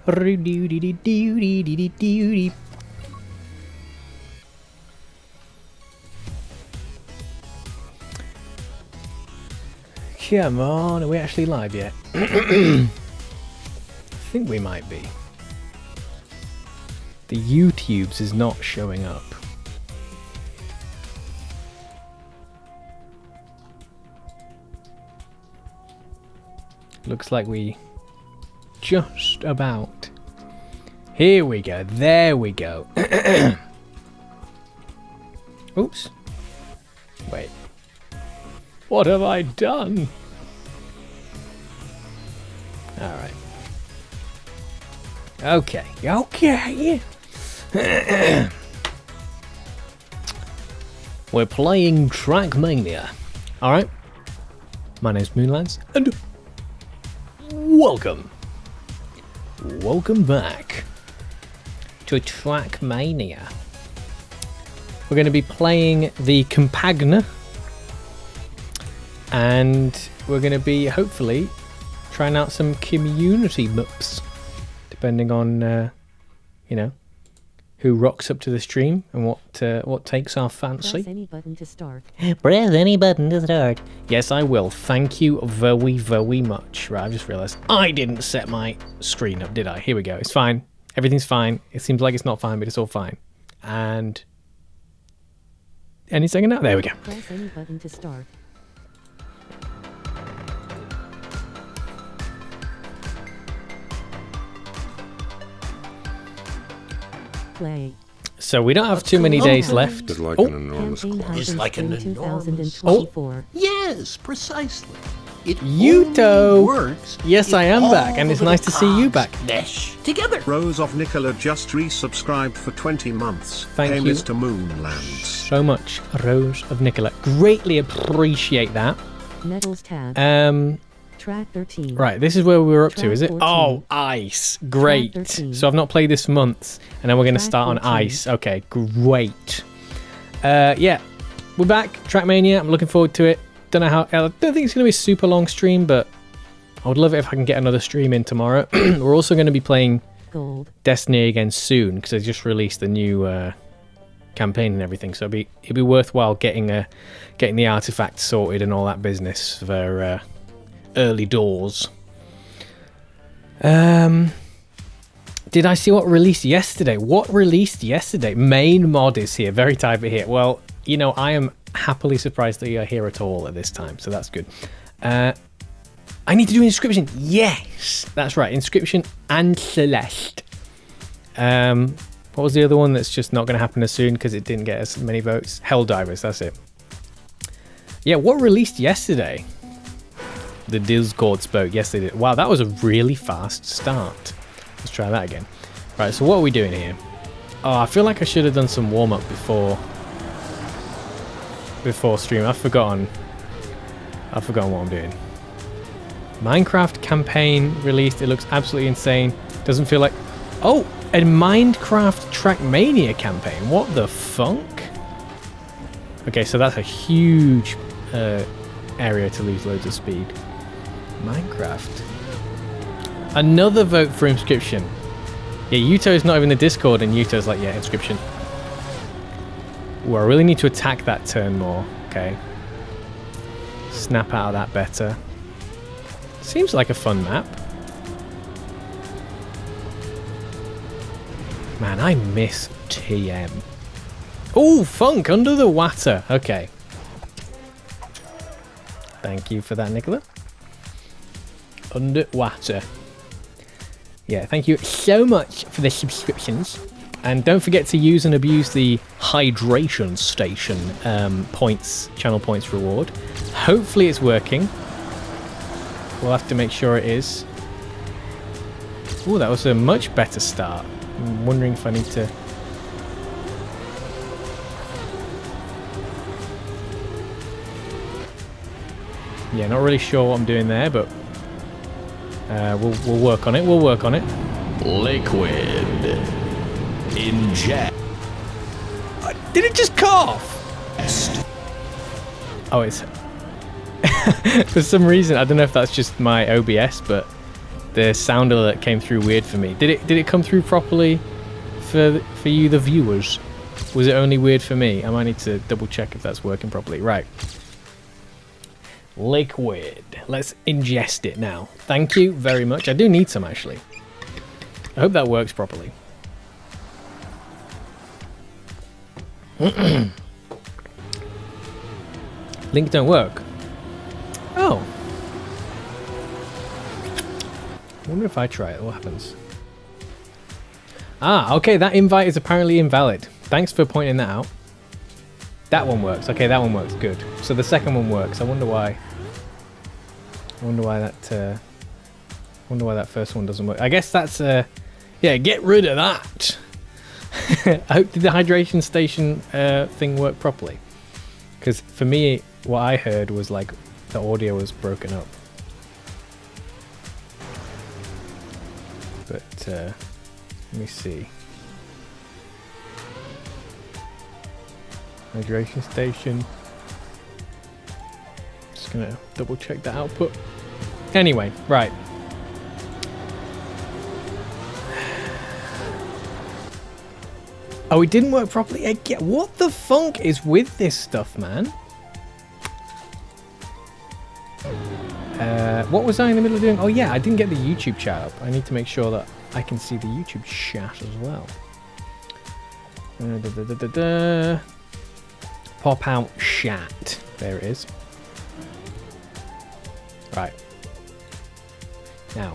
Come on, are we actually live yet? I think we might be. The YouTubes is not showing up. Looks like we just about. Here we go. There we go. Oops. Wait. What have I done? Alright. Okay. Okay. We're playing Trackmania. Alright. My name's Moonlands. And welcome. Welcome back to Trackmania. We're going to be playing the Compagna. And we're going to be, hopefully, trying out some community maps. Depending on, you know, who rocks up to the stream and what takes our fancy. Press any button to start. Press any button to start. Yes, I will. Thank you very, very much. Right, I've just realised I didn't set my screen up, did I? Here we go. It's fine. Everything's fine. It seems like it's not fine, but it's all fine. And any second now? There we go. Press any button to start. Play. So we don't have too many days left. It's like Oh. an enormous clock. It's like an enormous- 2024. Yes, precisely. It Yuto. only works. Yes, if I am all back, and the it's nice to see you cogs back. mesh together. Rose of Nicola just resubscribed for 20 months. Thank hey, you. Mr. Moonlands. So much, Rose of Nicola. Greatly appreciate that. Medals tab. Track 13. Right, this is where we were up to, Track is it? 14. Oh, ice. Great. Track 13. So I've not played this for months, and then we're going to Track start on 14. ice. Okay, great. Yeah, we're back. Trackmania. I'm looking forward to it. Don't know how. I don't think it's going to be a super long stream, but I would love it if I can get another stream in tomorrow. We're also going to be playing Gold. Destiny again soon because they just released the new campaign and everything. So it'd be worthwhile getting the artifacts sorted and all that business for early doors. Did I see what released yesterday? What released yesterday? Main mod is here. Very type it here. Well, you know, I am happily surprised that you're here at all at this time, so that's good. I need to do Inscription. Yes, that's right. Inscription and Celeste. What was the other one that's just not going to happen as soon because it didn't get as many votes? Helldivers, that's it. Yeah, what released yesterday? The Discord spoke. Yes, they did. Wow, that was a really fast start. Let's try that again. Right, so what are we doing here? Oh, I feel like I should have done some warm-up before stream. I've forgotten what I'm doing. Minecraft campaign released. It looks absolutely insane. Doesn't feel like... Oh, a Minecraft Trackmania campaign. What the funk? Okay, so that's a huge area to lose loads of speed. Minecraft. Another vote for Inscription. Yeah, Yuto's not even in the Discord, and Yuto's like, yeah, Inscription. Ooh, I really need to attack that turn more. Okay. Snap out of that better. Seems like a fun map. Man, I miss TM. Oh, Funk, Under the Water. Okay. Thank you for that, Nicola. Underwater. Yeah, thank you so much for the subscriptions. And don't forget to use and abuse the hydration station channel points reward. Hopefully it's working. We'll have to make sure it is. Oh, that was a much better start. I'm wondering if I need to... Yeah, not really sure what I'm doing there, but we'll work on it. We'll work on it. Liquid. Inject. Did it just cough? Oh, it's... For some reason, I don't know if that's just my OBS, but the sound alert came through weird for me. Did it come through properly for you, the viewers? Was it only weird for me? I might need to double check if that's working properly. Right. Liquid. Let's ingest it now. Thank you very much. I do need some, actually. I hope that works properly. Link don't work. Oh. I wonder if I try it, what happens? Ah, okay, that invite is apparently invalid. Thanks for pointing that out. That one works. Okay, that one works. Good. So the second one works. I wonder why. I wonder why that first one doesn't work. I guess that's yeah, get rid of that. I hope did the hydration station thing work properly? Because for me, what I heard was like the audio was broken up. But let me see. Hydration station. Just gonna double check the output. Anyway, right. Oh, it didn't work properly again. What the funk is with this stuff, man? What was I in the middle of doing? Oh yeah, I didn't get the YouTube chat up. I need to make sure that I can see the YouTube chat as well. Pop out chat. There it is. Right. Now.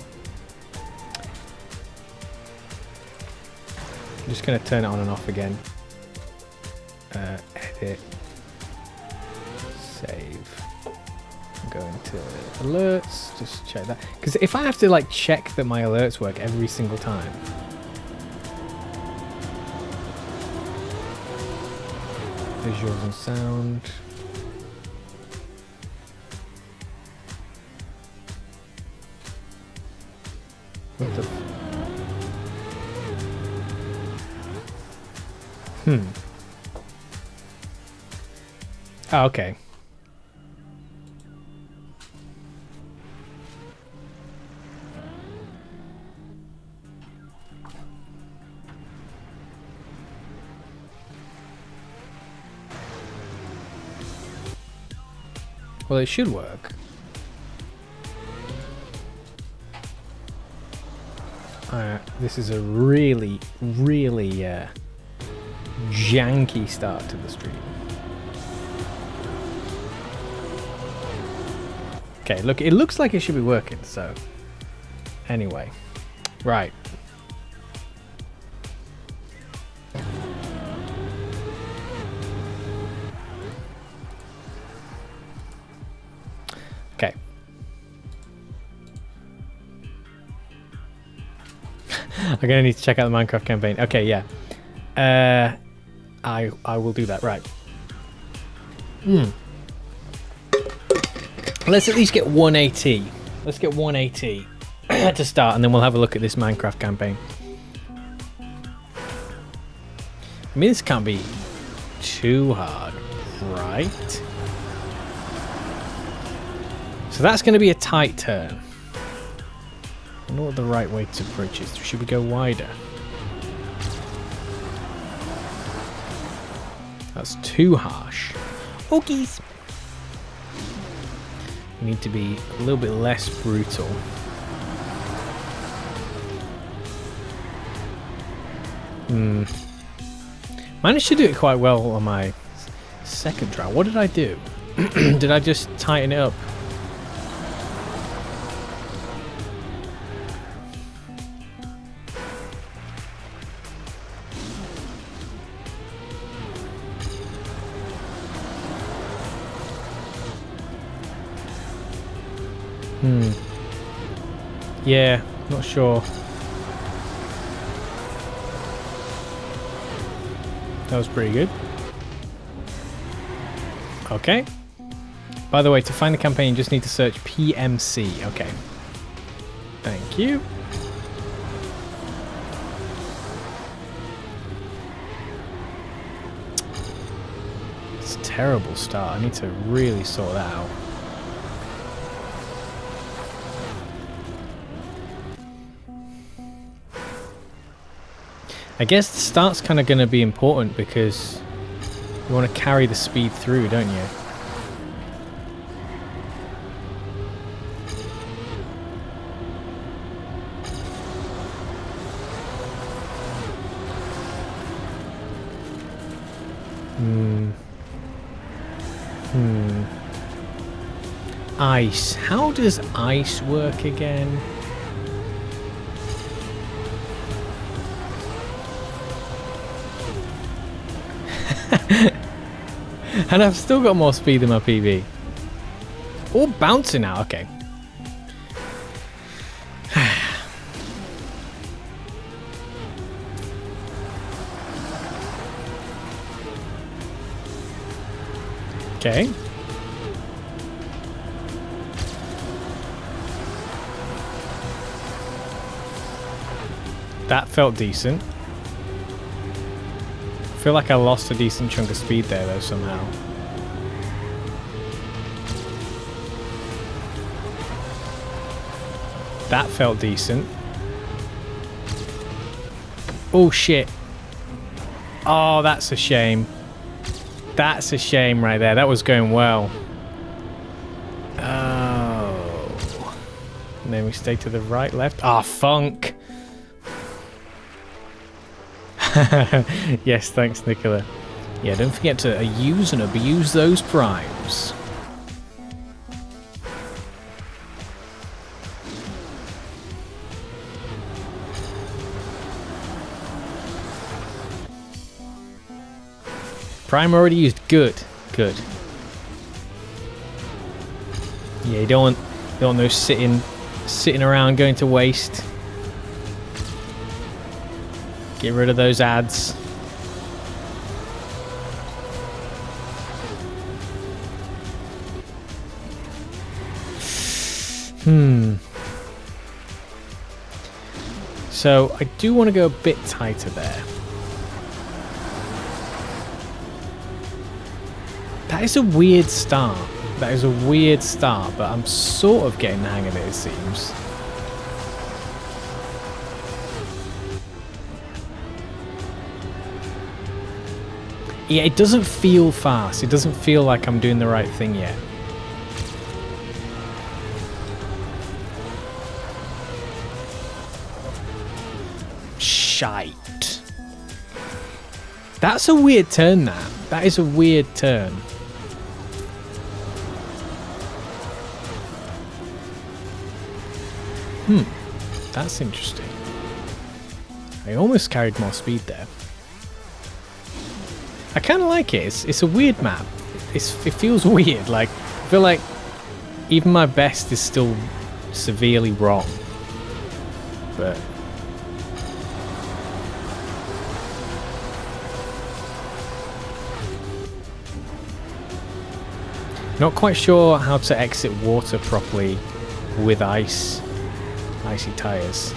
I'm just going to turn it on and off again. Edit. Save. I'm going to alerts. Just check that. Because if I have to like check that my alerts work every single time. Visuals and sound. What the Oh, okay. Well, it should work. This is a really, really janky start to the stream. Okay, look, it looks like it should be working, so anyway. Right. Okay. I'm gonna need to check out the Minecraft campaign. Okay, yeah. I will do that. Right. Let's at least get 180. Let's get 180 to start, and then we'll have a look at this Minecraft campaign. I mean, this can't be too hard, right? So that's going to be a tight turn. I don't know what the right way to approach is. Should we go wider? That's too harsh. Okies. We need to be a little bit less brutal. Managed to do it quite well on my second try. What did I do? Did I just tighten it up? Yeah, not sure. That was pretty good. Okay. By the way, to find the campaign, you just need to search PMC. Okay. Thank you. It's a terrible start. I need to really sort that out. I guess the start's kind of going to be important because you want to carry the speed through, don't you? Ice. How does ice work again? And I've still got more speed than my PB. Oh, bouncing now. Okay. Okay. That felt decent. I feel like I lost a decent chunk of speed there though somehow. That felt decent. Oh shit. Oh, that's a shame. That's a shame right there. That was going well. Oh. And then we stay to the right, left. Ah, funk. Yes, thanks, Nicola. Yeah, don't forget to use and abuse those primes. Prime already used. Good. Good. Yeah, you don't want those sitting around going to waste. Get rid of those ads. So I do want to go a bit tighter there. That is a weird start. That is a weird start, but I'm sort of getting the hang of it, it seems. Yeah, it doesn't feel fast. It doesn't feel like I'm doing the right thing yet. Shite. That's a weird turn, that. That is a weird turn. That's interesting. I almost carried more speed there. I kind of like it. It's a weird map. It feels weird. Like, I feel like even my best is still severely wrong. But not quite sure how to exit water properly with icy tires.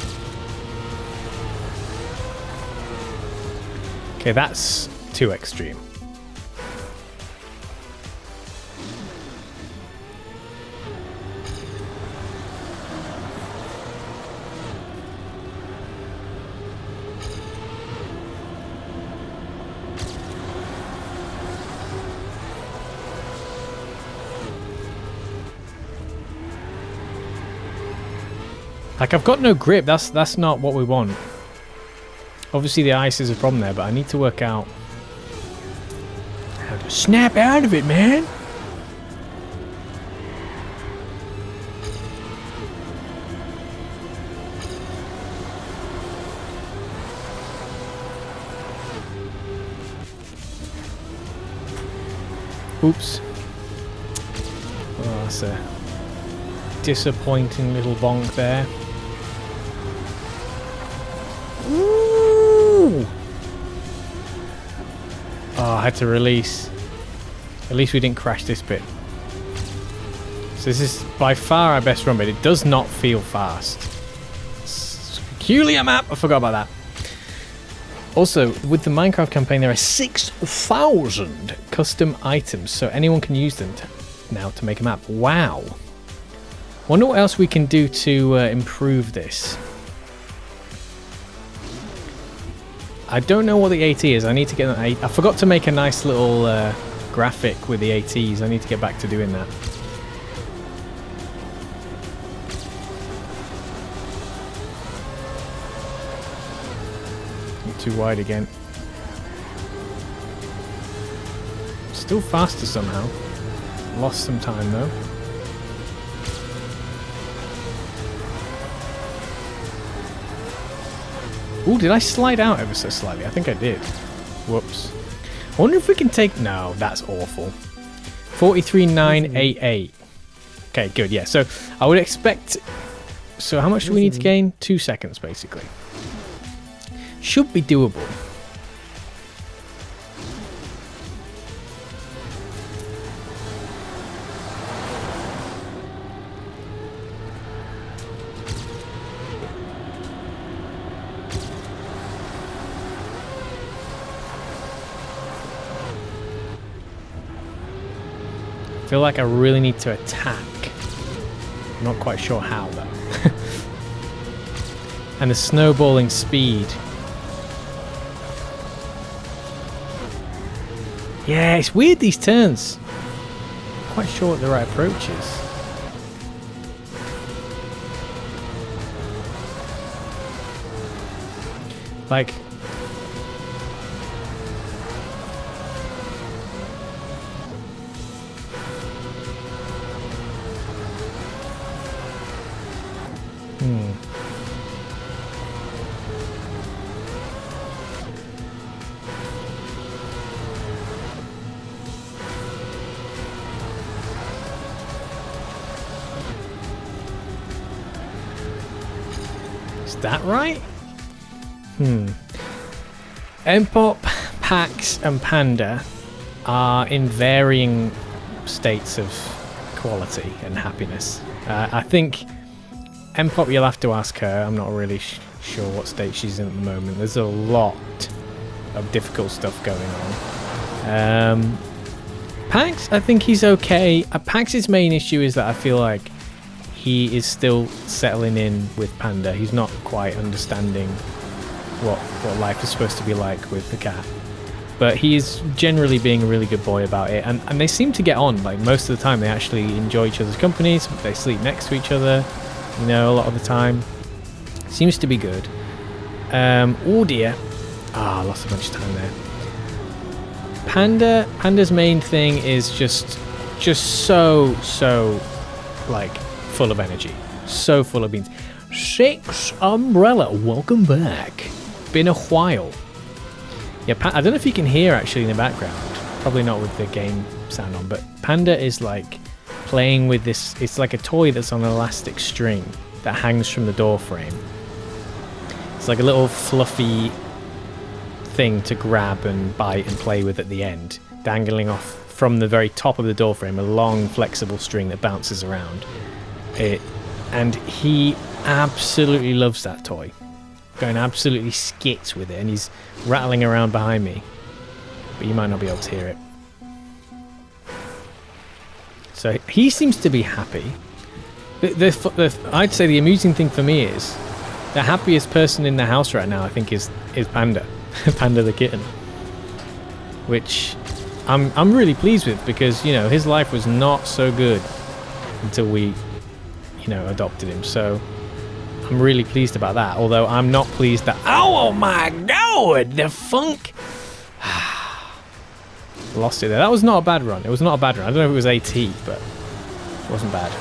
Okay, that's too extreme. Like, I've got no grip. That's not what we want. Obviously the ice is a problem there, but I need to work out how to snap out of it, man. Oops. Oh, that's a disappointing little bonk there. Ooh. Oh, I had to release. At least we didn't crash this bit. So this is by far our best run, but it does not feel fast. It's a peculiar map. I forgot about that. Also, with the Minecraft campaign, there are 6,000 custom items, so anyone can use them now to make a map. Wow. Wonder what else we can do to improve this. I don't know what the AT is. I need to get. I forgot to make a nice little graphic with the ATs. I need to get back to doing that. Not too wide again. Still faster somehow. Lost some time though. Ooh, did I slide out ever so slightly? I think I did. Whoops. I wonder if we can take... No, that's awful. 43.988. Okay, good, yeah. So I would expect... So how much do we need to gain? 2 seconds, basically. Should be doable. I feel like I really need to attack. I'm not quite sure how though. And the snowballing speed. Yeah, it's weird these turns. Not quite sure what the right approach is. Like... Is that right? Mpop, Pax, and Panda are in varying states of quality and happiness. I think Mpop, you'll have to ask her. I'm not really sure what state she's in at the moment. There's a lot of difficult stuff going on. Pax, I think he's okay. Pax's main issue is that I feel like he is still settling in with Panda. He's not quite understanding what life is supposed to be like with the cat. But he is generally being a really good boy about it. And they seem to get on. Like, most of the time they actually enjoy each other's company. They sleep next to each other, you know, a lot of the time. Seems to be good. Oh dear. I lost a bunch of time there. Panda's main thing is just so like full of energy, so full of beans. Six Umbrella, welcome back. Been a while. Yeah, I don't know if you can hear actually in the background. Probably not with the game sound on, but Panda is like playing with this. It's like a toy that's on an elastic string that hangs from the door frame. It's like a little fluffy thing to grab and bite and play with at the end, dangling off from the very top of the door frame, a long flexible string that bounces around it. And he absolutely loves that toy, going absolutely skits with it, and he's rattling around behind me, but you might not be able to hear it. So he seems to be happy. I'd say the amusing thing for me is the happiest person in the house right now, I think, is Panda. Panda the kitten, which I'm really pleased with, because, you know, his life was not so good until we, you know, adopted him. So I'm really pleased about that, although I'm not pleased that... Oh my god, the funk! Lost it there. That was not a bad run. It was not a bad run. I don't know if it was AT, but it wasn't bad.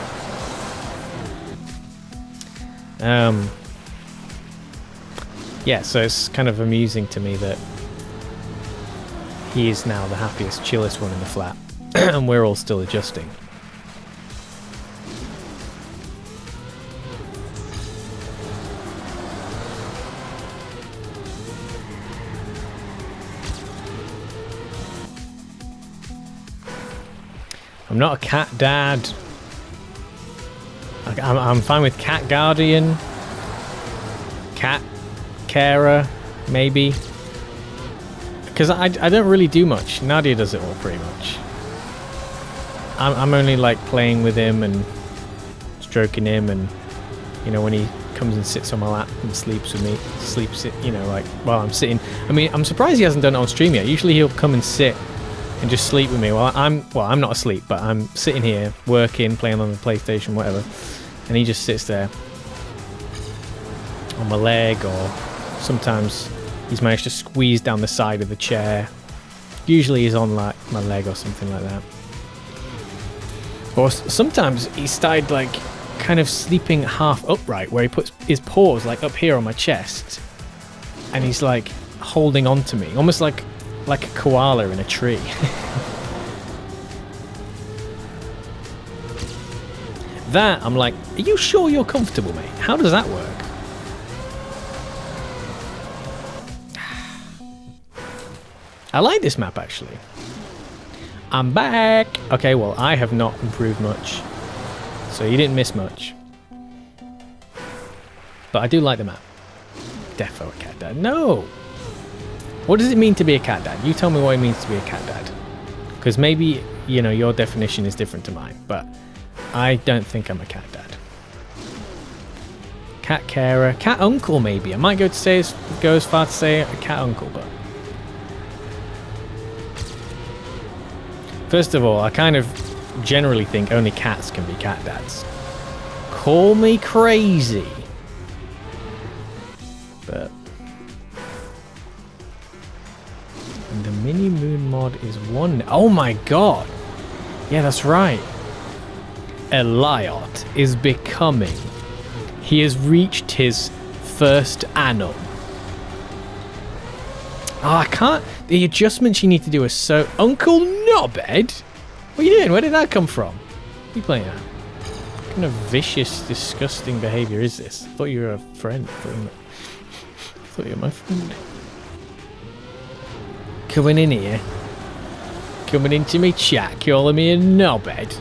Yeah, so it's kind of amusing to me that he is now the happiest, chillest one in the flat, and we're all still adjusting. I'm not a cat dad. I'm fine with cat guardian, cat carer, maybe. Because I don't really do much. NADEO does it all pretty much. I'm only like playing with him and stroking him, and, you know, when he comes and sits on my lap and sleeps with me. Sleeps, you know, like while I'm sitting. I mean, I'm surprised he hasn't done it on stream yet. Usually he'll come and sit and just sleep with me while I'm not asleep, but I'm sitting here working, playing on the PlayStation, whatever, and he just sits there on my leg, or sometimes he's managed to squeeze down the side of the chair. Usually he's on like my leg or something like that. Or sometimes he started like kind of sleeping half upright, where he puts his paws like up here on my chest, and he's like holding on to me, almost like a koala in a tree. That, I'm like, are you sure you're comfortable, mate? How does that work? I like this map, actually. I'm back! Okay, well, I have not improved much, so you didn't miss much. But I do like the map. Defo a cat dad. No! What does it mean to be a cat dad? You tell me what it means to be a cat dad. Because maybe, you know, your definition is different to mine, but I don't think I'm a cat dad. Cat carer. Cat uncle, maybe. I might go as far to say a cat uncle, but... First of all, I kind of generally think only cats can be cat dads. Call me crazy. But... And the mini moon mod is one... Oh my god! Yeah, that's right. Eliot is becoming... He has reached his first annum. Oh, I can't... The adjustments you need to do are so... Uncle Knobhead? What are you doing? Where did that come from? What are you playing at? What kind of vicious, disgusting behaviour is this? I thought you were a friend. I thought you were my friend. Coming in here. Coming into me chat, calling me a knobhead.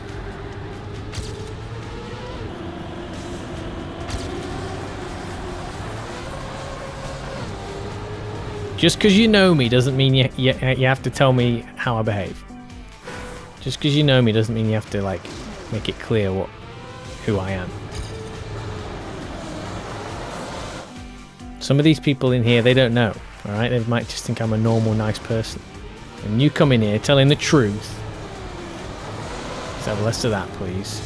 Just because you know me doesn't mean you have to tell me how I behave. Just because you know me doesn't mean you have to like make it clear who I am. Some of these people in here, they don't know. All right, they might just think I'm a normal, nice person. And you come in here telling the truth. Let's have less of that, please.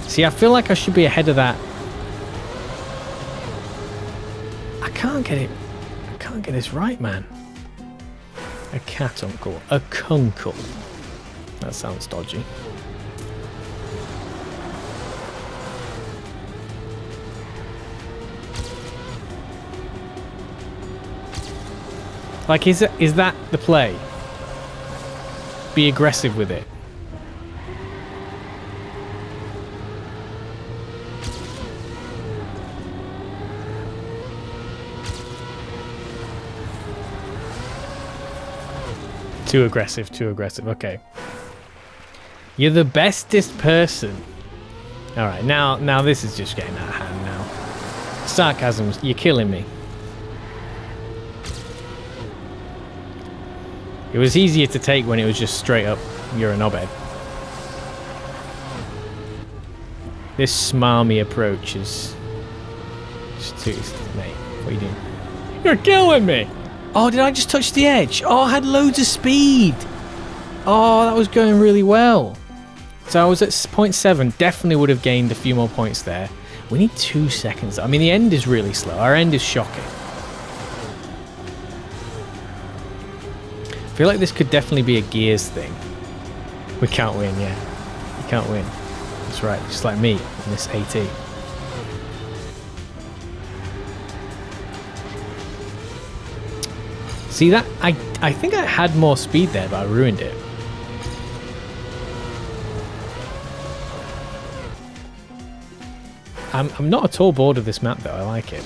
See, I feel like I should be ahead of that. I can't get it. I can't get this right, man. A cat uncle. A cunkle. That sounds dodgy. Like, is that the play? Be aggressive with it. Too aggressive, too aggressive. Okay. You're the bestest person. Alright, now this is just getting out of hand now. Sarcasm, you're killing me. It was easier to take when it was just straight up, you're a knobhead. This smarmy approach is just too... Mate, what are you doing? You're killing me! Oh, did I just touch the edge? Oh, I had loads of speed. Oh, that was going really well. So I was at 0.7. Definitely would have gained a few more points there. We need 2 seconds. I mean, the end is really slow. Our end is shocking. I feel like this could definitely be a Gears thing. We can't win, yeah. We can't win. That's right, just like me in this AT. See that? I think I had more speed there, but I ruined it. I'm not at all bored of this map though, I like it.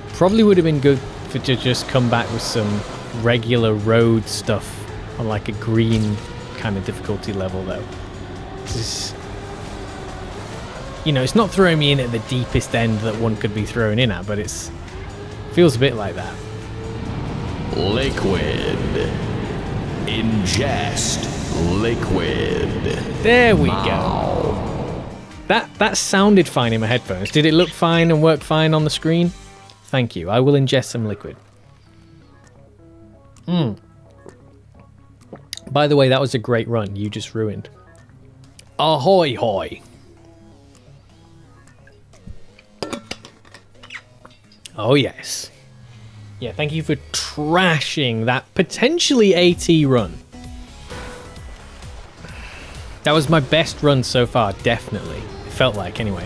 Probably would have been good to just come back with some regular road stuff on like a green kind of difficulty level though. This is, you know, it's not throwing me in at the deepest end that one could be thrown in at, but it's feels a bit like that. Liquid. Ingest. Liquid. There we go. That sounded fine in my headphones. Did it look fine and work fine on the screen? Thank you. I will ingest some liquid. By the way, that was a great run. You just ruined. Ahoy hoy. Oh yes. Yeah, thank you for trashing that potentially AT run. That was my best run so far, definitely. It felt like, anyway.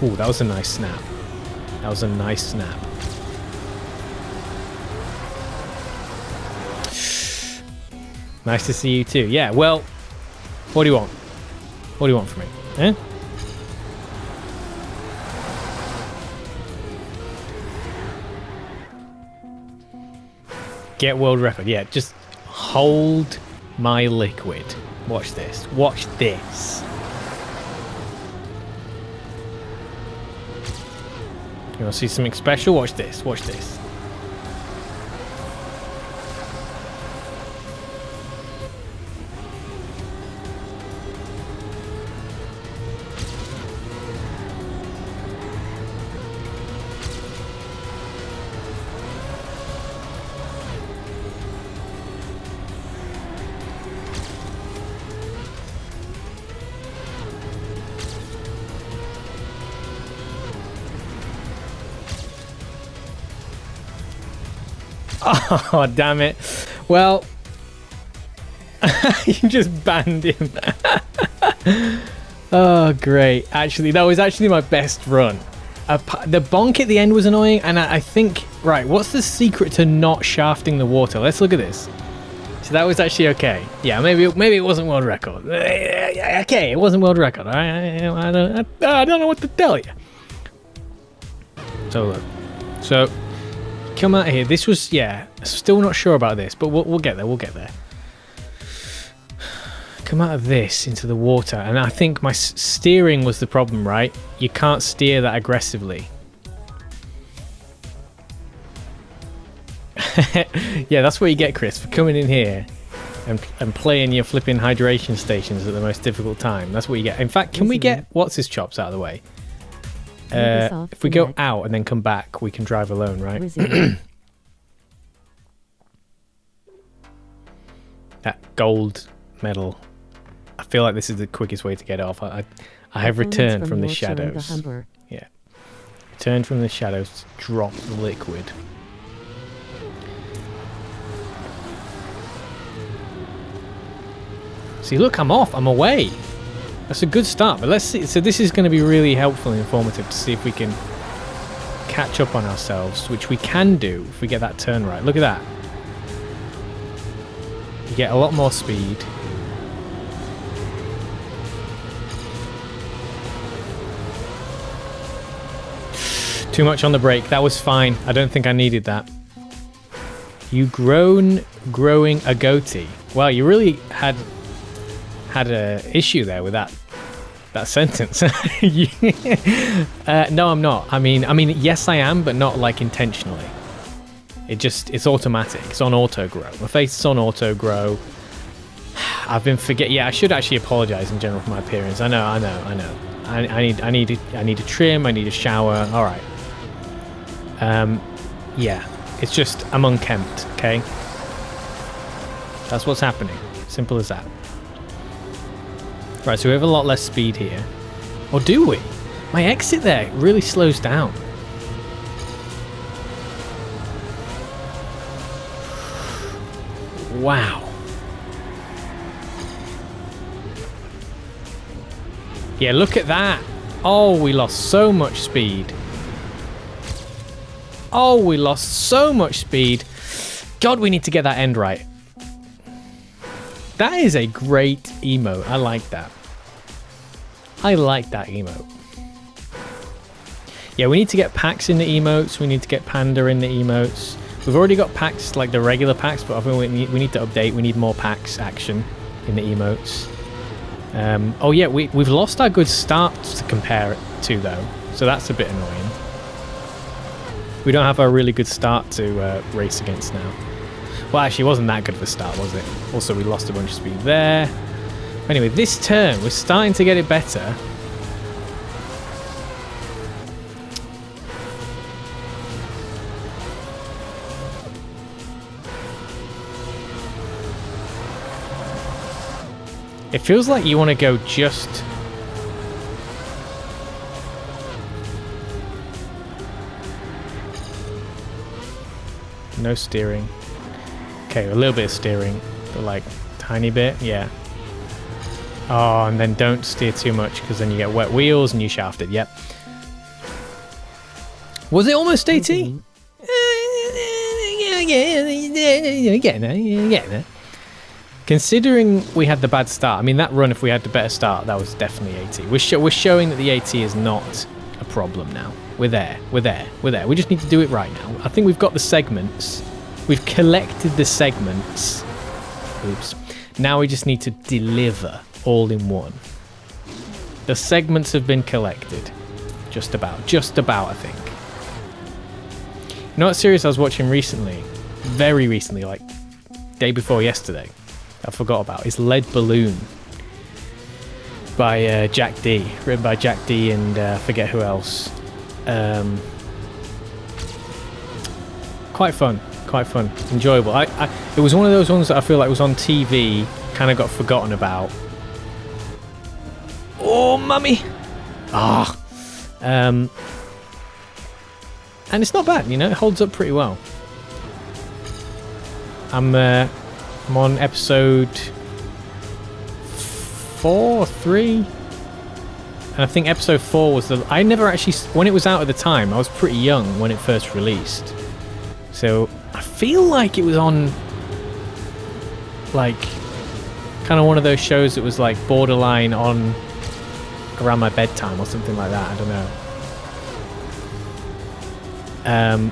Ooh, that was a nice snap. That was a nice snap. Nice to see you too. Yeah, well, what do you want? What do you want from me? Eh? Get world record. Yeah, just hold my liquid. Watch this. Watch this. You want to see something special? Watch this. Watch this. Oh, damn it. Well, you just banned him. Oh, great. Actually, that was actually my best run. The bonk at the end was annoying, and I think... Right, what's the secret to not shafting the water? Let's look at this. So that was actually okay. Yeah, maybe it wasn't world record. Okay, it wasn't world record. I don't know what to tell you. So, look. So... Come out here. This was, yeah, still not sure about this, but we'll get there. We'll get there. Come out of this into the water, and I think my steering was the problem, right? You can't steer that aggressively. Yeah, that's what you get, Chris, for coming in here and playing your flipping hydration stations at the most difficult time. That's what you get. In fact, can we get what's his chops out of the way? If we go out and then come back, we can drive alone, right? That gold medal. I feel like this is the quickest way to get off. I have returned from the shadows. Yeah. Returned from the shadows to drop the liquid. See, look, I'm off. I'm away. That's a good start, but let's see. So this is going to be really helpful and informative to see if we can catch up on ourselves, which we can do if we get that turn right. Look at that. You get a lot more speed. Too much on the brake. That was fine. I don't think I needed that. You growing a goatee. Wow, you really had a issue there with that sentence. No, I'm not. I mean, yes, I am, but not like intentionally. It's automatic. It's on auto grow. My face is on auto grow. I've been Yeah, I should actually apologize in general for my appearance. I know. I need a trim. I need a shower. All right. Yeah. It's just I'm unkempt. Okay. That's what's happening. Simple as that. Right, so we have a lot less speed here. Or do we? My exit there really slows down. Wow. Yeah, look at that. Oh, we lost so much speed. Oh, we lost so much speed. God, we need to get that end right. That is a great emote. I like that. I like that emote. Yeah, we need to get packs in the emotes. We need to get Panda in the emotes. We've already got packs, like the regular packs, but I think we need to update. We need more packs action in the emotes. Oh yeah, we've lost our good start to compare it to, though. So that's a bit annoying. We don't have a really good start to race against now. Well, actually, it wasn't that good of a start, was it? Also, we lost a bunch of speed there. Anyway, this turn, we're starting to get it better. It feels like you want to go just... No steering. Okay, a little bit of steering, but like tiny bit, yeah. Oh, and then don't steer too much because then you get wet wheels and you shaft it. Yep. Was it almost AT? Yeah. Considering we had the bad start, I mean that run, if we had the better start, that was definitely AT. We're showing that the AT is not a problem now. We're there. We just need to do it right now. I think we've got the segments. We've collected the segments. Oops. Now we just need to deliver all in one. The segments have been collected. Just about, I think. You know what series I was watching recently? Very recently, like day before yesterday. I forgot about. It's Lead Balloon by Jack D. Written by Jack D and I forget who else. Quite fun, enjoyable. It was one of those ones that I feel like was on TV, kind of got forgotten about. Oh, mummy! Ah, and it's not bad, you know. It holds up pretty well. I'm on episode 4 or 3. And I think episode 4 was the... I never actually... When it was out at the time, I was pretty young when it first released. So, I feel like it was on... Like... Kind of one of those shows that was like borderline on... Around my bedtime or something like that. I don't know.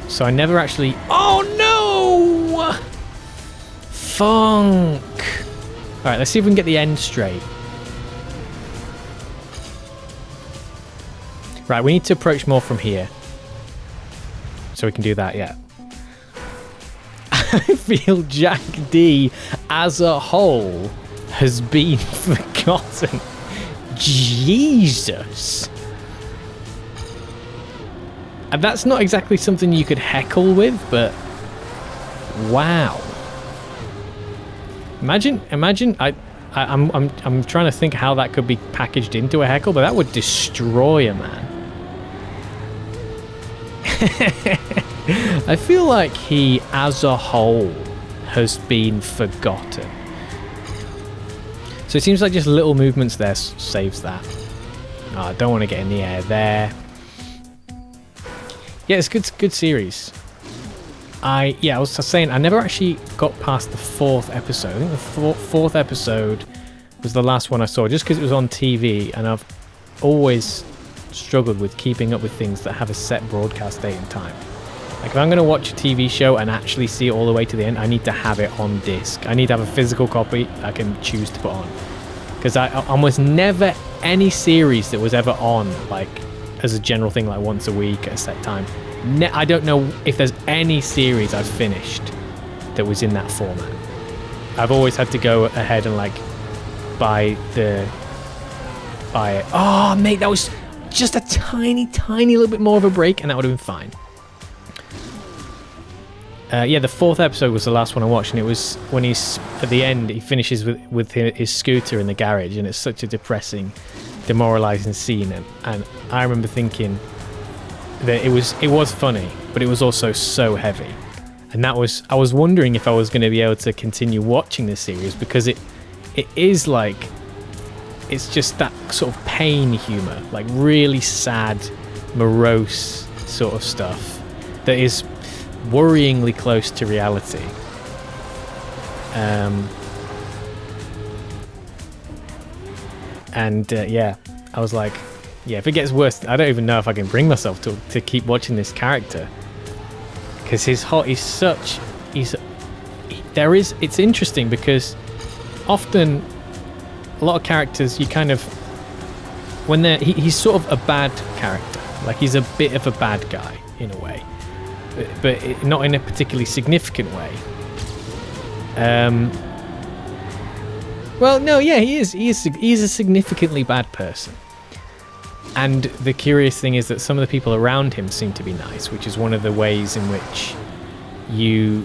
So I never actually... Oh no! Funk! Alright, let's see if we can get the end straight. Right, we need to approach more from here. So we can do that, yeah. I feel Jack D as a whole has been forgotten. Jesus. And that's not exactly something you could heckle with, but wow. Imagine I'm trying to think how that could be packaged into a heckle, but that would destroy a man. I feel like he, as a whole, has been forgotten. So it seems like just little movements there saves that. Oh, I don't want to get in the air there. Yeah, it's good series. I was saying I never actually got past the 4th episode. I think the fourth episode was the last one I saw, just because it was on TV, and I've always struggled with keeping up with things that have a set broadcast date and time. Like if I'm going to watch a TV show and actually see it all the way to the end, I need to have it on disc. I need to have a physical copy I can choose to put on. Because I almost never any series that was ever on, like as a general thing, like once a week at a set time. I don't know if there's any series I've finished that was in that format. I've always had to go ahead and like buy it. Oh, mate, that was just a tiny little bit more of a break, and that would have been fine. Yeah, the 4th episode was the last one I watched, and it was when he's at the end. He finishes with his scooter in the garage, and it's such a depressing, demoralizing scene. And I remember thinking that it was funny, but it was also so heavy. And I was wondering if I was going to be able to continue watching this series, because it is like, it's just that sort of pain humor, like really sad, morose sort of stuff that is worryingly close to reality. Yeah, I was like, yeah, if it gets worse, I don't even know if I can bring myself to keep watching this character, because it's interesting because often a lot of characters, you kind of, when he's sort of a bad character, like he's a bit of a bad guy in a way, but not in a particularly significant way. Well, no, yeah, he is a significantly bad person. And the curious thing is that some of the people around him seem to be nice, which is one of the ways in which you,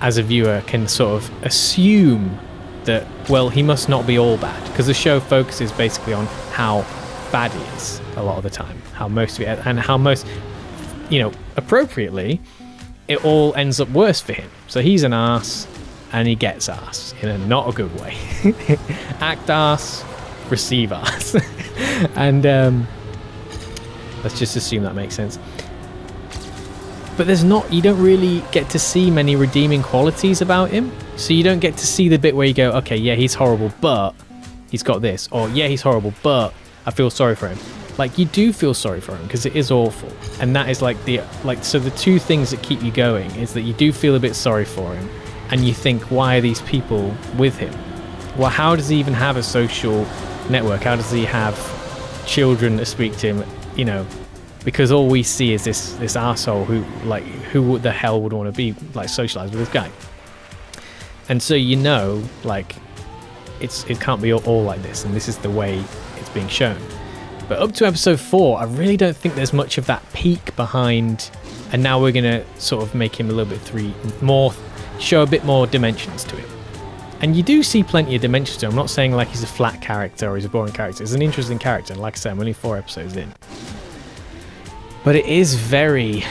as a viewer, can sort of assume that, well, he must not be all bad, because the show focuses basically on how bad he is a lot of the time, how most of it, and how most, appropriately, it all ends up worse for him. So he's an arse, and he gets arse in a not a good way. Act arse, receive arse. And let's just assume that makes sense. But you don't really get to see many redeeming qualities about him. So you don't get to see the bit where you go, okay, yeah, he's horrible, but he's got this. Or, yeah, he's horrible, but I feel sorry for him. Like, you do feel sorry for him because it is awful. And that is so the two things that keep you going is that you do feel a bit sorry for him. And you think, why are these people with him? Well, how does he even have a social network? How does he have children that speak to him? Because all we see is this arsehole who the hell would want to be socialized with this guy. And so it can't be all like this, and this is the way it's being shown. But up to episode 4, I really don't think there's much of that peak behind, and now we're gonna sort of make him a little bit show a bit more dimensions to him. And you do see plenty of dimensions to him. I'm not saying like he's a flat character or he's a boring character. He's an interesting character, and like I said, I'm only 4 episodes in. But it is very,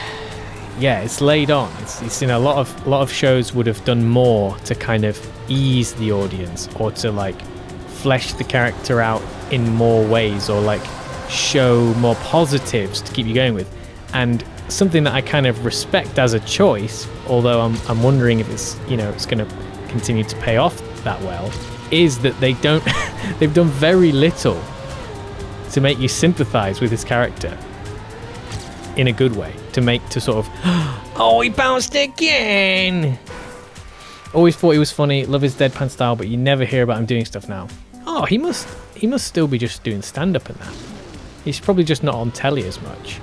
it's laid on. It's in a lot of shows would have done more to kind of ease the audience, or to flesh the character out in more ways, or show more positives to keep you going with. And something that I kind of respect as a choice, although I'm wondering if it's it's going to continue to pay off that well, is that they've done very little to make you sympathize with his character in a good way, to sort of oh, he bounced again. Always thought he was funny, love his deadpan style, but you never hear about him doing stuff now. Oh, he must still be just doing stand-up and that. He's probably just not on telly as much.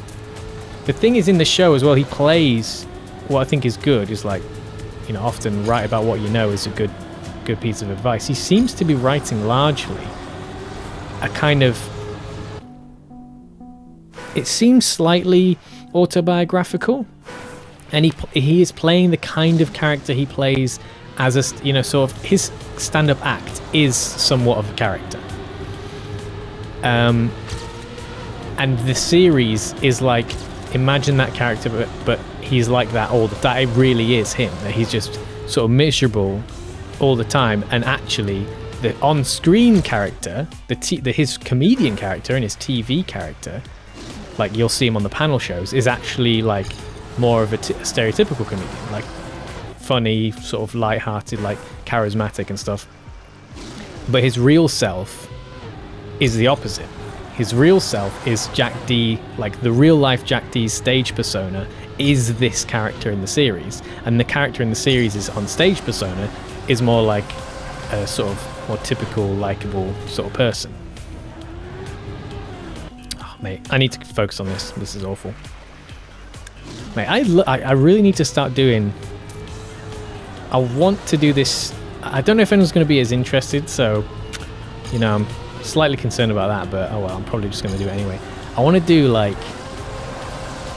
The thing is, in the show as well, he plays what I think is good, is often write about what you know is a good piece of advice. He seems to be writing largely a kind of, it seems slightly autobiographical, and he is playing the kind of character he plays as a sort of, his stand-up act is somewhat of a character. And the series is imagine that character, but he's like that that it really is him, that he's just sort of miserable all the time. And actually the on-screen character, his comedian character and his TV character, you'll see him on the panel shows, is actually more of a stereotypical comedian, funny, sort of light-hearted, charismatic and stuff. But his real self is the opposite. His real self is Jack D, the real-life Jack D's stage persona is this character in the series, and the character in the series is on stage persona is more like a sort of more typical, likable sort of person. Oh, mate, I need to focus on this. This is awful. Mate, I really need to start doing... I want to do this. I don't know if anyone's going to be as interested, so, I'm slightly concerned about that, but oh well, I'm probably just going to do it anyway. I want to do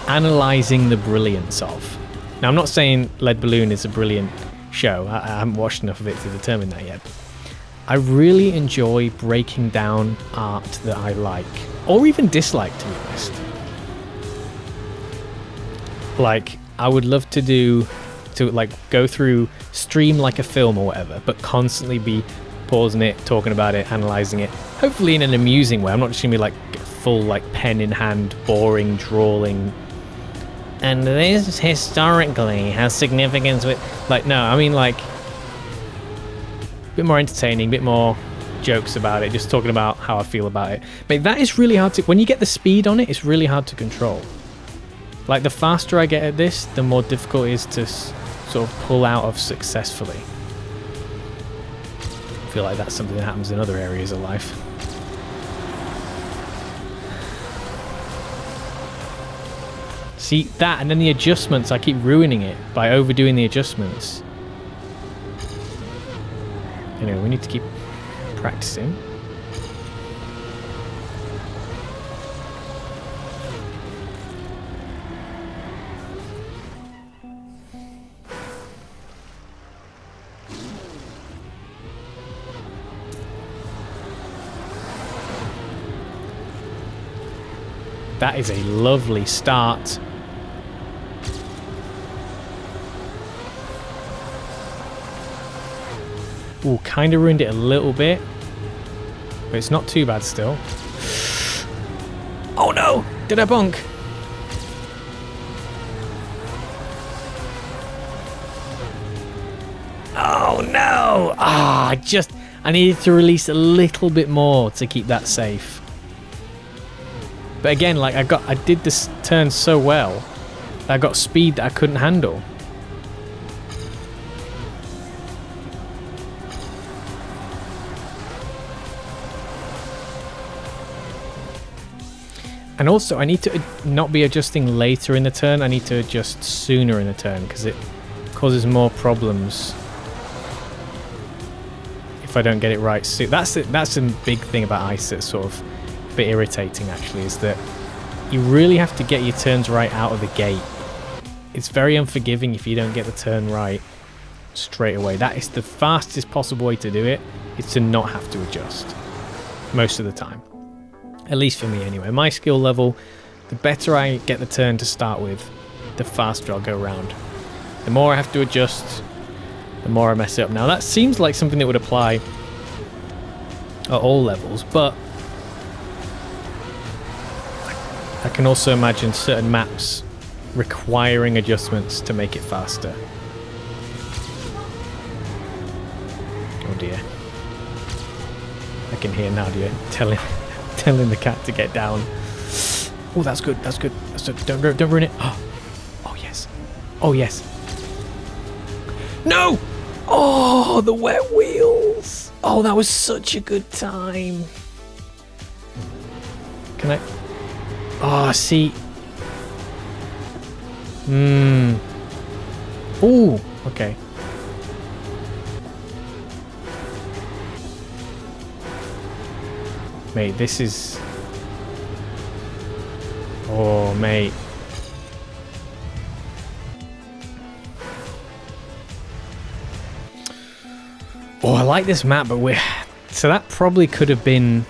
analysing the brilliance of. Now, I'm not saying Lead Balloon is a brilliant show. I haven't watched enough of it to determine that yet. But I really enjoy breaking down art that I like, or even dislike, to be honest. I would love to go through, stream a film or whatever, but constantly be pausing it, talking about it, analysing it, hopefully in an amusing way. I'm not just gonna be full pen in hand, boring, drawling. And this historically has significance with no, I mean a bit more entertaining, a bit more jokes about it, just talking about how I feel about it. But that is really hard to, when you get the speed on it, it's really hard to control. The faster I get at this, the more difficult it is to sort of pull out of successfully. I feel like that's something that happens in other areas of life. See that, and then the adjustments, I keep ruining it by overdoing the adjustments. Anyway, we need to keep practicing. That is a lovely start. Ooh, kind of ruined it a little bit. But it's not too bad still. Oh no! Did I bonk? Oh no! Ah, I needed to release a little bit more to keep that safe. But again, like I did this turn so well that I got speed that I couldn't handle. And also, I need to not be adjusting later in the turn. I need to adjust sooner in the turn because it causes more problems if I don't get it right soon. That's a big thing about ice that's sort of a bit irritating, actually, is that you really have to get your turns right out of the gate. It's very unforgiving if you don't get the turn right straight away. That is the fastest possible way to do it, is to not have to adjust most of the time. At least for me anyway. My skill level, the better I get the turn to start with, the faster I'll go around. The more I have to adjust, the more I mess it up. Now that seems like something that would apply at all levels, but I can also imagine certain maps requiring adjustments to make it faster. Oh dear. I can hear NADEO telling the cat to get down. Oh, that's good. That's good. That's good. Don't ruin it. Oh yes. Oh yes. No! Oh, the wet wheels. Oh, that was such a good time. Can I? Oh, see. Oh, okay. Mate, this is... Oh, mate. Oh, I like this map, but we're... So that probably could have been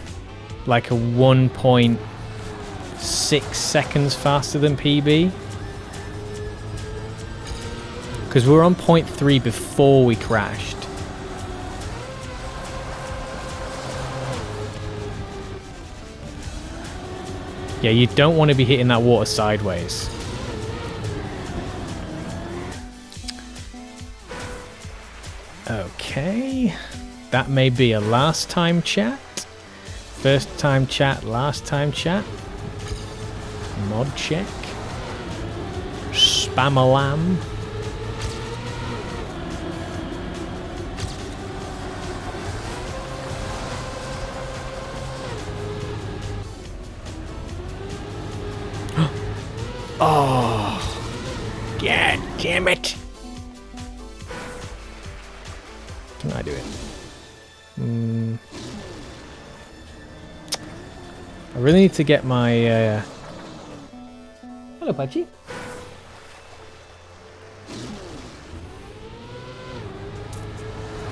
like a 1.6 seconds faster than PB. Because we were on 0.3 before we crashed. Yeah, you don't want to be hitting that water sideways. Okay. That may be a last time chat. First time chat, last time chat. Mod check. Spam-a-lam. Oh, God damn it. Can I do it? I really need to get my... Hello, Pachi.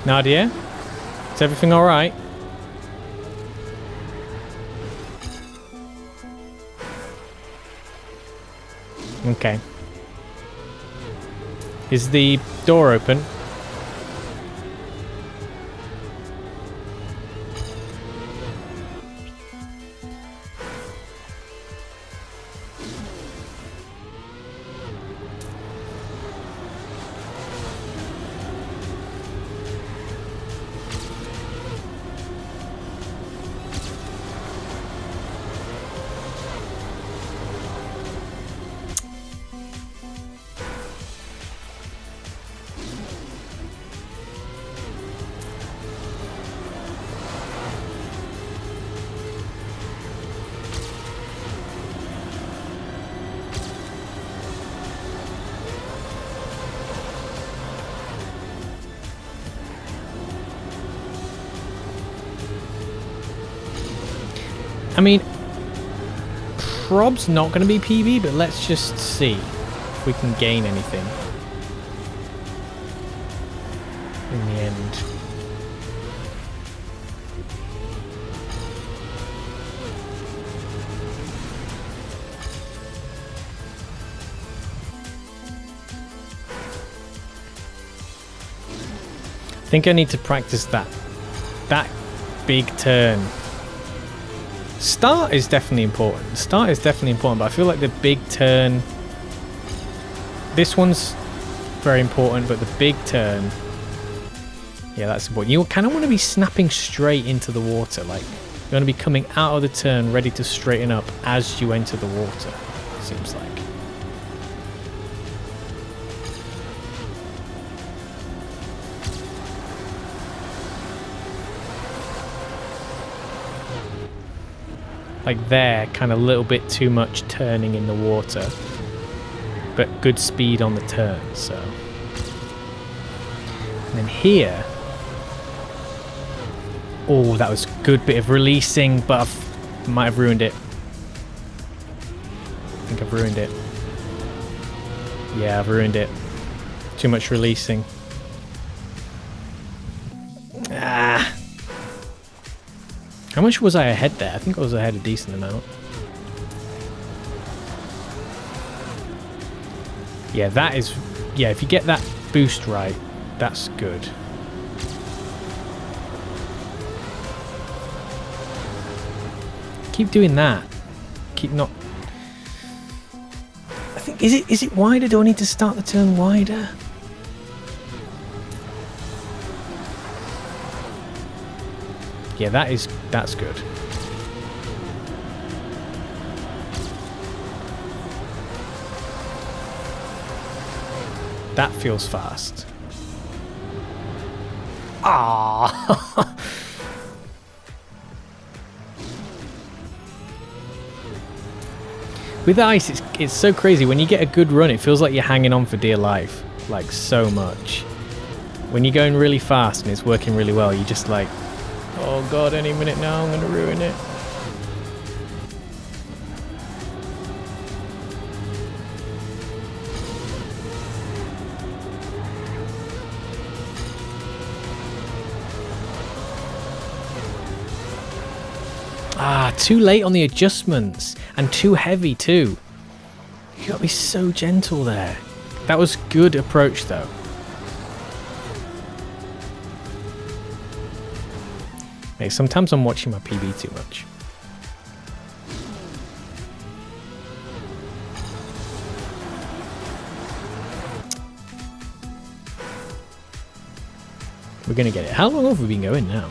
Nadia? Is everything alright? Okay. Is the door open? I mean, prob's not going to be PB, but let's just see if we can gain anything in the end. I think I need to practice that big turn. Start is definitely important. Start is definitely important, but I feel like the big turn, this one's very important, but the big turn, yeah, that's important. You kind of want to be snapping straight into the water. Like, you want to be coming out of the turn ready to straighten up as you enter the water, it seems like. Like there, kind of a little bit too much turning in the water, but good speed on the turn, so. And then here, oh, that was a good bit of releasing, but I might have ruined it. I think I've ruined it. Yeah, I've ruined it. Too much releasing. Ah. How much was I ahead there? I think I was ahead a decent amount. Yeah, that is... Yeah, if you get that boost right, that's good. Keep doing that. Keep not... I think... Is it wider? Do I need to start the turn wider? Yeah, that's good. That feels fast. Ah. With ice, it's so crazy. When you get a good run, it feels like you're hanging on for dear life, like so much. When you're going really fast and it's working really well, you just like, oh god, any minute now I'm going to ruin it. Ah, too late on the adjustments and too heavy too. You got to be so gentle there. That was good approach though. Hey, sometimes I'm watching my PB too much. We're gonna get it. How long have we been going now?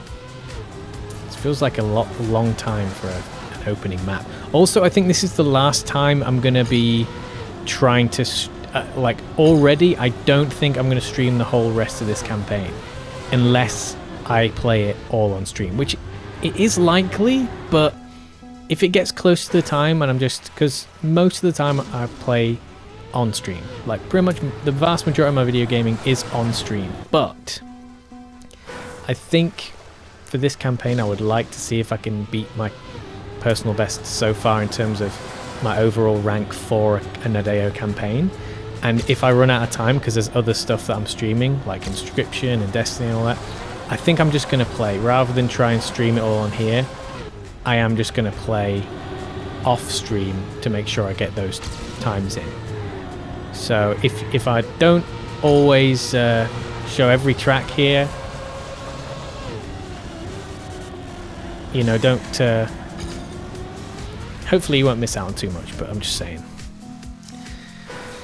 It feels like a long time for an opening map. Also, I think this is the last time I'm gonna be trying to like already. I don't think I'm gonna stream the whole rest of this campaign unless I play it all on stream, which it is likely, but if it gets close to the time and I'm just, because most of the time I play on stream, like pretty much the vast majority of my video gaming is on stream, but I think for this campaign I would like to see if I can beat my personal best so far in terms of my overall rank for a NADEO campaign. And if I run out of time because there's other stuff that I'm streaming like Inscription and Destiny and all that, I think I'm just going to play, rather than try and stream it all on here, I am just going to play off stream to make sure I get those times in. So if I don't always show every track here, you know, don't... hopefully you won't miss out on too much, but I'm just saying.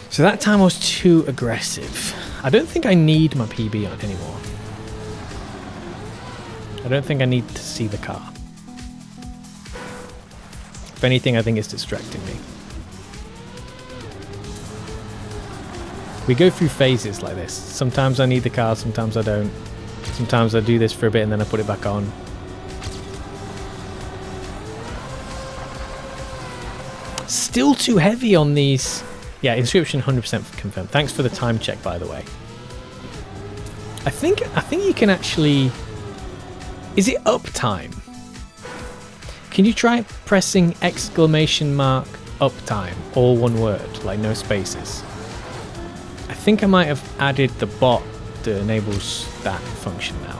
So that time I was too aggressive. I don't think I need my PB on anymore. I don't think I need to see the car. If anything, I think it's distracting me. We go through phases like this. Sometimes I need the car, sometimes I don't. Sometimes I do this for a bit and then I put it back on. Still too heavy on these. Yeah, Inscription 100% confirmed. Thanks for the time check, by the way. I think you can actually... Is it uptime? Can you try pressing exclamation mark uptime, all one word, like no spaces? I think I might have added the bot that enables that function now.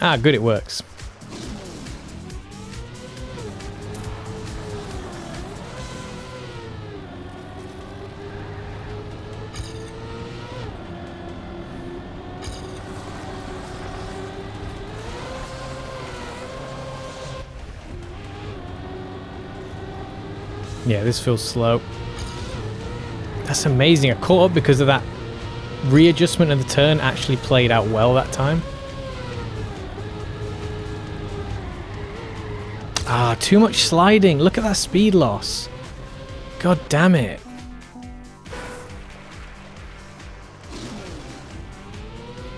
Ah, good, it works. Yeah, this feels slow. That's amazing. I caught up because of that readjustment of the turn actually played out well that time. Ah, too much sliding. Look at that speed loss. God damn it.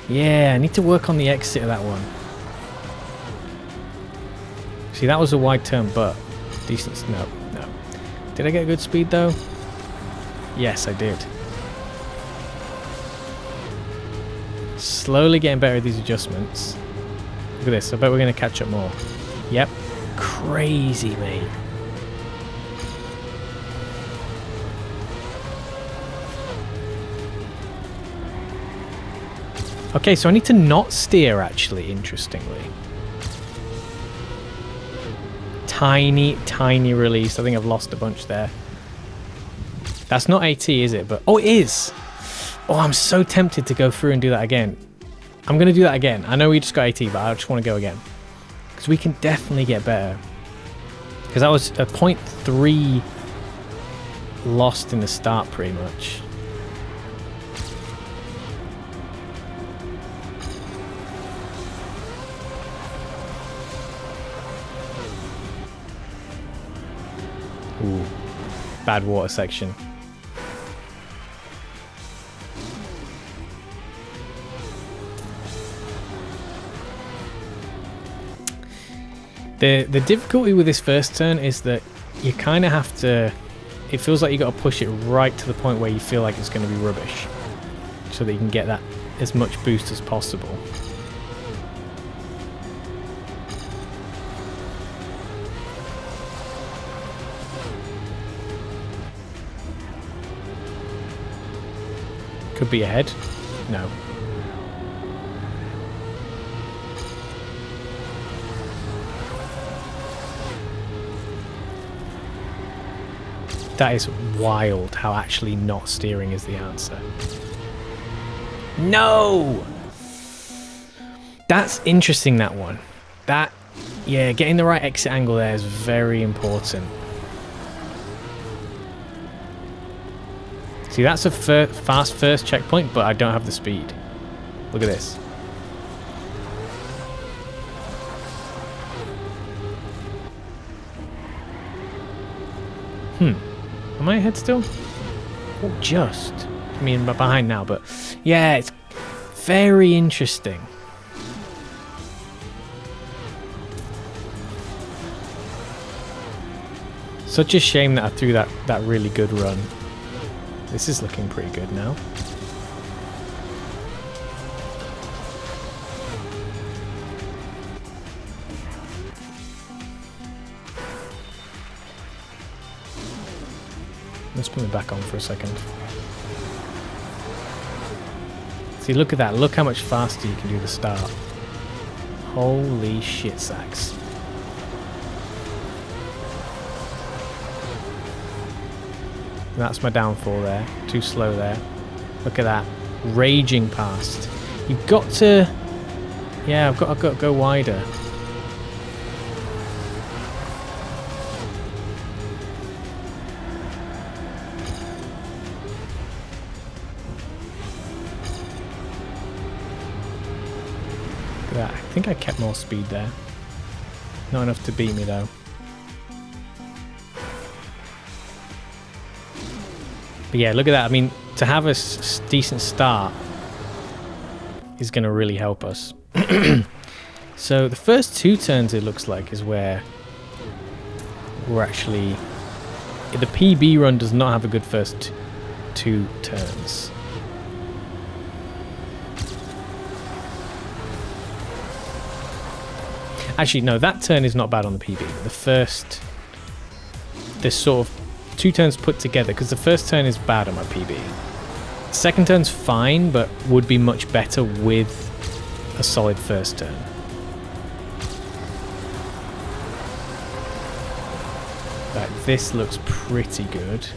Yeah, I need to work on the exit of that one. See, that was a wide turn, but decent. No. Did I get good speed though? Yes, I did. Slowly getting better at these adjustments. Look at this. I bet we're going to catch up more. Yep. Crazy, mate. Okay, so I need to not steer, actually, interestingly. Tiny release. I think I've lost a bunch there. That's not AT, is it? But oh, it is. Oh, I'm so tempted to go through and do that again. I'm going to do that again. I know we just got AT, but I just want to go again. Because we can definitely get better. Because I was a 0.3 lost in the start, pretty much. Ooh, bad water section. The difficulty with this first turn is that you kind of have to, it feels like you got to push it right to the point where you feel like it's going to be rubbish, so that you can get that as much boost as possible. Could be ahead. No. That is wild how actually not steering is the answer. No! That's interesting, that one. That, yeah, getting the right exit angle there is very important. See, that's a fast first checkpoint, but I don't have the speed. Look at this. Am I ahead still? Oh, just. I mean, I'm behind now, but yeah, it's very interesting. Such a shame that I threw that really good run. This is looking pretty good now. Let's put me back on for a second. See, look at that. Look how much faster you can do the start. Holy shit sacks. That's my downfall there. Too slow there. Look at that. Raging past. You've got to... Yeah, I've got to go wider. Look at that. think I kept more speed there. Not enough to beat me though. But yeah, look at that. I mean, to have a decent start is going to really help us. So the first 2 turns, it looks like, is where we're actually... The PB run does not have a good first 2 turns. Actually, no, that turn is not bad on the PB. The first... This sort of 2 turns put together, because the first turn is bad on my PB. The second turn's fine, but would be much better with a solid first turn. Right, this looks pretty good.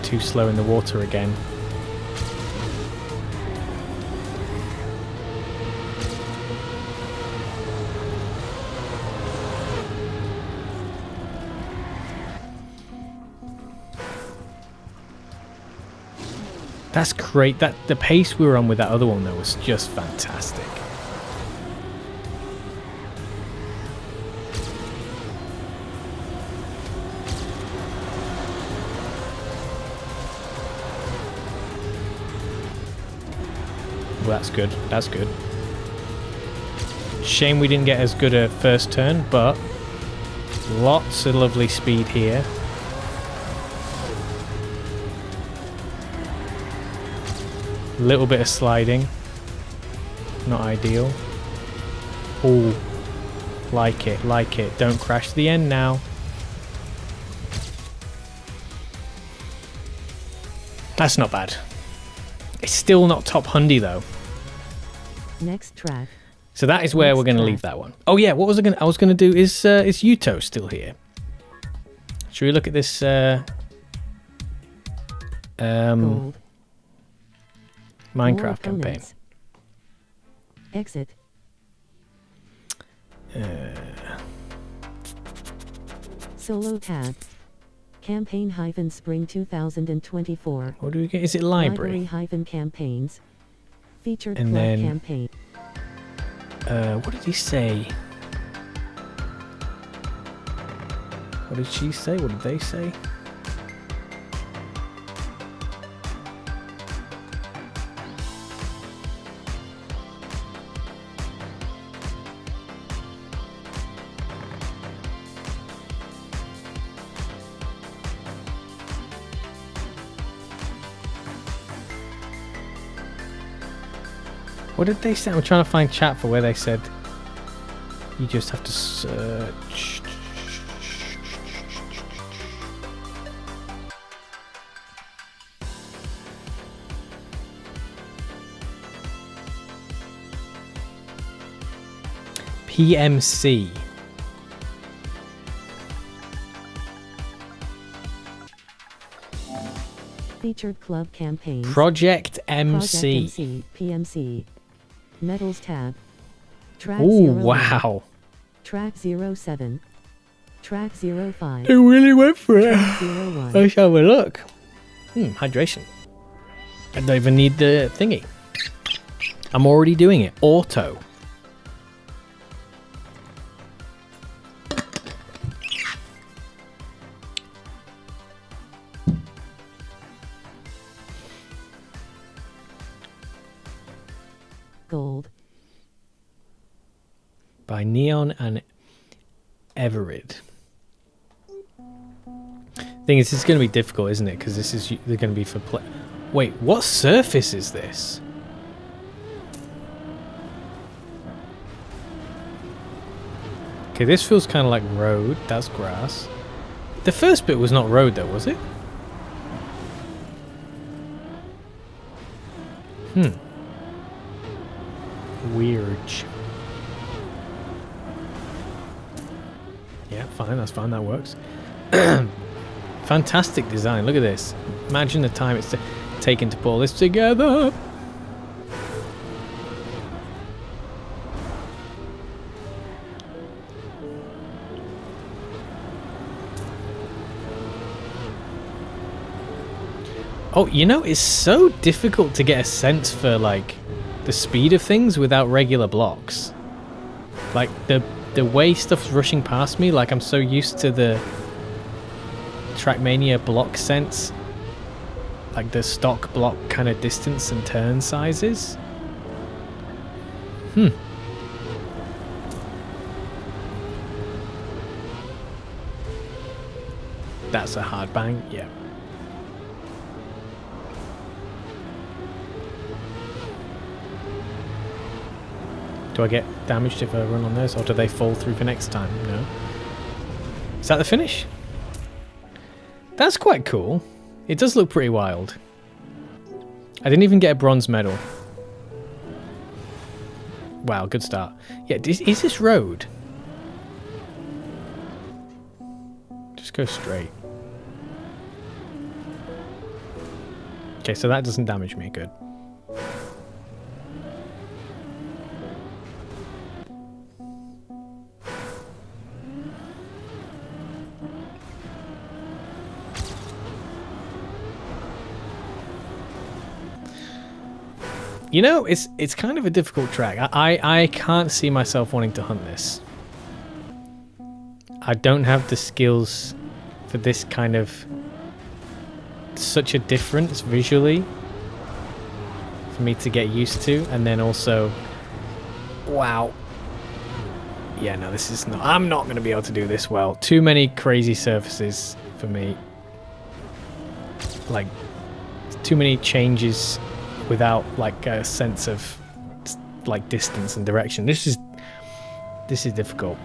Too slow in the water again. That's great. That the pace we were on with that other one though was just fantastic. Well, that's good. That's good. Shame we didn't get as good a first turn, but lots of lovely speed here. Little bit of sliding. Not ideal. Oh, like it, like it. Don't crash the end now. That's not bad. It's still not top hundy though. Next track. So that is where we're going to leave that one. Oh yeah, what was I going to... I was going to do is Yuto still here? Should we look at this... Gold. Minecraft campaign. Exit. Solo tab. Campaign Spring 2024. What do we get? Is it library? Campaigns. Featured And club then- campaign. What did he say? What did she say? What did they say? What did they say? I'm trying to find chat for where they said you just have to search. PMC. Featured club campaigns. Project MC. Project MC. PMC. Medals tab. Track Oh 01. wow! Track 07. Track 05. They really went for it. Track 01. Let's have a look. Hydration. I don't even need the thingy. I'm already doing it. Auto. Gold. By Neon and Everid. Thing is, it's going to be difficult, isn't it? Because this is they're going to be for play. Wait, what surface is this? Okay, this feels kind of like road. That's grass. The first bit was not road, though, was it? Weird. Yeah, fine, that's fine, that works. Fantastic design, look at this. Imagine the time it's taken to pull this together. Oh, you know, it's so difficult to get a sense for, like, the speed of things without regular blocks. Like the way stuff's rushing past me, like I'm so used to the Trackmania block sense, like the stock block kind of distance and turn sizes. That's a hard bang, yeah. Do I get damaged if I run on those, or do they fall through for next time? No. Is that the finish? That's quite cool. It does look pretty wild. I didn't even get a bronze medal. Wow, good start. Yeah, is this road? Just go straight. Okay, so that doesn't damage me. Good. You know, it's kind of a difficult track. I can't see myself wanting to hunt this. I don't have the skills for this kind of such a difference visually for me to get used to, and then also, wow. Yeah, no, this is not. I'm not going to be able to do this well. Too many crazy surfaces for me. Like, too many changes without like a sense of like distance and direction. This is difficult.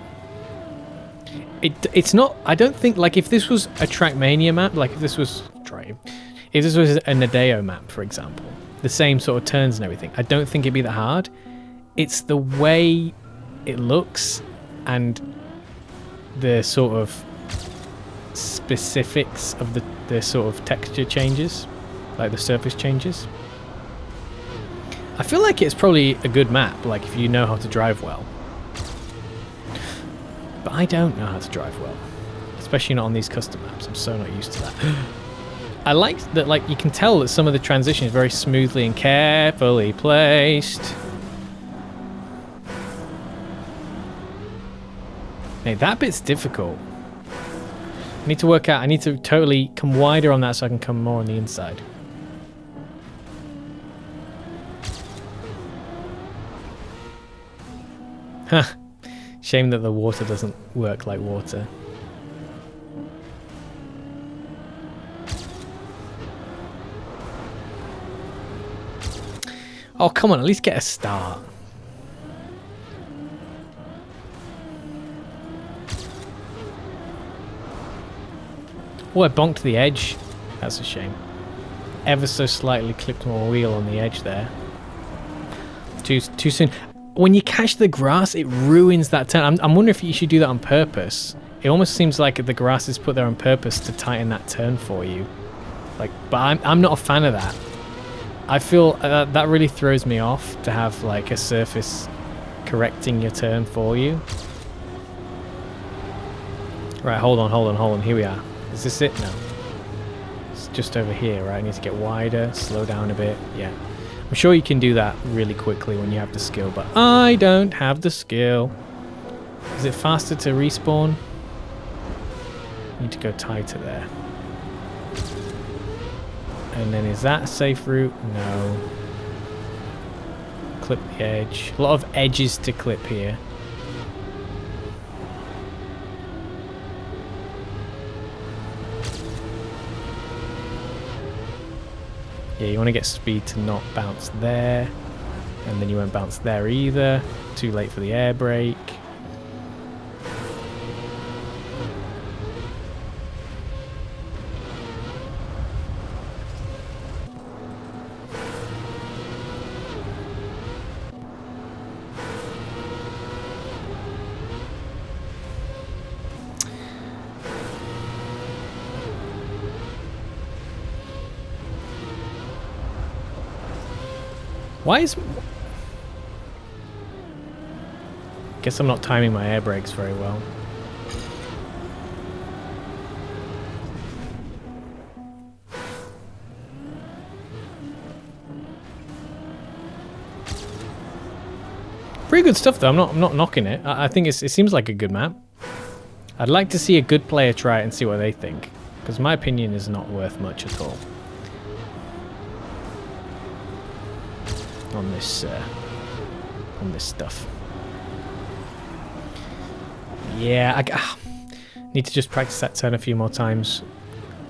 It's not. I don't think, like, if this was a Trackmania map, like if this was a NADEO map, for example, the same sort of turns and everything, I don't think it'd be that hard. It's the way it looks and the sort of specifics of the sort of texture changes, like the surface changes. I feel like it's probably a good map, like if you know how to drive well. But I don't know how to drive well, especially not on these custom maps. I'm so not used to that. I like that, like, you can tell that some of the transition is very smoothly and carefully placed. Hey, that bit's difficult. I need to work out. I need to totally come wider on that so I can come more on the inside. Huh. Shame that the water doesn't work like water. Oh, come on, at least get a start. Oh, I bonked the edge. That's a shame. Ever so slightly clipped my wheel on the edge there. Too soon. When you catch the grass, it ruins that turn. I'm wondering if you should do that on purpose. It almost seems like the grass is put there on purpose to tighten that turn for you. Like, but I'm not a fan of that. I feel that really throws me off to have like a surface correcting your turn for you. Right, hold on. Here we are. Is this it now? It's just over here, right? I need to get wider, slow down a bit. Yeah. I'm sure you can do that really quickly when you have the skill, but I don't have the skill. Is it faster to respawn? Need to go tighter there. And then is that a safe route? No. Clip the edge. A lot of edges to clip here. Yeah, you want to get speed to not bounce there. And then you won't bounce there either. Too late for the air brake. Why is... Guess I'm not timing my air brakes very well. Pretty good stuff though. I'm not knocking it. I think it seems like a good map. I'd like to see a good player try it and see what they think, because my opinion is not worth much at all on this stuff. Yeah, I need to just practice that turn a few more times,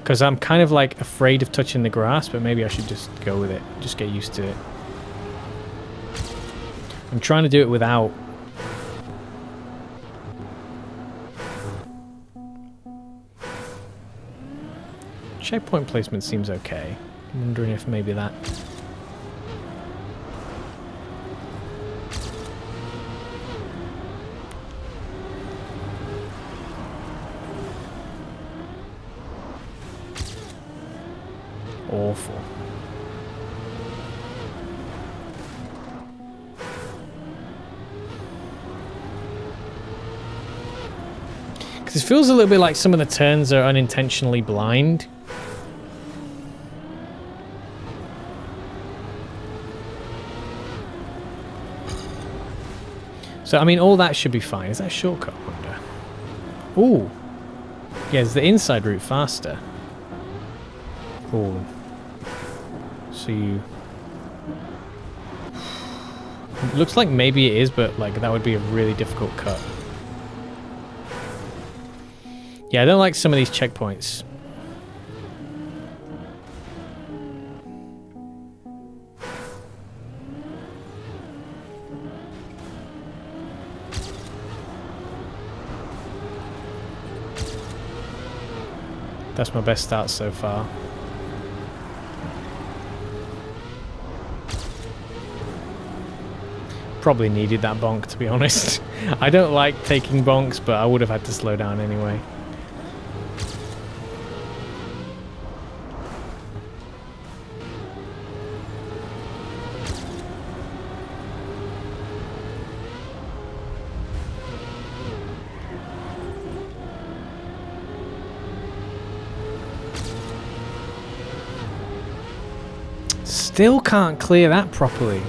because I'm kind of like afraid of touching the grass, but maybe I should just go with it, just get used to it. I'm trying to do it without. Checkpoint placement seems okay. I'm wondering if maybe that... Awful. Because it feels a little bit like some of the turns are unintentionally blind. So, I mean, all that should be fine. Is that a shortcut, I wonder? Ooh. Yeah, is the inside route faster? Ooh. So you... Looks like maybe it is, but like that would be a really difficult cut. Yeah, I don't like some of these checkpoints. That's my best start so far. Probably needed that bonk, to be honest. I don't like taking bonks, but I would have had to slow down anyway. Still can't clear that properly.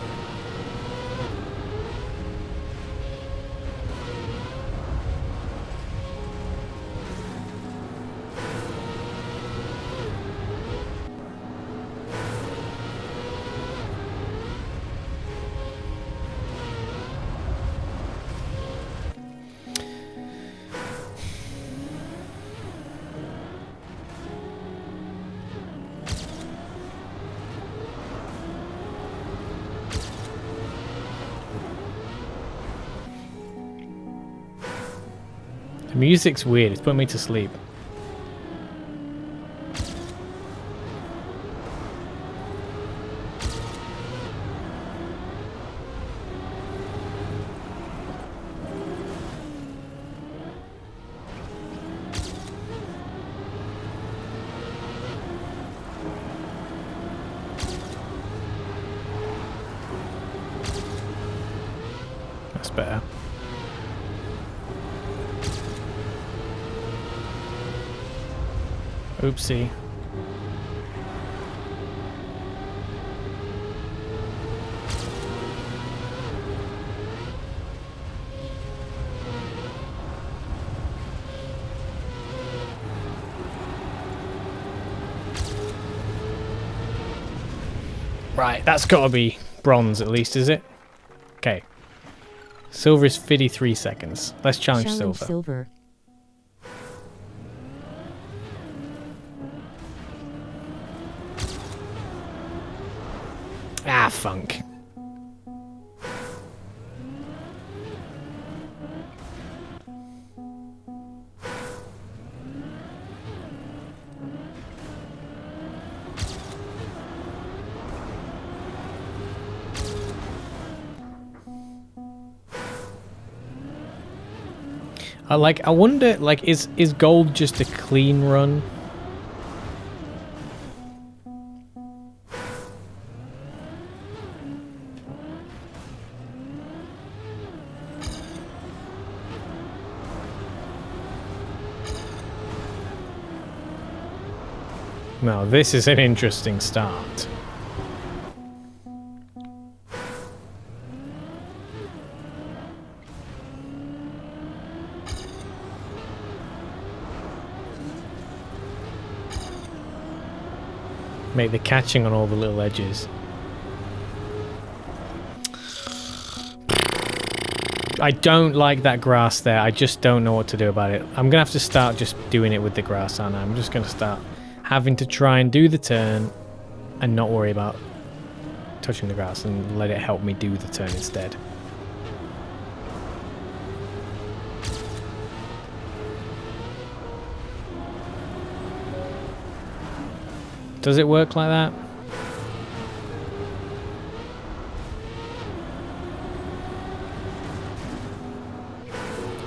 The music's weird, it's putting me to sleep. That's better. Oopsie. Right, that's got to be bronze at least, is it? Okay. Silver is 53 seconds. Let's challenge silver. Ah, funk. I wonder, like, is gold just a clean run? Now, this is an interesting start. Make the catching on all the little edges. I don't like that grass there. I just don't know what to do about it. I'm gonna have to start just doing it with the grass, aren't I? I'm just gonna start having to try and do the turn and not worry about touching the grass and let it help me do the turn instead. Does it work like that?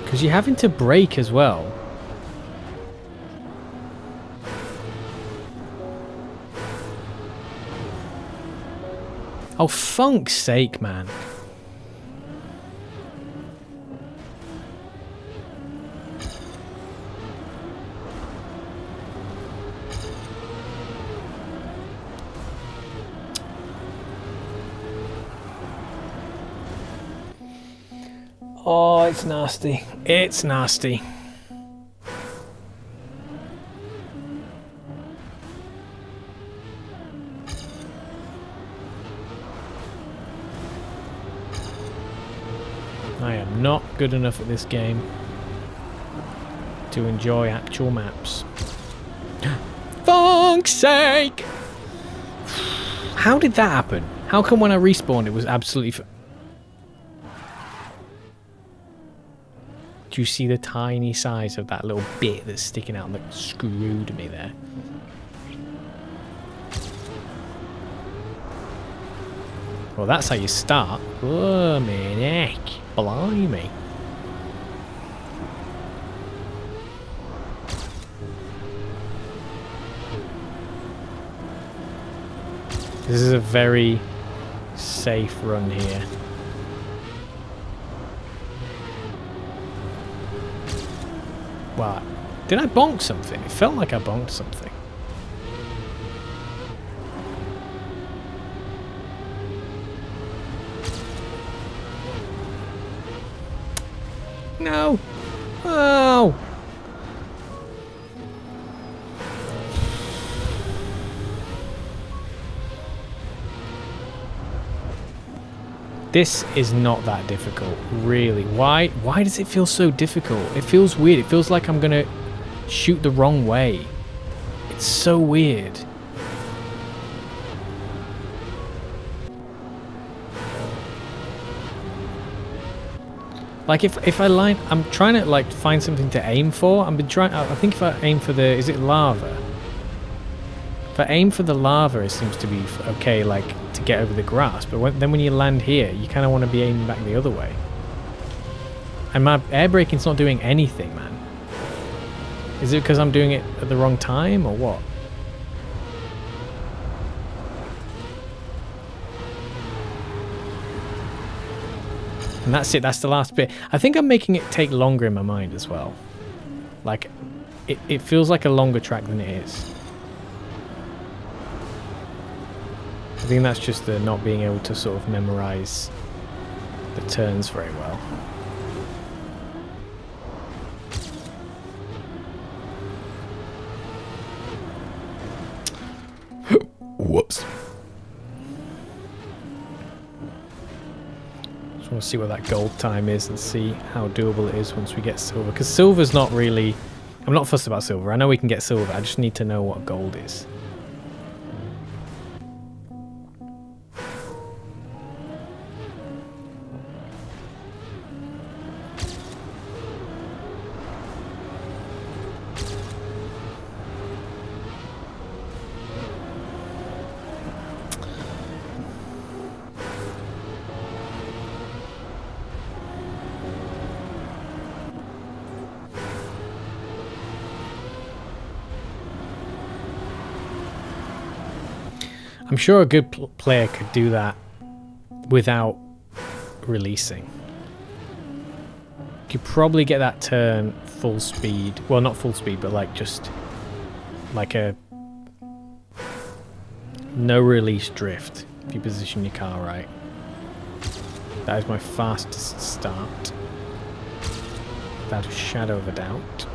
Because you're having to brake as well. Oh, funk's sake, man. Oh, it's nasty. It's nasty. I am not good enough at this game to enjoy actual maps. Funk's sake! How did that happen? How come when I respawned it was absolutely... Do you see the tiny size of that little bit that's sticking out that screwed me there? Well, that's how you start. Oh, man, heck. Blimey. This is a very safe run here. Wow. Did I bonk something? It felt like I bonked something. No! Oh! This is not that difficult, really. Why does it feel so difficult? It feels weird. It feels like I'm gonna shoot the wrong way. It's so weird. Like if I line, I'm trying to like find something to aim for. I've been trying. I think if I aim for the, is it lava? If I aim for the lava, it seems to be okay, like to get over the grass. But then when you land here, you kind of want to be aiming back the other way. And my air braking's not doing anything, man. Is it because I'm doing it at the wrong time or what? And that's it, that's the last bit. I think I'm making it take longer in my mind as well. Like, it feels like a longer track than it is. I think that's just the not being able to sort of memorize the turns very well. Whoops. Just want to see what that gold time is and see how doable it is once we get silver. Because silver's not really... I'm not fussed about silver. I know we can get silver. I just need to know what gold is. I'm sure a good player could do that without releasing. You could probably get that turn full speed. Well, not full speed, but like just like a no release drift if you position your car right. That is my fastest start, without a shadow of a doubt.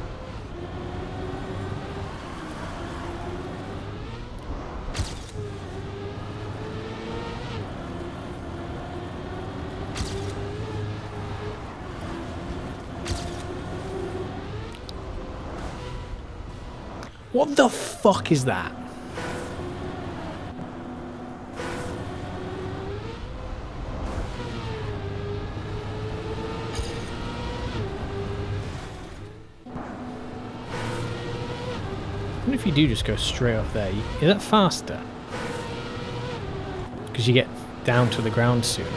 What the fuck is that? What if you do just go straight off there? Is that faster? Because you get down to the ground sooner.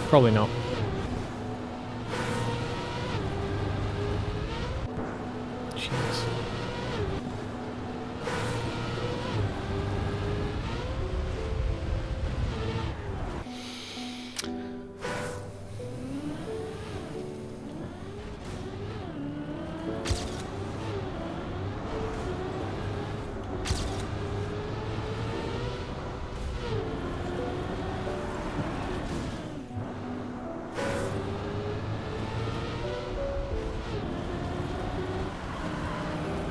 Probably not. Jeez.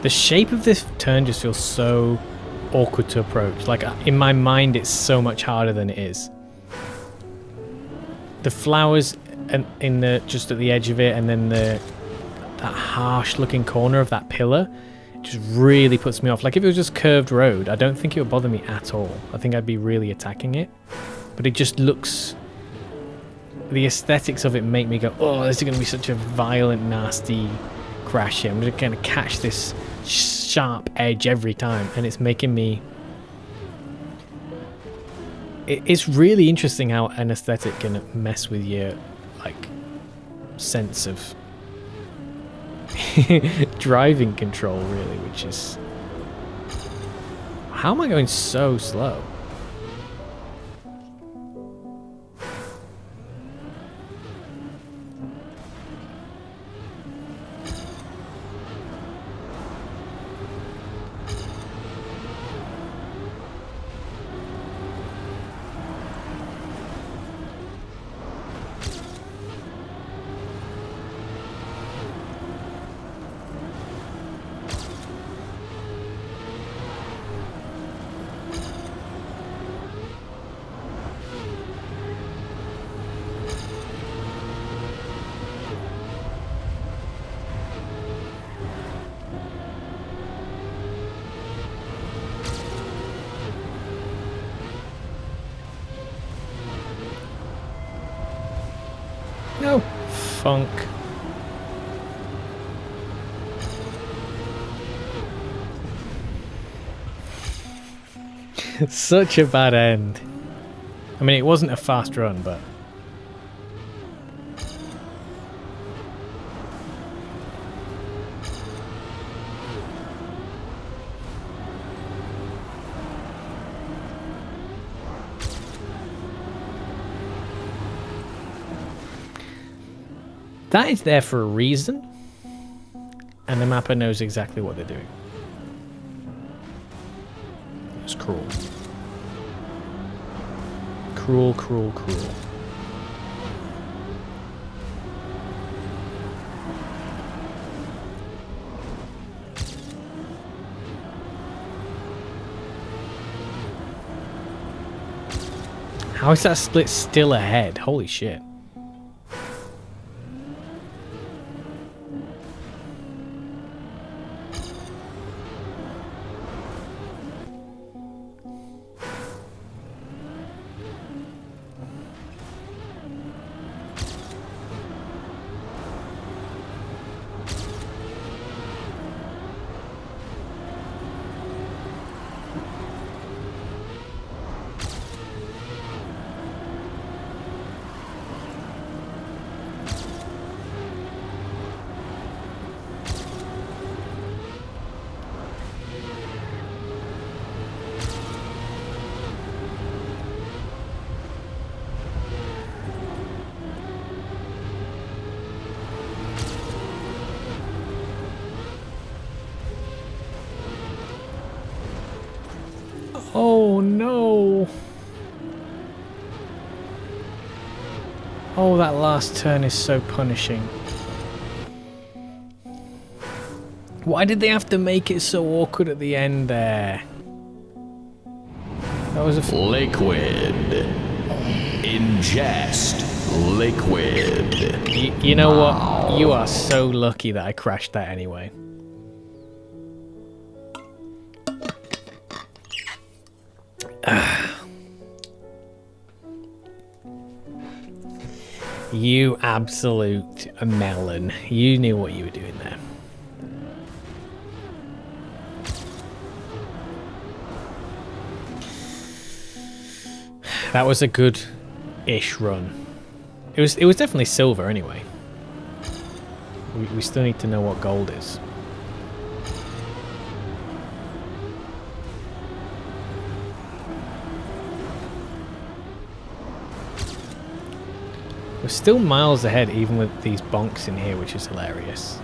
The shape of this turn just feels so awkward to approach. Like, in my mind, it's so much harder than it is. The flowers in the just at the edge of it, and then that harsh looking corner of that pillar, just really puts me off. Like, if it was just curved road, I don't think it would bother me at all. I think I'd be really attacking it. But it just looks... The aesthetics of it make me go, oh, this is going to be such a violent, nasty crash here. I'm just going to catch this sharp edge every time, and it's making me... It's really interesting how an aesthetic can mess with your, like, sense of driving control, really, which is... How am I going so slow? No. Funk. Such a bad end. I mean, it wasn't a fast run, but... That is there for a reason, and the mapper knows exactly what they're doing. It's cruel. Cruel, cruel, cruel. How is that split still ahead? Holy shit. Oh no! Oh, that last turn is so punishing. Why did they have to make it so awkward at the end there? That was a... Liquid. Ingest. Liquid. You know what? You are so lucky that I crashed that anyway. You absolute melon. You knew what you were doing there. That was a good-ish run. It was definitely silver anyway. We still need to know what gold is. We're still miles ahead even with these bonks in here, which is hilarious.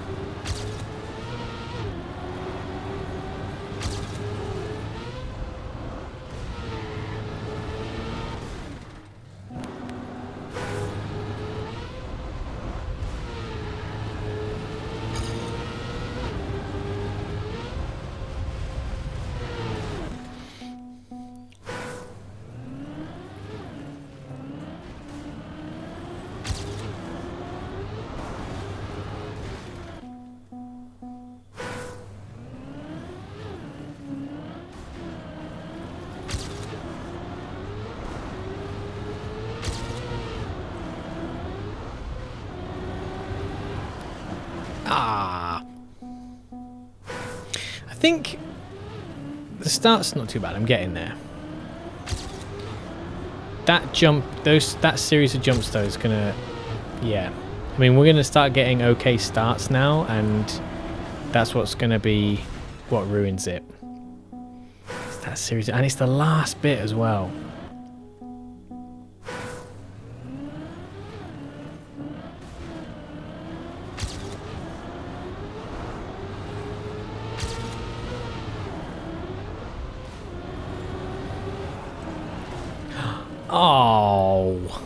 I think the start's not too bad. I'm getting there. That jump, that series of jumps though is gonna, yeah. I mean, we're gonna start getting okay starts now, and that's what's gonna be what ruins it. It's that series, and it's the last bit as well. Oh.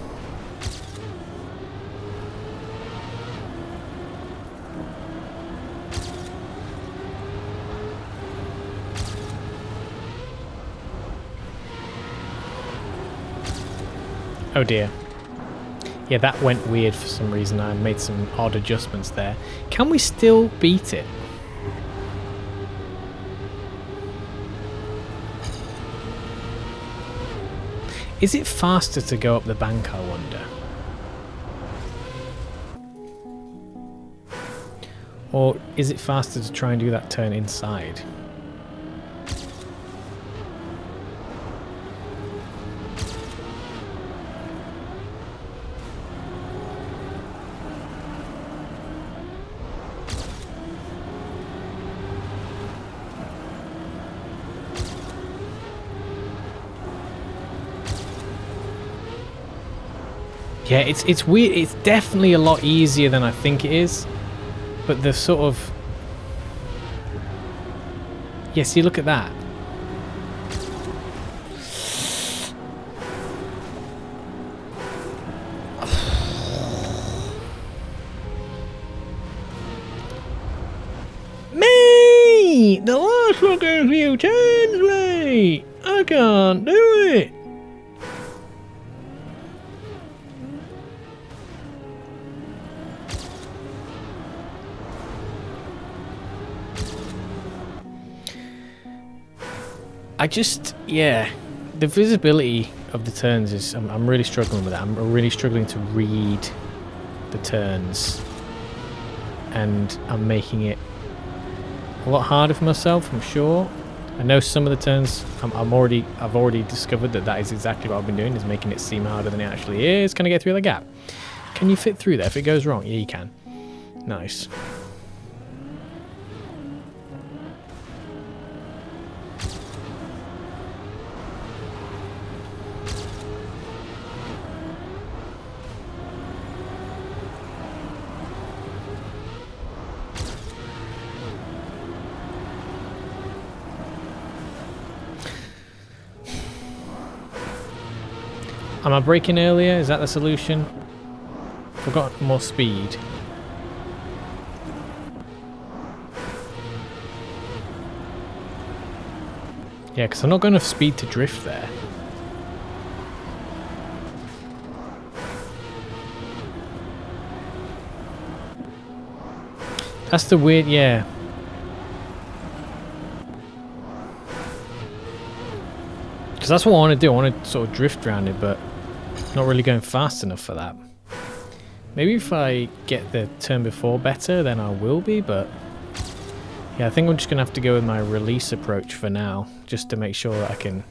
Oh dear. Yeah, that went weird for some reason. I made some odd adjustments there. Can we still beat it? Is it faster to go up the bank, I wonder? Or is it faster to try and do that turn inside? Yeah, it's weird. It's definitely a lot easier than I think it is, but the sort of, yeah, see, look at that. Me, the last fucking few turns, mate. I can't do it. I just, yeah, the visibility of the turns is, I'm really struggling with that. I'm really struggling to read the turns, and I'm making it a lot harder for myself, I'm sure. I know some of the turns, I've already discovered that is exactly what I've been doing, is making it seem harder than it actually is. Can I get through the gap? Can you fit through there if it goes wrong? Yeah, you can. Nice. Am I braking earlier? Is that the solution? I've got more speed. Yeah, because I'm not got enough speed to drift there. That's the weird, yeah. Because that's what I want to do. I want to sort of drift around it, but not really going fast enough for that. Maybe if I get the turn before better, then I will be, but... Yeah, I think I'm just going to have to go with my release approach for now, just to make sure that I can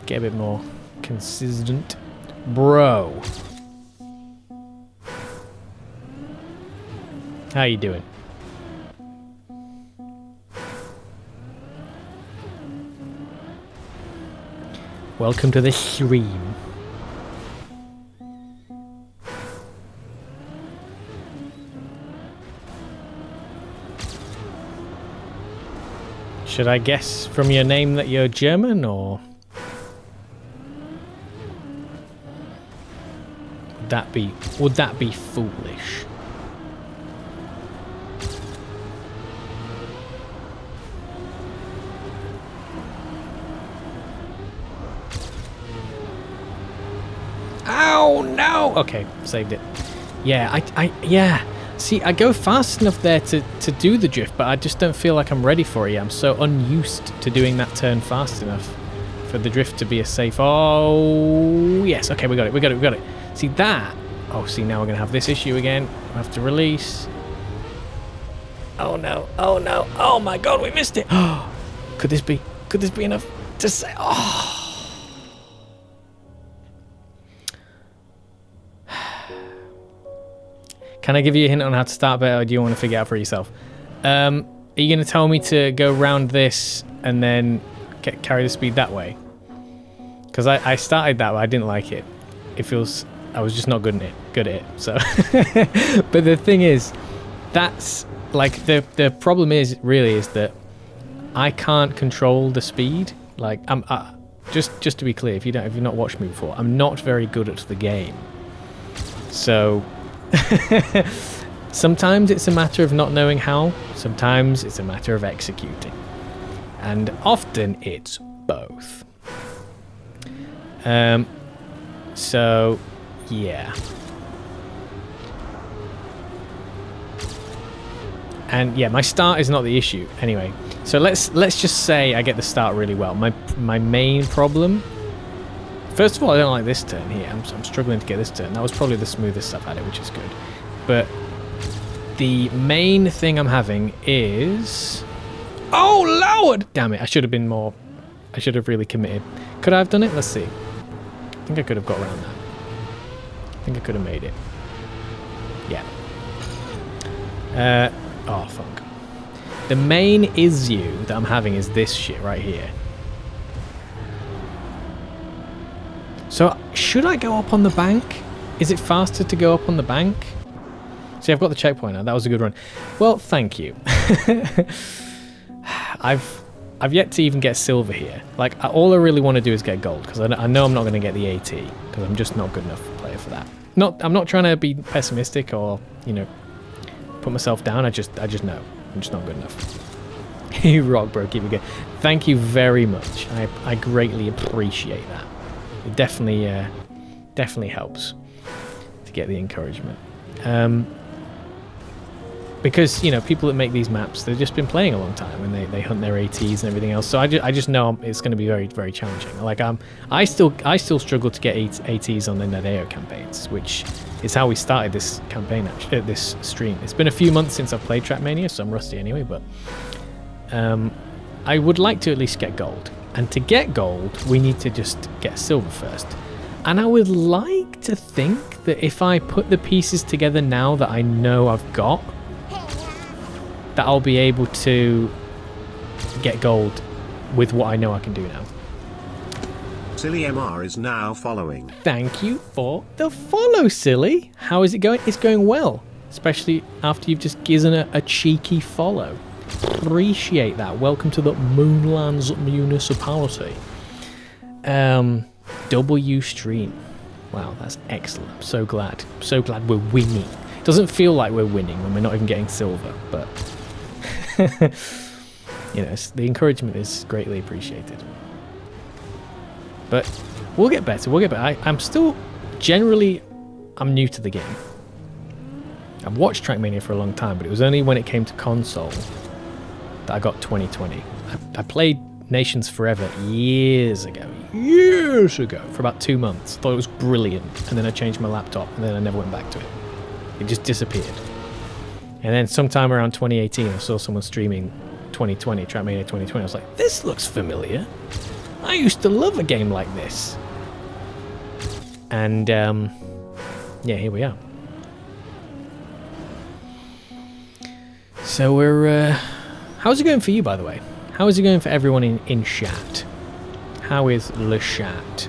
get a bit more consistent. Bro. How you doing? Welcome to the stream. Should I guess from your name that you're German, or would that be foolish? Oh no! Okay, saved it. Yeah, yeah. See, I go fast enough there to do the drift, but I just don't feel like I'm ready for it yet. I'm so unused to doing that turn fast enough for the drift to be a safe... Oh, yes. Okay, we got it. See, that... Oh, see, now we're going to have this issue again. I have to release. Oh, no. Oh, my God, we missed it. Oh, could this be enough to say... Oh. Can I give you a hint on how to start better, or do you want to figure it out for yourself? Are you going to tell me to go round this and then carry the speed that way? Because I started that, but I didn't like it. It feels... I was just not good at it. So, but the thing is, that's like the problem is that I can't control the speed. Like just to be clear, if you've not watched me before, I'm not very good at the game. So. Sometimes it's a matter of not knowing how, sometimes it's a matter of executing. And often it's both. So, yeah. And yeah, my start is not the issue. Anyway, so let's just say I get the start really well. My main problem... First of all, I don't like this turn here. I'm struggling to get this turn. That was probably the smoothest I've had it, which is good. But the main thing I'm having is... Oh, Lord! Damn it, I should have been more... I should have really committed. Could I have done it? Let's see. I think I could have got around that. I think I could have made it. Yeah. Oh, fuck. The main issue that I'm having is this shit right here. So, should I go up on the bank? Is it faster to go up on the bank? See, I've got the checkpoint now. That was a good run. Well, thank you. I've yet to even get silver here. Like, all I really want to do is get gold, because I know I'm not going to get the AT, because I'm just not good enough a player for that. I'm not trying to be pessimistic or, you know, put myself down. I just know. I'm just not good enough. You rock, bro. Keep it going. Thank you very much. I greatly appreciate that. It definitely helps to get the encouragement. Because, you know, people that make these maps, they've just been playing a long time and they hunt their ATs and everything else. So I just know it's going to be very, very challenging. Like, I still struggle to get ATs on the NADEO campaigns, which is how we started this campaign, actually, this stream. It's been a few months since I've played Trackmania, so I'm rusty anyway, but I would like to at least get gold. And to get gold, we need to just get silver first. And I would like to think that if I put the pieces together now that I know I've got, that I'll be able to get gold with what I know I can do now. Silly MR is now following. Thank you for the follow, Silly. How is it going? It's going well, especially after you've just given a cheeky follow. Appreciate that. Welcome to the Moonlands municipality. W stream. Wow, that's excellent. I'm so glad. So glad we're winning. It doesn't feel like we're winning when we're not even getting silver, but You know, the encouragement is greatly appreciated. But we'll get better. We'll get better. I'm still generally, I'm new to the game. I've watched Trackmania for a long time, but it was only when it came to console that I got 2020. I played Nations Forever years ago, for about 2 months. Thought it was brilliant, and then I changed my laptop, and then I never went back to it. It just disappeared. And then sometime around 2018, I saw someone streaming 2020, Trackmania 2020. I was like, this looks familiar. I used to love a game like this. And yeah, here we are. So we're how's it going for you, by the way? How is it going for everyone in chat? How is le chat?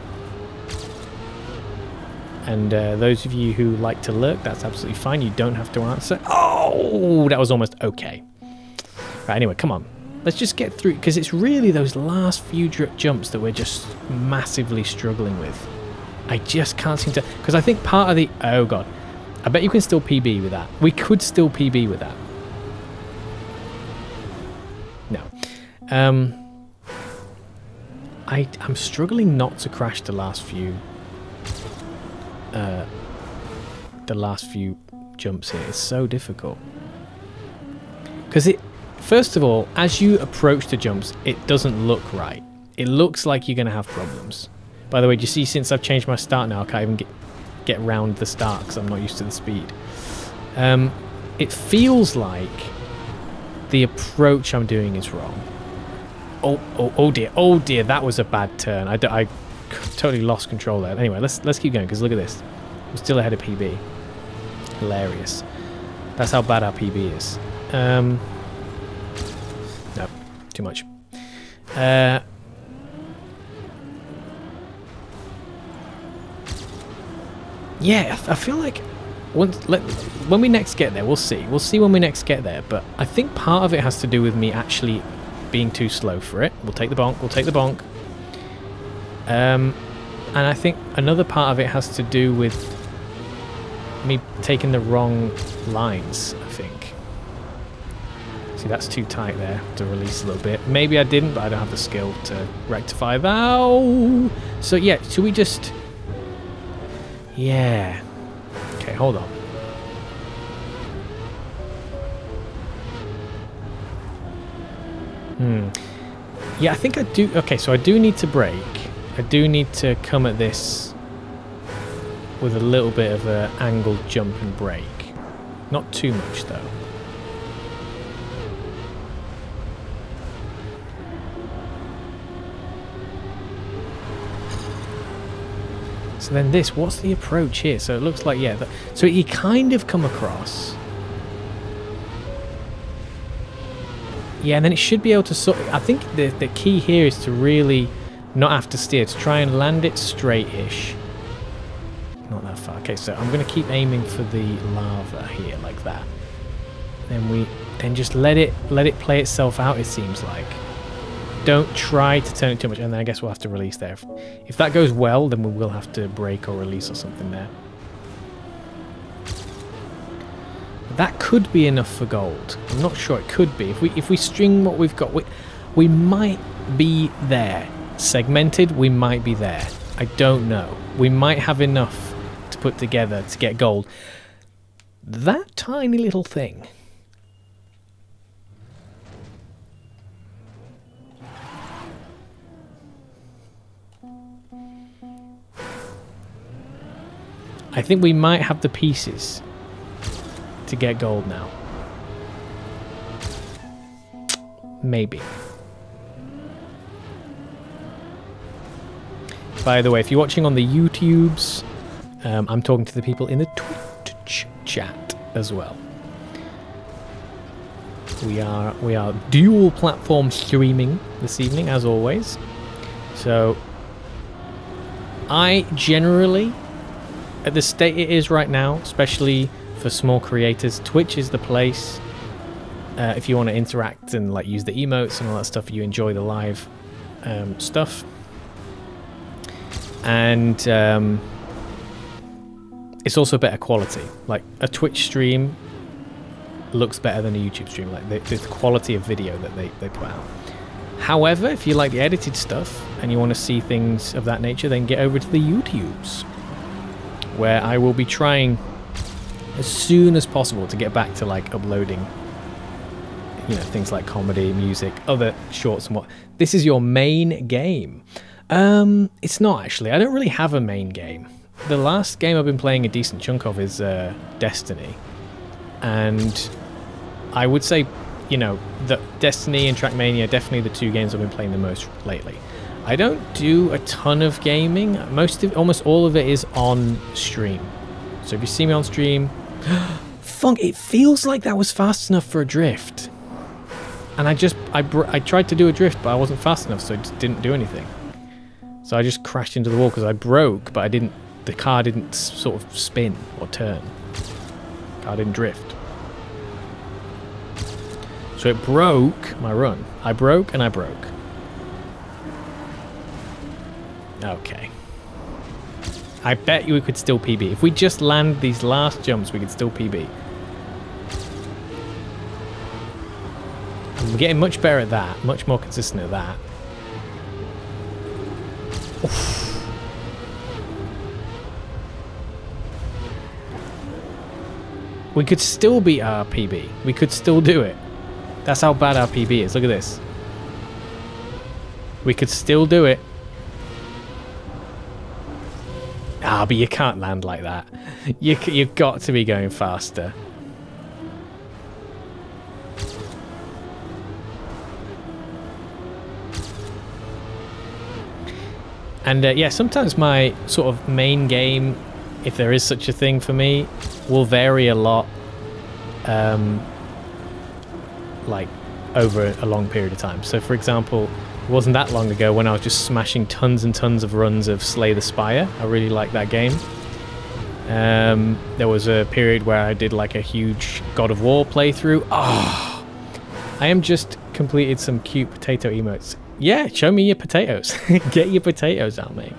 And those of you who like to lurk, that's absolutely fine. You don't have to answer. Oh, that was almost okay. Right, anyway, come on. Let's just get through, because it's really those last few jumps that we're just massively struggling with. I just can't seem to... Because I think part of the... Oh, God. I bet you can still PB with that. We could still PB with that. No. I'm struggling not to crash the last few jumps here. It's so difficult because first of all, as you approach the jumps, it doesn't look right. It looks like you're gonna have problems. By the way, do you see, since I've changed my start now, I can't even get round the start because I'm not used to the speed. It feels like the approach I'm doing is wrong. Oh dear, that was a bad turn. I totally lost control there. Anyway, let's keep going, because look at this. We're still ahead of PB. Hilarious. That's how bad our PB is. No, too much. Yeah, I feel like when we next get there, we'll see. We'll see when we next get there. But I think part of it has to do with me actually being too slow for it. We'll take the bonk. We'll take the bonk. And I think another part of it has to do with me taking the wrong lines, I think. See, that's too tight there to release a little bit. Maybe I didn't, but I don't have the skill to rectify that. Ow! So yeah, should we just... Yeah. Okay, hold on. Yeah, I think I do... Okay, so I do need to brake. I do need to come at this with a little bit of an angled jump and brake. Not too much, though. So then this, what's the approach here? So it looks like, yeah, so you kind of come across. Yeah, and then it should be able to sort... I think the key here is to really not have to steer, to try and land it straight-ish. Not that far. Okay, so I'm going to keep aiming for the lava here, like that. Then just let it play itself out, it seems like. Don't try to turn it too much, and then I guess we'll have to release there. If that goes well, then we will have to brake or release or something there. That could be enough for gold. I'm not sure. It could be. If we string what we've got, we might be there. Segmented, we might be there. I don't know. We might have enough to put together to get gold. That tiny little thing. I think we might have the pieces to get gold now. Maybe. By the way, if you're watching on the YouTubes, I'm talking to the people in the Twitch chat as well. We are dual platform streaming this evening, as always. So I generally, at the state it is right now, especially for small creators, Twitch is the place. If you want to interact and like use the emotes and all that stuff, you enjoy the live stuff. And it's also better quality. Like a Twitch stream looks better than a YouTube stream, like the quality of video that they put out. However, if you like the edited stuff and you want to see things of that nature, then get over to the YouTubes, where I will be trying as soon as possible to get back to like uploading, you know, things like comedy, music, other shorts and what. This is your main game. It's not actually. I don't really have a main game. The last game I've been playing a decent chunk of is Destiny, and I would say, you know, that Destiny and Trackmania are definitely the two games I've been playing the most lately. I don't do a ton of gaming. Almost all of it is on stream. So if you see me on stream, funk, it feels like that was fast enough for a drift. And I tried to do a drift, but I wasn't fast enough, so it just didn't do anything. So I just crashed into the wall because I broke, but the car didn't sort of spin or turn. The car didn't drift. So it broke my run. I broke and I broke. Okay. I bet you we could still PB. If we just land these last jumps, we could still PB. And we're getting much better at that. Much more consistent at that. Oof. We could still beat our PB. We could still do it. That's how bad our PB is. Look at this. We could still do it. Ah, but you can't land like that. You've got to be going faster. And yeah, sometimes my sort of main game, if there is such a thing for me, will vary a lot, like over a long period of time. So for example, it wasn't that long ago when I was just smashing tons and tons of runs of Slay the Spire. I really liked that game. There was a period where I did like a huge God of War playthrough. Oh, I am just completed some cute potato emotes. Yeah, show me your potatoes. Get your potatoes out, mate.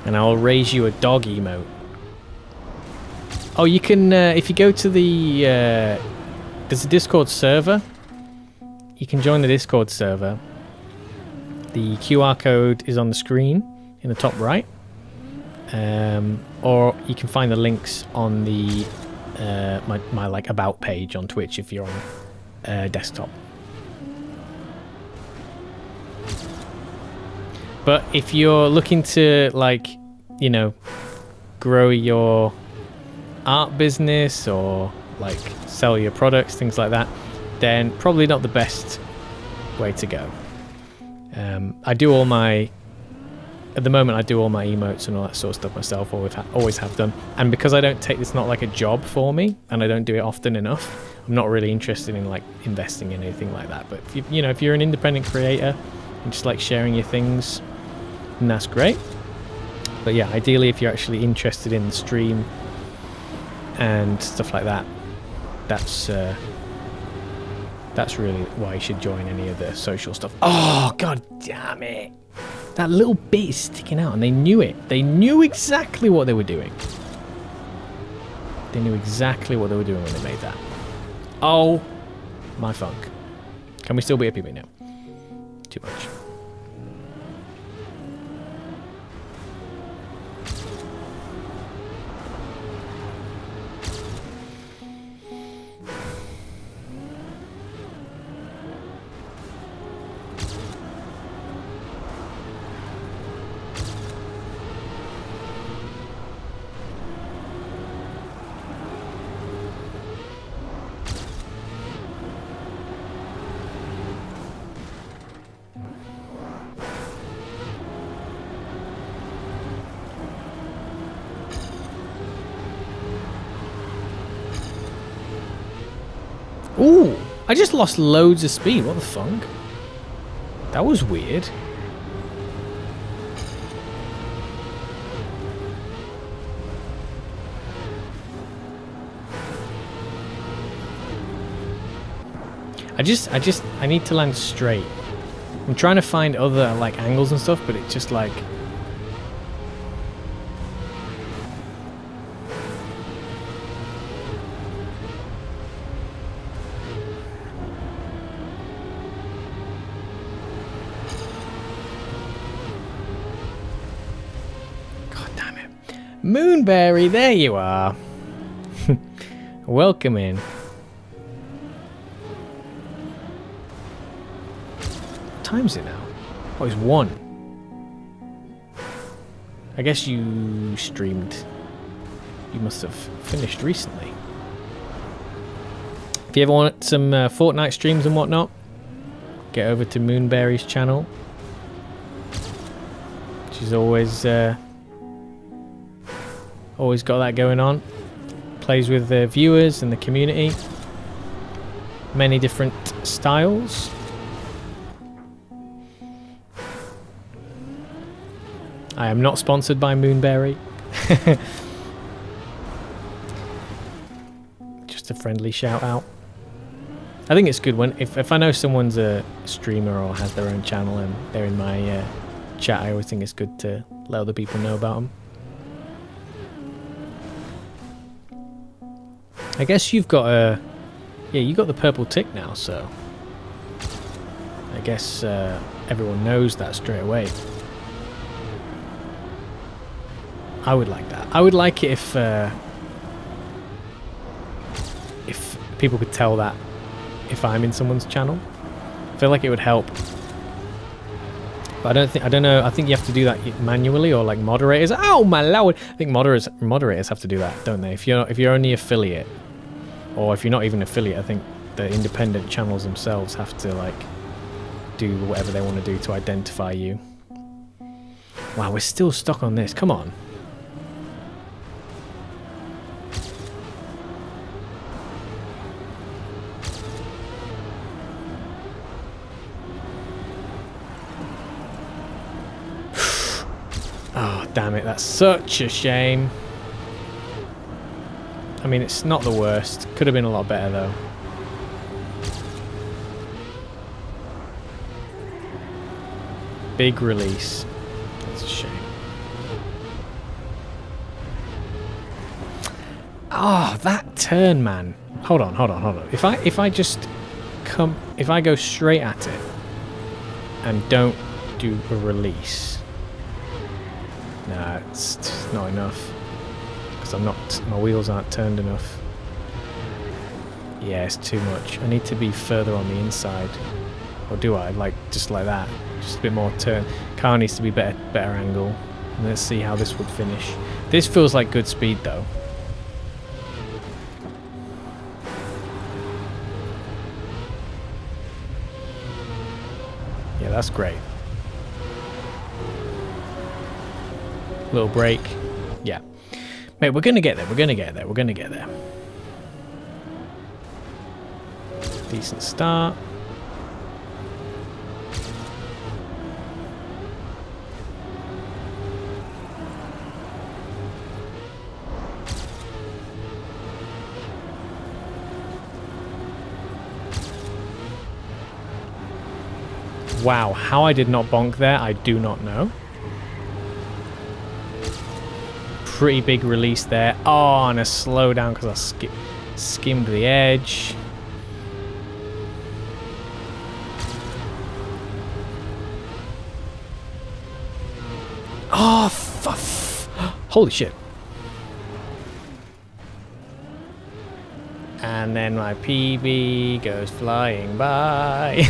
And I'll raise you a dog emote. Oh, you can, if you go to the, there's a Discord server. You can join the Discord server. The QR code is on the screen in the top right. Or you can find the links on the, my like about page on Twitch if you're on desktop. But if you're looking to, like, you know, grow your art business or like sell your products, things like that, then probably not the best way to go. I do all my, at the moment I do all my emotes and all that sort of stuff myself, always have done. And because I don't take this not like a job for me, and I don't do it often enough, I'm not really interested in like investing in anything like that. But if you know, if you're an independent creator and just like sharing your things, and that's great. But yeah, ideally if you're actually interested in the stream and stuff like that, that's really why you should join any of the social stuff. Oh, god damn it. That little bit is sticking out, and they knew it. They knew exactly what they were doing. They knew exactly what they were doing when they made that. Oh, my funk. Can we still be a PB now? Too much. Ooh, I just lost loads of speed. What the funk? That was weird. I need to land straight. I'm trying to find other like angles and stuff, but it's just like God damn it. Moonberry, there you are. Welcome in. What time is it now? Oh, it's 1. I guess you streamed. You must have finished recently. If you ever want some Fortnite streams and whatnot, get over to Moonberry's channel. She's always always got that going on. Plays with the viewers and the community. Many different styles. I am not sponsored by Moonberry. Just a friendly shout out. I think it's good when if I know someone's a streamer or has their own channel and they're in my chat, I always think it's good to let other people know about them. I guess you've got a... Yeah, you got the purple tick now, so... I guess everyone knows that straight away. I would like that. I would like it if people could tell that if I'm in someone's channel. I feel like it would help. But I don't know. I think you have to do that manually, or like moderators. Oh my lord! I think moderators have to do that, don't they? If you're only affiliate, or if you're not even affiliate, I think the independent channels themselves have to like do whatever they want to do to identify you. Wow, we're still stuck on this. Come on. Oh, damn it. That's such a shame. I mean, it's not the worst. Could have been a lot better, though. Big release. That's a shame. Oh, that turn, man. Hold on. If I just come... If I go straight at it and don't do a release... Nah, it's just not enough. Because my wheels aren't turned enough. Yeah, it's too much. I need to be further on the inside. Or do I? Like, just like that. Just a bit more turn. Car needs to be better angle. And let's see how this would finish. This feels like good speed, though. Yeah, that's great. Little break. Yeah. Mate, we're gonna get there. We're gonna get there. Decent start. Wow, how I did not bonk there, I do not know. Pretty big release there. Oh, and a slowdown because I skimmed the edge. Oh, holy shit. And then my PB goes flying by.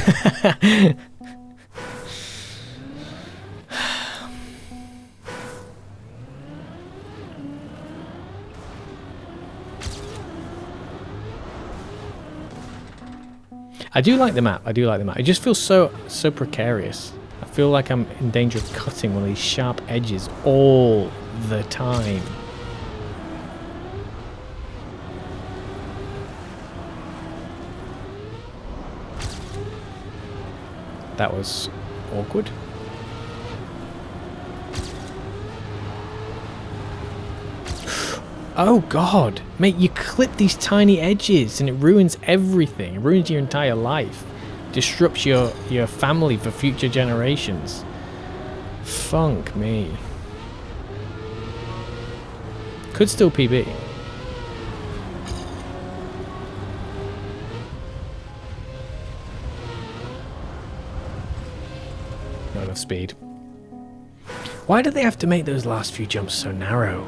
I do like the map. It just feels so precarious. I feel like I'm in danger of cutting one of these sharp edges all the time. That was awkward. Oh god, mate, you clip these tiny edges and it ruins everything. It ruins your entire life. Disrupts your family for future generations. Funk me. Could still PB. Not enough speed. Why do they have to make those last few jumps so narrow?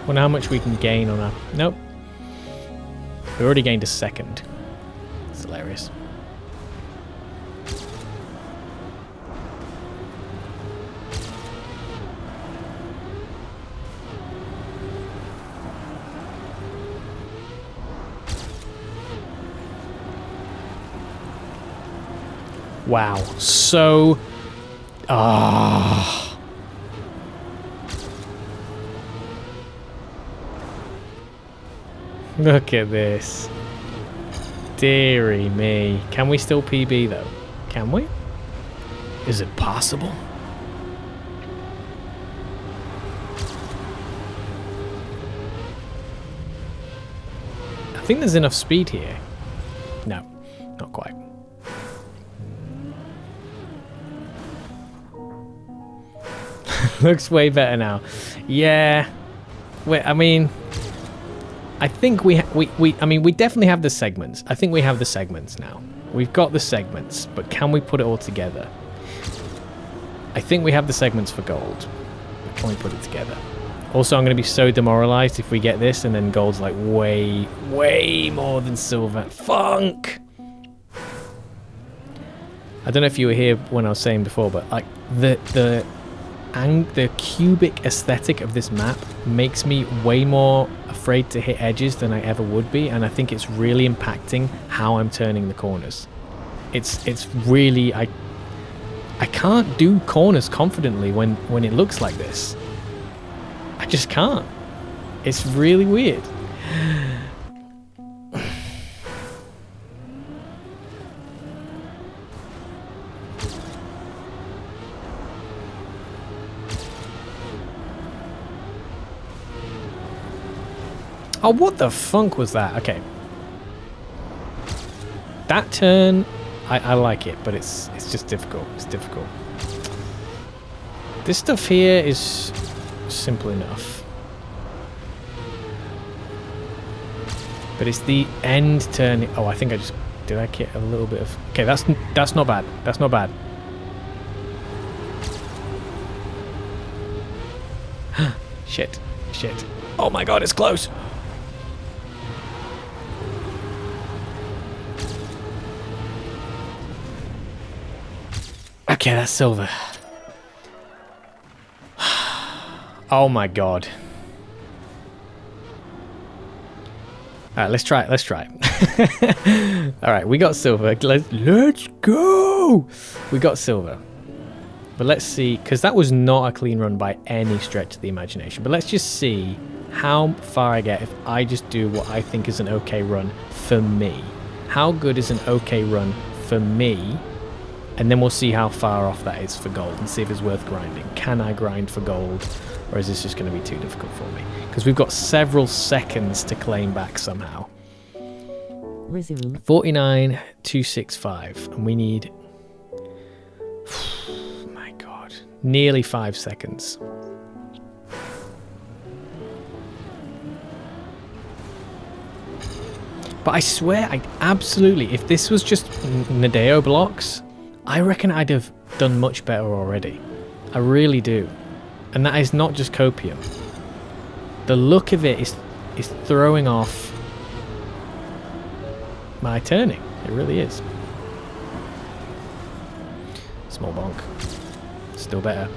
Wonder how much we can gain on our... Nope. We already gained a second. It's hilarious. Wow. So... Ah... Look at this. Dearie me. Can we still PB though? Can we? Is it possible? I think there's enough speed here. No, not quite. Looks way better now. Yeah. Wait, I mean... I think we definitely have the segments. I think we have the segments now. We've got the segments, but can we put it all together? I think we have the segments for gold. But can we put it together? Also, I'm going to be so demoralized if we get this and then gold's like way, way more than silver. Funk! I don't know if you were here when I was saying before, but like the cubic aesthetic of this map makes me way more afraid to hit edges than I ever would be, and I think it's really impacting how I'm turning the corners. It's really I can't do corners confidently when it looks like this. I just can't. It's really weird. Oh, what the funk was that? Okay. That turn, I like it, but it's just difficult. It's difficult. This stuff here is simple enough. But it's the end turn. Oh, I think I just... Did I get a little bit of... Okay, that's not bad. That's not bad. Shit. Shit. Oh my god, it's close. Okay, that's silver. Oh my god. Alright, let's try it. Let's try it. Alright, we got silver. Let's go! We got silver. But let's see, because that was not a clean run by any stretch of the imagination. But let's just see how far I get if I just do what I think is an okay run for me. How good is an okay run for me? And then we'll see how far off that is for gold and see if it's worth grinding. Can I grind for gold, or is this just going to be too difficult for me? Because we've got several seconds to claim back somehow. Resume. 49,265, and we need... my god. Nearly 5 seconds. But I swear, I absolutely... If this was just NADEO blocks... I reckon I'd have done much better already. I really do. And that is not just copium. The look of it is throwing off my turning. It really is. Small bonk. Still better.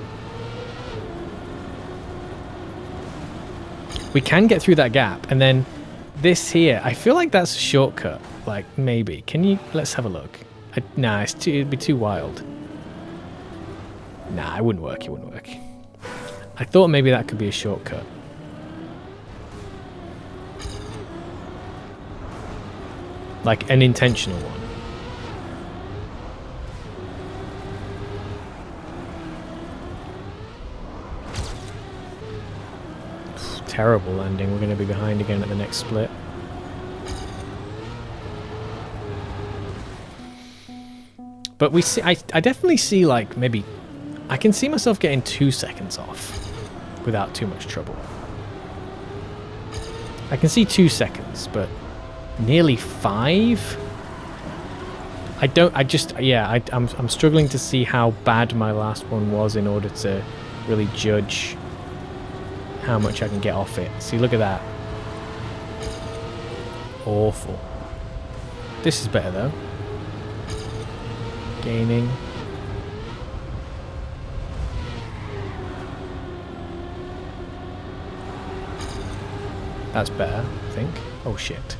We can get through that gap, and then this here, I feel like that's a shortcut. Like, maybe. Can you... Let's have a look. Nah, it'd be too wild. Nah, it wouldn't work. It wouldn't work. I thought maybe that could be a shortcut. Like an intentional one. Terrible landing. We're going to be behind again at the next split. But we see, I definitely see, like, maybe I can see myself getting 2 seconds off without too much trouble. I can see 2 seconds, but nearly 5? I'm struggling to see how bad my last one was in order to really judge how much I can get off it. See, look at that. Awful. This is better though. Gaining. That's better, I think. Oh shit.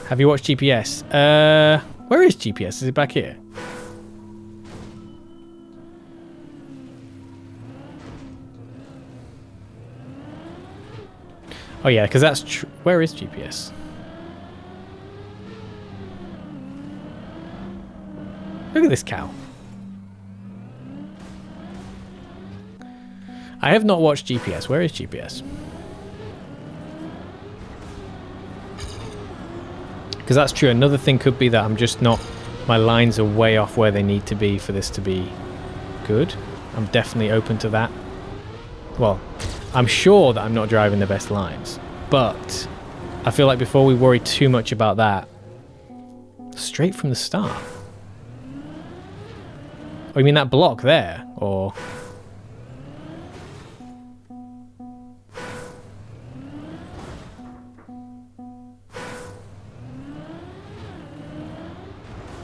Have you watched GPS? Where is GPS? Is it back here? Oh yeah, because that's true. Where is GPS? Look at this cow. I have not watched GPS. Where is GPS? Because that's true. Another thing could be that I'm just not... My lines are way off where they need to be for this to be good. I'm definitely open to that. Well, I'm sure that I'm not driving the best lines. But I feel like before we worry too much about that... Straight from the start. Oh, you mean that block there? Or...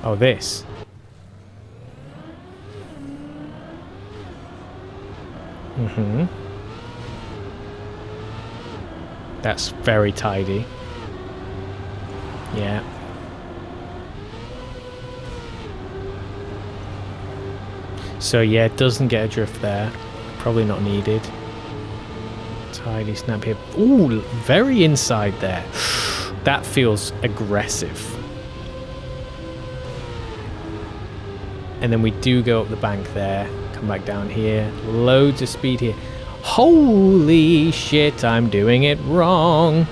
Oh, this. Mm-hmm. That's very tidy. Yeah. So yeah, it doesn't get a drift there. Probably not needed. Tidy snap here. Ooh, very inside there. That feels aggressive. And then we do go up the bank there. Come back down here. Loads of speed here. Holy shit, I'm doing it wrong.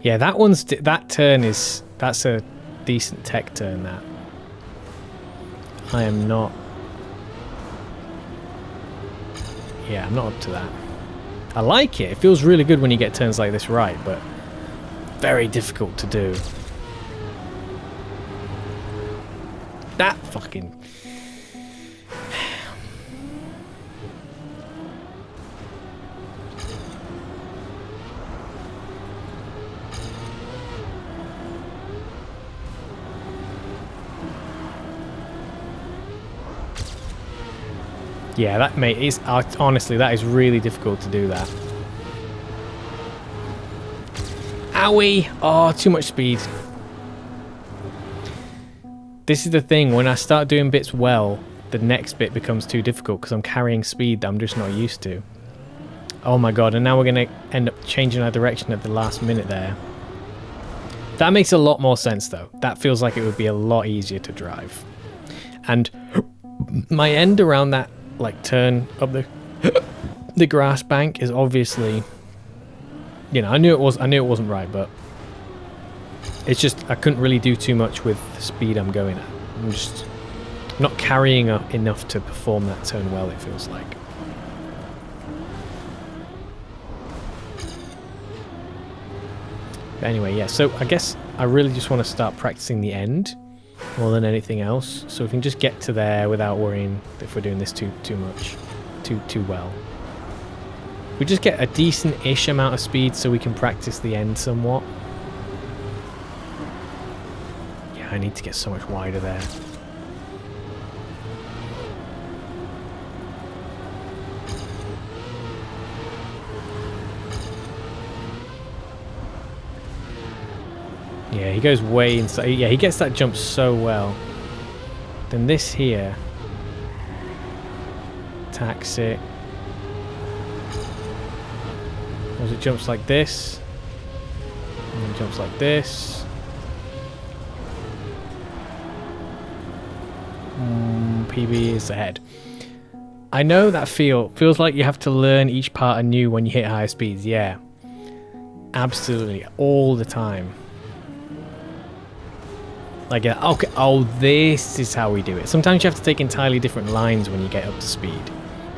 Yeah, that turn is, that's a decent tech turn, that. I am not... Yeah, I'm not up to that. I like it. It feels really good when you get turns like this right, but very difficult to do. That fucking... Yeah, that mate is honestly, that is really difficult to do that. Owie! Oh, too much speed. This is the thing, when I start doing bits well, the next bit becomes too difficult because I'm carrying speed that I'm just not used to. Oh my god, and now we're going to end up changing our direction at the last minute there. That makes a lot more sense though. That feels like it would be a lot easier to drive. And my end around that like turn up the grass bank is obviously, you know, I knew it wasn't right, but it's just I couldn't really do too much with the speed I'm going at. I'm just not carrying enough to perform that turn well, it feels like. But anyway, yeah, so I guess I really just want to start practicing the end more than anything else. So we can just get to there without worrying if we're doing this too much, too well. We just get a decent-ish amount of speed so we can practice the end somewhat. Yeah, I need to get so much wider there. Yeah, he goes way inside. Yeah, he gets that jump so well. Then this here. Tax it. As it jumps like this. And then jumps like this. PB is ahead. I know that feels like you have to learn each part anew when you hit higher speeds. Yeah. Absolutely. All the time. Like, okay, oh, this is how we do it. Sometimes you have to take entirely different lines when you get up to speed.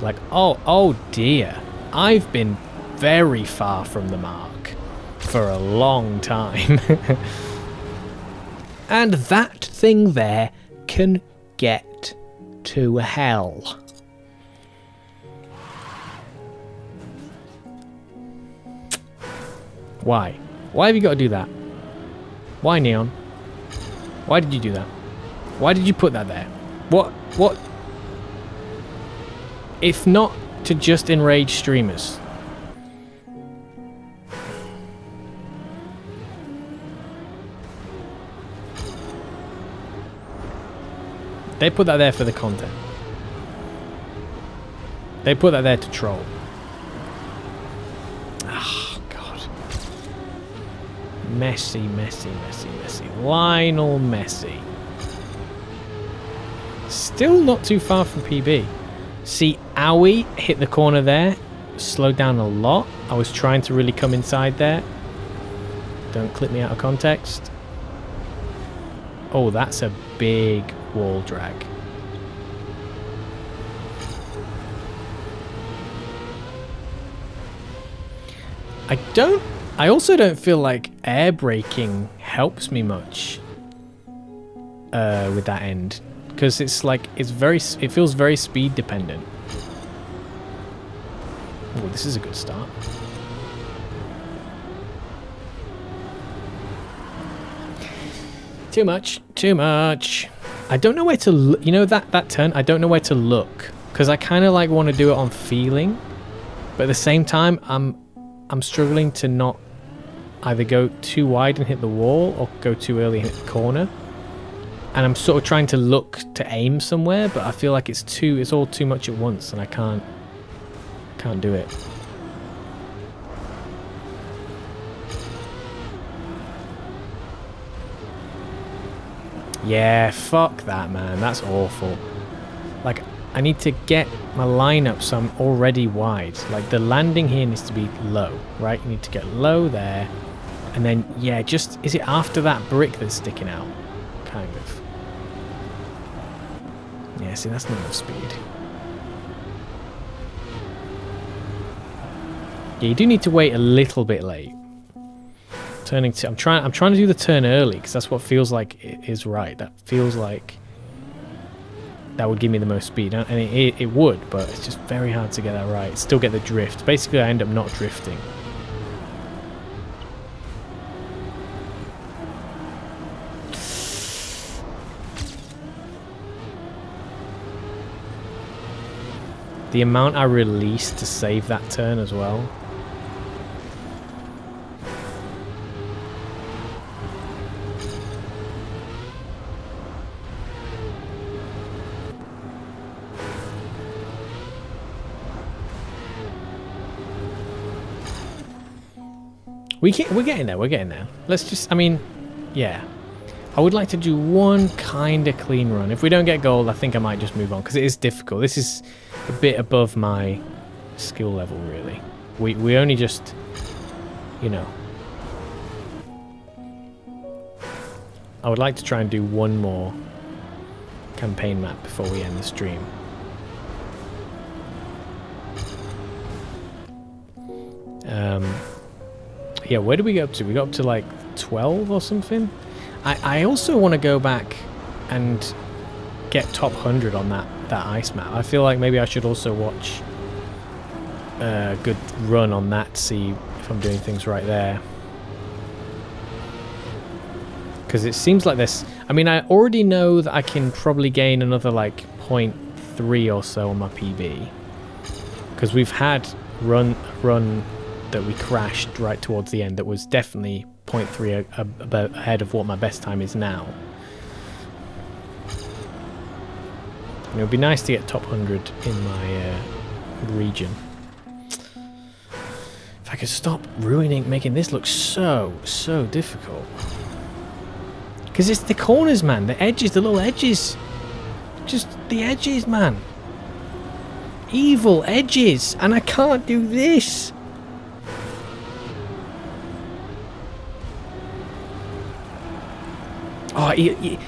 Like, oh dear. I've been very far from the mark for a long time. And that thing there can get to hell. Why? Why have you got to do that? Why, Neon? Why did you do that? Why did you put that there? What? If not to just enrage streamers. They put that there for the content. They put that there to troll. Oh, God. Messy. Lionel Messi. Still not too far from PB. See, Owie hit the corner there. Slowed down a lot. I was trying to really come inside there. Don't clip me out of context. Oh, that's a big wall drag. I also don't feel like air braking helps me much with that end, because it's like it feels very speed dependent. Oh, this is a good start. Too much. I don't know where to look. You know that turn? I don't know where to look, because I kind of like want to do it on feeling, but at the same time I'm struggling to not either go too wide and hit the wall or go too early and hit the corner. And I'm sort of trying to look to aim somewhere, but I feel like it's all too much at once, and I can't do it. Yeah, fuck that, man. That's awful. Like, I need to get my lineup so I'm already wide. Like, the landing here needs to be low, right? You need to get low there. And then, yeah, is it after that brick that's sticking out? Kind of. Yeah, see, that's not enough speed. Yeah, you do need to wait a little bit late. I'm trying to do the turn early, because that's what feels like it is right. That feels like that would give me the most speed, and it would, but it's just very hard to get that right. Still get the drift. Basically, I end up not drifting. The amount I released to save that turn as well. We're getting there. Let's just, I mean, yeah. I would like to do one kind of clean run. If we don't get gold, I think I might just move on, because it is difficult. This is a bit above my skill level, really. We only just, you know. I would like to try and do one more campaign map before we end the stream. Yeah, where did we get up to? We got up to like 12 or something. I also want to go back and get top 100 on that ice map. I feel like maybe I should also watch a good run on that to see if I'm doing things right there. Because it seems like this... I mean, I already know that I can probably gain another like 0.3 or so on my PB. Because we've had run that we crashed right towards the end that was definitely 0.3 ahead of what my best time is now. And it would be nice to get top 100 in my region. If I could stop making this look so difficult. Because it's the corners, man. The edges, the little edges. Just the edges, man. Evil edges. And I can't do this. Oh, you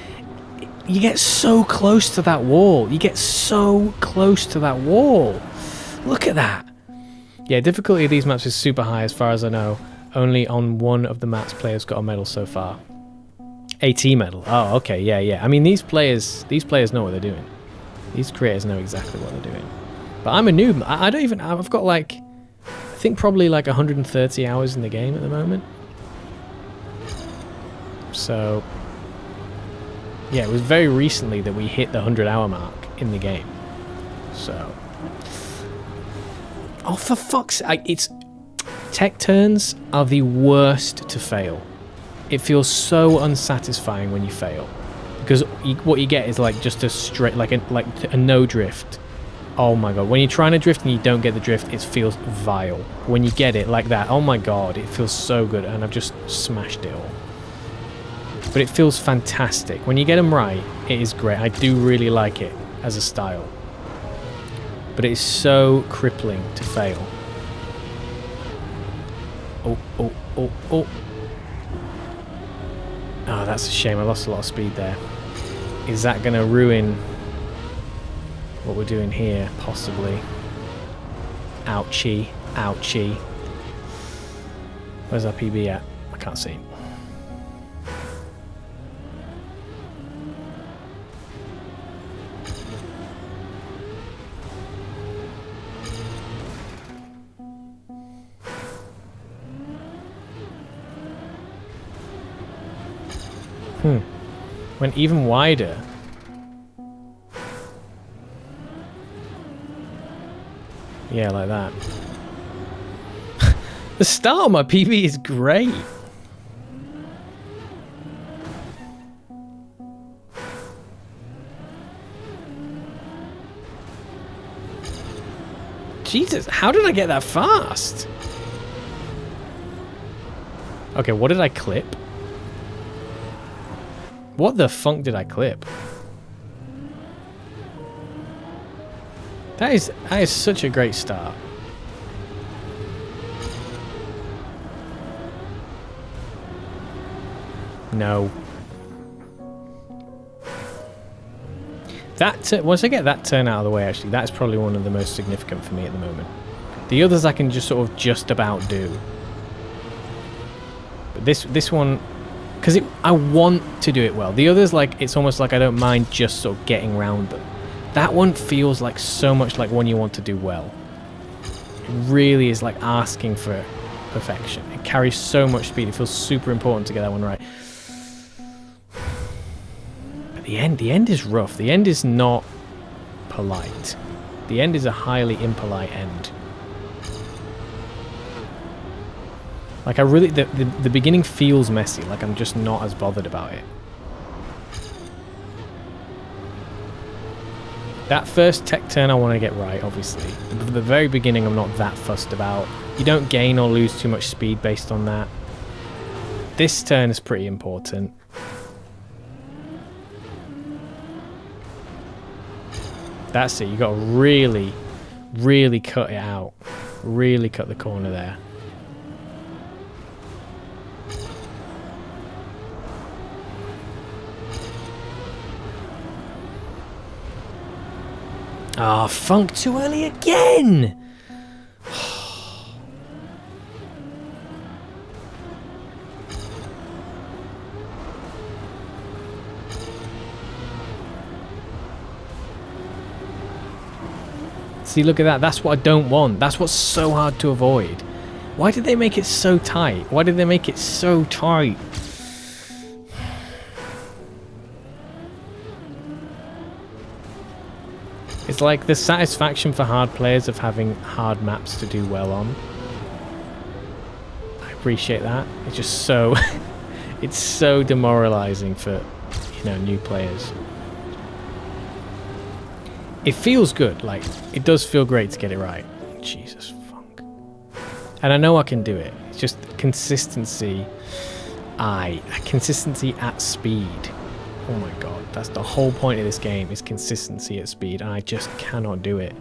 get so close to that wall. You get so close to that wall. Look at that. Yeah, difficulty of these maps is super high as far as I know. Only on one of the maps players got a medal so far. AT medal. Oh, okay, yeah. I mean, these players know what they're doing. These creators know exactly what they're doing. But I'm a noob. I don't even... I've got like... I think probably like 130 hours in the game at the moment. So... yeah, it was very recently that we hit the 100-hour mark in the game. So... oh, for fuck's sake. It's... tech turns are the worst to fail. It feels so unsatisfying when you fail. Because what you get is like just a straight... like a no drift. Oh my god. When you're trying to drift and you don't get the drift, it feels vile. When you get it like that, oh my god, it feels so good. And I've just smashed it all. But it feels fantastic. When you get them right, it is great. I do really like it as a style. But it is so crippling to fail. Oh. Oh, that's a shame. I lost a lot of speed there. Is that going to ruin what we're doing here? Possibly. Ouchie. Ouchie. Where's our PB at? I can't see. Went even wider. Yeah, like that. The start of my PB is great. Jesus, how did I get that fast? Okay, what did I clip? What the funk did I clip? That is such a great start. No. Once I get that turn out of the way, actually, that's probably one of the most significant for me at the moment. The others I can just sort of just about do. But this one... because I want to do it well. The others, like, it's almost like I don't mind just sort of getting around them. That one feels like so much like one you want to do well. It really is like asking for perfection. It carries so much speed. It feels super important to get that one right. But the end is rough. The end is not polite. The end is a highly impolite end. Like, I really... The beginning feels messy. Like, I'm just not as bothered about it. That first tech turn I want to get right, obviously. The very beginning I'm not that fussed about. You don't gain or lose too much speed based on that. This turn is pretty important. That's it. You got to really, really cut it out. Really cut the corner there. Ah, funk too early again! See, look at that. That's what I don't want. That's what's so hard to avoid. Why did they make it so tight? Why did they make it so tight? It's like the satisfaction for hard players of having hard maps to do well on. I appreciate that. It's just so... it's so demoralizing for, you know, new players. It feels good. Like, it does feel great to get it right. Jesus fuck. And I know I can do it. It's just consistency. Consistency at speed. Oh my god, that's the whole point of this game, is consistency at speed, and I just cannot do it.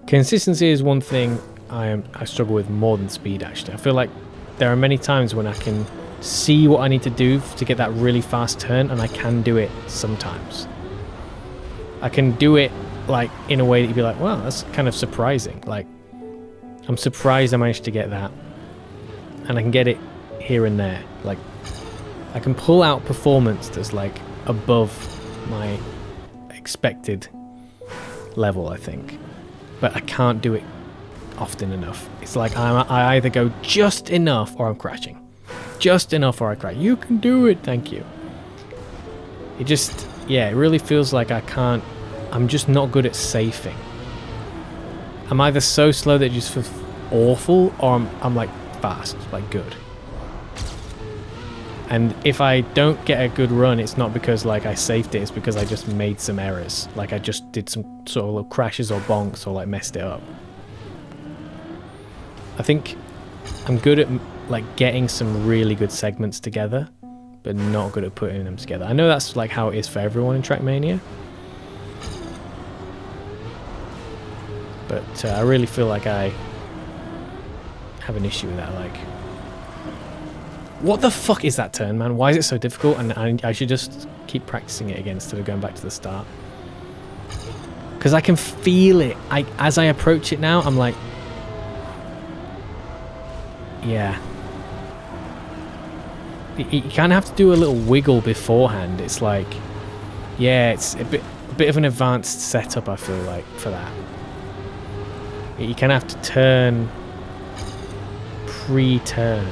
Consistency is one thing I struggle with more than speed, actually. I feel like there are many times when I can see what I need to do to get that really fast turn, and I can do it sometimes. I can do it like in a way that you'd be like, wow, that's kind of surprising. Like, I'm surprised I managed to get that, and I can get it here and there. Like, I can pull out performance that's like above my expected level, I think, but I can't do it often enough. It's like I either go just enough or I'm crashing, just enough or I crash. You can do it, thank you. It just, yeah, it really feels like I can't. I'm just not good at safing. I'm either so slow that it just feels awful, or I'm like fast, like good. And if I don't get a good run, it's not because like I saved it, it's because I just made some errors. Like I just did some sort of little crashes or bonks or like messed it up. I think I'm good at like getting some really good segments together, but not good at putting them together. I know that's like how it is for everyone in Trackmania. But I really feel like I have an issue with that, like... What the fuck is that turn, man? Why is it so difficult? And I should just keep practicing it again instead of going back to the start. Because I can feel it. As I approach it now, I'm like... Yeah. You kind of have to do a little wiggle beforehand. It's like... Yeah, it's a bit of an advanced setup, I feel like, for that. You kind of have to turn... Pre-turn.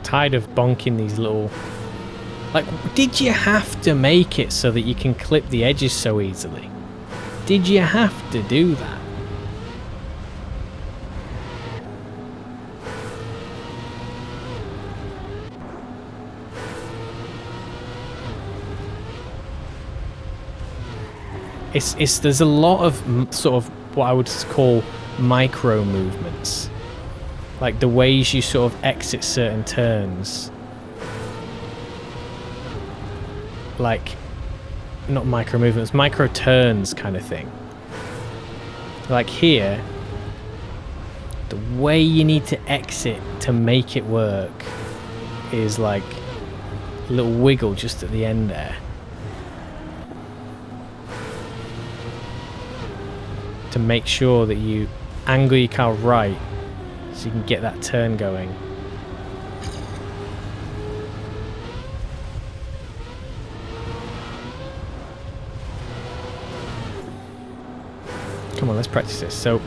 Tired of bonking these little... Like, did you have to make it so that you can clip the edges so easily? Did you have to do that? There's a lot of sort of what I would call micro movements. Like the ways you sort of exit certain turns. Like, not micro movements, micro turns kind of thing. Like here, the way you need to exit to make it work is like a little wiggle just at the end there. To make sure that you angle your car right so you can get that turn going. Come on, let's practice this. So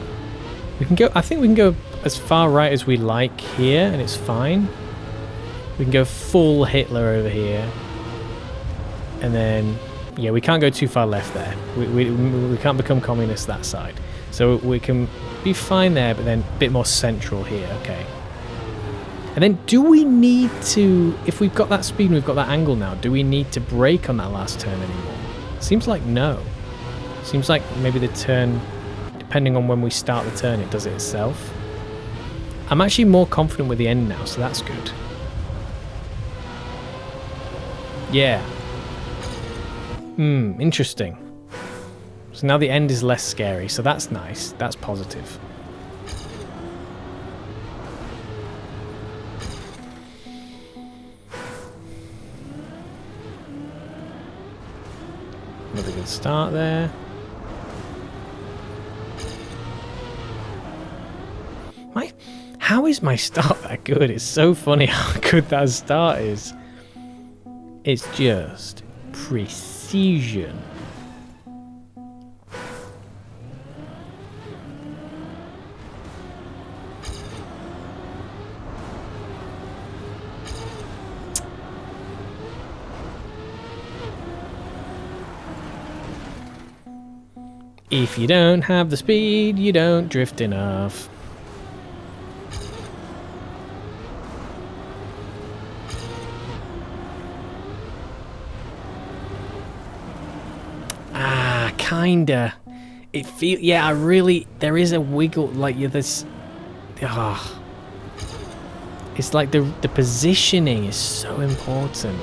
we can go, I think we can go as far right as we like here and it's fine. We can go full Hitler over here. And then, yeah, we can't go too far left there. We can't become communist that side. So we can be fine there, but then a bit more central here, okay. And then do we need to, if we've got that speed and we've got that angle now, do we need to brake on that last turn anymore? Seems like no. Seems like maybe the turn, depending on when we start the turn, it does it itself. I'm actually more confident with the end now, so that's good. Yeah. Interesting. So now the end is less scary, so that's nice. That's positive. Not a good start there. How is my start that good? It's so funny how good that start is. It's just precision. If you don't have the speed, you don't drift enough. Kinda. It feel yeah. I really there is a wiggle like yeah. There's it's like the positioning is so important.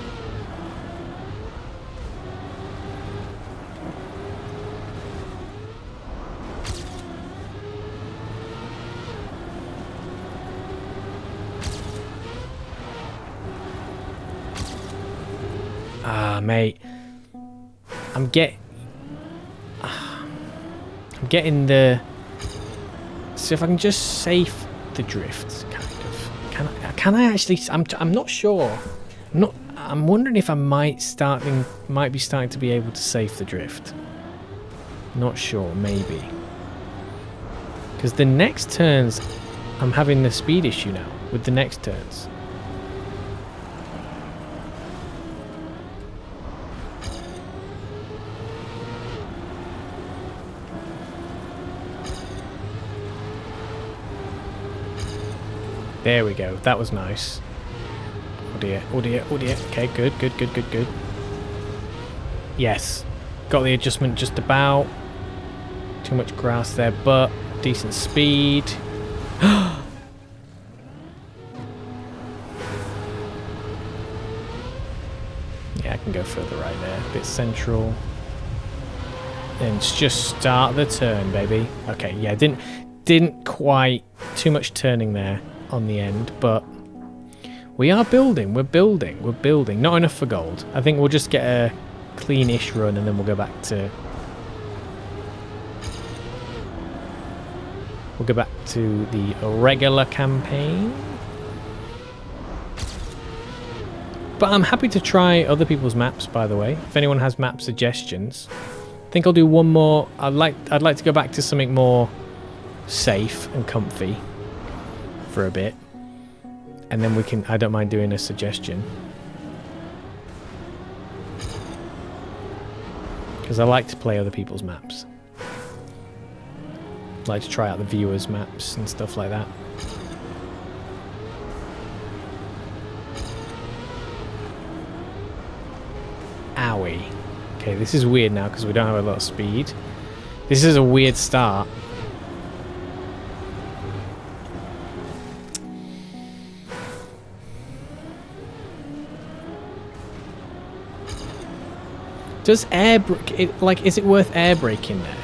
Mate, I'm getting the. So if I can just safe the drift, kind of. Can I actually? I'm not sure. I'm wondering if I might be starting to be able to safe the drift. Not sure. Maybe. Because the next turns, I'm having the speed issue now with the next turns. There we go. That was nice. Oh dear. Oh dear. Oh dear. Okay, good. Yes. Got the adjustment just about. Too much grass there, but decent speed. Yeah, I can go further right there. A bit central. And just start the turn, baby. Okay, yeah, didn't quite too much turning there on the end, but we are building. We're building. Not enough for gold. I think we'll just get a clean-ish run and then we'll go back to the regular campaign. But I'm happy to try other people's maps, by the way. If anyone has map suggestions, I think I'll do one more. I'd like to go back to something more safe and comfy for a bit, and then we can. I don't mind doing a suggestion because I like to play other people's maps. I like to try out the viewers' maps and stuff like that. Owie. Okay, this is weird now because we don't have a lot of speed. This is a weird start. Does air brake, like, is it worth air braking there?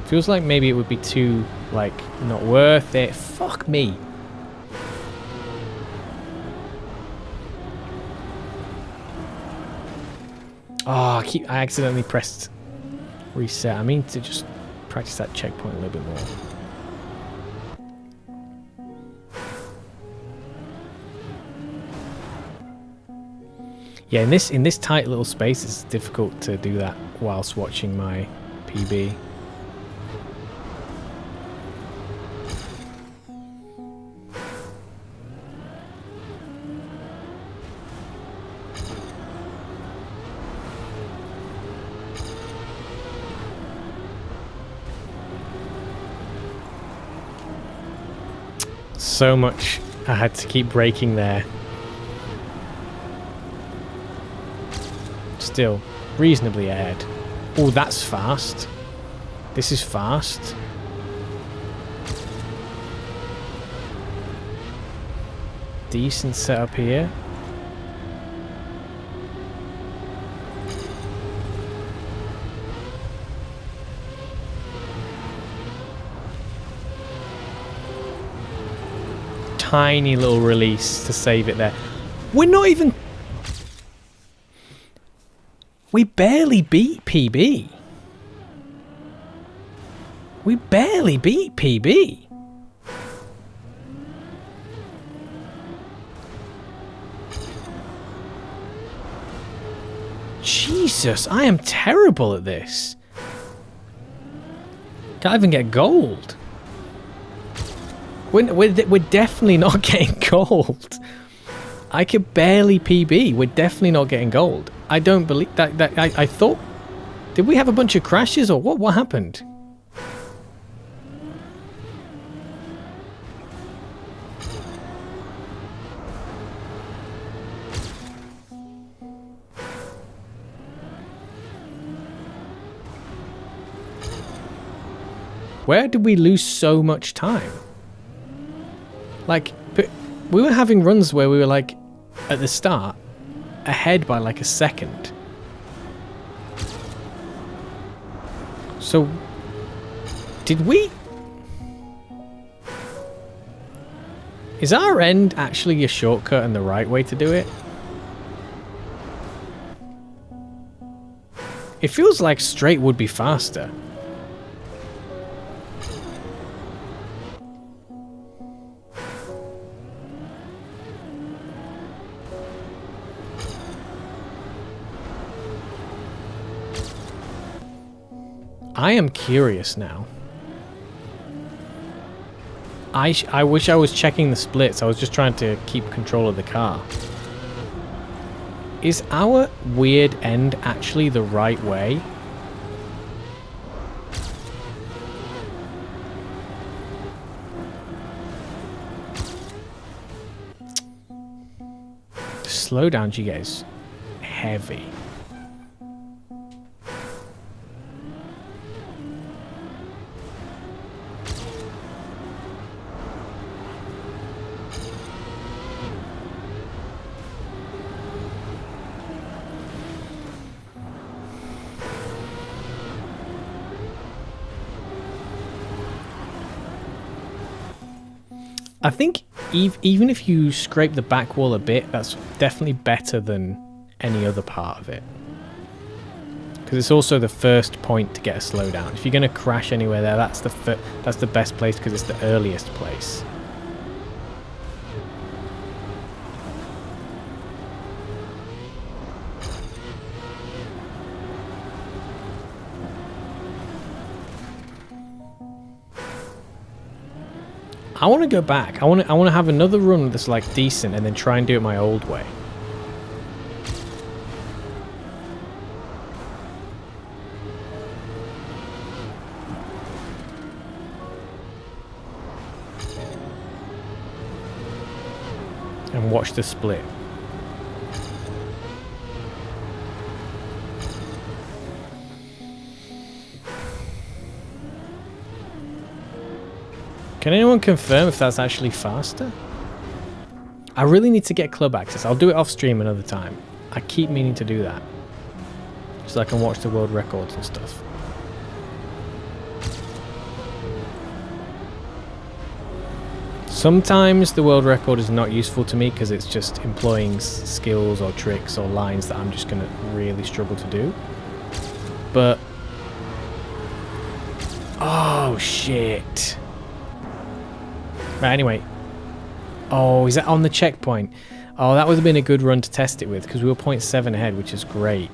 Feels like maybe it would be too, like, not worth it. Fuck me. Oh, I accidentally pressed reset. I mean to just practice that checkpoint a little bit more. Yeah, in this tight little space, it's difficult to do that whilst watching my PB. So much I had to keep braking there. Still reasonably ahead. Oh, that's fast. This is fast. Decent setup here. Tiny little release to save it there. We're not even... We barely beat PB. We barely beat PB. Jesus, I am terrible at this. Can't even get gold. We're definitely not getting gold. I could barely PB. We're definitely not getting gold. I don't believe that. I thought... Did we have a bunch of crashes or what? What happened? Where did we lose so much time? Like, we were having runs where we were like, at the start, ahead by like a second. So, did we... Is our end actually a shortcut and the right way to do it? It feels like straight would be faster. I am curious now. I wish I was checking the splits. I was just trying to keep control of the car. Is our weird end actually the right way? The slowdowns you get is heavy. I think even if you scrape the back wall a bit, that's definitely better than any other part of it. Because it's also the first point to get a slowdown. If you're going to crash anywhere there, that's the best place because it's the earliest place. I want to go back. I want to have another run that's like decent and then try and do it my old way. And watch the split. Can anyone confirm if that's actually faster? I really need to get club access. I'll do it off stream another time. I keep meaning to do that. So I can watch the world records and stuff. Sometimes the world record is not useful to me because it's just employing skills or tricks or lines that I'm just going to really struggle to do. But... Oh, shit. Right, anyway. Oh, is that on the checkpoint? Oh, that would have been a good run to test it with because we were 0.7 ahead, which is great.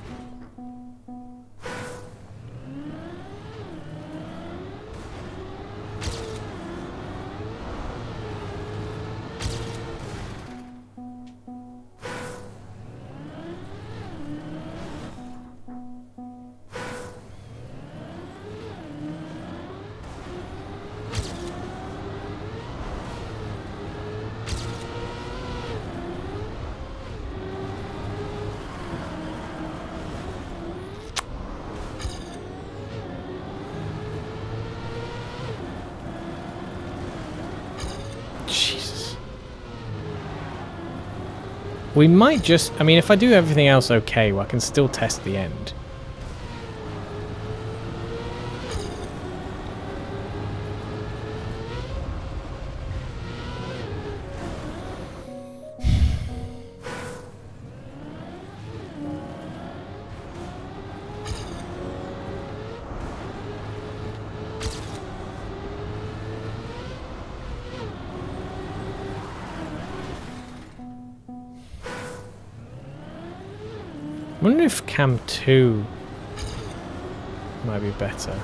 We might just... I mean, if I do everything else okay, well, I can still test the end. I wonder if Cam 2 might be better.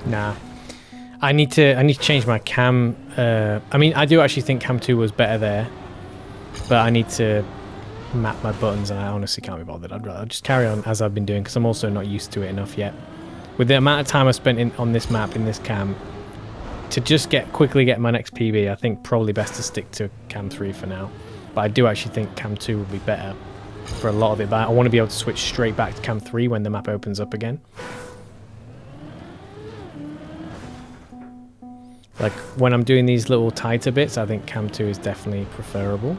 Nah, I need to change my cam. I mean, I do actually think Cam 2 was better there, but I need to map my buttons, and I honestly can't be bothered. I'd rather just carry on as I've been doing because I'm also not used to it enough yet. With the amount of time I spent on this map in this cam, to just quickly get my next PB, I think probably best to stick to Cam 3 for now. But I do actually think Cam 2 would be better for a lot of it. But I want to be able to switch straight back to Cam 3 when the map opens up again. Like, when I'm doing these little tighter bits, I think Cam 2 is definitely preferable.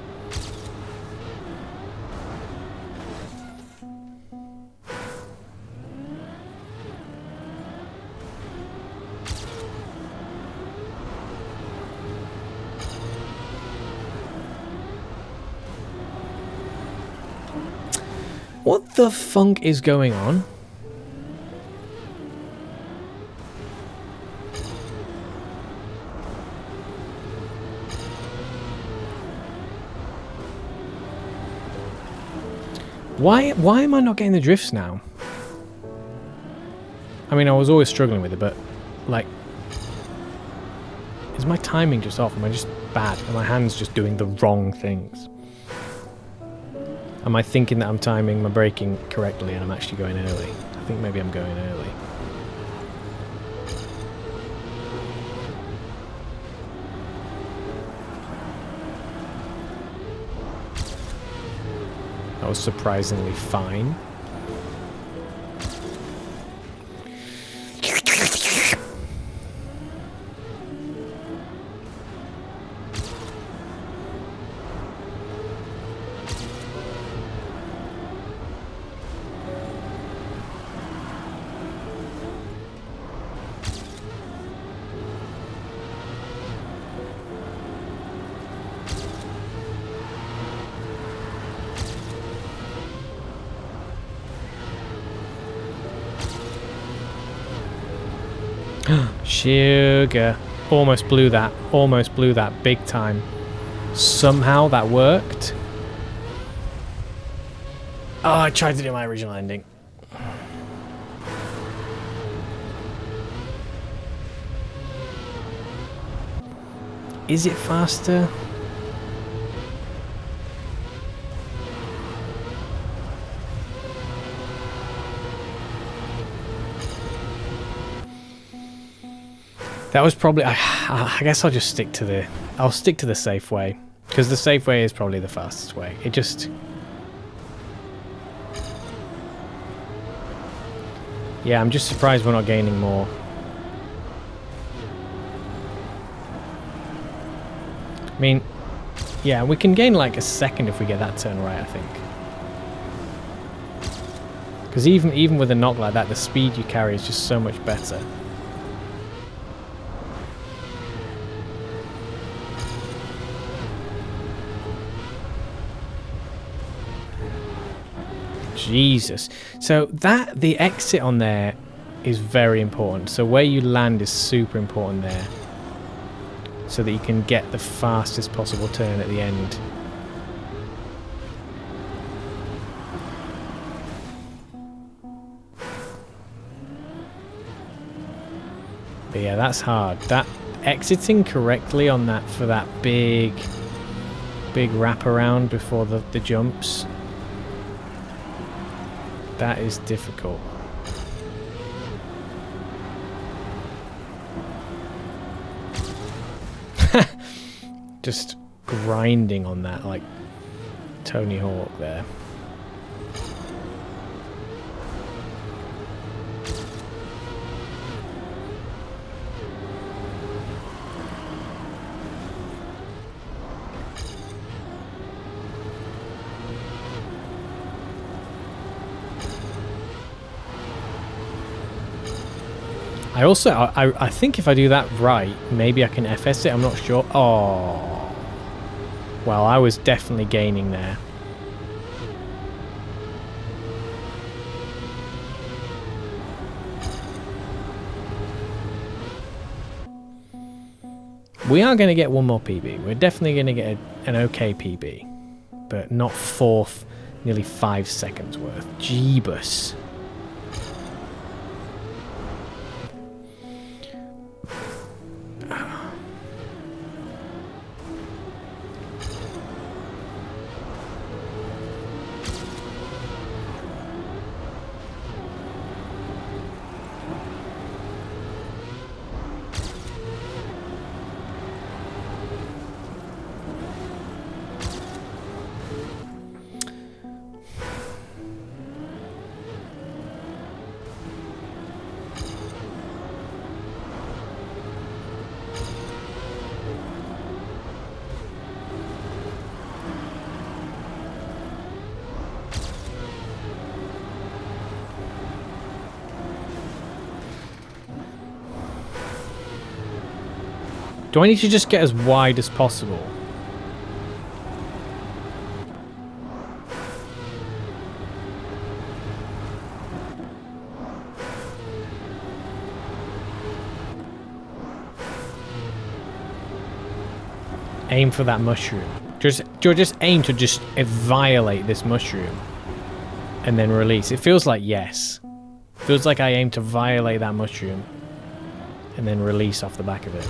What the funk is going on? Why am I not getting the drifts now? I mean, I was always struggling with it, but, like, is my timing just off? Am I just bad? Are my hands just doing the wrong things? Am I thinking that I'm timing my braking correctly and I'm actually going early? I think maybe I'm going early. That was surprisingly fine. Sugar. Almost blew that. Almost blew that big time. Somehow that worked. Oh, I tried to do my original ending. Is it faster? That was probably, I guess I'll just stick to the safe way, because the safe way is probably the fastest way. It just, yeah, I'm just surprised we're not gaining more. I mean, yeah, we can gain like a second if we get that turn right, I think. Because even with a knock like that, the speed you carry is just so much better. Jesus. So the exit on there is very important. So where you land is super important there. So that you can get the fastest possible turn at the end. But yeah, that's hard. That exiting correctly on that for that big wrap around before the jumps. That is difficult. Just grinding on that like Tony Hawk there. I think if I do that right, maybe I can FS it. I'm not sure. Oh. Well, I was definitely gaining there. We are going to get one more PB. We're definitely going to get an okay PB. But not fourth, nearly 5 seconds worth. Jeebus. Do I need to just get as wide as possible? Aim for that mushroom. Just aim to just violate this mushroom. And then release. It feels like yes. Feels like I aim to violate that mushroom. And then release off the back of it.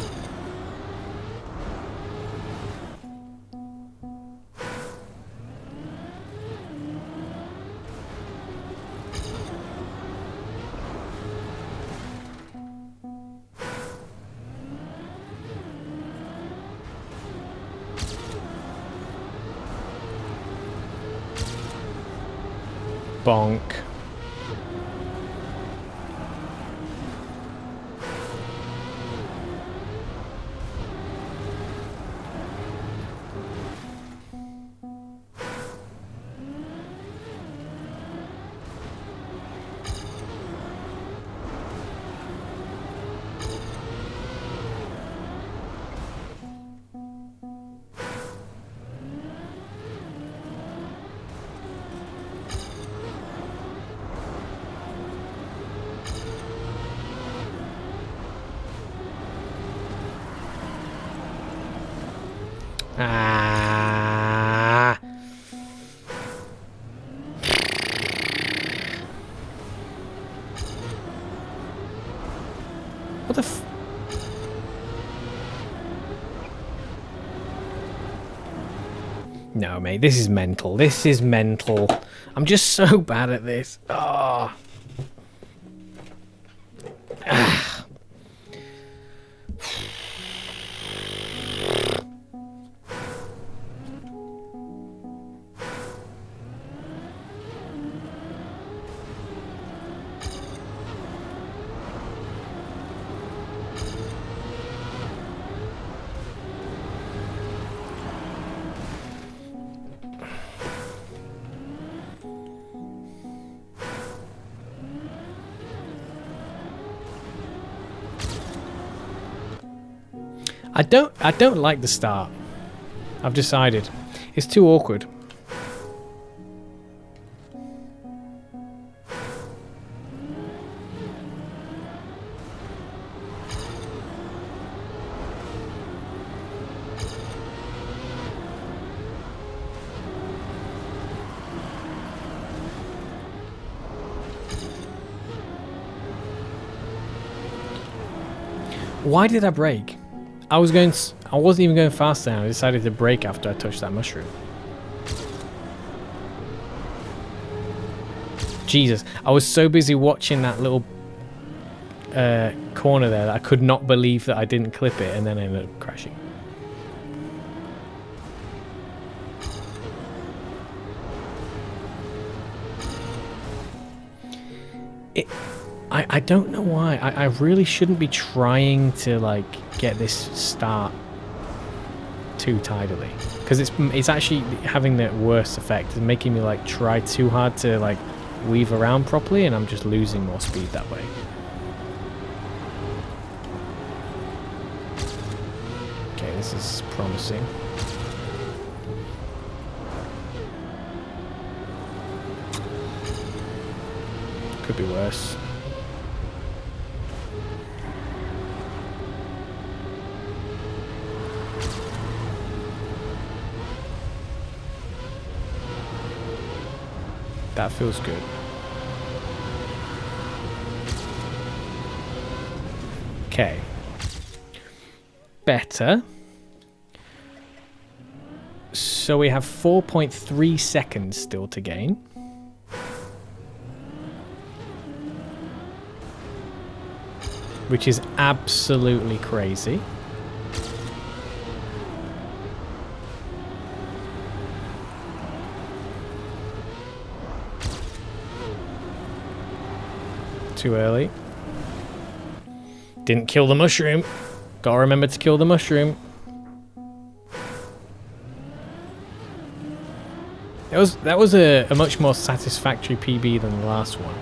Bonk. Ah. What the f... No, mate, this is mental. This is mental. I'm just so bad at this. Oh. Ah. I don't like the start. I've decided. It's too awkward. Why did I brake? I wasn't even going fast then. I decided to brake after I touched that mushroom. Jesus, I was so busy watching that little corner there that I could not believe that I didn't clip it, and then I ended up crashing. I don't know why. I really shouldn't be trying to like get this start too tidily, because it's actually having the worst effect. It's making me like try too hard to like weave around properly, and I'm just losing more speed that way. this is promising. Could be worse. That feels good. Okay. Better. So we have 4.3 seconds still to gain. Which is absolutely crazy. Too early. Didn't kill the mushroom. Gotta remember to kill the mushroom. That was a much more satisfactory PB than the last one.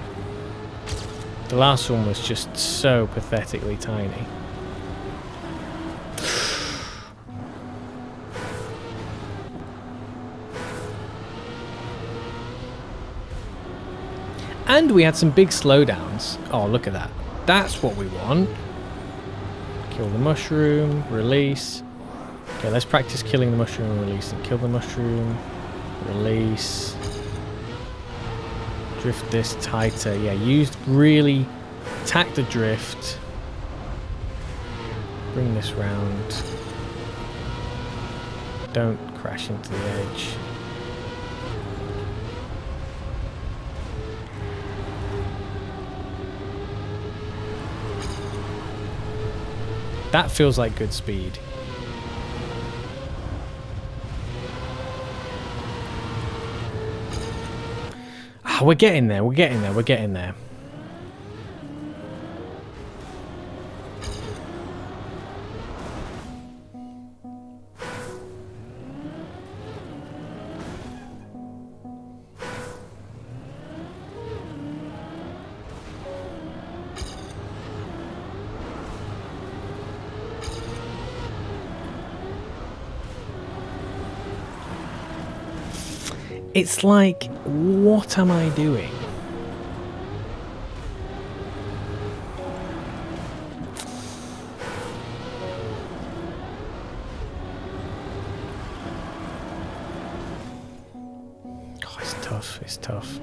The last one was just so pathetically tiny. And we had some big slowdowns. Oh, look at that. That's what we want. Kill the mushroom, release. Okay, let's practice killing the mushroom and releasing. Kill the mushroom, release. Drift this tighter. Yeah, really attack the drift. Bring this round. Don't crash into the edge. That feels like good speed. Ah, we're getting there, we're getting there, we're getting there. It's like, what am I doing? Oh, it's tough, it's tough.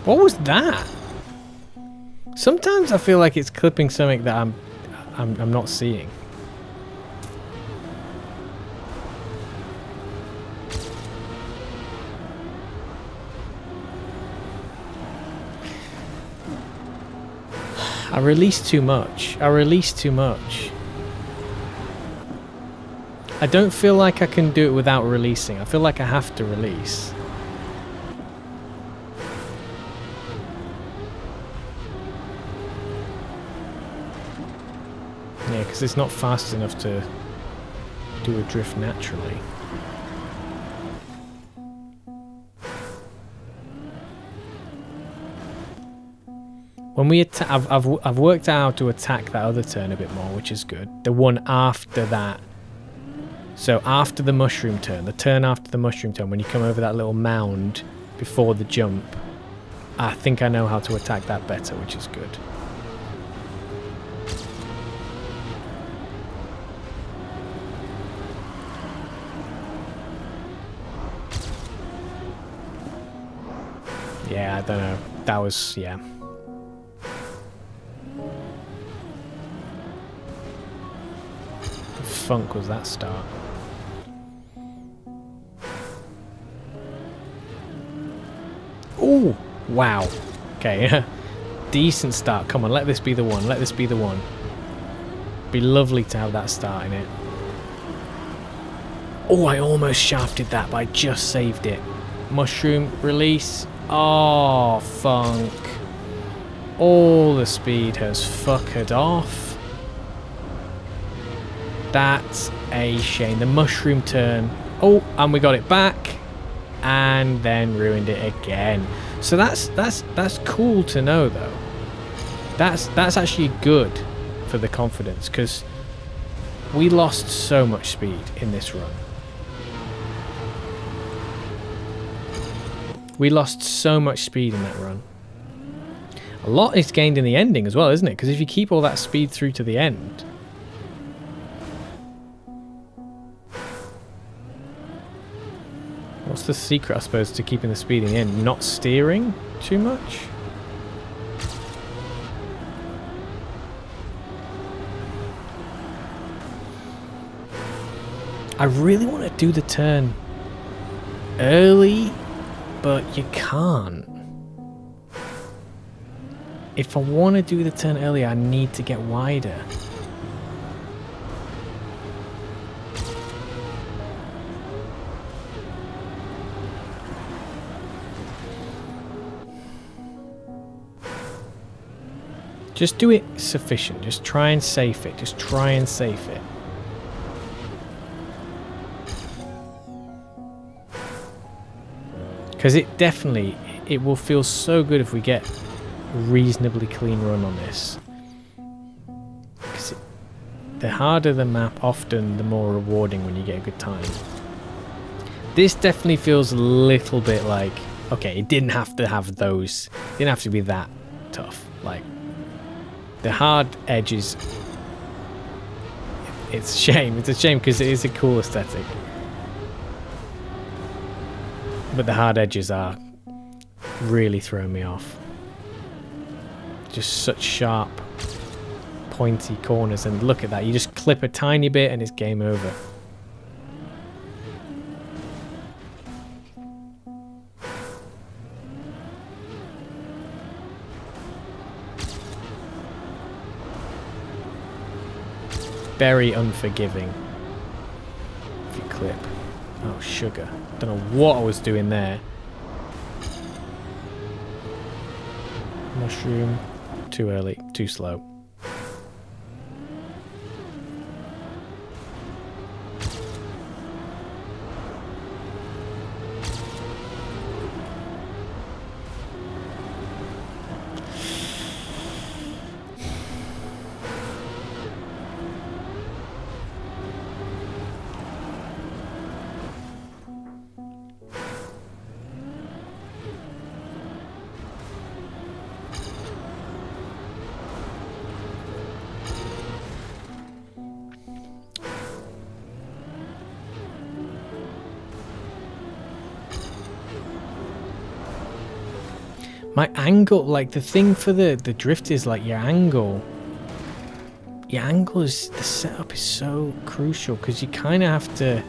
What was that? Sometimes I feel like it's clipping something that I'm not seeing. I released too much. I released too much. I don't feel like I can do it without releasing. I feel like I have to release. Yeah, because it's not fast enough to do a drift naturally. When we attack, I've worked out how to attack that other turn a bit more, which is good. The one after that. So after the mushroom turn, the turn after the mushroom turn, when you come over that little mound before the jump, I think I know how to attack that better, which is good. Yeah, I don't know. That was, yeah. Funk was that start? Ooh, wow. Okay, decent start. Come on, let this be the one. Let this be the one. Be lovely to have that start in it. Oh, I almost shafted that, but I just saved it. Mushroom, release. Oh, funk. All the speed has fucked off. That's a shame. The mushroom turn. Oh, and we got it back. And then ruined it again. So that's cool to know, though. That's actually good for the confidence, because we lost so much speed in this run. We lost so much speed in that run. A lot is gained in the ending as well, isn't it? Because if you keep all that speed through to the end... What's the secret, I suppose, to keeping the speed in the end? Not steering too much? I really want to do the turn early, but you can't. If I want to do the turn early, I need to get wider. Just do it sufficient. Just try and safe it. Just try and safe it. Because it definitely, it will feel so good if we get a reasonably clean run on this. Because the harder the map, often the more rewarding when you get a good time. This definitely feels a little bit like, okay, it didn't have to have those, it didn't have to be that tough. Like, the hard edges, it's a shame. It's a shame because it is a cool aesthetic. But the hard edges are really throwing me off. Just such sharp, pointy corners. And look at that. You just clip a tiny bit and it's game over. Very unforgiving. If you clip. Oh, sugar. Don't know what I was doing there. Mushroom. Too early. Too slow. My angle, like the thing for the drift is like your angle. Your angle is, the setup is so crucial because you kind of have to,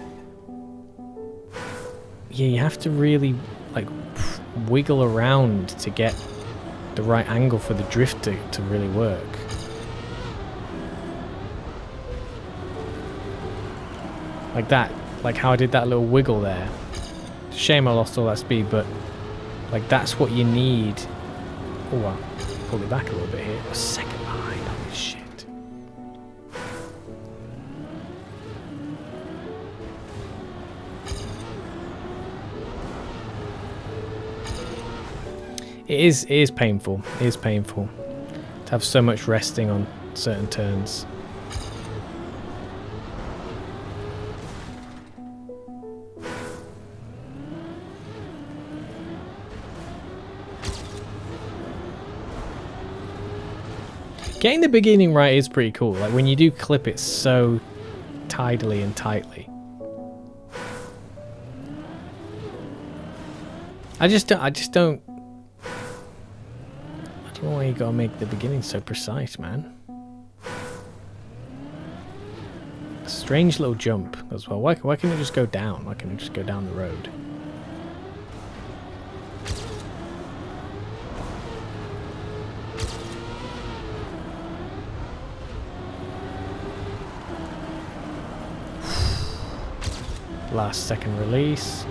yeah, you have to really like wiggle around to get the right angle for the drift to really work. Like that, like how I did that little wiggle there. Shame I lost all that speed, but like that's what you need. Oh, wow. Pull it back a little bit here. A second behind. Holy shit. It is painful. It is painful to have so much resting on certain turns. Getting the beginning right is pretty cool. Like when you do clip it so tidily and tightly. I don't know why you gotta make the beginning so precise, man. A strange little jump as well. Why can't it just go down? Why can't it just go down the road? Last second release.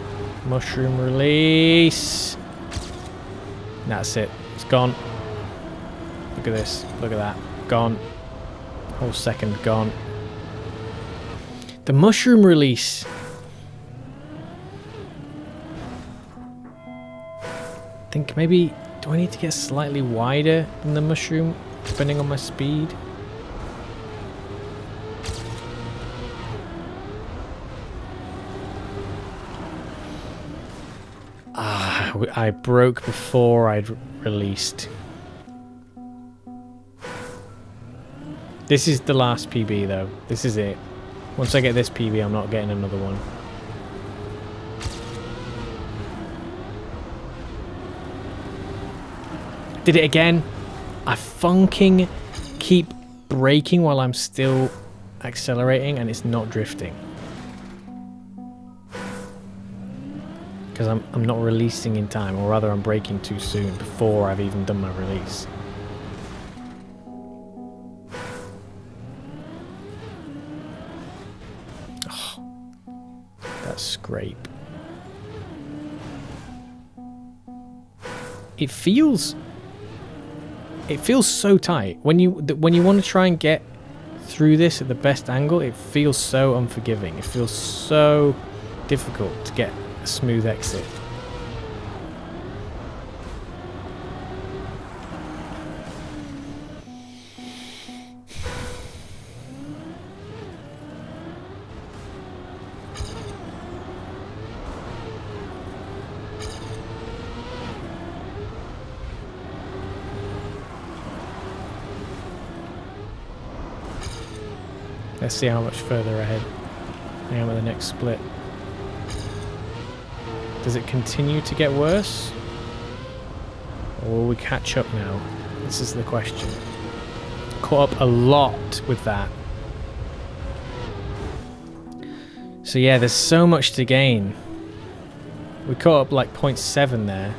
Mushroom release. That's it. It's gone. Look at this. Look at that. Gone. Whole second gone. The mushroom release. I think maybe... Do I need to get slightly wider than the mushroom, depending on my speed? Ah, I broke before I'd released. This is the last PB though. This is it. Once I get this PB, I'm not getting another one. Did it again. I funking keep braking while I'm still accelerating and it's not drifting. Because I'm not releasing in time, or rather I'm braking too soon before I've even done my release. Oh, that scrape. It feels so tight. When you want to try and get through this at the best angle, it feels so unforgiving. It feels so difficult to get a smooth exit. Let's see how much further ahead I am at the next split. Does it continue to get worse? Or will we catch up now? This is the question. Caught up a lot with that. So yeah, there's so much to gain. We caught up like 0.7 there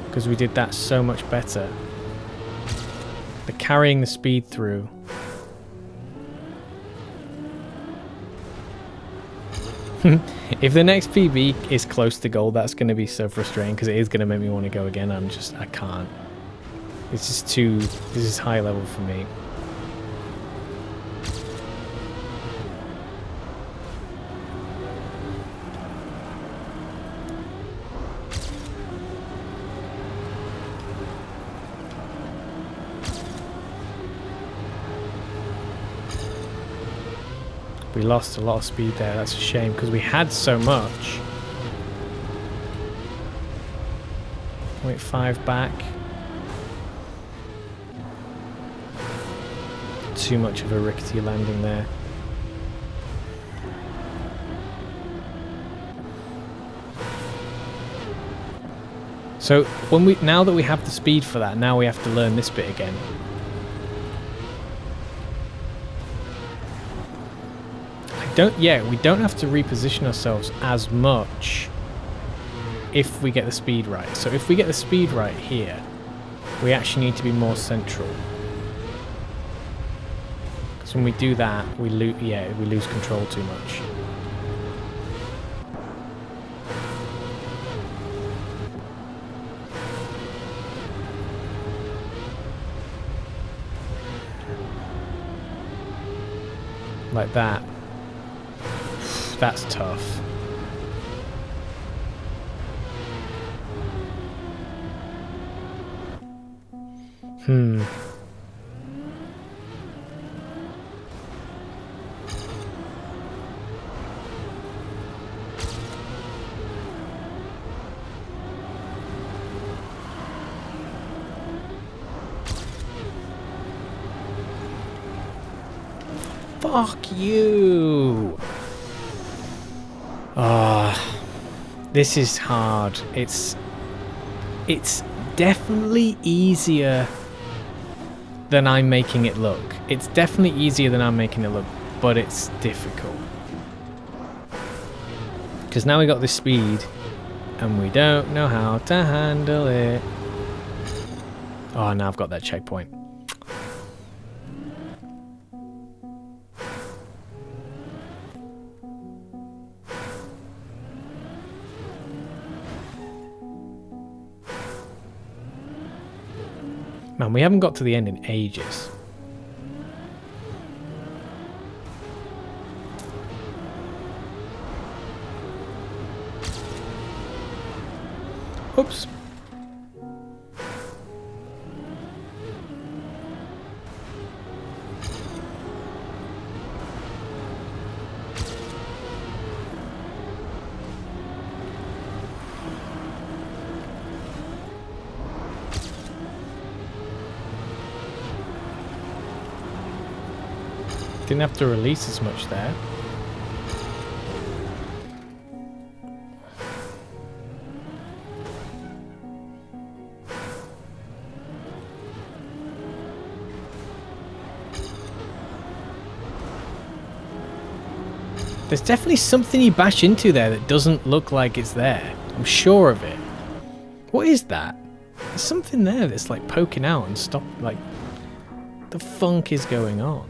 because we did that so much better. But carrying the speed through. If the next PB is close to gold, that's going to be so frustrating because it is going to make me want to go again. I can't. It's just this is high level for me. We lost a lot of speed there. That's a shame because we had so much. 0.5 back. Too much of a rickety landing there. So now that we have the speed for that, now we have to learn this bit again. We don't have to reposition ourselves as much if we get the speed right. So if we get the speed right here, we actually need to be more central. Because when we do that, we lose control too much. Like that. That's tough. Fuck you! This is hard. It's definitely easier than I'm making it look. It's definitely easier than I'm making it look, but it's difficult. Because now we got this speed, and we don't know how to handle it. Oh, now I've got that checkpoint. Man, we haven't got to the end in ages. Whoops. Didn't have to release as much there. There's definitely something you bash into there that doesn't look like it's there. I'm sure of it. What is that? There's something there that's like poking out and stop. Like, the funk is going on.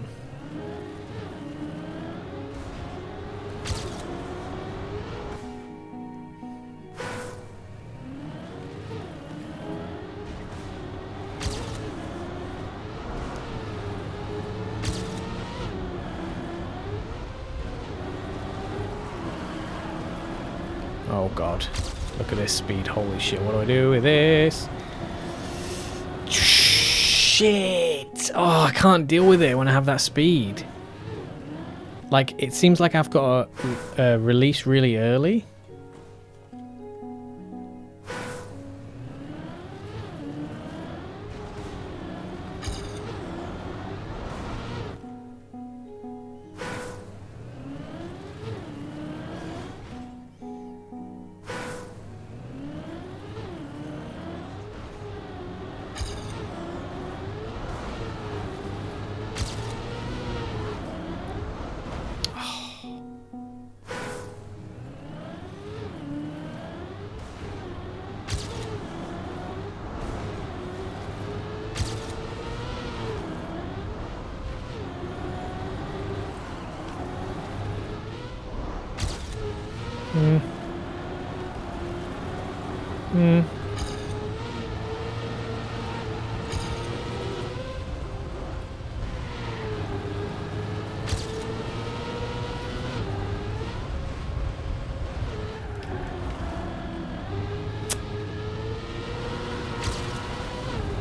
Oh god, look at this speed, holy shit, what do I do with this? Shit! Oh, I can't deal with it when I have that speed. Like, it seems like I've got a release really early.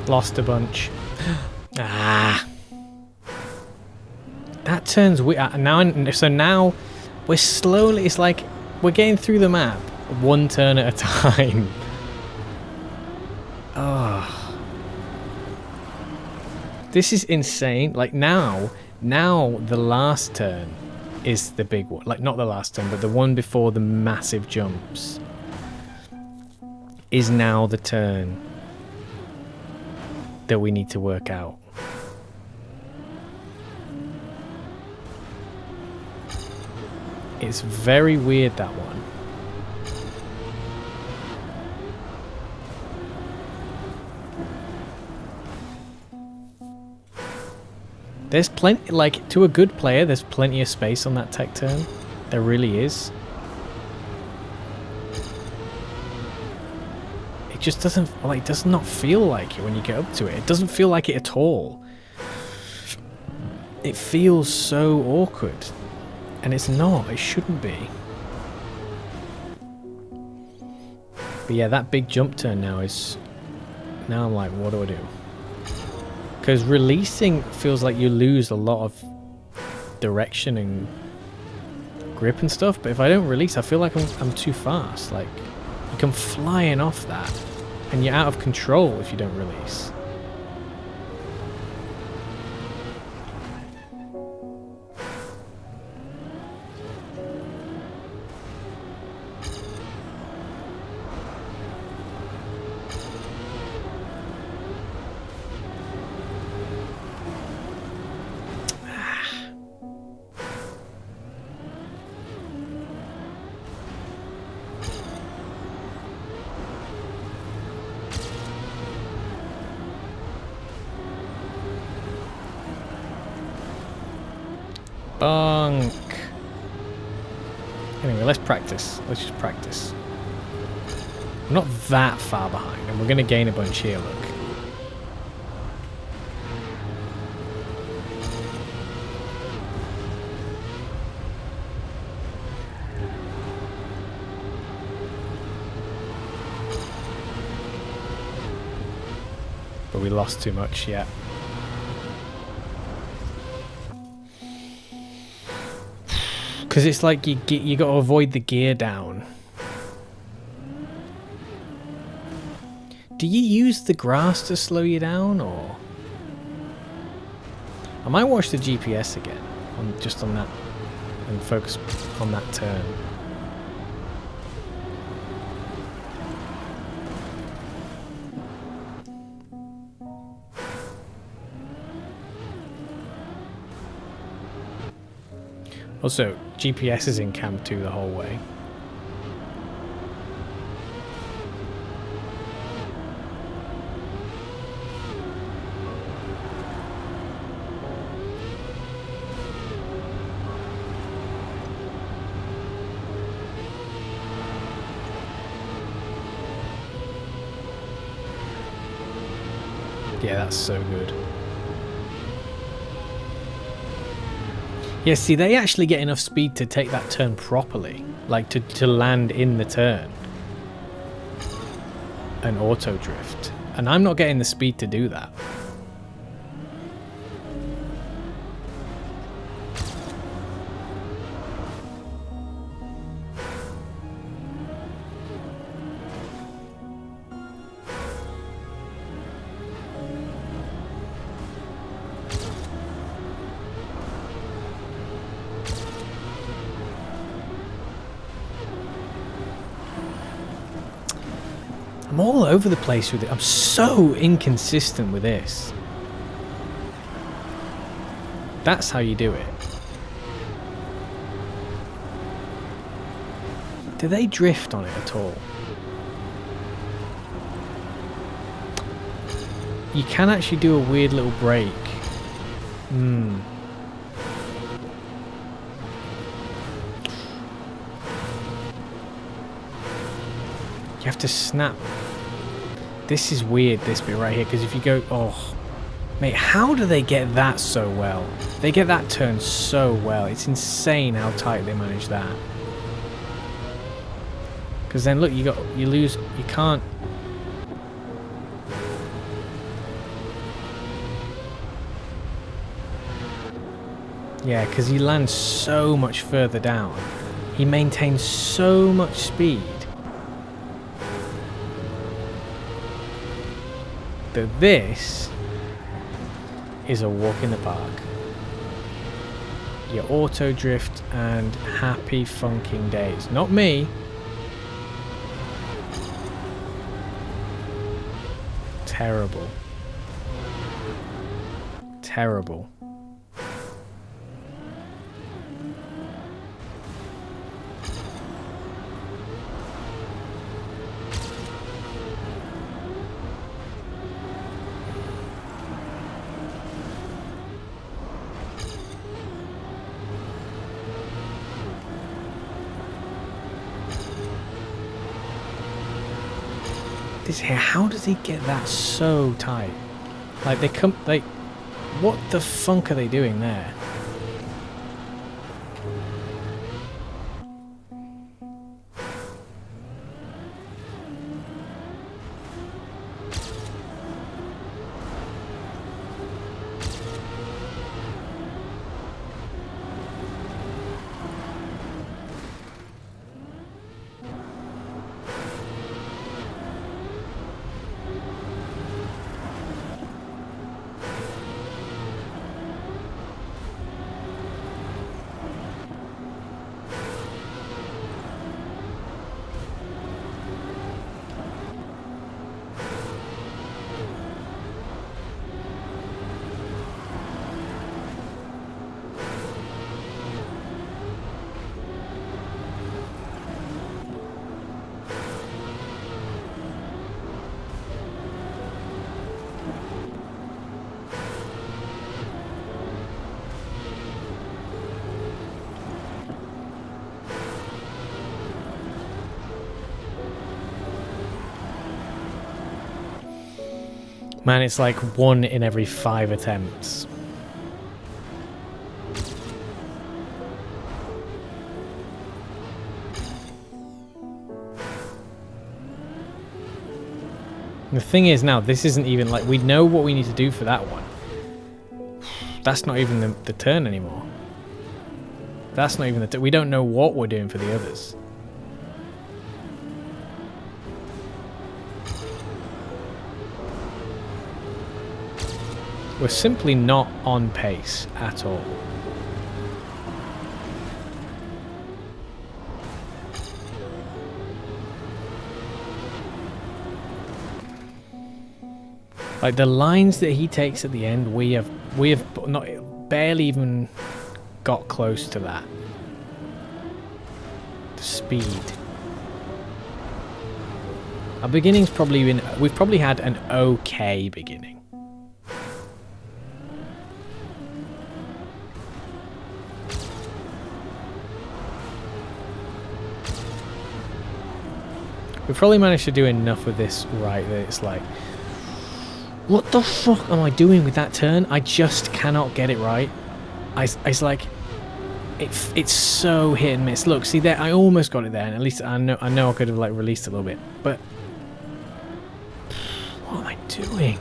Lost a bunch. Ah. That turns weird. So now we're slowly, it's like we're getting through the map one turn at a time. Oh. This is insane. Like now the last turn is the big one. Like not the last turn, but the one before the massive jumps is now the turn that we need to work out. It's very weird, that one. There's plenty, like, to a good player, there's plenty of space on that tech turn. There really is. It just doesn't, like, does not feel like it when you get up to it. It doesn't feel like it at all. It feels so awkward. And it's not, it shouldn't be. But yeah, that big jump turn now is... Now I'm like, what do I do? Because releasing feels like you lose a lot of direction and grip and stuff. But if I don't release, I feel like I'm too fast. Like, you come flying off that. And you're out of control if you don't release. Bunk. Anyway, let's practice. Let's just practice. We're not that far behind, and we're going to gain a bunch here, look. we lost too much yet. Because it's like you got to avoid the gear down. Do you use the grass to slow you down, or? I might watch the GPS again, just on that, and focus on that turn. Also, GPS is in cam 2 the whole way. Yeah, that's so good. Yeah, see, they actually get enough speed to take that turn properly. Like, to land in the turn. And auto drift. And I'm not getting the speed to do that. I'm all over the place with it. I'm so inconsistent with this. That's how you do it. Do they drift on it at all? You can actually do a weird little break. You have to snap. This is weird, this bit right here, because if you go... Oh, mate, how do they get that so well? They get that turn so well. It's insane how tight they manage that. Because then, look, you lose... You can't... Yeah, because he lands so much further down. He maintains so much speed. But this is a walk in the park. Your auto drift and happy funking days. Not me. Terrible. Terrible. How does he get that so tight? Like, what the funk are they doing there? Man, it's like 1 in every 5 attempts. The thing is now, this isn't even like, we know what we need to do for that one. That's not even the turn anymore. That's not even we don't know what we're doing for the others. We're simply not on pace at all. Like the lines that he takes at the end, we have not barely even got close to that. The speed. Our beginning's probably been, we've probably had an okay beginning. We've probably managed to do enough with this right that it's like, what the fuck am I doing with that turn? I just cannot get it right. It's like, it's so hit and miss. Look, see there, I almost got it there, and at least I know I could have like released a little bit, but what am I doing?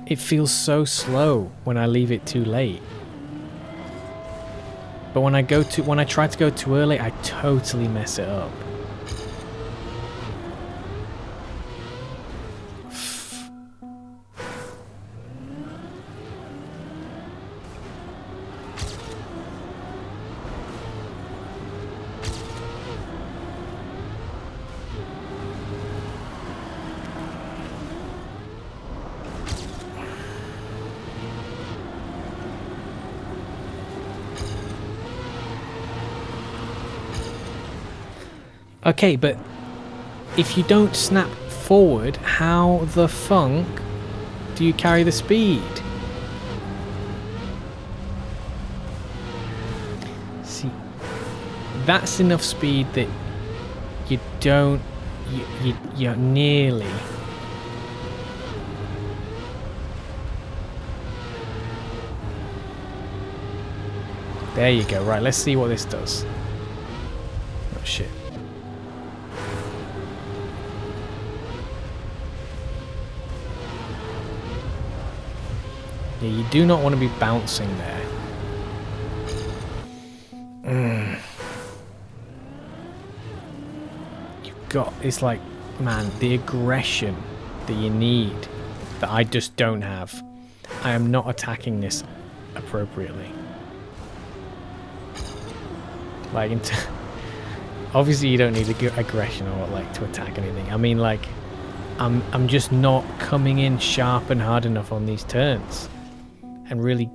It feels so slow when I leave it too late. But when I try to go too early, I totally mess it up. Okay, but if you don't snap forward, how the funk do you carry the speed? See, that's enough speed that you don't, you're nearly. There you go. Right, let's see what this does. Oh shit. Yeah, you do not want to be bouncing there. You've got, it's like, man, the aggression that you need that I just don't have. I am not attacking this appropriately. Like, obviously you don't need aggression or like to attack anything. I mean, like, I'm just not coming in sharp and hard enough on these turns and really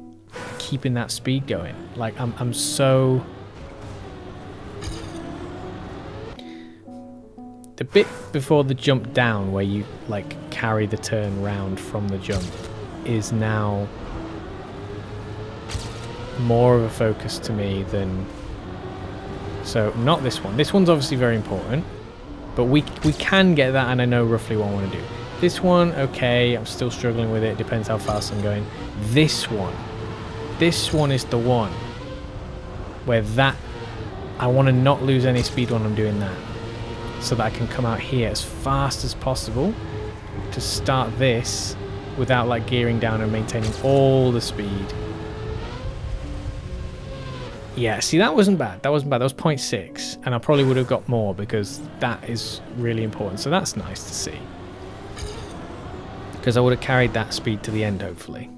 keeping that speed going. Like, I'm so... The bit before the jump down where you like carry the turn round from the jump is now more of a focus to me than... So, not this one. This one's obviously very important, but we can get that, and I know roughly what I want to do. This one, okay, I'm still struggling with it. Depends how fast I'm going. This one is the one where that I want to not lose any speed when I'm doing that, so that I can come out here as fast as possible to start this without like gearing down and maintaining all the speed. Yeah, see, that wasn't bad. That wasn't bad. That was 0.6, and I probably would have got more because that is really important. So that's nice to see, because I would have carried that speed to the end, hopefully.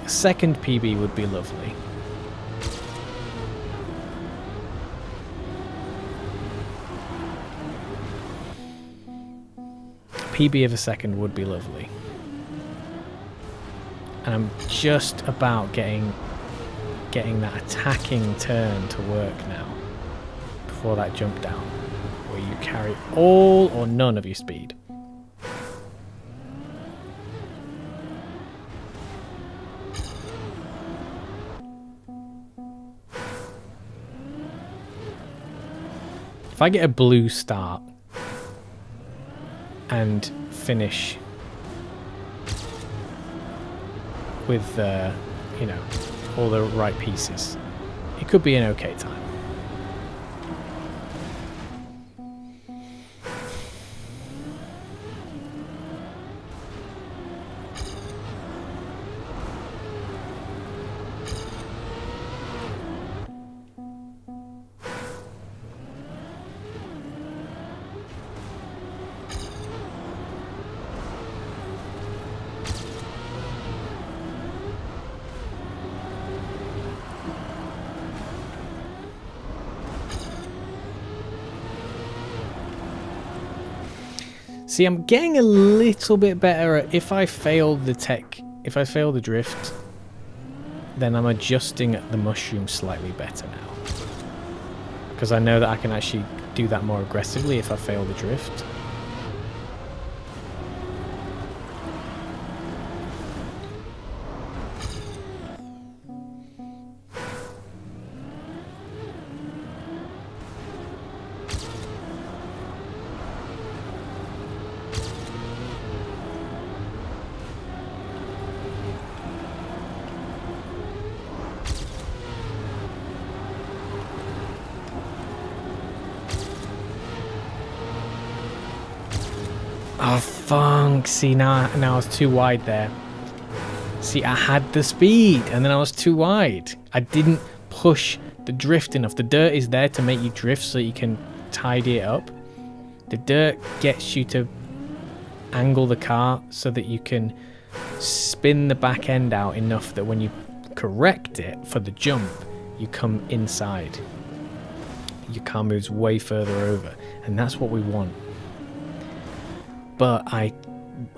A second PB would be lovely. PB of a second would be lovely. And I'm just about getting that attacking turn to work now before that jump down, where you carry all or none of your speed. If I get a blue start and finish with you know, all the right pieces, it could be an okay time. See, I'm getting a little bit better at if I fail the drift, then I'm adjusting the mushroom slightly better now. Because I know that I can actually do that more aggressively if I fail the drift. Oh, funk. See, now I was too wide there. See, I had the speed, and then I was too wide. I didn't push the drift enough. The dirt is there to make you drift so you can tidy it up. The dirt gets you to angle the car so that you can spin the back end out enough that when you correct it for the jump, you come inside. Your car moves way further over, and that's what we want. But I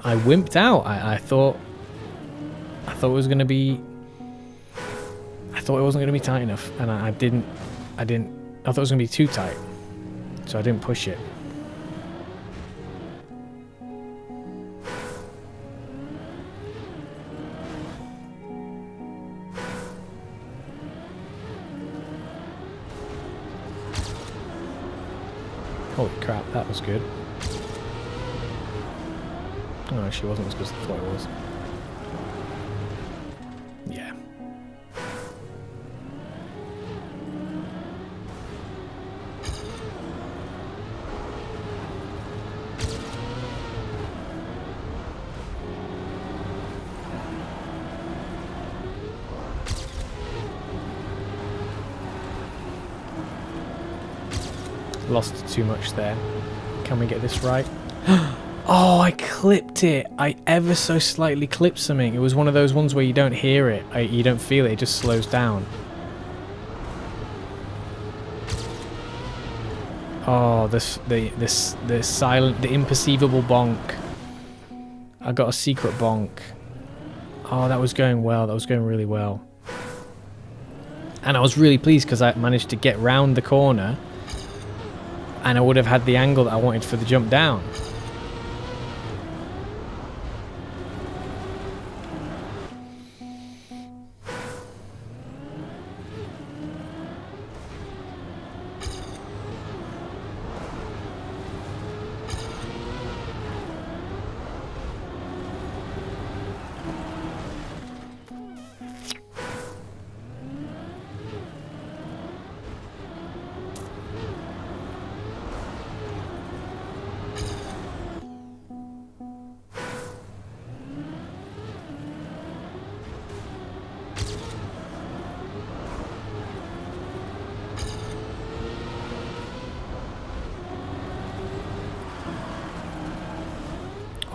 wimped out. I thought it was gonna be. I thought it wasn't gonna be tight enough, and I didn't. I thought it was gonna be too tight, so I didn't push it. Holy crap, that was good. Oh, actually wasn't as good as I thought it was. Yeah. Lost too much there. Can we get this right? Oh, I clipped it. I ever so slightly clipped something. It was one of those ones where you don't hear it. You don't feel it. It just slows down. Oh, the silent, the imperceivable bonk. I got a secret bonk. Oh, that was going well. That was going really well. And I was really pleased because I managed to get round the corner and I would have had the angle that I wanted for the jump down.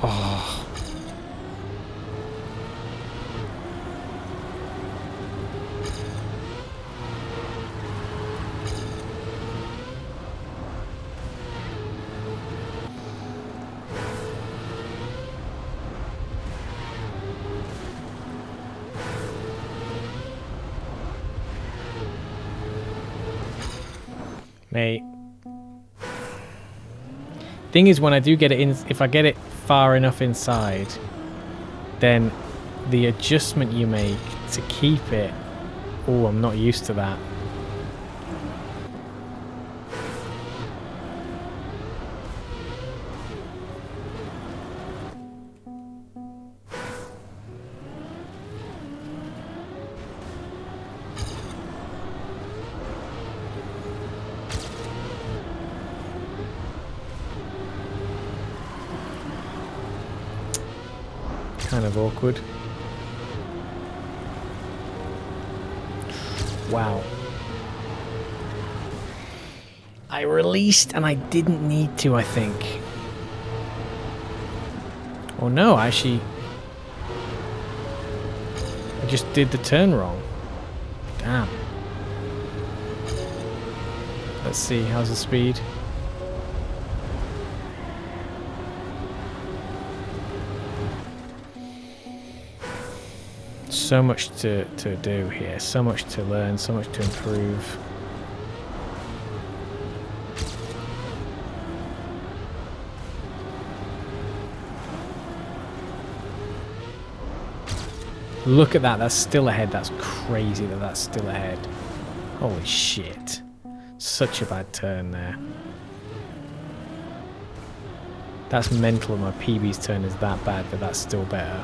Oh. Mate. Thing is, when I do get it in, if I get it far enough inside, then the adjustment you make to keep it, oh, I'm not used to that. Kind of awkward. Wow. I released and I didn't need to, I think. Oh no, I just did the turn wrong. Damn. Let's see, how's the speed? So much to do here, so much to learn, so much to improve. Look at that, that's still ahead. That's crazy that that's still ahead. Holy shit. Such a bad turn there. That's mental. My PB's turn is that bad, but that's still better.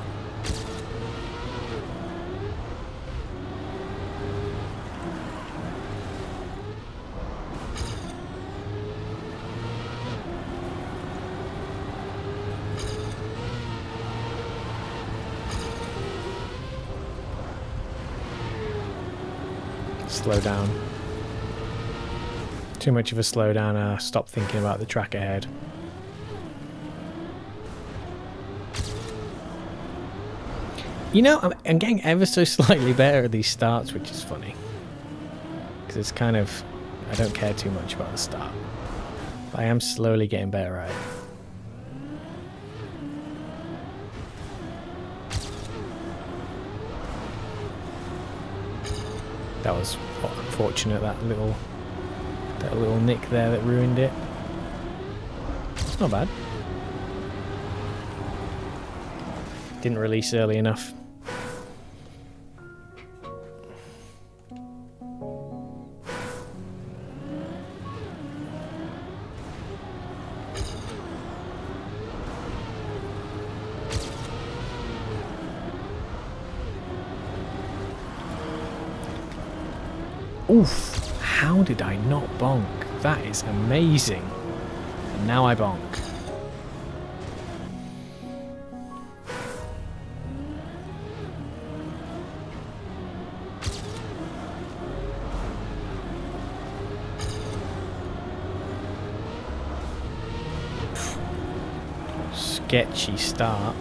Slow down. Too much of a slowdown. Stop thinking about the track ahead. You know, I'm getting ever so slightly better at these starts, which is funny. Because it's kind of... I don't care too much about the start. But I am slowly getting better at it. That was unfortunate, that little nick there that ruined it. It's not bad. Didn't release early enough. Oof, how did I not bonk? That is amazing. And now I bonk. Sketchy start.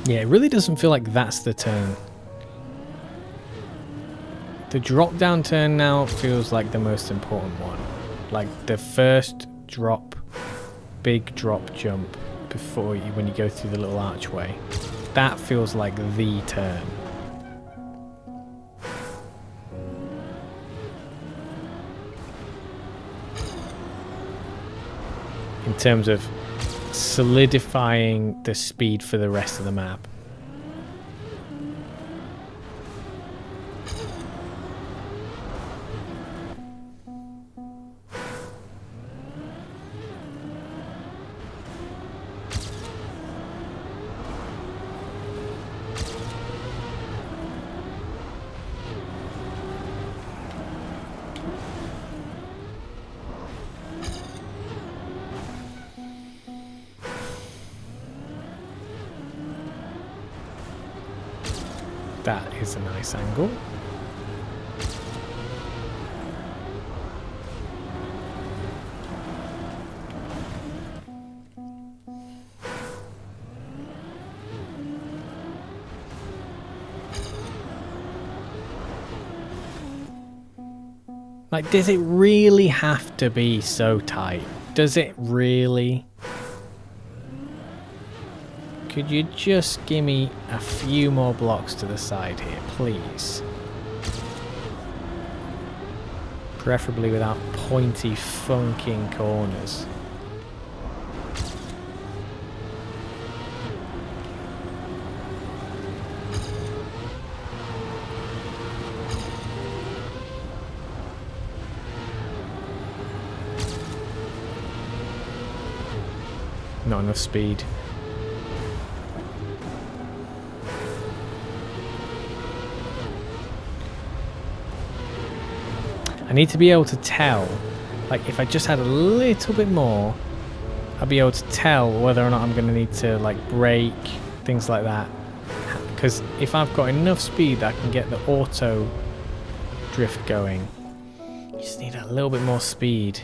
Yeah, it really doesn't feel like that's the turn. The drop down turn now feels like the most important one. Like the first drop, big drop jump before you, when you go through the little archway. That feels like the turn. In terms of solidifying the speed for the rest of the map. That is a nice angle. Like, does it really have to be so tight? Does it really? Could you just give me a few more blocks to the side here, please? Preferably without pointy, funking corners. Not enough speed. I need to be able to tell, like if I just had a little bit more, I'd be able to tell whether or not I'm going to need to like brake, things like that. Because if I've got enough speed that I can get the auto drift going, you just need a little bit more speed.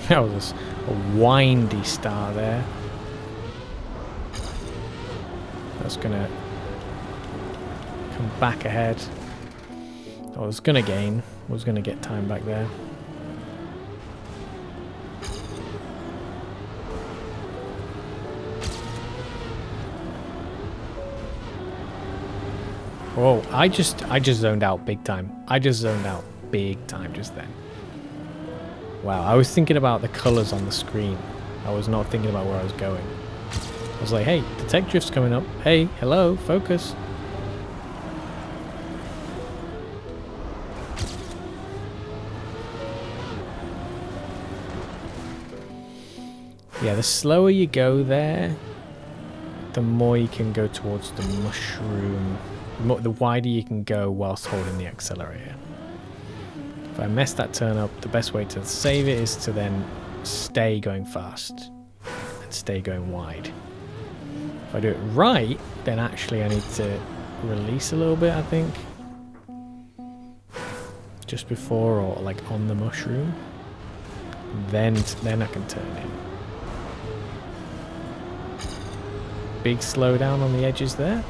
That was a windy star there. That's gonna come back ahead. I was gonna gain. I was gonna get time back there. Whoa! I just zoned out big time. I just zoned out big time just then. Wow, I was thinking about the colours on the screen. I was not thinking about where I was going. I was like, hey, the tech drift's coming up. Hey, hello, focus. Yeah, the slower you go there, the more you can go towards the mushroom. The wider you can go whilst holding the accelerator. If I mess that turn up, the best way to save it is to then stay going fast and stay going wide. If I do it right, then actually I need to release a little bit, I think. Just before or like on the mushroom. Then I can turn in. Big slowdown on the edges there.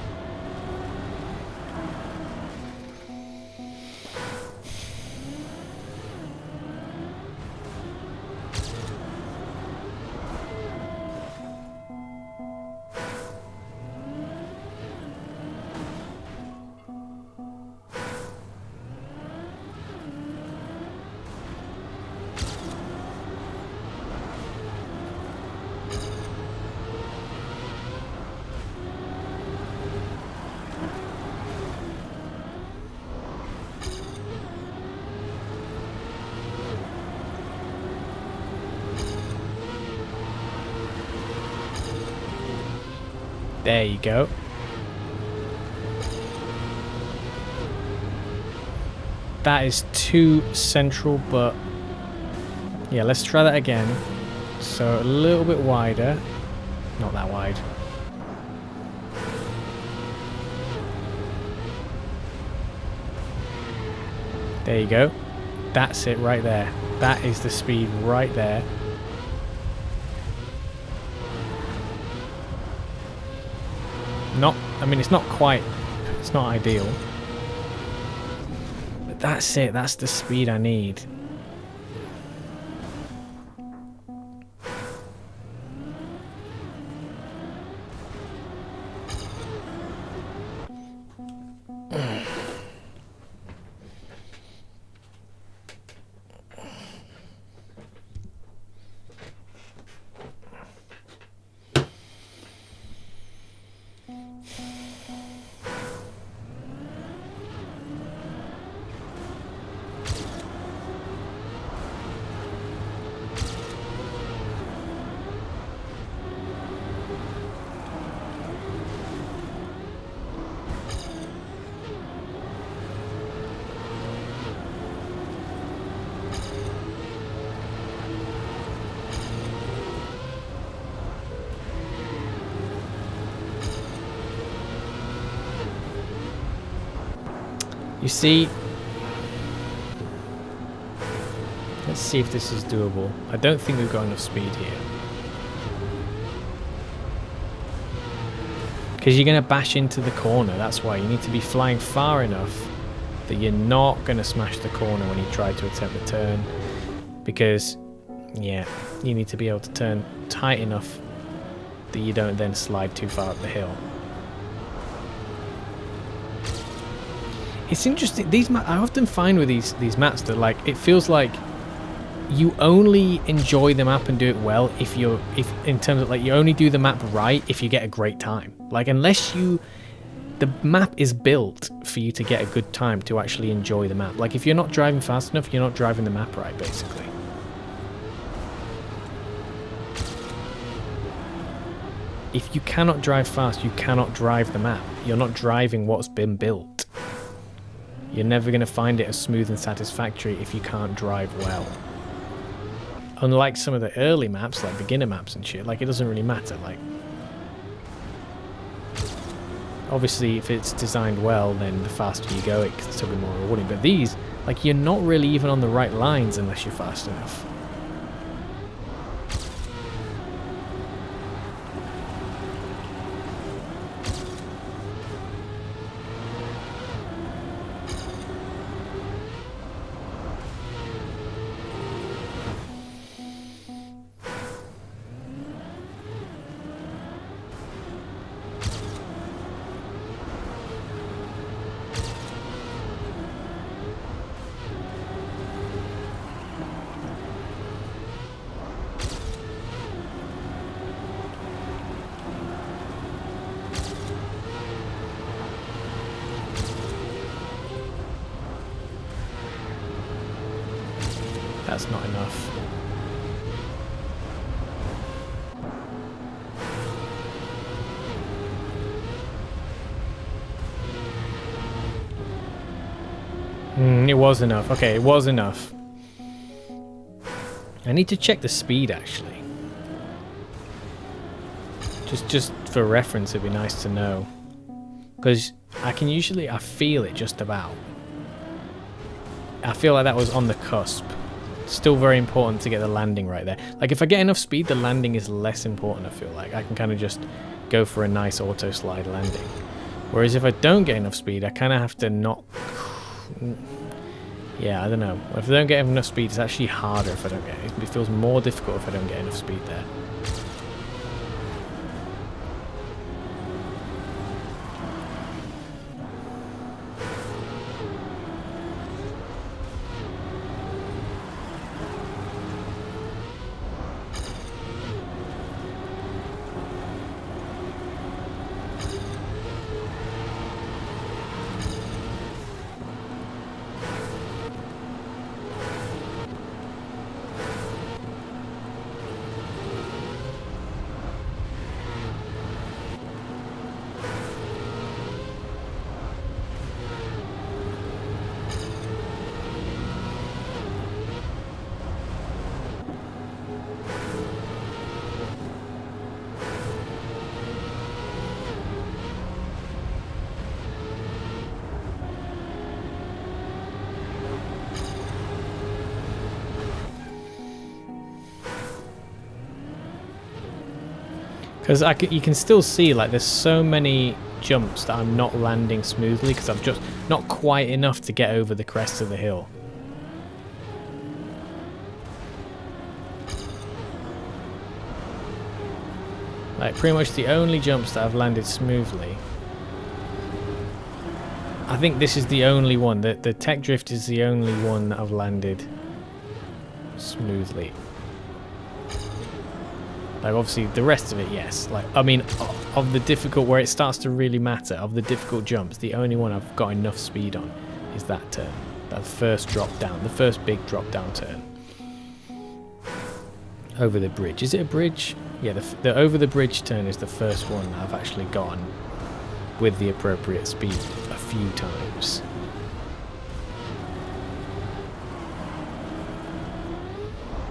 There you go. That is too central, but yeah, let's try that again. So a little bit wider. Not that wide. There you go. That's it right there. That is the speed right there. I mean, it's not quite, it's not ideal. But that's it, that's the speed I need. You see, let's see if this is doable. I don't think we've got enough speed here. Because you're going to bash into the corner. That's why you need to be flying far enough that you're not going to smash the corner when you try to attempt the turn. Because, yeah, you need to be able to turn tight enough that you don't then slide too far up the hill. It's interesting. I often find with these maps that, like, it feels like you only enjoy the map and do it well if in terms of, like, you only do the map right if you get a great time. Like, unless the map is built for you to get a good time to actually enjoy the map. Like, if you're not driving fast enough, you're not driving the map right, basically. If you cannot drive fast, you cannot drive the map. You're not driving what's been built. You're never going to find it as smooth and satisfactory if you can't drive well. Unlike some of the early maps, like beginner maps and shit, like, it doesn't really matter. Like, obviously, if it's designed well, then the faster you go, it can still be more rewarding. But these, like, you're not really even on the right lines unless you're fast enough. That's not enough. It was enough. Okay, it was enough. I need to check the speed, actually. Just for reference, it'd be nice to know. Because I feel it just about. I feel like that was on the cusp. Still very important to get the landing right there. Like, if I get enough speed, the landing is less important, I feel like. I can kind of just go for a nice auto slide landing. Whereas if I don't get enough speed, I kind of have to not... Yeah, I don't know. If I don't get enough speed, it's actually harder if I don't get it. It feels more difficult if I don't get enough speed there. Because you can still see, like, there's so many jumps that I'm not landing smoothly because I'm just not quite enough to get over the crest of the hill. Like, pretty much the only jumps that I've landed smoothly. I think this is the only one. The tech drift is the only one that I've landed smoothly. Like, obviously, the rest of it, yes. Like, I mean, of the difficult, where it starts to really matter, of the difficult jumps, the only one I've got enough speed on is that turn. That first drop down, the first big drop down turn. Over the bridge. Is it a bridge? Yeah, the over the bridge turn is the first one I've actually gotten with the appropriate speed a few times.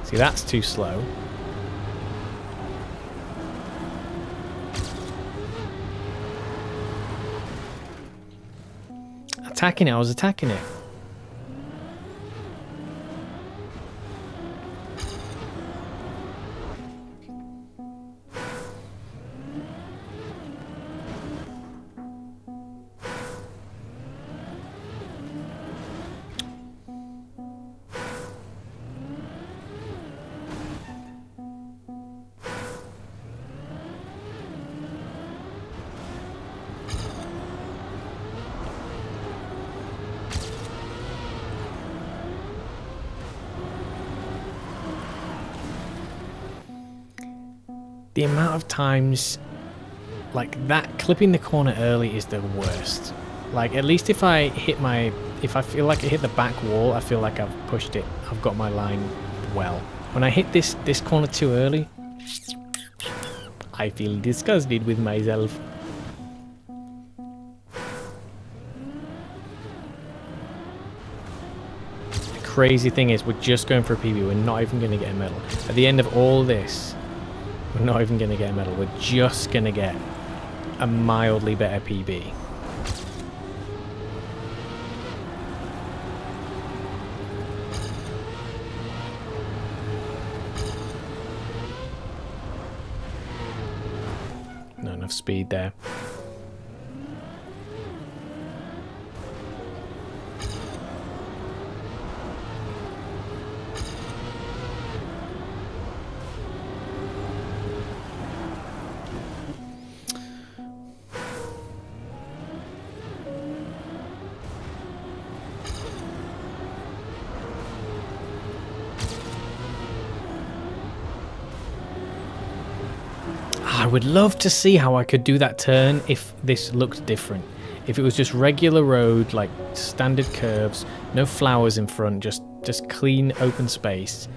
See, that's too slow. Attacking it, I was attacking it. the amount of times, like that, clipping the corner early is the worst. Like, at least if I hit my, if I feel like I hit the back wall, I feel like I've pushed it. I've got my line well. When I hit this corner too early, I feel disgusted with myself. The crazy thing is, we're just going for a PB. We're not even going to get a medal. At the end of all this, we're not even going to get a medal. We're just going to get a mildly better PB. Not enough speed there. I would love to see how I could do that turn if this looked different. If it was just regular road, like standard curves, no flowers in front, just clean open space.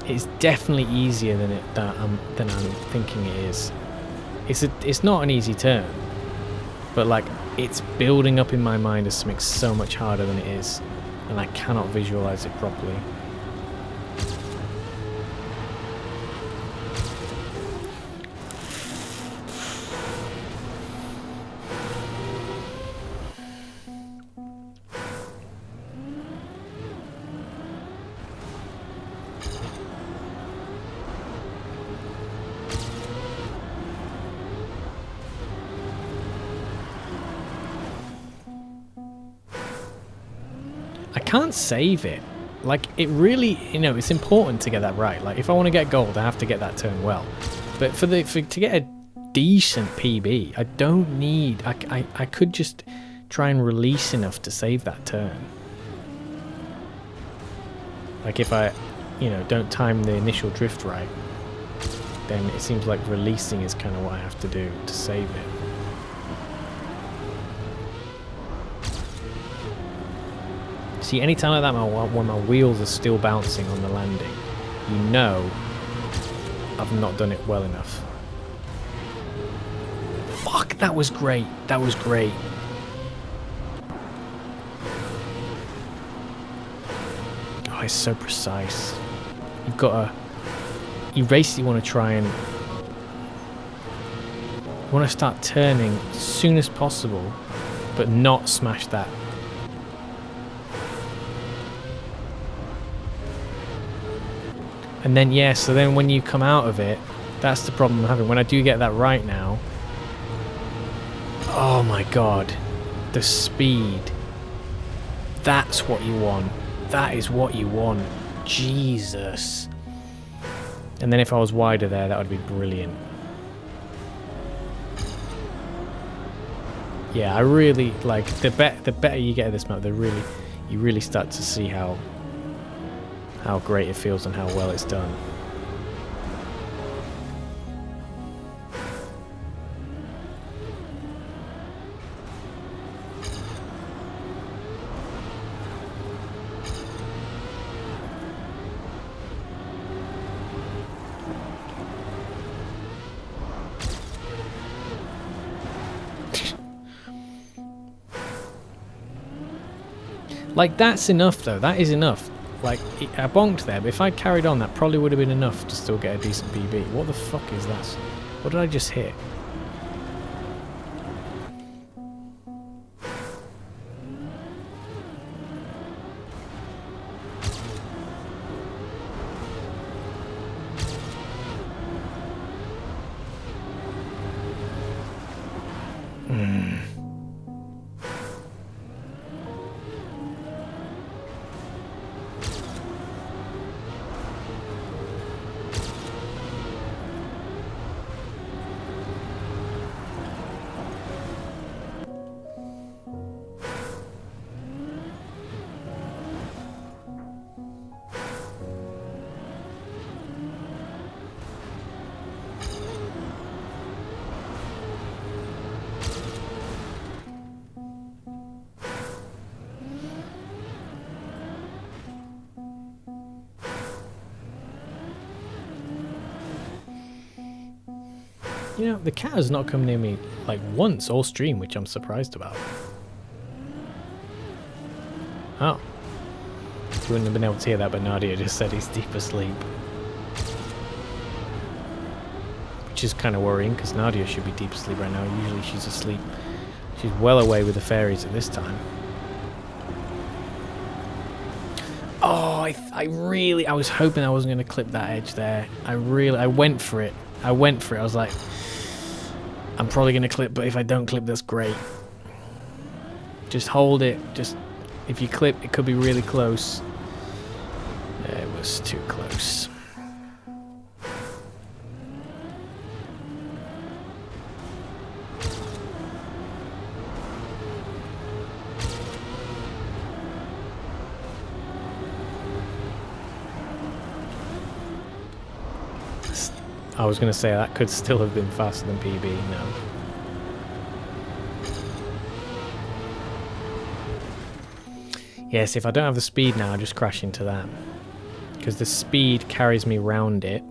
It's definitely easier than I'm thinking it is. It's not an easy turn, but like it's building up in my mind as something so much harder than it is, and I cannot visualize it properly. I can't save it. Like, it really, you know, it's important to get that right. Like, if I want to get gold, I have to get that turn well. But to get a decent PB, I don't need, I could just try and release enough to save that turn. Like, if I, you know, don't time the initial drift right, then it seems like releasing is kind of what I have to do to save it. See, anytime like that, when my wheels are still bouncing on the landing, you know I've not done it well enough. Fuck, that was great. That was great. Oh, it's so precise. You've got to... You basically want to try and... You want to start turning as soon as possible, but not smash that. And then, yeah, so then when you come out of it, that's the problem I'm having. When I do get that right now, oh my god, the speed. That's what you want. That is what you want. Jesus. And then if I was wider there, that would be brilliant. Yeah, I really, like, the better you get at this map, you really start to see how great it feels and how well it's done. Like, that's enough though, that is enough. Like, I bonked there, but if I carried on, that probably would have been enough to still get a decent PB. What the fuck is that? What did I just hit? You know, the cat has not come near me like once all stream, which I'm surprised about. Oh. You wouldn't have been able to hear that, but NADEO just said he's deep asleep. Which is kind of worrying, because NADEO should be deep asleep right now. Usually she's asleep. She's well away with the fairies at this time. Oh, I was hoping I wasn't going to clip that edge there. I went for it. I was like, I'm probably going to clip, but if I don't clip, that's great. Just hold it. Just, if you clip, it could be really close. It was too close. I was going to say that could still have been faster than PB, no. Yes, if I don't have the speed now, I just crash into that. Because the speed carries me round it.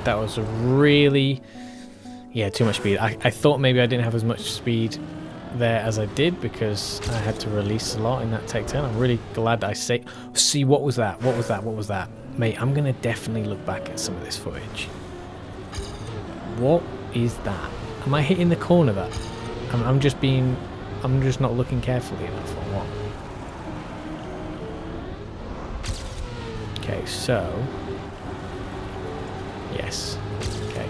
That was a really... yeah, too much speed. I thought maybe I didn't have as much speed there as I did because I had to release a lot in that tech turn. I'm really glad that I say... see, what was that? What was that? What was that? Mate, I'm going to definitely look back at some of this footage. What is that? Am I hitting the corner that? I'm just being... I'm just not looking carefully enough or what? Okay, so... yes. Okay.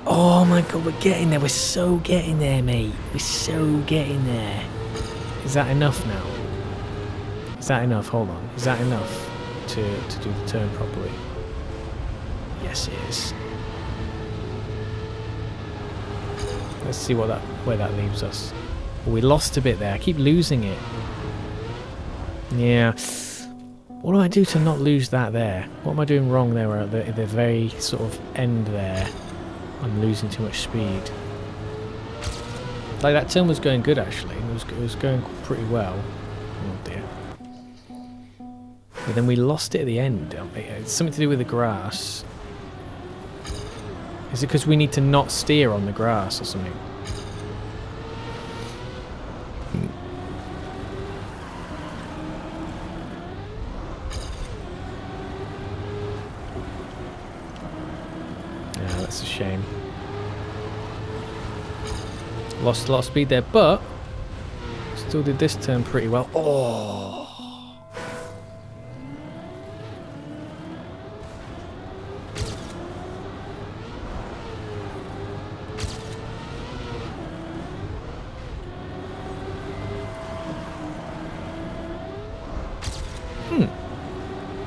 Oh my god, we're getting there. We're so getting there, mate. We're so getting there. Is that enough now? Is that enough? Hold on. Is that enough to do the turn properly? Yes, it is. Let's see what where that leaves us. We lost a bit there. I keep losing it. Yeah. What do I do to not lose that there? What am I doing wrong there? At the very sort of end there, I'm losing too much speed. Like that turn was going good actually. It was going pretty well. Oh dear. But then we lost it at the end. It's something to do with the grass. Is it because we need to not steer on the grass or something? That's a shame. Lost a lot of speed there, but still did this turn pretty well. Oh!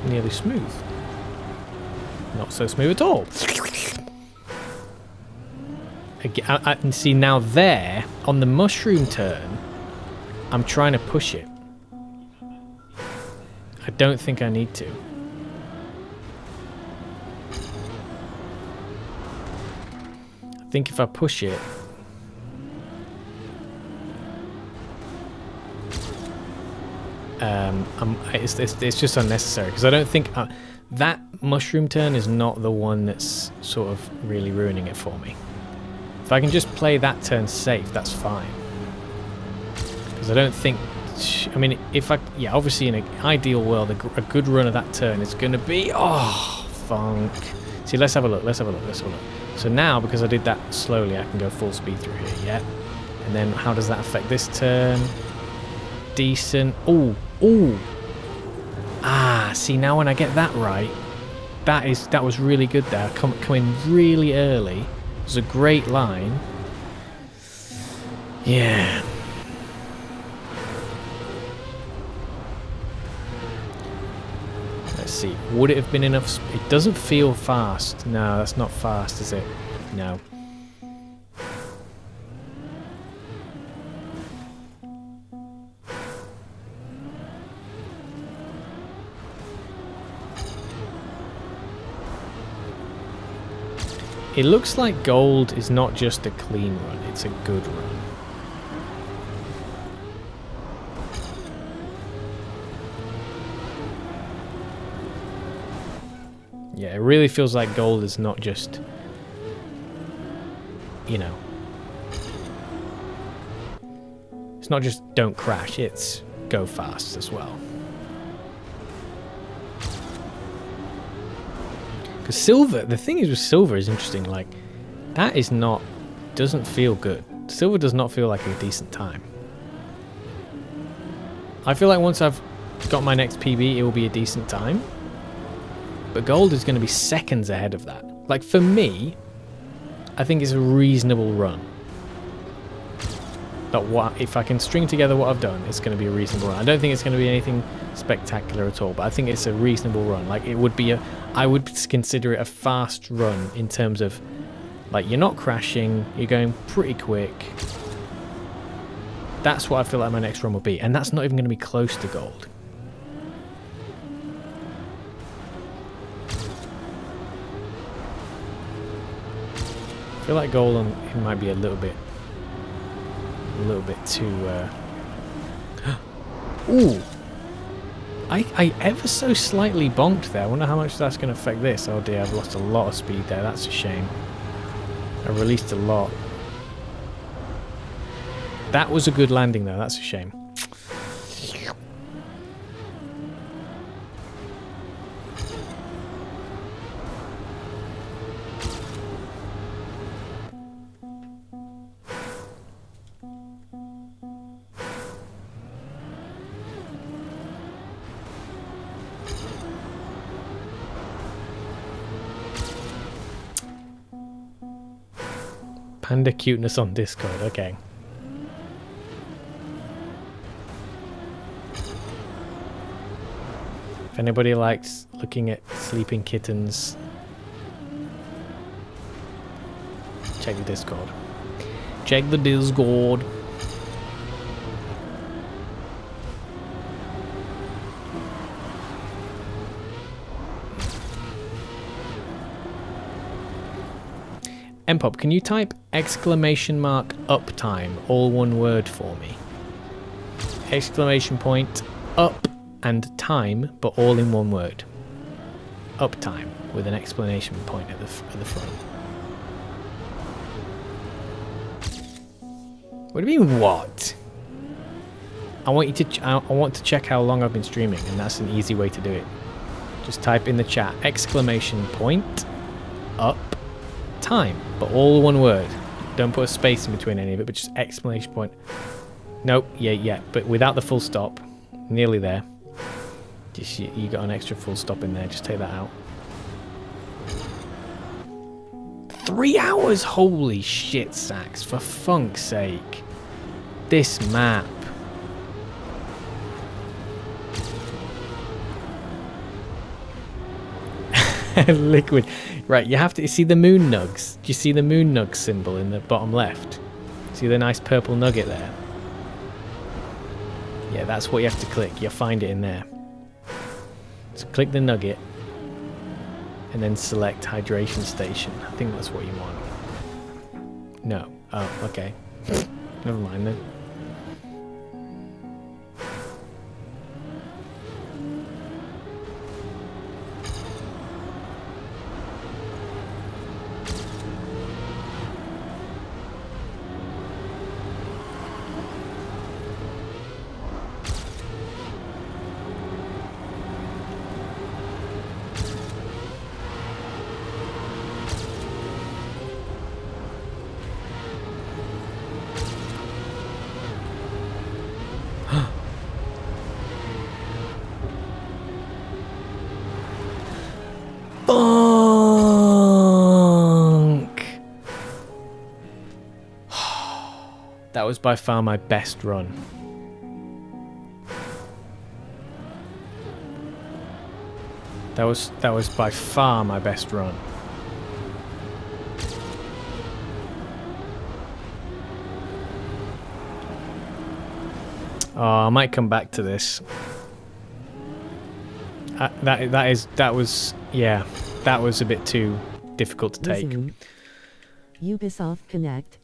Nearly smooth. Not so smooth at all. Again, I can see now there, on the mushroom turn, I'm trying to push it. I don't think I need to. I think if I push it... it's just unnecessary, because I don't think... that mushroom turn is not the one that's sort of really ruining it for me. If I can just play that turn safe, that's fine. Because I don't think... I mean, if I... yeah, obviously in an ideal world, a good run of that turn is going to be... oh, funk. See, let's have a look, let's have a look, let's have a look. So now, because I did that slowly, I can go full speed through here, yeah? And then how does that affect this turn? Decent. Ooh, ooh. Ah, see, now when I get that right, that was really good there. Come in really early. It was a great line. Yeah. Let's see. Would it have been enough? It doesn't feel fast. No, that's not fast, is it? No. It looks like gold is not just a clean run, it's a good run. Yeah, it really feels like gold is not just, you know, it's not just don't crash, it's go fast as well. Because silver, the thing is with silver is interesting, like, that is not, doesn't feel good. Silver does not feel like a decent time. I feel like once I've got my next PB, it will be a decent time. But gold is going to be seconds ahead of that. Like, for me, I think it's a reasonable run. But what, if I can string together what I've done, it's going to be a reasonable run. I don't think it's going to be anything spectacular at all, but I think it's a reasonable run. Like, it would be a, I would consider it a fast run in terms of, like, you're not crashing, you're going pretty quick. That's what I feel like my next run will be, and that's not even going to be close to gold. I feel like gold on it might be a little bit too. Ooh, I ever so slightly bonked there. I wonder how much that's going to affect this. Oh dear, I've lost a lot of speed there. That's a shame. I released a lot. That was a good landing though. That's a shame. Panda cuteness on Discord, okay. If anybody likes looking at sleeping kittens, check the Discord. Check the Discord. Mpop, can you type exclamation mark uptime, all one word for me? Exclamation point, up and time, but all in one word. Uptime, with an exclamation point at the front. What do you mean, what? I want you to I want to check how long I've been streaming, and that's an easy way to do it. Just type in the chat, exclamation point, up, time, but all one word. Don't put a space in between any of it, but just exclamation point. Nope, yeah, but without the full stop. Nearly there. Just you got an extra full stop in there, just take that out. 3 hours? Holy shit, Sax, for funk's sake. This map. Liquid. Right, you have to see the moon nugs. Do you see the moon nug symbol in the bottom left? See the nice purple nugget there? Yeah, that's what you have to click. You'll find it in there. So click the nugget and then select hydration station. I think that's what you want. No. Oh, okay. Never mind then. That was by far my best run. That was by far my best run. Oh, I might come back to this. That was a bit too difficult to take. Listen. Ubisoft Connect.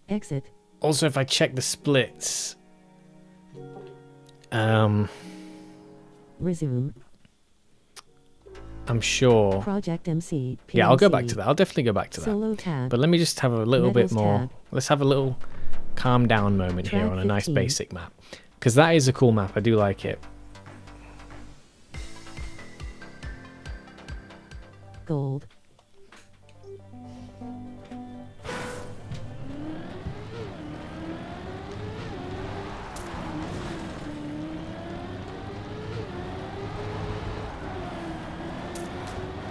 Exit. Also, if I check the splits, Resume. I'm sure. Project MC. PNC. Yeah, I'll go back to that. I'll definitely go back to that. Solo tab. But let me just have a little bit Medals more. tab. Let's have a little calm down moment here Track on a nice 15. basic map. Because that is a cool map. I do like it. Gold.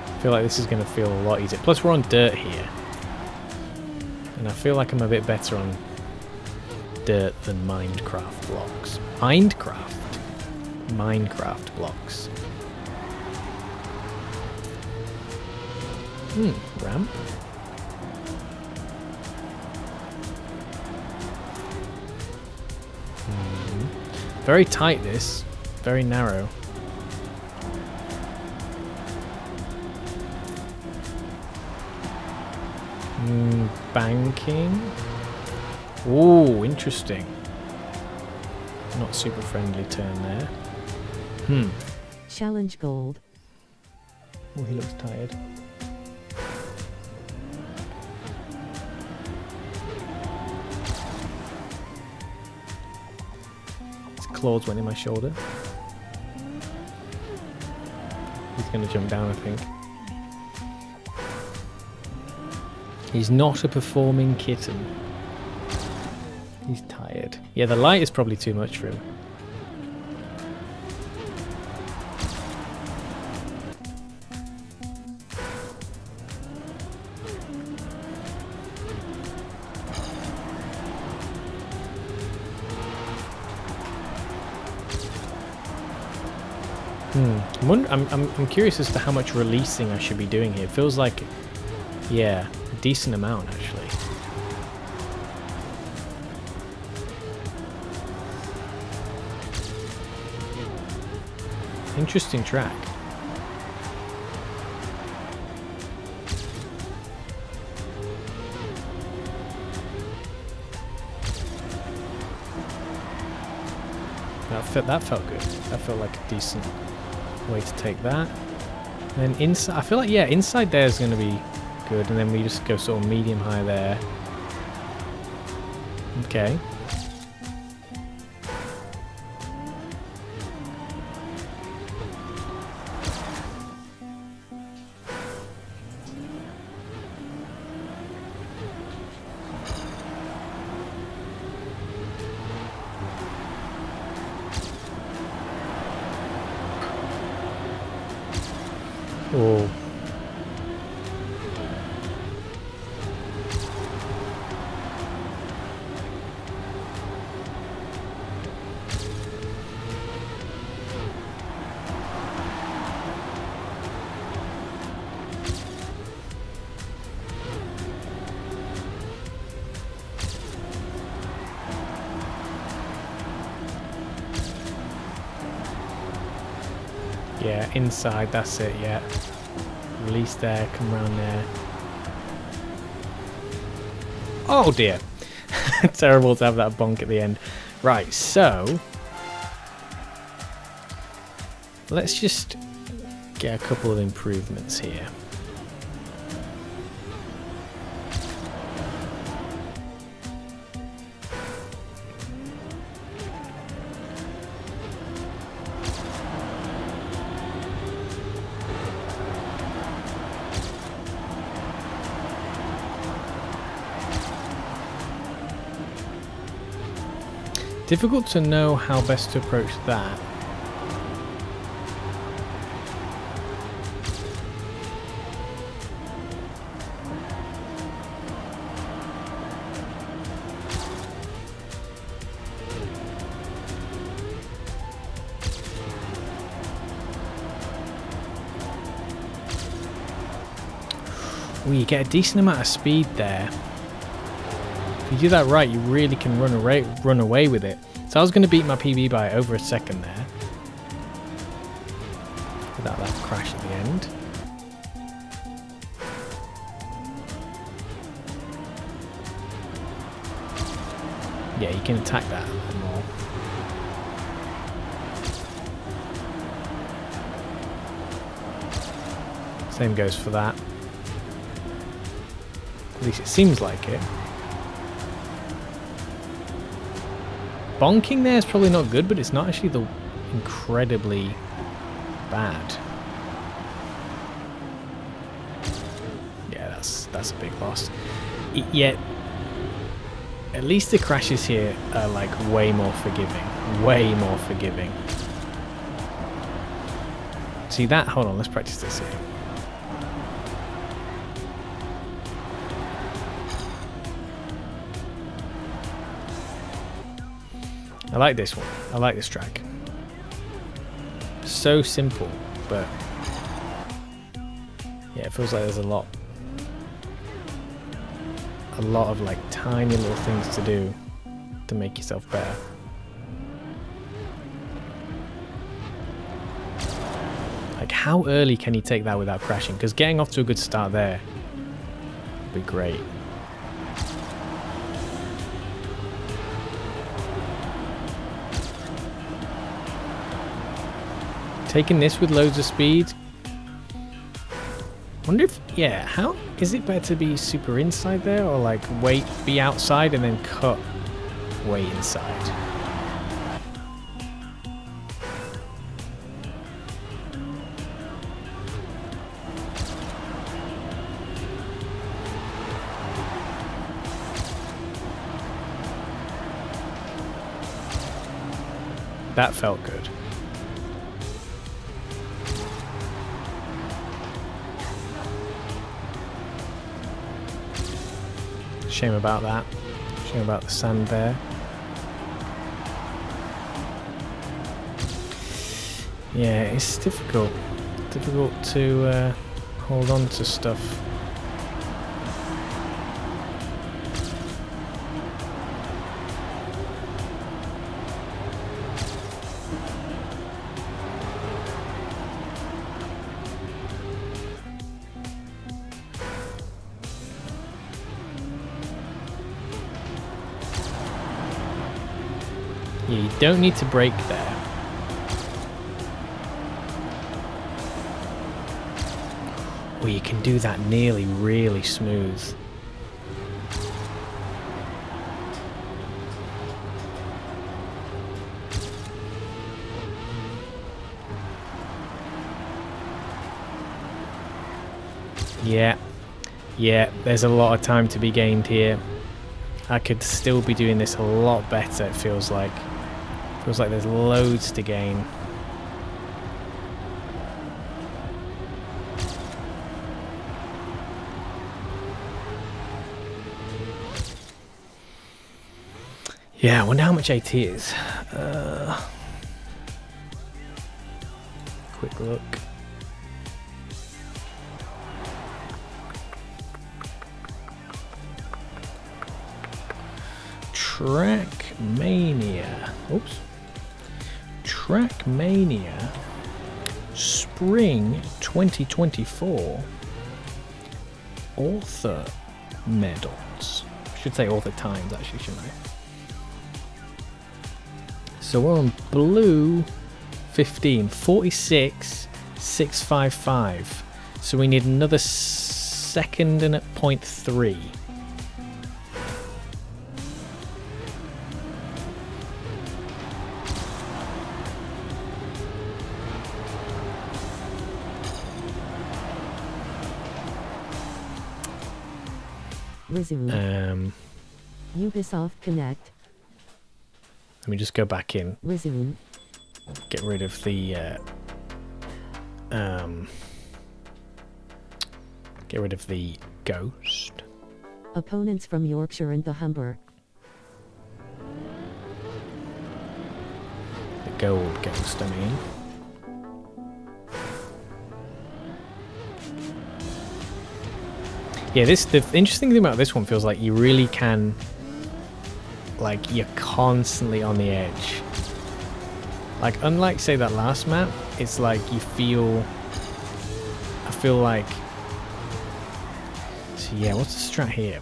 I feel like this is going to feel a lot easier. Plus, we're on dirt here. And I feel like I'm a bit better on dirt than Minecraft blocks. Minecraft blocks. Ramp. Very tight, this. Very narrow. Banking. Ooh, interesting. Not super friendly turn there. Challenge gold. Oh, he looks tired. His claws went in my shoulder. He's going to jump down, I think. He's not a performing kitten. He's tired. Yeah, the light is probably too much for him. I'm curious as to how much releasing I should be doing here. It feels like, yeah, a decent amount actually. Interesting track. That felt good. That felt like a decent way to take that. And then inside, I feel like, yeah, inside there is going to be good, and then we just go sort of medium high there. Okay. Oh. Yeah, inside, that's it, yeah. Release there, come around there. Oh dear. Terrible to have that bonk at the end. Right, so let's just get a couple of improvements here. Difficult to know how best to approach that. Well, you get a decent amount of speed there. If you do that right, you really can run away with it. So I was going to beat my PB by over a second there. Without that crash at the end. Yeah, you can attack that a little more. Same goes for that. At least it seems like it. Bonking there is probably not good, but it's not actually the incredibly bad. Yeah, that's a big loss. Yet, at least the crashes here are like way more forgiving. Way more forgiving. See that? Hold on, let's practice this here. I like this one. I like this track. So simple, but yeah, it feels like there's a lot of like tiny little things to do to make yourself better. Like, how early can you take that without crashing? Because getting off to a good start there would be great. Taking this with loads of speed. Wonder if, yeah, how is it better to be super inside there or like wait, be outside and then cut way inside? That felt good. Shame about that. Shame about the sand there. Yeah, it's difficult. Difficult to hold on to stuff. Yeah, you don't need to brake there. Or you can do that nearly really smooth. Yeah, there's a lot of time to be gained here. I could still be doing this a lot better, it feels like. Feels like there's loads to gain. Yeah, I wonder how much AT is. Quick look. Trackmania. Oops. Trackmania Spring 2024 author medals. I should say author times actually, shouldn't I? So we're on blue 15, 46, 655. So we need another second and at 0.3. Resume. Ubisoft Connect. Let me just go back in. Resume. Get rid of the get rid of the ghost. Opponents from Yorkshire and the Humber. The gold ghost, I mean. Yeah, the interesting thing about this one feels like you really can, like, you're constantly on the edge. Like, unlike, say, that last map, it's like you feel, I feel like, so yeah, what's the strat here?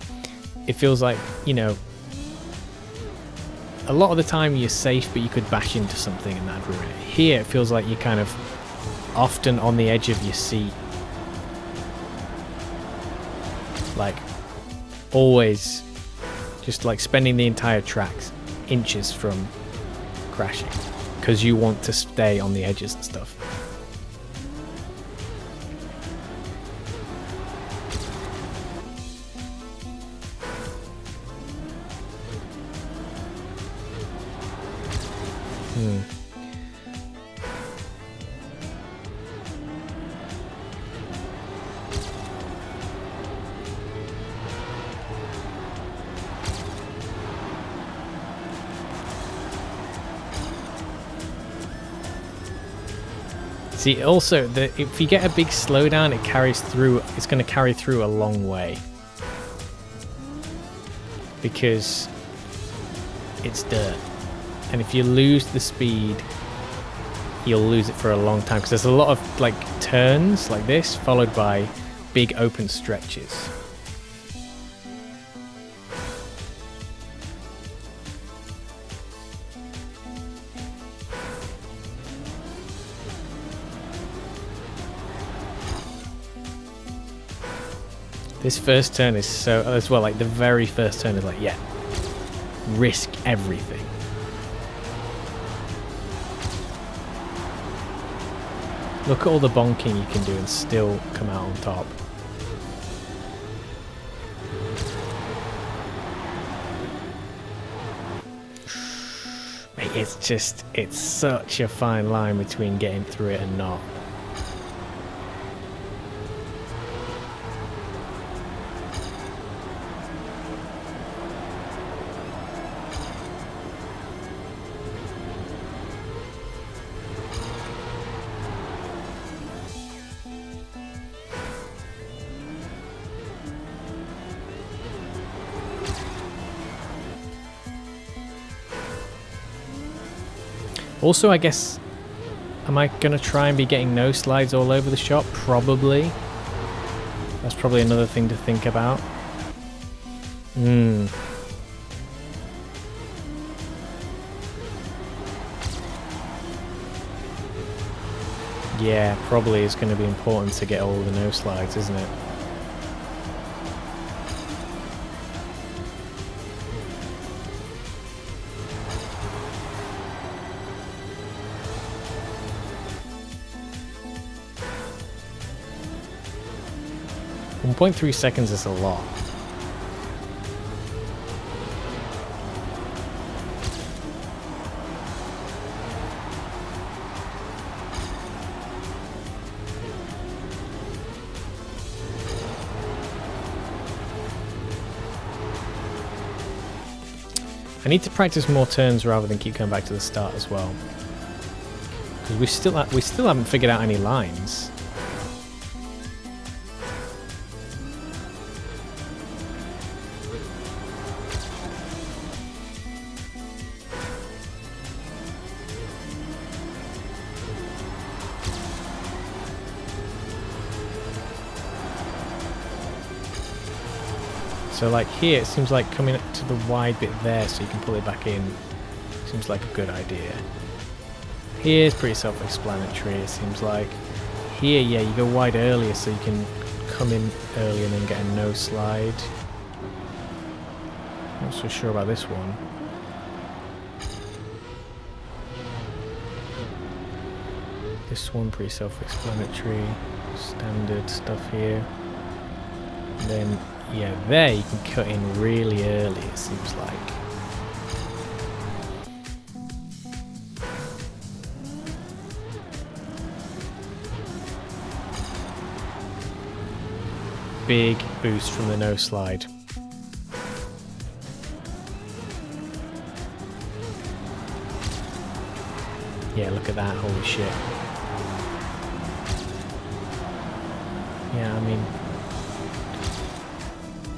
It feels like, you know, a lot of the time you're safe, but you could bash into something and that'd ruin it. Here it feels like you're kind of often on the edge of your seat. Like, always just like spending the entire track inches from crashing because you want to stay on the edges and stuff. See, also, if you get a big slowdown, it carries through. It's going to carry through a long way because it's dirt, and if you lose the speed, you'll lose it for a long time because there's a lot of like turns like this, followed by big open stretches. This first turn is so, as well, like the very first turn is like, yeah, risk everything. Look at all the bonking you can do and still come out on top. Mate, it's such a fine line between getting through it and not. Also, I guess, am I going to try and be getting no slides all over the shop? Probably. That's probably another thing to think about. Yeah, probably it's going to be important to get all the no slides, isn't it? .3 seconds is a lot. I need to practice more turns rather than keep coming back to the start as well, because we still haven't figured out any lines. So like here, it seems like coming up to the wide bit there so you can pull it back in seems like a good idea. Here's pretty self-explanatory, it seems like. Here, yeah, you go wide earlier so you can come in early and then get a no slide. Not so sure about this one. This one, pretty self-explanatory. Standard stuff here. And then, yeah, there you can cut in really early, it seems like. Big boost from the no slide. Yeah, look at that, holy shit. Yeah, I mean,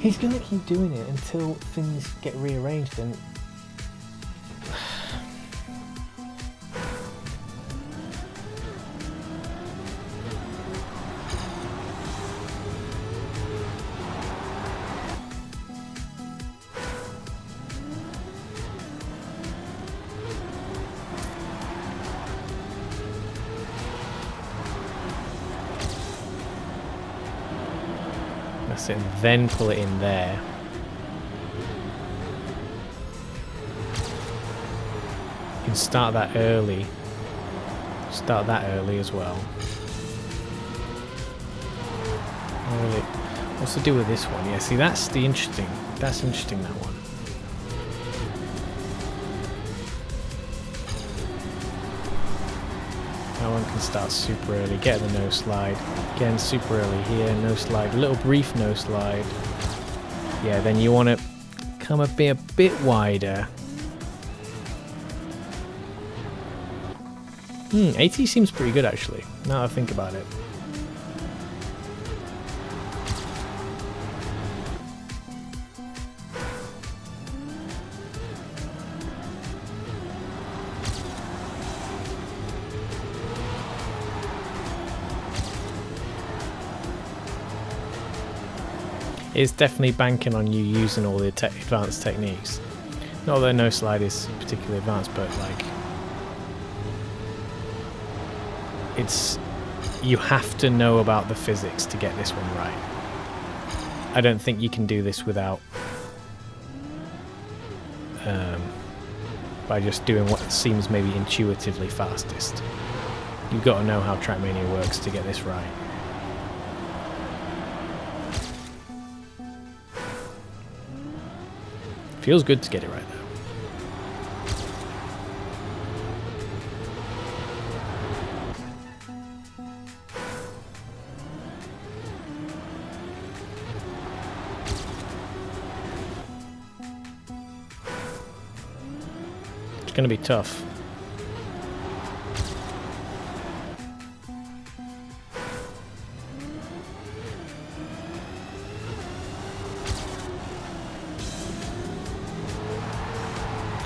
he's gonna keep doing it until things get rearranged and release it and then pull it in there. You can start that early. Start that early as well. Early. What's to do with this one? Yeah, see, that's the interesting. That's interesting, that one. That one can start super early. Get the no slide. Again, super early here. No slide. A little brief no slide. Yeah, then you want to come a bit wider. 80 seems pretty good, actually, now that I think about it. It's definitely banking on you using all the advanced techniques. Not that no slide is particularly advanced, but like, you have to know about the physics to get this one right. I don't think you can do this without by just doing what seems maybe intuitively fastest. You've got to know how Trackmania works to get this right. Feels good to get it right though. It's gonna be tough.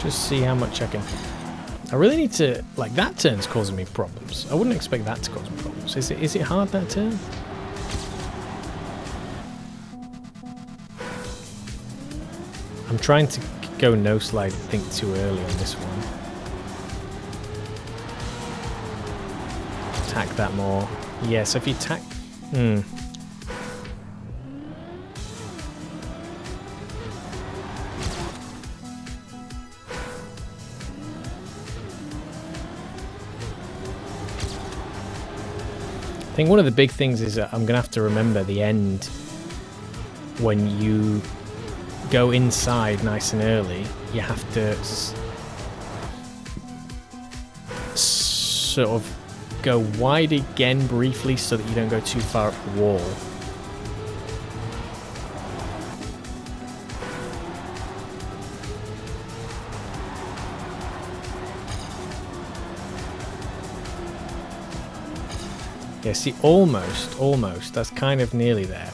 Just see how much I can. I really need to, like, that turn's causing me problems. I wouldn't expect that to cause me problems. Is it hard, that turn? I'm trying to go no slide, I think, too early on this one. Tack that more. Yeah, so if you tack... I think one of the big things is that I'm going to have to remember the end when you go inside nice and early. You have to sort of go wide again briefly so that you don't go too far up the wall. Yeah, see, almost, that's kind of nearly there.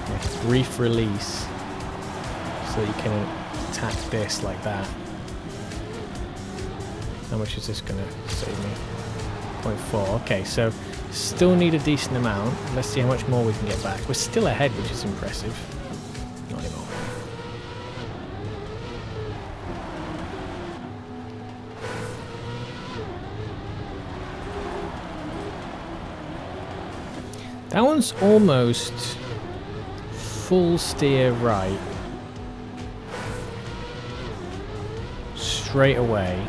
Yeah, brief release, so you can attack this like that. How much is this going to save me? 0.4, okay, so still need a decent amount. Let's see how much more we can get back. We're still ahead, which is impressive. Not anymore. That one's almost full steer right. Straight away.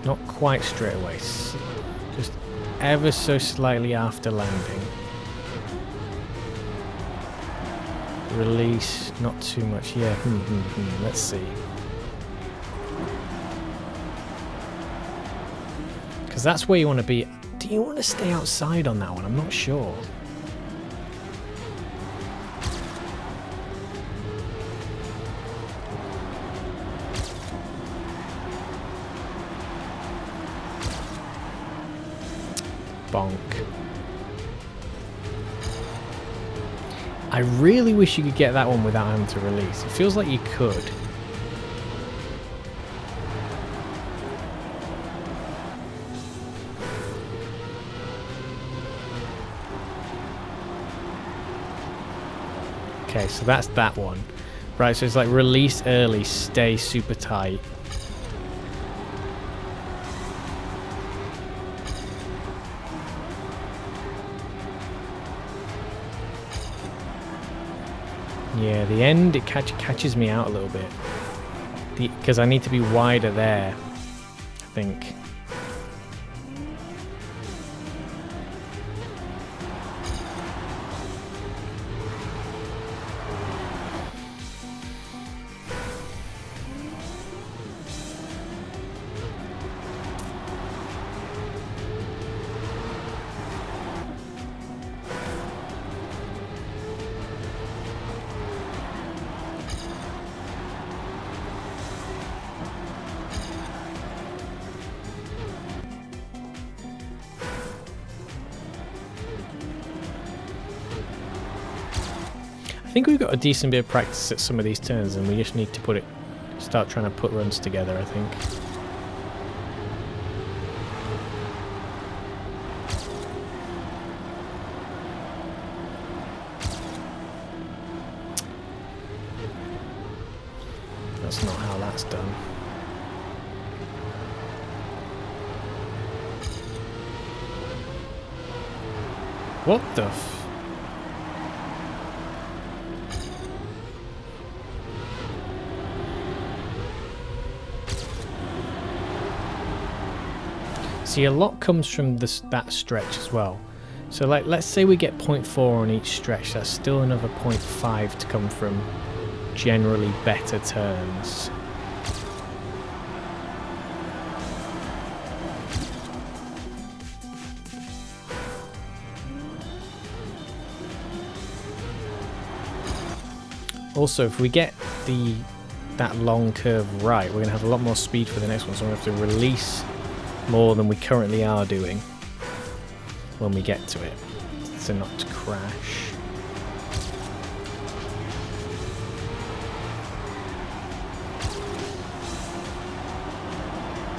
Not quite straight away. Just ever so slightly after landing. Release, not too much. Yeah, let's see. Because that's where you want to be. Do you want to stay outside on that one? I'm not sure. Bonk. I really wish you could get that one without having to release. It feels like you could. Okay, so that's that one. Right, so it's like release early, stay super tight. Yeah, the end, it catches me out a little bit. Because I need to be wider there, I think. I think we've got a decent bit of practice at some of these turns, and we just need to start trying to put runs together, I think. That's not how that's done. What the f... See, a lot comes from that stretch as well. So like, let's say we get 0.4 on each stretch, that's still another 0.5 to come from generally better turns. Also, if we get that long curve right, we're going to have a lot more speed for the next one, so we're going to have to release more than we currently are doing when we get to it, so not to crash.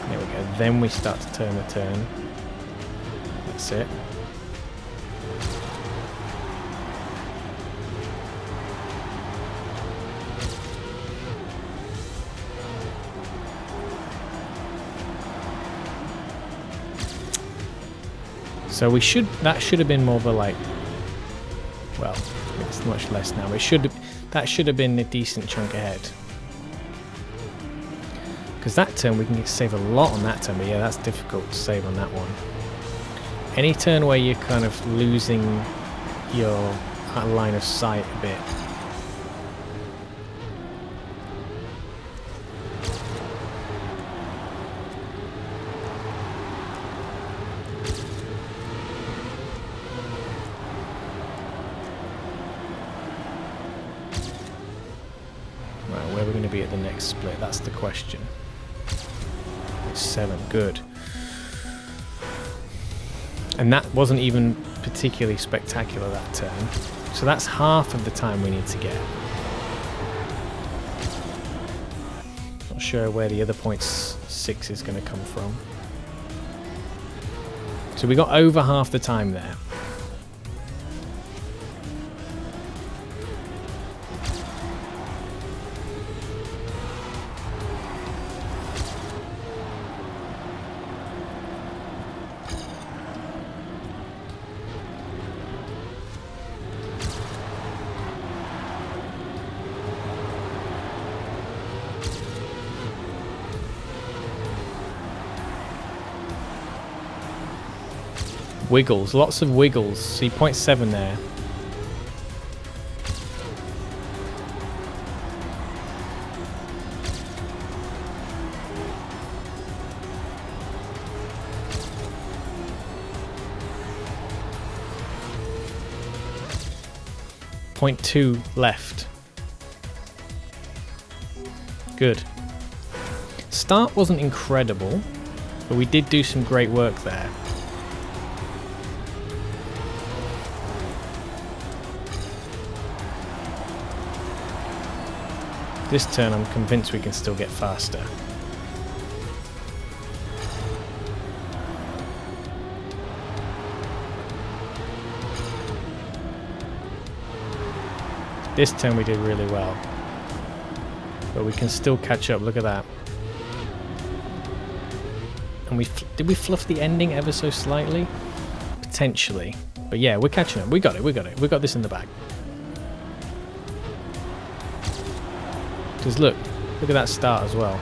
There we go, then we start to turn the turn. That's it. So that should have been more of a like, well, it's much less now. That should have been a decent chunk ahead. Because that turn we can save a lot on that turn, but yeah, that's difficult to save on that one. Any turn where you're kind of losing your line of sight a bit. Where we're going to be at the next split, that's the question. It's 7, good. And that wasn't even particularly spectacular, that turn. So that's half of the time we need to get. Not sure where the other 0.6 is going to come from. So we got over half the time there. Wiggles, lots of wiggles. See, 0.7 there. .2 left. Good. Start wasn't incredible, but we did do some great work there. This turn I'm convinced we can still get faster. This turn we did really well. But we can still catch up. Look at that. And did we fluff the ending ever so slightly? Potentially. But yeah, we're catching up. We got it. We got this in the bag. Because look at that start as well.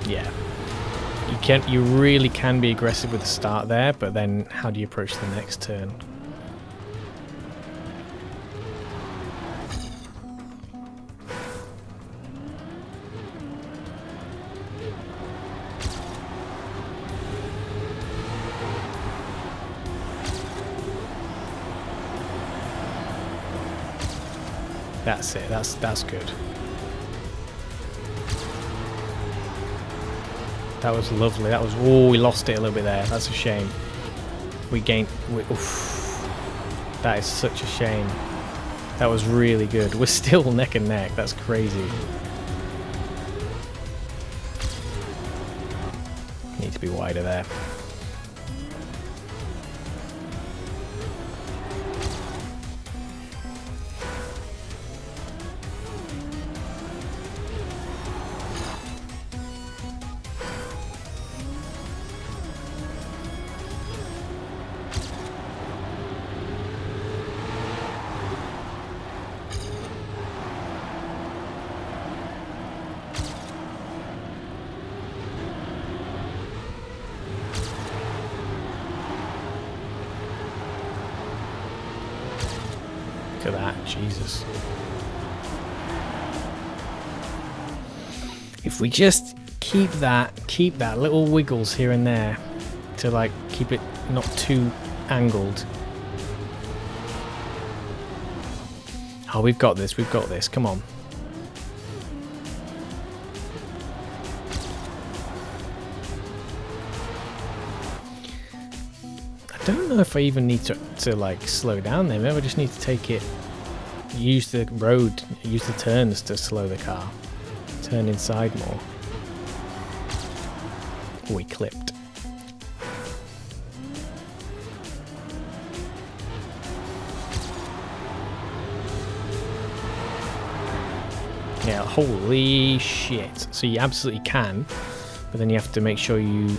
Yeah. You really can be aggressive with the start there, but then how do you approach the next turn? That's it. That's good. That was lovely. That was... Oh, we lost it a little bit there. That's a shame. We gained... Oof. That is such a shame. That was really good. We're still neck and neck. That's crazy. Need to be wider there. Look at that, Jesus. If we just keep that little wiggles here and there to like keep it not too angled. Oh, we've got this, come on. I don't know if I even need to like slow down there. Maybe I just need to take it, use the road, use the turns to slow the car. Turn inside more. Oh, we clipped. Yeah, holy shit. So you absolutely can, but then you have to make sure you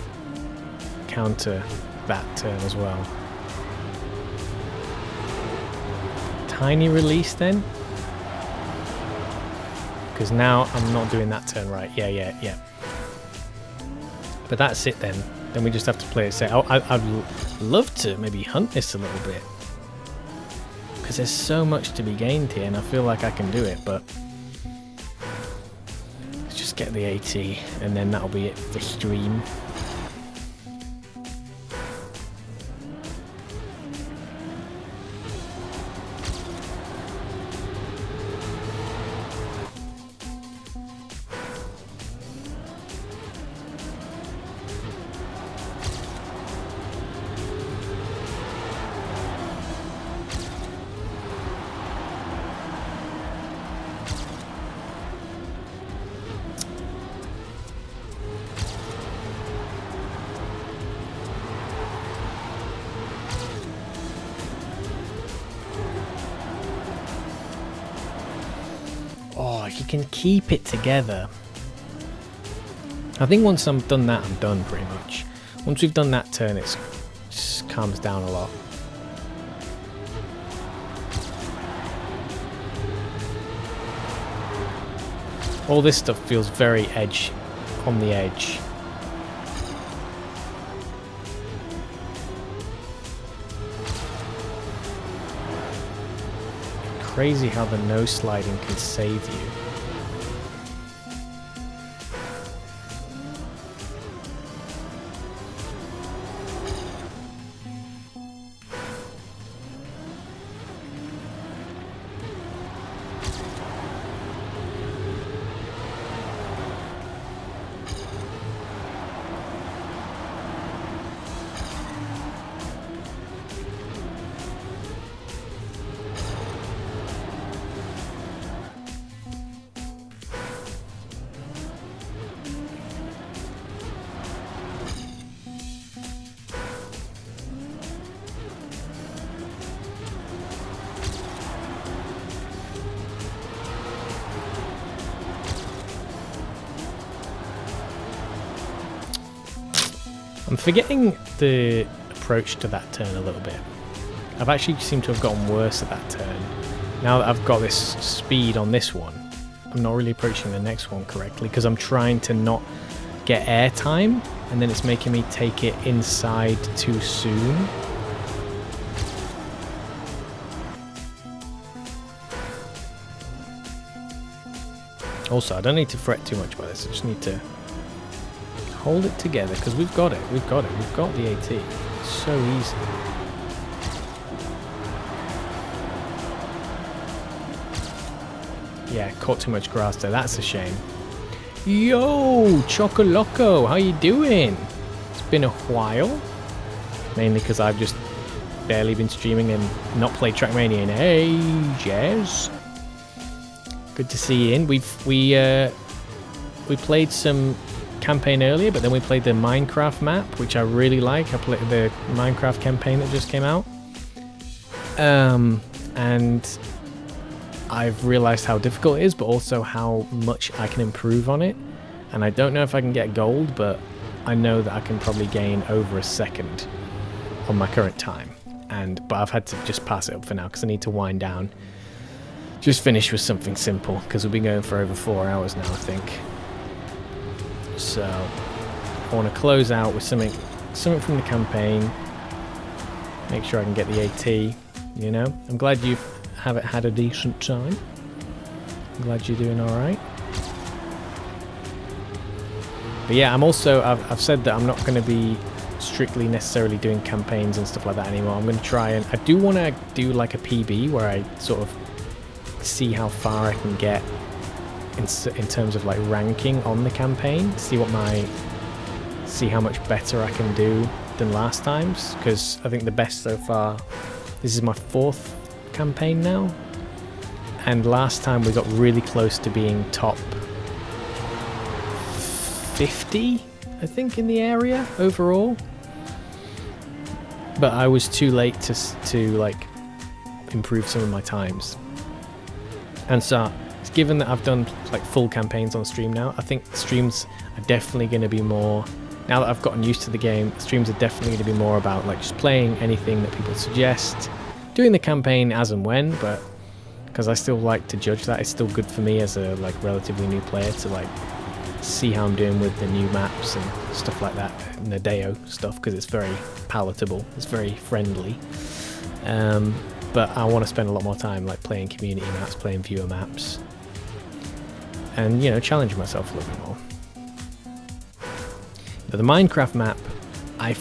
counter that turn as well. Tiny release then, because now I'm not doing that turn right. Yeah. But that's it then. Then we just have to play it safe. I'd love to maybe hunt this a little bit, because there's so much to be gained here, and I feel like I can do it. But let's just get the AT, and then that'll be it for stream. Oh, if you can keep it together. I think once I'm done that, I'm done pretty much. Once we've done that turn, it just calms down a lot. All this stuff feels very on the edge. Crazy how the no sliding can save you. I'm forgetting the approach to that turn a little bit. I've actually seemed to have gotten worse at that turn. Now that I've got this speed on this one, I'm not really approaching the next one correctly because I'm trying to not get air time, and then it's making me take it inside too soon. Also, I don't need to fret too much about this. I just need to hold it together because we've got it. We've got it. We've got the AT. It's so easy. Yeah, caught too much grass there. That's a shame. Yo, Chocoloco, how you doing? It's been a while. Mainly because I've just barely been streaming and not played Trackmania in ages. Good to see you in. We played some campaign earlier, but then we played the Minecraft map, which I really like. I played the Minecraft campaign that just came out. And I've realized how difficult it is, but also how much I can improve on it. And I don't know if I can get gold, but I know that I can probably gain over a second on my current time. But I've had to just pass it up for now because I need to wind down. Just finish with something simple because we've been going for over 4 hours now, I think. So I want to close out with something from the campaign. Make sure I can get the AT. You know, I'm glad you haven't had a decent time. I'm glad you're doing all right. But yeah, I've said that I'm not going to be strictly necessarily doing campaigns and stuff like that anymore. I'm going to try and I do want to do like a PB where I sort of see how far I can get in terms of like ranking on the campaign, see how much better I can do than last time's, because I think the best so far, this is my 4th campaign now, and last time we got really close to being top 50 I think in the area overall, but I was too late to like improve some of my times. And so, given that I've done like full campaigns on stream now, I think streams are definitely going to be more, now that I've gotten used to the game, streams are definitely going to be more about like just playing anything that people suggest, doing the campaign as and when, but because I still like to judge that, it's still good for me as a like relatively new player to like see how I'm doing with the new maps and stuff like that, NADEO stuff, because it's very palatable, it's very friendly. But I want to spend a lot more time like playing community maps, playing viewer maps, and you know, challenge myself a little bit more. But the Minecraft map, I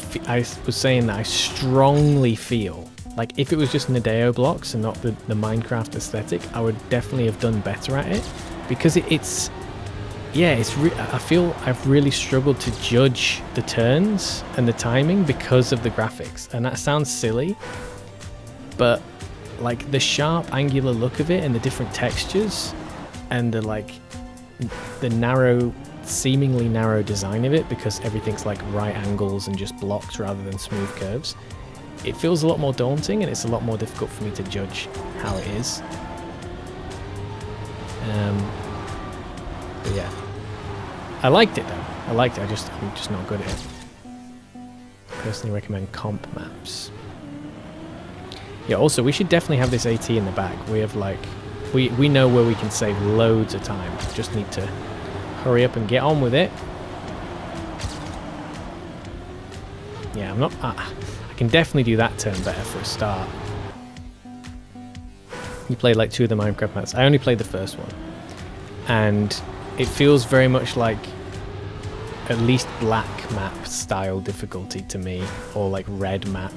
was saying that I strongly feel like if it was just NADEO blocks and not the Minecraft aesthetic, I would definitely have done better at it, because I feel I've really struggled to judge the turns and the timing because of the graphics, and that sounds silly, but like the sharp angular look of it and the different textures and the narrow, seemingly narrow design of it, because everything's like right angles and just blocks rather than smooth curves, it feels a lot more daunting and it's a lot more difficult for me to judge how it is. But yeah, I liked it though. I'm just not good at it. Personally recommend comp maps. Yeah, also we should definitely have this AT in the back. We have like, we know where we can save loads of time. Just need to hurry up and get on with it. Yeah, I can definitely do that turn better for a start. You played like 2 of the Minecraft maps. I only played the first one. And it feels very much like at least black map style difficulty to me, or like red map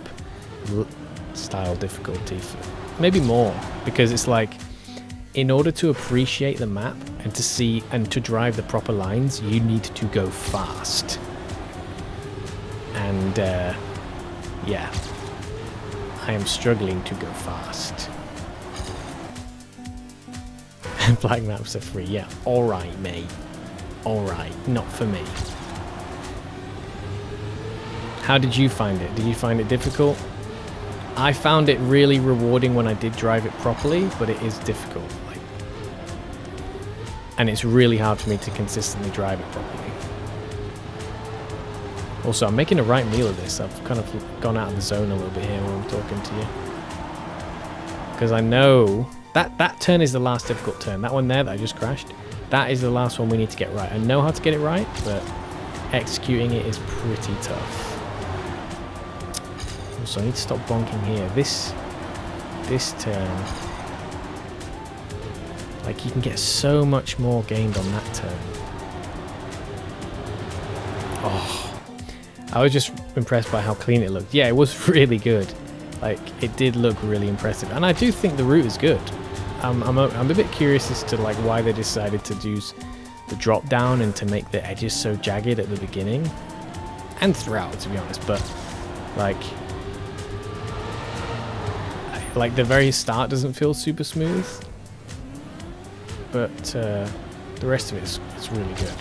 style difficulty, maybe more, because it's like, in order to appreciate the map and to see and to drive the proper lines, you need to go fast. And yeah, I am struggling to go fast. Black maps are free, yeah, alright mate, alright, not for me. How did you find it? Did you find it difficult? I found it really rewarding when I did drive it properly, but it is difficult. And it's really hard for me to consistently drive it properly. Also, I'm making a right meal of this. I've kind of gone out of the zone a little bit here while I'm talking to you. Because I know that turn is the last difficult turn. That one there that I just crashed, that is the last one we need to get right. I know how to get it right, but executing it is pretty tough. Also, I need to stop bonking here. This turn, like, you can get so much more gained on that turn. Oh. I was just impressed by how clean it looked. Yeah, it was really good. Like, it did look really impressive. And I do think the route is good. I'm a bit curious as to, like, why they decided to use the drop down and to make the edges so jagged at the beginning. And throughout, to be honest. But, like the very start doesn't feel super smooth. But the rest of it is really good.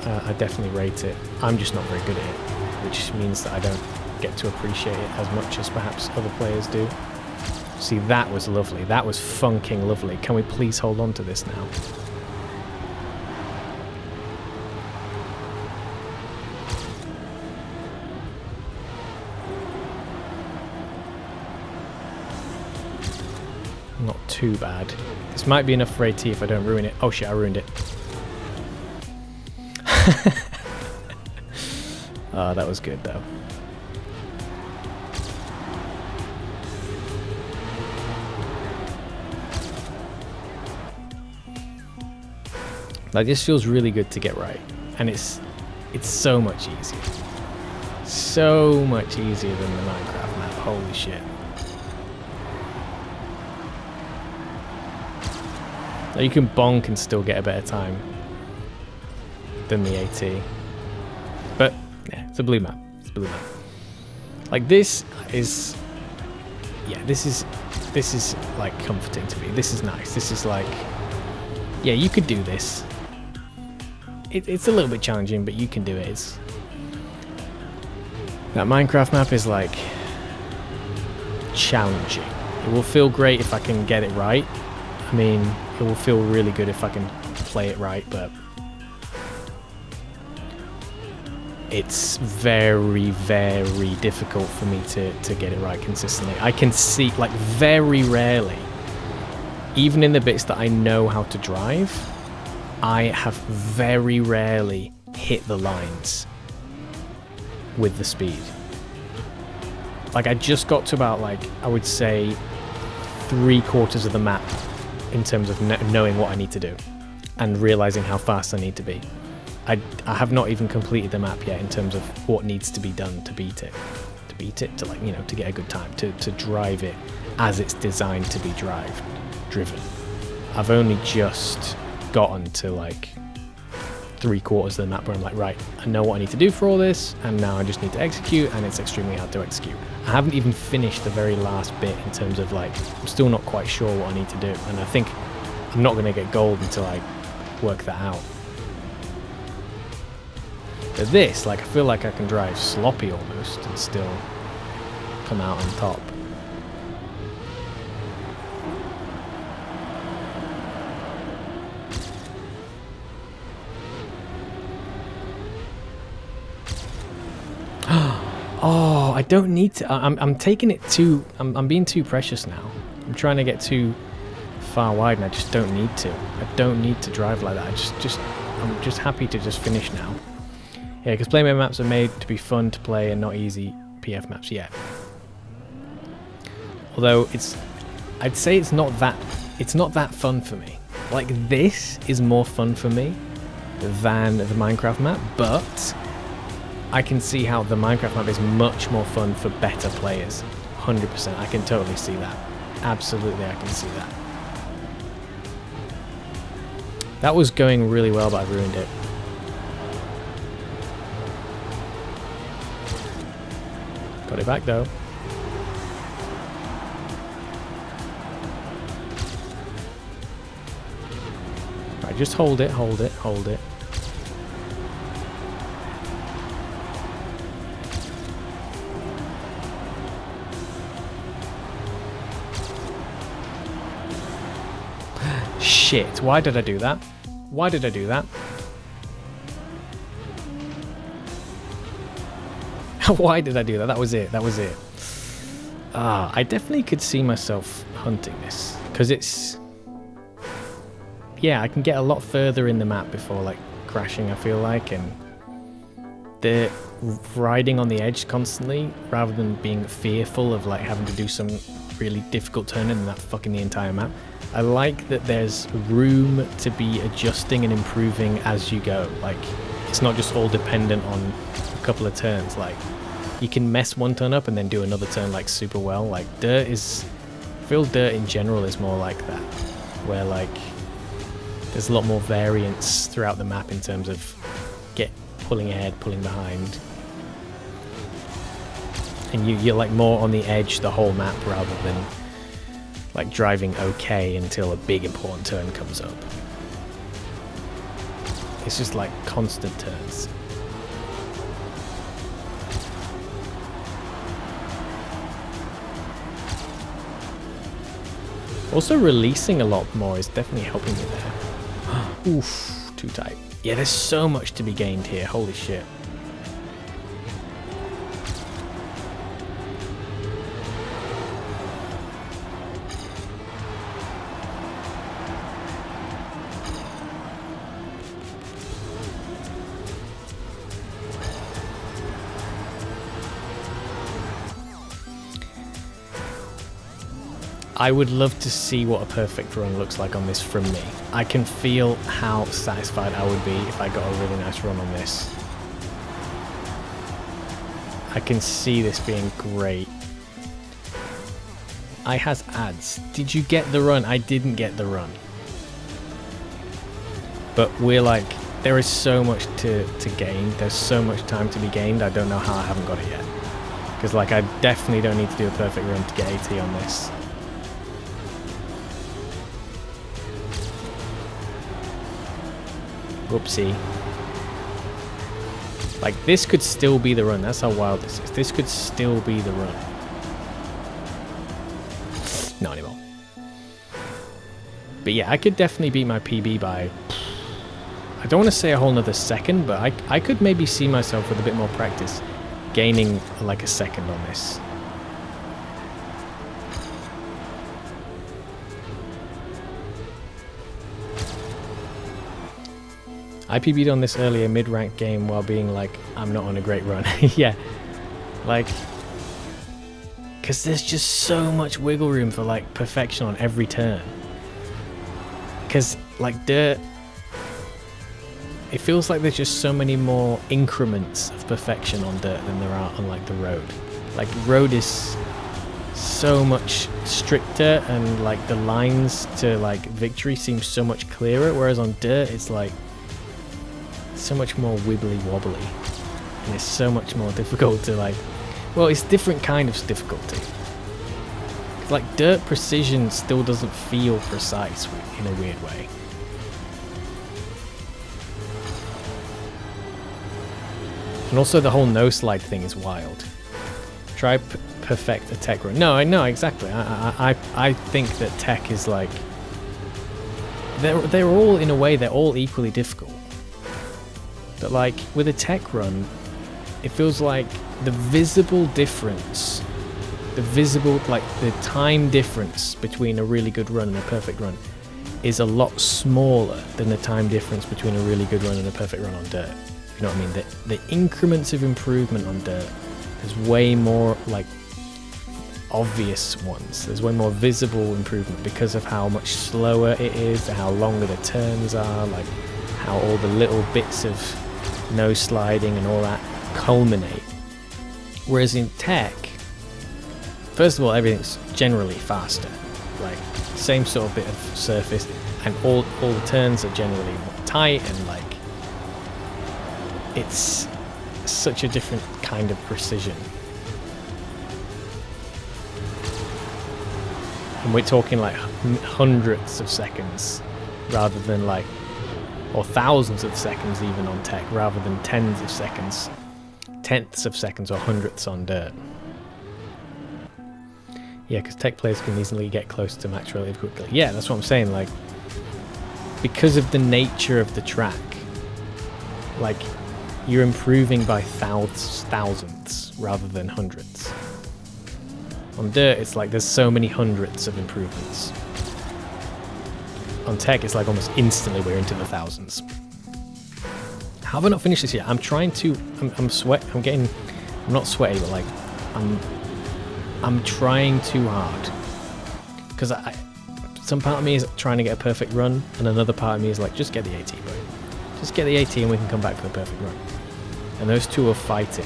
I definitely rate it. I'm just not very good at it, which means that I don't get to appreciate it as much as perhaps other players do. See, that was lovely. That was funking lovely. Can we please hold on to this now? Not too bad. This might be enough for AT if I don't ruin it. Oh shit, I ruined it. Oh, that was good though. Like, this feels really good to get right, and it's so much easier. So much easier than the Minecraft map. Holy shit. Now you can bonk and still get a better time than the AT. But yeah, it's a blue map. It's a blue map. Like, this is, yeah, this is like comforting to me. This is nice. This is like, yeah, you could do this. It's a little bit challenging, but you can do it. That Minecraft map is like challenging. It will feel great if I can get it right. I mean, it will feel really good if I can play it right, but it's very, very difficult for me to get it right consistently. I can see, like, very rarely, even in the bits that I know how to drive, I have very rarely hit the lines with the speed. Like, I just got to about, like, I would say 3/4 of the map in terms of knowing what I need to do and realizing how fast I need to be. I have not even completed the map yet in terms of what needs to be done to beat it. To beat it, to, like, you know, to get a good time, to drive it as it's designed to be driven. I've only just gotten to, like, 3/4 of the map where I'm like, right, I know what I need to do for all this, and now I just need to execute, and it's extremely hard to execute. I haven't even finished the very last bit in terms of, like, I'm still not quite sure what I need to do, and I think I'm not going to get gold until I work that out. But this, like, I feel like I can drive sloppy almost and still come out on top. Oh, I don't need to. I'm taking it too. I'm being too precious now. I'm trying to get too far wide, and I just don't need to. I don't need to drive like that. I'm just happy to just finish now. Yeah, because playmate maps are made to be fun to play and not easy PF maps yet. Although I'd say it's not that fun for me. Like, this is more fun for me than the Minecraft map, but I can see how the Minecraft map is much more fun for better players. 100%. I can totally see that. Absolutely, I can see that. That was going really well, but I ruined it. Got it back, though. Right, just hold it, hold it, hold it. Shit, why did I do that? Why did I do that? Why did I do that? That was it. That was it. I definitely could see myself hunting this. Because it's... Yeah, I can get a lot further in the map before, like, crashing, I feel like. And the riding on the edge constantly, rather than being fearful of, like, having to do some really difficult turn and that fucking the entire map. I like that there's room to be adjusting and improving as you go. Like, it's not just all dependent on a couple of turns. Like, you can mess one turn up and then do another turn like super well. Like Dirt is, I feel Dirt in general is more like that, where like there's a lot more variance throughout the map in terms of pulling ahead, pulling behind, and you're like more on the edge the whole map rather than like driving okay until a big important turn comes up. It's just like constant turns. Also, releasing a lot more is definitely helping me there. Oof, too tight. Yeah, there's so much to be gained here. Holy shit. I would love to see what a perfect run looks like on this from me. I can feel how satisfied I would be if I got a really nice run on this. I can see this being great. I has ads. Did you get the run? I didn't get the run. But we're like, there is so much to gain. There's so much time to be gained. I don't know how I haven't got it yet. Because like, I definitely don't need to do a perfect run to get 80 on this. Whoopsie. Like, this could still be the run. That's how wild this is. This could still be the run. Not anymore. But yeah, I could definitely beat my PB by... I don't want to say a whole nother second, but I could maybe see myself with a bit more practice gaining like a second on this. I PB'd on this earlier mid-rank game while being like, I'm not on a great run. Yeah, like, because there's just so much wiggle room for like perfection on every turn. Because like Dirt, it feels like there's just so many more increments of perfection on Dirt than there are on like the road. Like road is so much stricter and like the lines to like victory seem so much clearer, whereas on Dirt it's like so much more wibbly wobbly and it's so much more difficult to like, well, it's different kind of difficulty. It's like Dirt precision still doesn't feel precise in a weird way. And also the whole no slide thing is wild. Try perfect a tech run. No, I know exactly. I think that tech is like, they're all in a way, they're all equally difficult. But like with a tech run, it feels like the visible difference, like the time difference between a really good run and a perfect run is a lot smaller than the time difference between a really good run and a perfect run on Dirt. You know what I mean? The increments of improvement on Dirt, there's way more like obvious ones. There's way more visible improvement because of how much slower it is, how longer the turns are, like how all the little bits of no sliding and all that culminate. Whereas in tech, first of all, everything's generally faster. Like same sort of bit of surface, and all the turns are generally more tight, and like it's such a different kind of precision. And we're talking like hundreds of seconds rather than like, or thousands of seconds even on tech, rather than tens of seconds, tenths of seconds or hundredths on Dirt. Yeah, because tech players can easily get close to max relatively quickly. Yeah, that's what I'm saying, like, because of the nature of the track, like, you're improving by thousandths rather than hundredths. On dirt, it's like there's so many hundredths of improvements. On tech, it's like almost instantly we're into the thousands. How have I not finished this yet? I'm trying to. I'm not sweaty, but like I'm trying too hard because some part of me is trying to get a perfect run, and another part of me is like, just get the AT, bro. Just get the AT, and we can come back for the perfect run. And those two are fighting.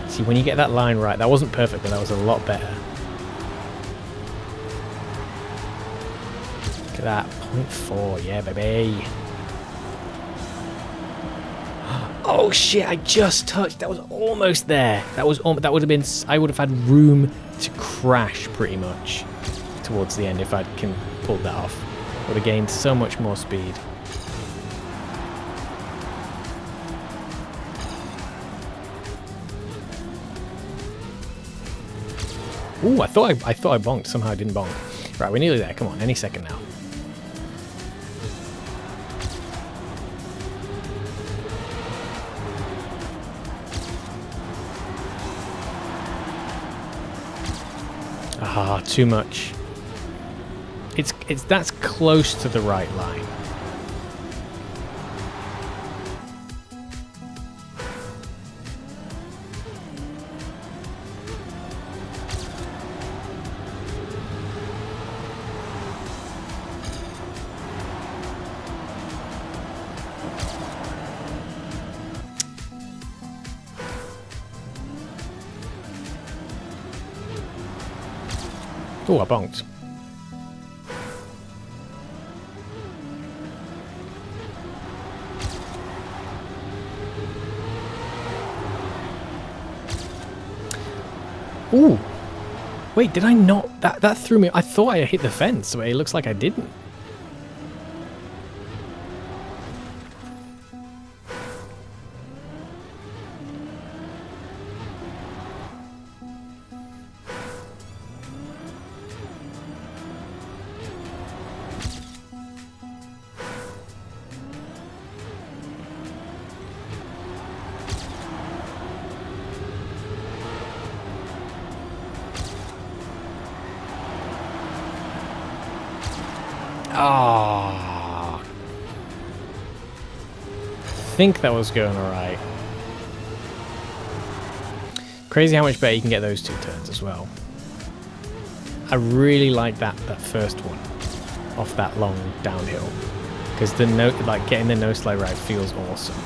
See, when you get that line right, that wasn't perfect, but that was a lot better. Look at that, 0.4, yeah, baby. Oh shit! I just touched. That was almost there. That would have been. I would have had room to crash pretty much towards the end if I can pull that off. Would have gained so much more speed. Ooh, I thought I bonked. Somehow I didn't bonk. Right, we're nearly there. Come on, any second now. Ah, too much. That's close to the right line. Oh, I bonked. Ooh. Wait, did I not? That threw me. I thought I hit the fence, but it looks like I didn't. Ah, I think that was going alright. Crazy how much better you can get those two turns as well. I really like that first one off that long downhill because the getting the no slide right feels awesome.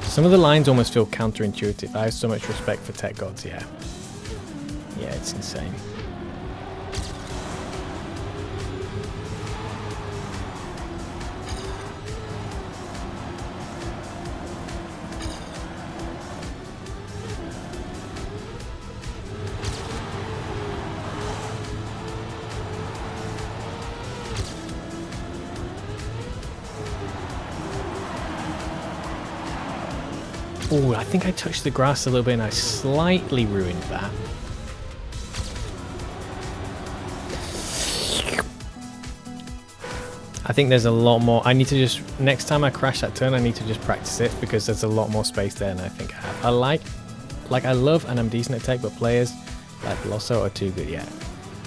Some of the lines almost feel counterintuitive. I have so much respect for tech gods, yeah. Yeah, it's insane. Oh, I think I touched the grass a little bit and I slightly ruined that. I think there's a lot more. I need to just, next time I crash that turn, I need to just practice it because there's a lot more space there than I think I have. I love and I'm decent at tech, but players like Losso are too good, yeah.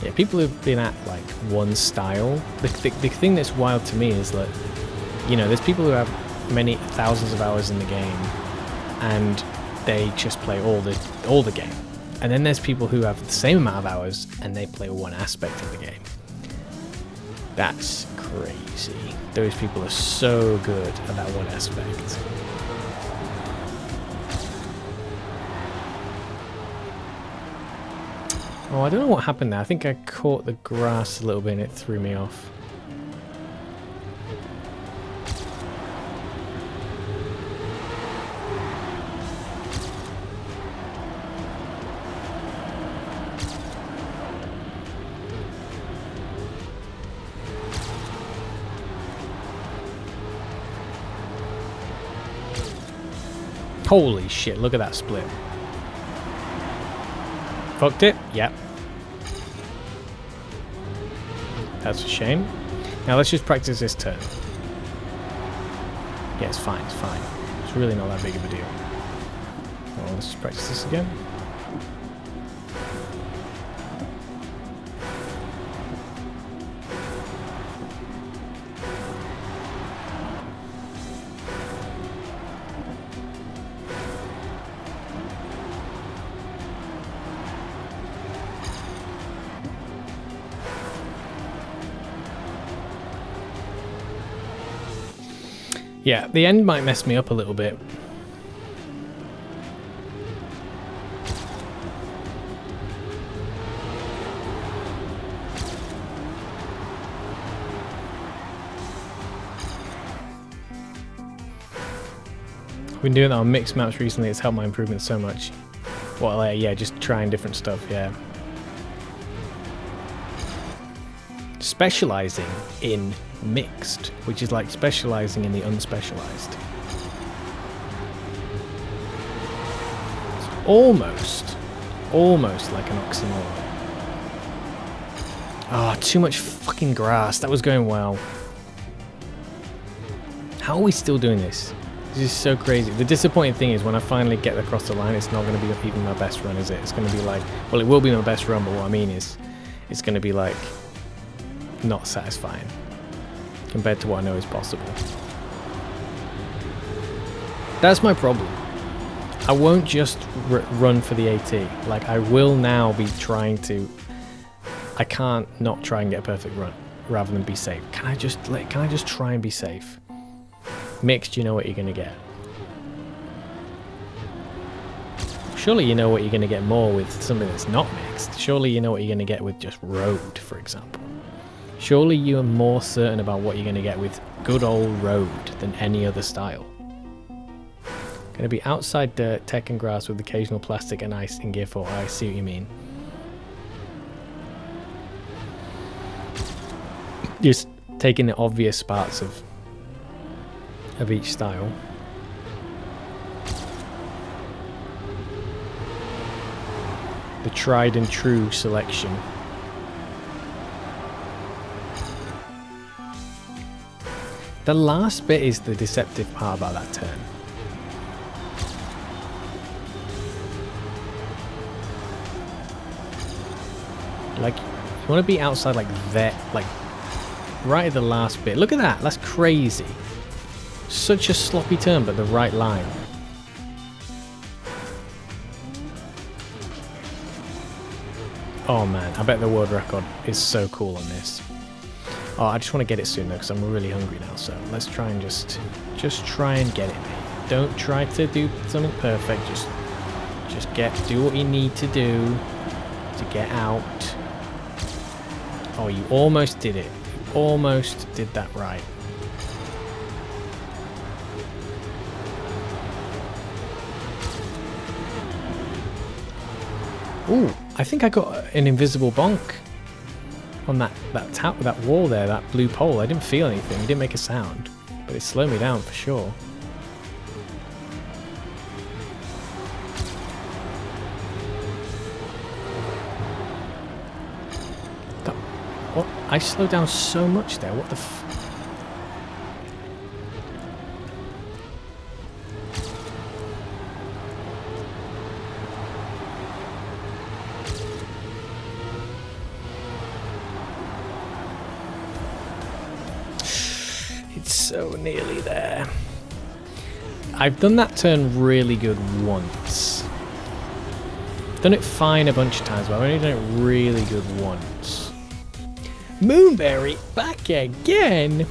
Yeah, people who've been at like one style. The thing that's wild to me is that, you know, there's people who have many thousands of hours in the game and they just play all the game. And then there's people who have the same amount of hours and they play one aspect of the game. That's crazy. Those people are so good at that one aspect. Oh, I don't know what happened there. I think I caught the grass a little bit and it threw me off. Holy shit, look at that split. Fucked it? Yep. That's a shame. Now let's just practice this turn. Yeah, it's fine, it's fine. It's really not that big of a deal. Well, let's just practice this again. Yeah, the end might mess me up a little bit. I've been doing that on mixed maps recently. It's helped my improvement so much. Well, yeah, just trying different stuff, yeah. Specializing in mixed, which is like specializing in the unspecialized. It's almost like an oxymoron. Ah, oh, too much fucking grass. That was going well. How are we still doing this? This is so crazy. The disappointing thing is when I finally get across the line, it's not going to be even my best run, is it? It's going to be like, well, it will be my best run, but what I mean is, it's going to be like, not satisfying compared to what I know is possible. That's my problem. I won't just run for the AT. Like, I will now be trying to... I can't not try and get a perfect run rather than be safe. Can I just try and be safe? Mixed, you know what you're going to get. Surely you know what you're going to get more with something that's not mixed. Surely you know what you're going to get with just road, for example. Surely you are more certain about what you're going to get with good old road than any other style. Going to be outside dirt, tech and grass with occasional plastic and ice in Gear 4. I see what you mean. Just taking the obvious parts of each style. The tried and true selection. The last bit is the deceptive part about that turn. Like, you want to be outside like that, like right at the last bit. Look at that, that's crazy. Such a sloppy turn, but the right line. Oh man, I bet the world record is so cool on this. Oh, I just want to get it soon though, because I'm really hungry now. So let's try and just try and get it, mate. Don't try to do something perfect. Just do what you need to do to get out. Oh, you almost did it. You almost did that right. Ooh, I think I got an invisible bonk on that wall there, that blue pole. I didn't feel anything, it didn't make a sound, but it slowed me down for sure. What? I slowed down so much there, what the f... So nearly there. I've done that turn really good once. Done it fine a bunch of times, but I've only done it really good once. Moonberry back again.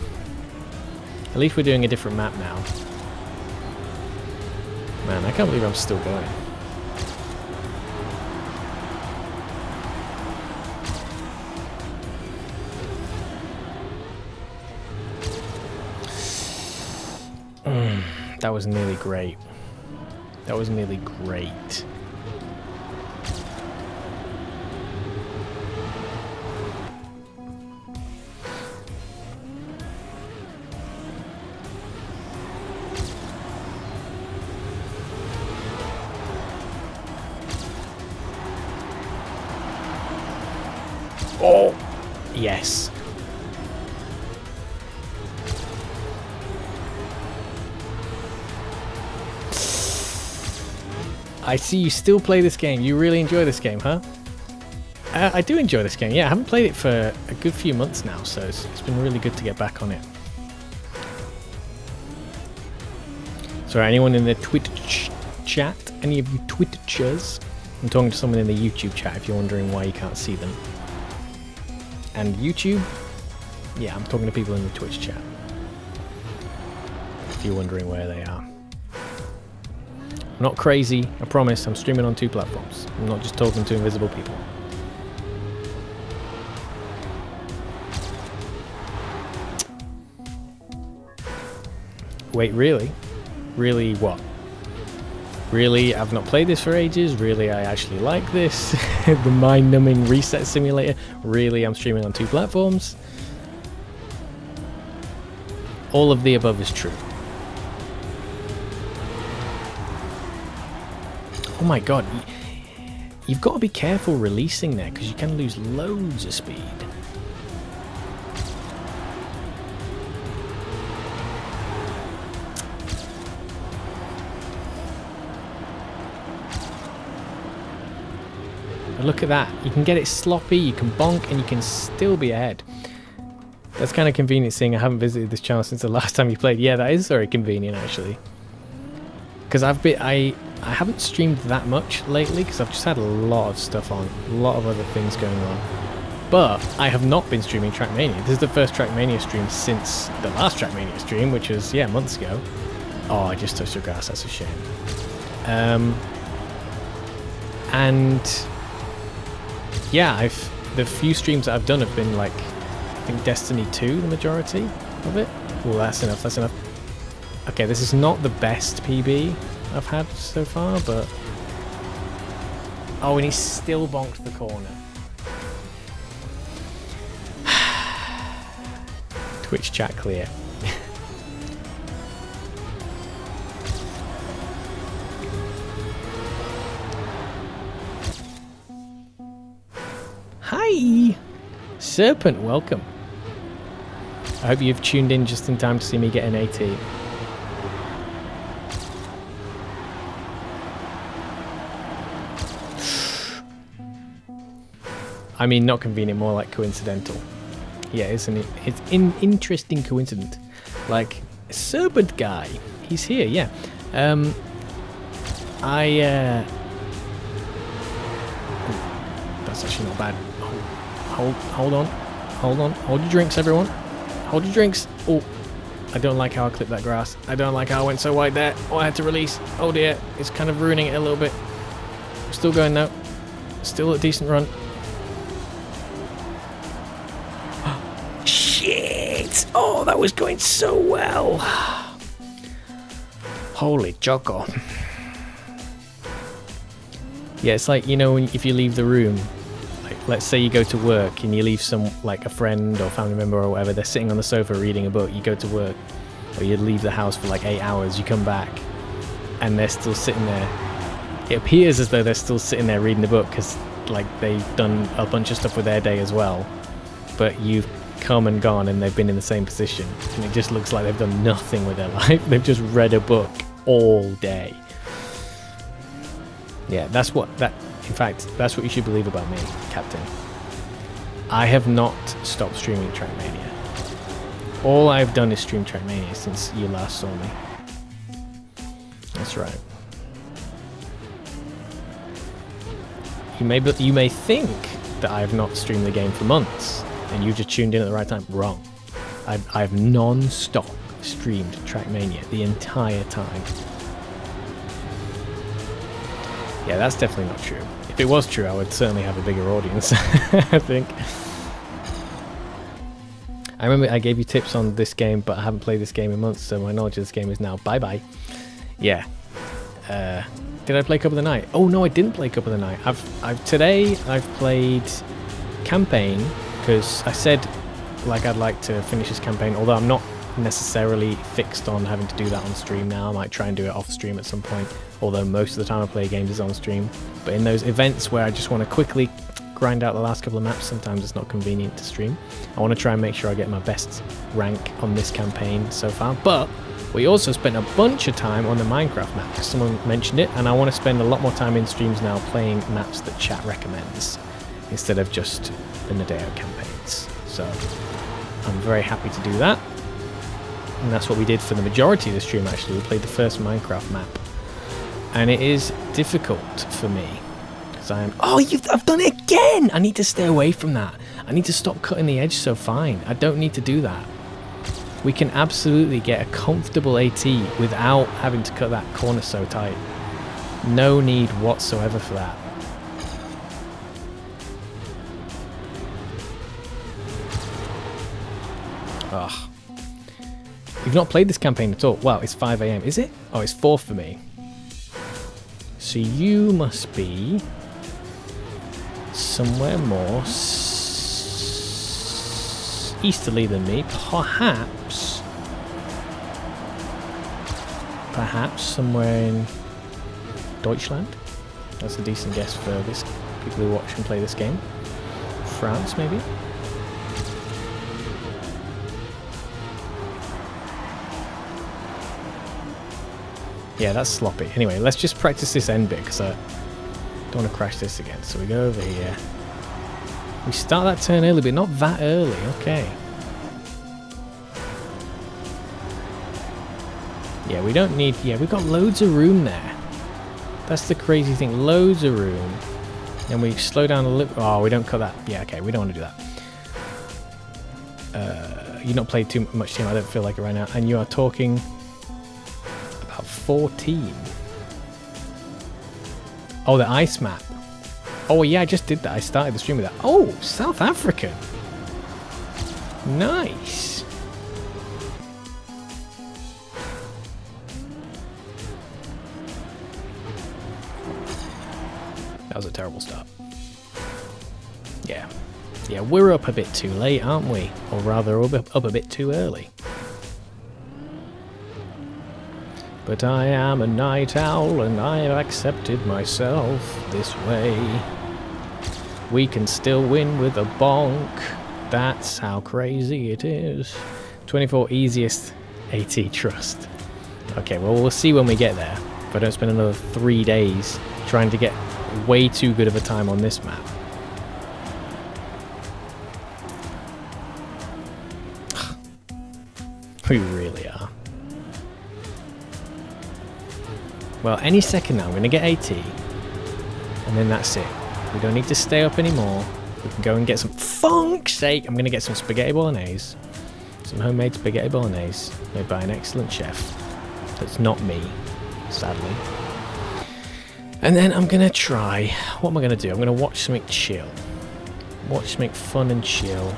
At least we're doing a different map now. Man, I can't believe I'm still going. That was nearly great. That was nearly great. Oh, yes. I see you still play this game. You really enjoy this game, huh? I do enjoy this game. Yeah, I haven't played it for a good few months now, so it's been really good to get back on it. So anyone in the Twitch chat? Any of you Twitchers? I'm talking to someone in the YouTube chat if you're wondering why you can't see them. And YouTube? Yeah, I'm talking to people in the Twitch chat. If you're wondering where they are. I'm not crazy, I promise. I'm streaming on 2 platforms. I'm not just talking to invisible people. Wait, really? Really what? Really, I've not played this for ages. Really, I actually like this. The mind-numbing reset simulator. Really, I'm streaming on 2 platforms. All of the above is true. Oh my god. You've got to be careful releasing there because you can lose loads of speed. Look at that. You can get it sloppy, you can bonk, and you can still be ahead. That's kind of convenient seeing I haven't visited this channel since the last time you played. Yeah, that is very convenient actually. Because I haven't streamed that much lately because I've just had a lot of stuff on. A lot of other things going on. But I have not been streaming Trackmania. This is the first Trackmania stream since the last Trackmania stream, which was, yeah, months ago. Oh, I just touched the grass. That's a shame. And yeah, the few streams that I've done have been like, I think Destiny 2, the majority of it. Oh, that's enough, that's enough. Okay, this is not the best PB I've had so far, but... Oh, and he still bonked the corner. Twitch chat clear. Hi! Serpent, welcome. I hope you've tuned in just in time to see me get an AT. I mean, not convenient, more like coincidental. Yeah, it's an interesting coincidence. Like, Serpent guy, he's here, yeah. That's actually not bad. Hold on. Hold your drinks, everyone. Hold your drinks. Oh, I don't like how I clipped that grass. I don't like how I went so wide there. Oh, I had to release. Oh dear, it's kind of ruining it a little bit. Still going though. Still a decent run. Shit! Oh, that was going so well. Holy choco. Yeah, it's like, you know, if you leave the room, like, let's say you go to work and you leave like a friend or family member or whatever, they're sitting on the sofa reading a book, you go to work, or you leave the house for like 8 hours, you come back, and they're still sitting there. It appears as though they're still sitting there reading the book because, like, they've done a bunch of stuff with their day as well, but you've come and gone and they've been in the same position, and it just looks like they've done nothing with their life. They've just read a book all day. Yeah, in fact, that's what you should believe about me, Captain. I have not stopped streaming Trackmania. All I've done is stream Trackmania since you last saw me. That's right. You may think that I have not streamed the game for months, and you've just tuned in at the right time. Wrong. I've non-stop streamed Trackmania the entire time. Yeah, that's definitely not true. If it was true, I would certainly have a bigger audience, I think. I remember I gave you tips on this game, but I haven't played this game in months, so my knowledge of this game is now bye-bye. Yeah. Did I play Cup of the Night? Oh, no, I didn't play Cup of the Night. Today, I've played Campaign, because I said, like, I'd like to finish this campaign, although I'm not necessarily fixed on having to do that on stream now. I might try and do it off stream at some point, although most of the time I play games is on stream. But in those events where I just want to quickly grind out the last couple of maps. Sometimes it's not convenient to stream. I want to try and make sure I get my best rank on this campaign so far. But we also spent a bunch of time on the Minecraft map, because someone mentioned it, and I want to spend a lot more time in streams now playing maps that chat recommends instead of just the NADEO campaigns. So I'm very happy to do that. And that's what we did for the majority of the stream, actually. We played the first Minecraft map. And it is difficult for me. Because I am... Oh, I've done it again! I need to stay away from that. I need to stop cutting the edge so fine. I don't need to do that. We can absolutely get a comfortable AT without having to cut that corner so tight. No need whatsoever for that. Ugh. You've not played this campaign at all. Well, it's 5 AM, is it? Oh, it's 4 for me. So you must be somewhere more easterly than me. Perhaps somewhere in Deutschland. That's a decent guess for this people who watch and play this game. France, maybe. Yeah, that's sloppy. Anyway, let's just practice this end bit, because I don't want to crash this again. So we go over here. We start that turn early, but not that early. Okay. Yeah, we don't need... Yeah, we've got loads of room there. That's the crazy thing. Loads of room. And we slow down a little... Oh, we don't cut that. Yeah, okay, we don't want to do that. You've not played too much team, I don't feel like it right now. And you are talking... 14. Oh, the ice map. Oh, yeah, I just did that. I started the stream with that. Oh, South African. Nice. That was a terrible start. Yeah. Yeah, we're up a bit too late, aren't we? Or rather, up a bit too early. But I am a night owl and I have accepted myself this way. We can still win with a bonk. That's how crazy it is. 24 easiest AT trust. Okay, well, we'll see when we get there. If I don't spend another 3 days trying to get way too good of a time on this map. We really are. Well, any second now, I'm going to get AT, and then that's it. We don't need to stay up anymore. We can go and get some... Funk's sake! I'm going to get some spaghetti bolognese. Some homemade spaghetti bolognese made by an excellent chef. That's not me, sadly. And then I'm going to try... What am I going to do? I'm going to watch something chill. Watch something fun and chill.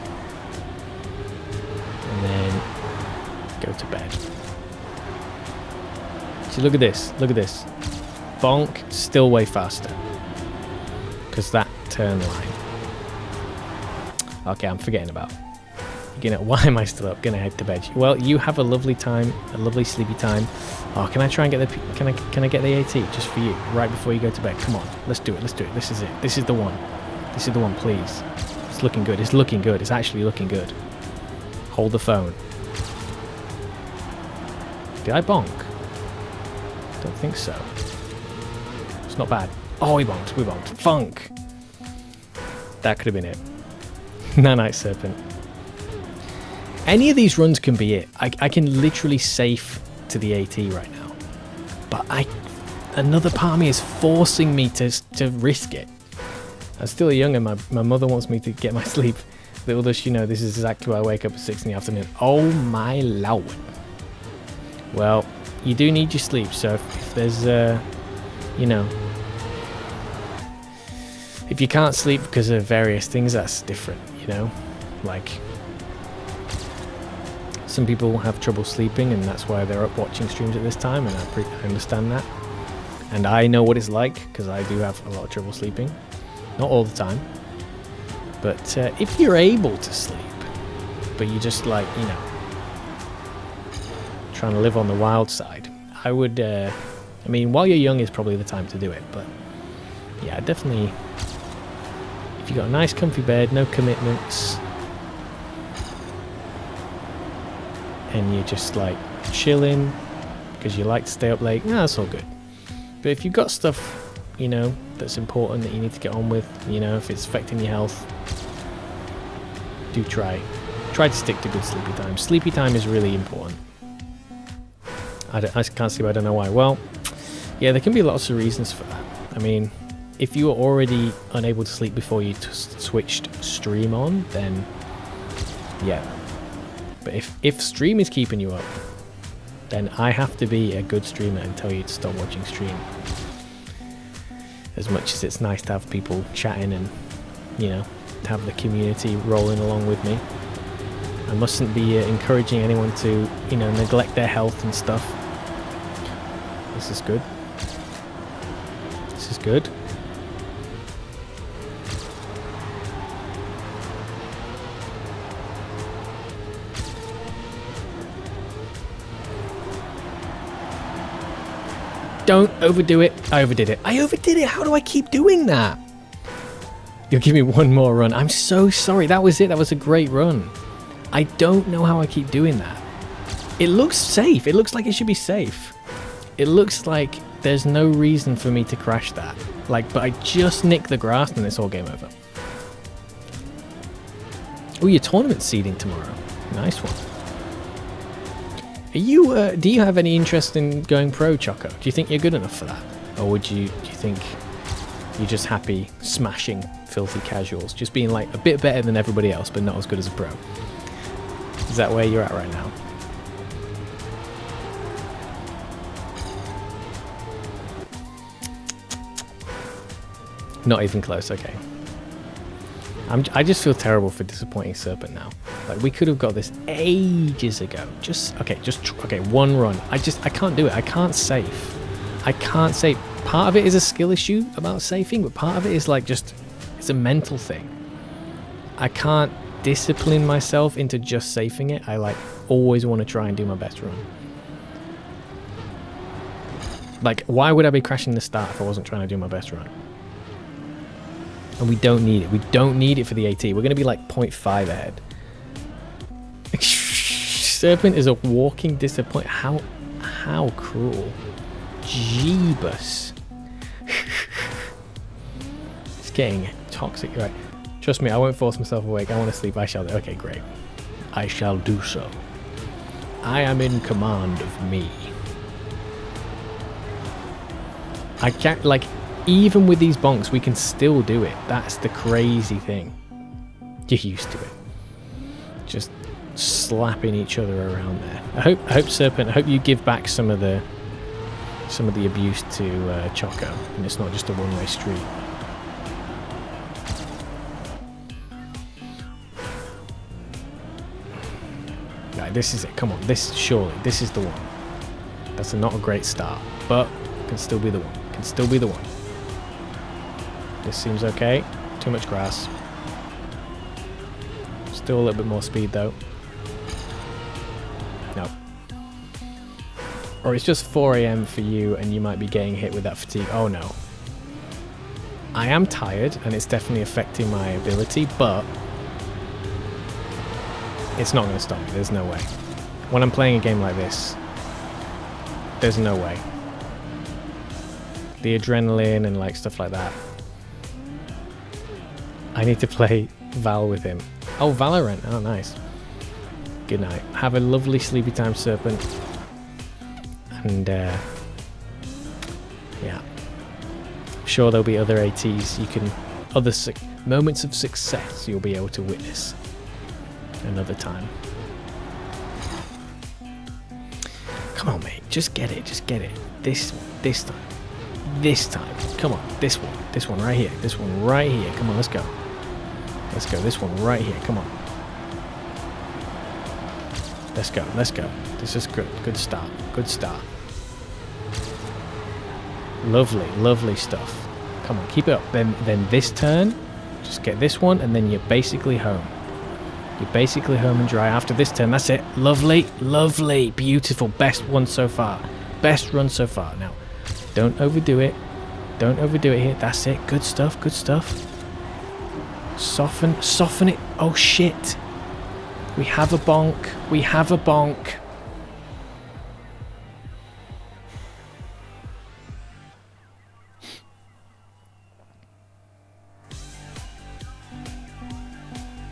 And then go to bed. See, look at this. Look at this. Bonk, still way faster. Because that turn line. Okay, I'm forgetting about. Why am I still up? Gonna head to bed. Well, you have a lovely time, a lovely sleepy time. Oh, can I try and get the? Can I get the AT just for you right before you go to bed? Come on, let's do it. Let's do it. This is it. This is the one. This is the one, please. It's looking good. It's looking good. It's actually looking good. Hold the phone. Did I bonk? Don't think so. It's not bad. Oh, we bonked. We bonked. Funk. That could have been it. Nanite Serpent. Any of these runs can be it. I can literally safe to the AT right now. But another part of me is forcing me to risk it. I'm still young and my mother wants me to get my sleep. Little does she know this is exactly why I wake up at 6 in the afternoon. Oh my lord. Well, you do need your sleep, so if there's, you know, if you can't sleep because of various things, that's different, you know? Like, some people have trouble sleeping and that's why they're up watching streams at this time, and I understand that. And I know what it's like, because I do have a lot of trouble sleeping. Not all the time. But if you're able to sleep, but you just like, you know, trying to live on the wild side, I would, I mean, while you're young is probably the time to do it, but yeah, definitely, If you got a nice comfy bed, no commitments, and you're just like chilling because you like to stay up late, that's all good. But if you've got stuff, you know, that's important that you need to get on with, you know, if it's affecting your health, do try to stick to good sleepy time. Sleepy time is really important. I can't see why, I don't know why. Well, yeah, there can be lots of reasons for that. I mean, if you were already unable to sleep before you switched stream on, then yeah. But if stream is keeping you up, then I have to be a good streamer and tell you to stop watching stream. As much as it's nice to have people chatting and, you know, have the community rolling along with me, I mustn't be encouraging anyone to, you know, neglect their health and stuff. This is good. This is good. Don't overdo it. I overdid it. I overdid it. How do I keep doing that? You'll give me one more run. I'm so sorry. That was it. That was a great run. I don't know how I keep doing that. It looks safe. It looks like it should be safe. It looks like there's no reason for me to crash that. Like, but I just nick the grass and it's all game over. Oh, your tournament seeding tomorrow. Nice one. Are you, do you have any interest in going pro, Choco? Do you think you're good enough for that? Or do you think you're just happy smashing filthy casuals? Just being like a bit better than everybody else, but not as good as a pro? Is that where you're at right now? Not even close, okay. I just feel terrible for disappointing Serpent now. Like, we could have got this ages ago. Okay, one run. I can't do it. I can't save. I can't save. Part of it is a skill issue about saving, but part of it is like just, it's a mental thing. I can't discipline myself into just saving it. I like always want to try and do my best run. Like, why would I be crashing the start if I wasn't trying to do my best run? And we don't need it. We don't need it for the AT. We're going to be like 0.5 ahead. Serpent is a walking disappointment. How cruel. Jeebus. It's getting toxic. Right. Trust me, I won't force myself awake. I want to sleep. I shall. Okay, great. I shall do so. I am in command of me. I can't, like, even with these bonks, we can still do it. That's the crazy thing. You're used to it. Just slapping each other around there. I hope Serpent, I hope you give back some of the abuse to Choco, and it's not just a one-way street. Right, this is it. Come on, this is the one. That's not a great start, but can still be the one. Can still be the one. This seems okay. Too much grass. Still a little bit more speed though. No. Or it's just 4 AM for you and you might be getting hit with that fatigue. Oh no. I am tired and it's definitely affecting my ability, but it's not going to stop me. There's no way. When I'm playing a game like this, there's no way. The adrenaline and like stuff like that. I need to play Val with him. Oh, Valorant. Oh, nice. Good night. Have a lovely sleepy time, Serpent. And, yeah. I'm sure there'll be other ATs you can... Other moments of success you'll be able to witness another time. Come on, mate. Just get it. Just get it. This time. This time. Come on. This one. This one right here. This one right here. Come on, let's go. Let's go. This one right here. Come on. Let's go. Let's go. This is good. Good start. Good start. Lovely. Lovely stuff. Come on. Keep it up. Then this turn, just get this one, and then you're basically home. You're basically home and dry after this turn. That's it. Lovely. Lovely. Beautiful. Best one so far. Best run so far. Now, don't overdo it. Don't overdo it here. That's it. Good stuff. Good stuff. Soften it. Oh shit. We have a bonk. We have a bonk.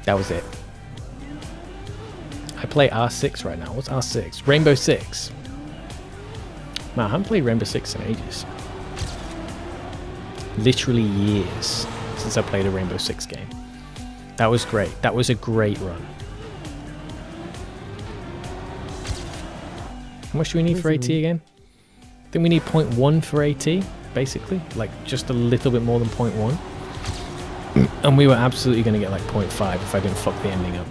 That was it. I play R6 right now. What's R6? Rainbow Six. Man, I haven't played Rainbow Six in ages. Literally years since I played a Rainbow Six game. That was great. That was a great run. How much do we need for AT again? I think we need 0.1 for AT, basically. Like, just a little bit more than 0.1. And we were absolutely going to get like 0.5 if I didn't fuck the ending up.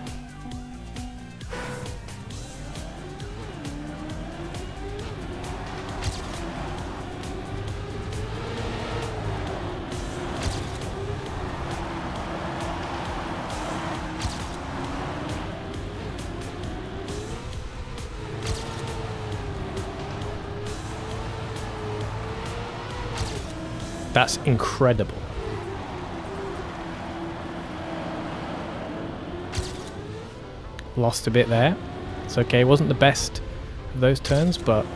That's incredible. Lost a bit there. It's okay. It wasn't the best of those turns, but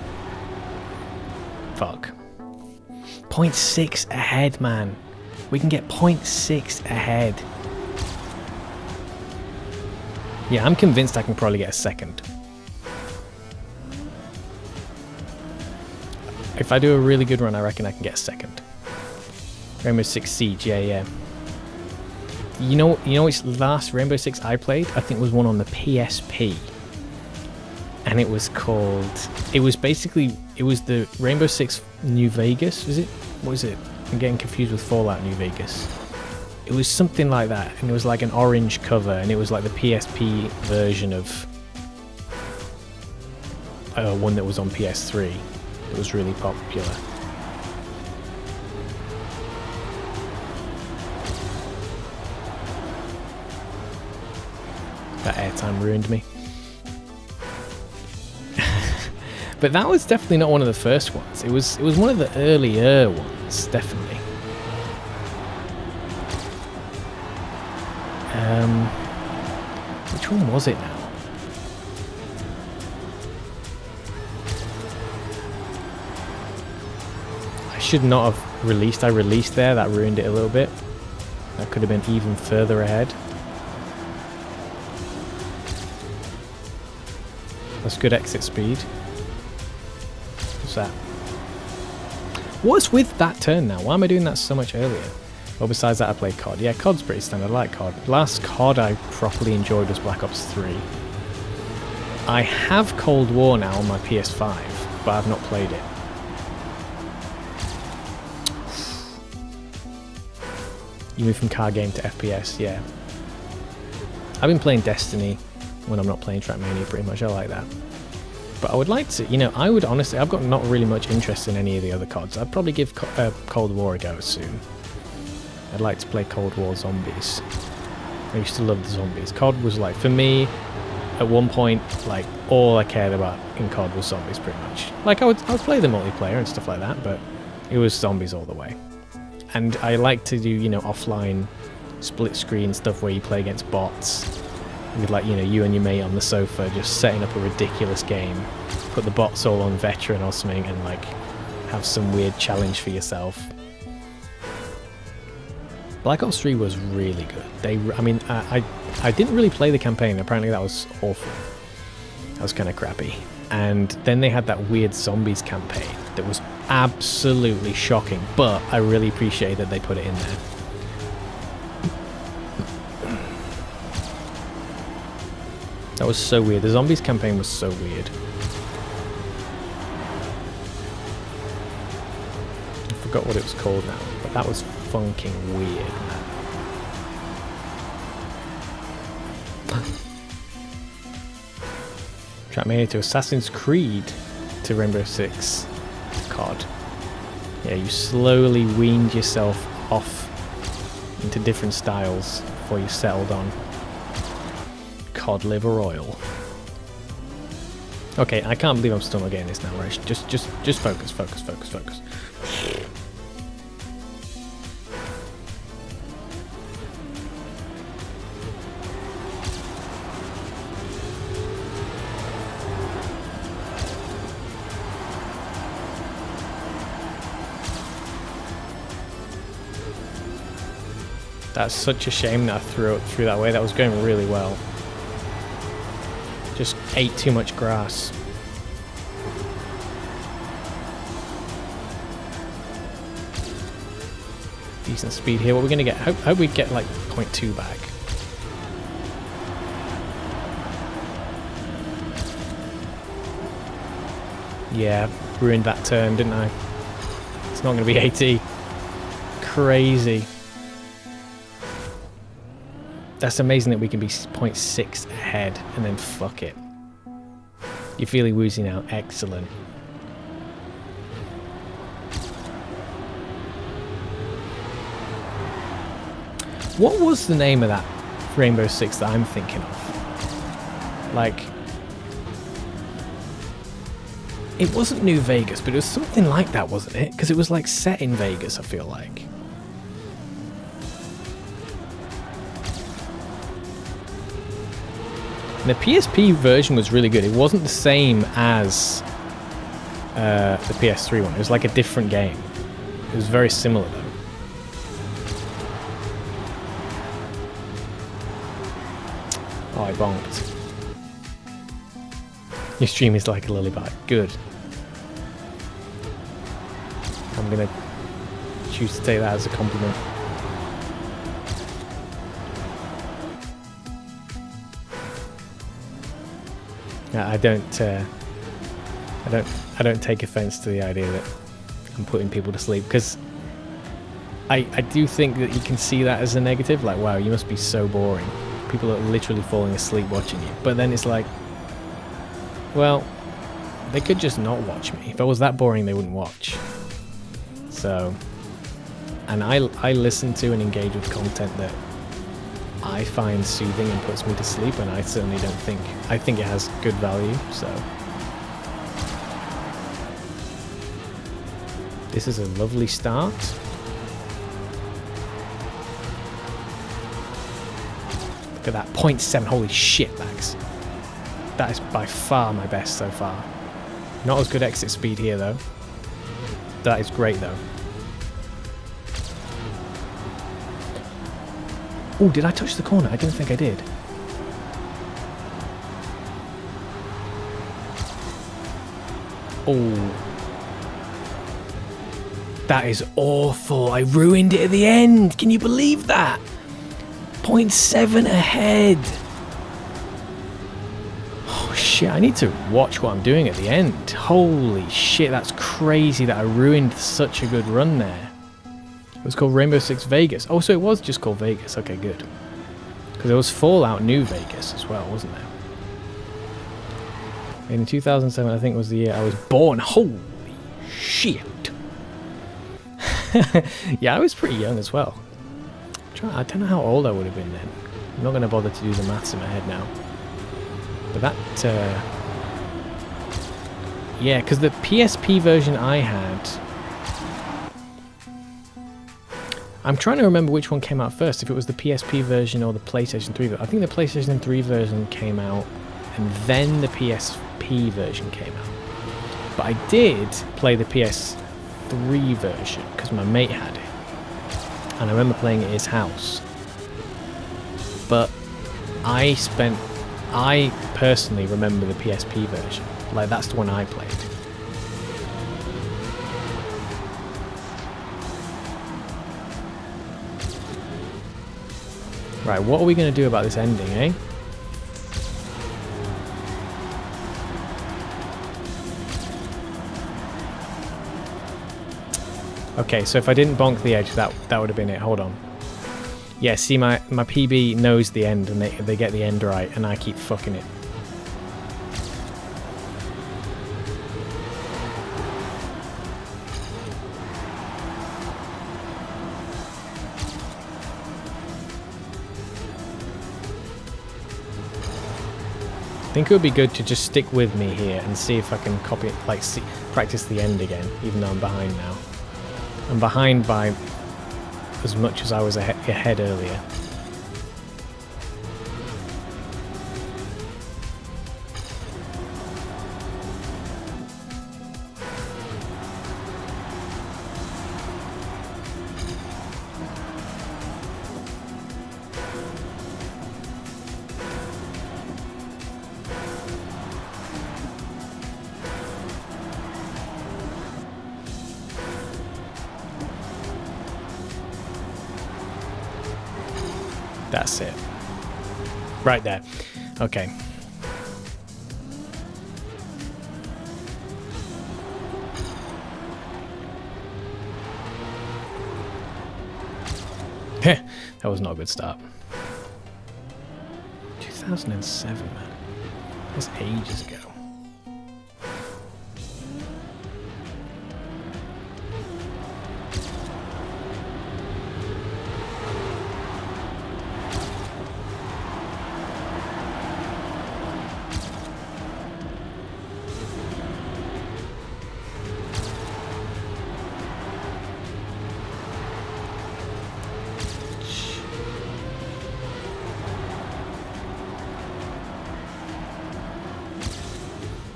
fuck. 0.6 ahead, man. We can get 0.6 ahead. Yeah, I'm convinced I can probably get a second. If I do a really good run, I reckon I can get a second. Rainbow Six Siege, yeah. You know which last Rainbow Six I played? I think was one on the PSP. And it was called... It was the Rainbow Six New Vegas, was it? What was it? I'm getting confused with Fallout New Vegas. It was something like that, and it was like an orange cover, and it was like the PSP version of one that was on PS3. It was really popular. That airtime ruined me. But that was definitely not one of the first ones. It was one of the earlier ones, definitely. Which one was it now? I should not have released. I released there. That ruined it a little bit. That could have been even further ahead. That's good exit speed. What's that? What's with that turn now? Why am I doing that so much earlier? Well, besides that, I played COD. Yeah, COD's pretty standard. I like COD. Last COD I properly enjoyed was Black Ops 3. I have Cold War now on my PS5, but I've not played it. You move from car game to FPS, yeah. I've been playing Destiny when I'm not playing Trackmania pretty much. I like that. But I would like to, I would honestly, I've got not really much interest in any of the other CODs. I'd probably give Cold War a go soon. I'd like to play Cold War Zombies. I used to love the zombies. COD was like, for me, at one point, like, all I cared about in COD was zombies pretty much. Like, I would play the multiplayer and stuff like that, but it was zombies all the way. And I like to do, offline split screen stuff where you play against bots. With like, you and your mate on the sofa just setting up a ridiculous game. Put the bots all on veteran or something and like have some weird challenge for yourself. Black Ops 3 was really good. I didn't really play the campaign. Apparently that was awful. That was kind of crappy. And then they had that weird zombies campaign that was absolutely shocking, but I really appreciate that they put it in there. That was so weird. The zombies campaign was so weird. I forgot what it was called now, but that was funking weird, man. Trackmania to Assassin's Creed to Rainbow Six to COD. Yeah, you slowly weaned yourself off into different styles before you settled on COD liver oil. Okay, I can't believe I'm still not getting this now, right? Just focus. That's such a shame that I threw it through that way. That was going really well. Just ate too much grass. Decent speed here. What are we going to get? Hope we get like 0.2 back. Yeah, ruined that turn, didn't I? It's not going to be 80. Crazy. That's amazing that we can be 0.6 ahead and then fuck it. You're feeling woozy now. Excellent. What was the name of that Rainbow Six that I'm thinking of? Like, it wasn't New Vegas, but it was something like that, wasn't it? Because it was like set in Vegas, I feel like. And the PSP version was really good. It wasn't the same as the PS3 one. It was like a different game. It was very similar though. Oh, I bonked. Your stream is like a lullaby. Good. I'm gonna choose to take that as a compliment. I don't take offense to the idea that I'm putting people to sleep, because I do think that you can see that as a negative. Like, wow, you must be so boring. People are literally falling asleep watching you. But then it's like, well, they could just not watch me. If I was that boring, they wouldn't watch. So, and I listen to and engage with content that I find soothing and puts me to sleep, and I certainly don't think, I think it has good value, so. This is a lovely start. Look at that, 0.7, holy shit, Max. That is by far my best so far. Not as good exit speed here though. That is great though. Oh, did I touch the corner? I don't think I did. Oh. That is awful. I ruined it at the end. Can you believe that? 0.7 ahead. Oh shit, I need to watch what I'm doing at the end. Holy shit, that's crazy that I ruined such a good run there. It was called Rainbow Six Vegas. Oh, so it was just called Vegas. Okay, good. Because there was Fallout New Vegas as well, wasn't there? In 2007, I think was the year I was born. Holy shit. Yeah, I was pretty young as well. I don't know how old I would have been then. I'm not going to bother to do the maths in my head now. But that... yeah, because the PSP version I had... I'm trying to remember which one came out first, if it was the PSP version or the PlayStation 3 version. I think the PlayStation 3 version came out, and then the PSP version came out. But I did play the PS3 version, because my mate had it. And I remember playing it at his house. But I personally remember the PSP version. Like, that's the one I played. Right, what are we going to do about this ending, eh? Okay, so if I didn't bonk the edge, that would have been it. Hold on. Yeah, see, my PB knows the end, and they get the end right, and I keep fucking it. I think it would be good to just stick with me here and see if I can copy it, like practice the end again, even though I'm behind now. I'm behind by as much as I was ahead earlier. That's it. Right there. Okay. That was not a good start. 2007, man. That's ages ago.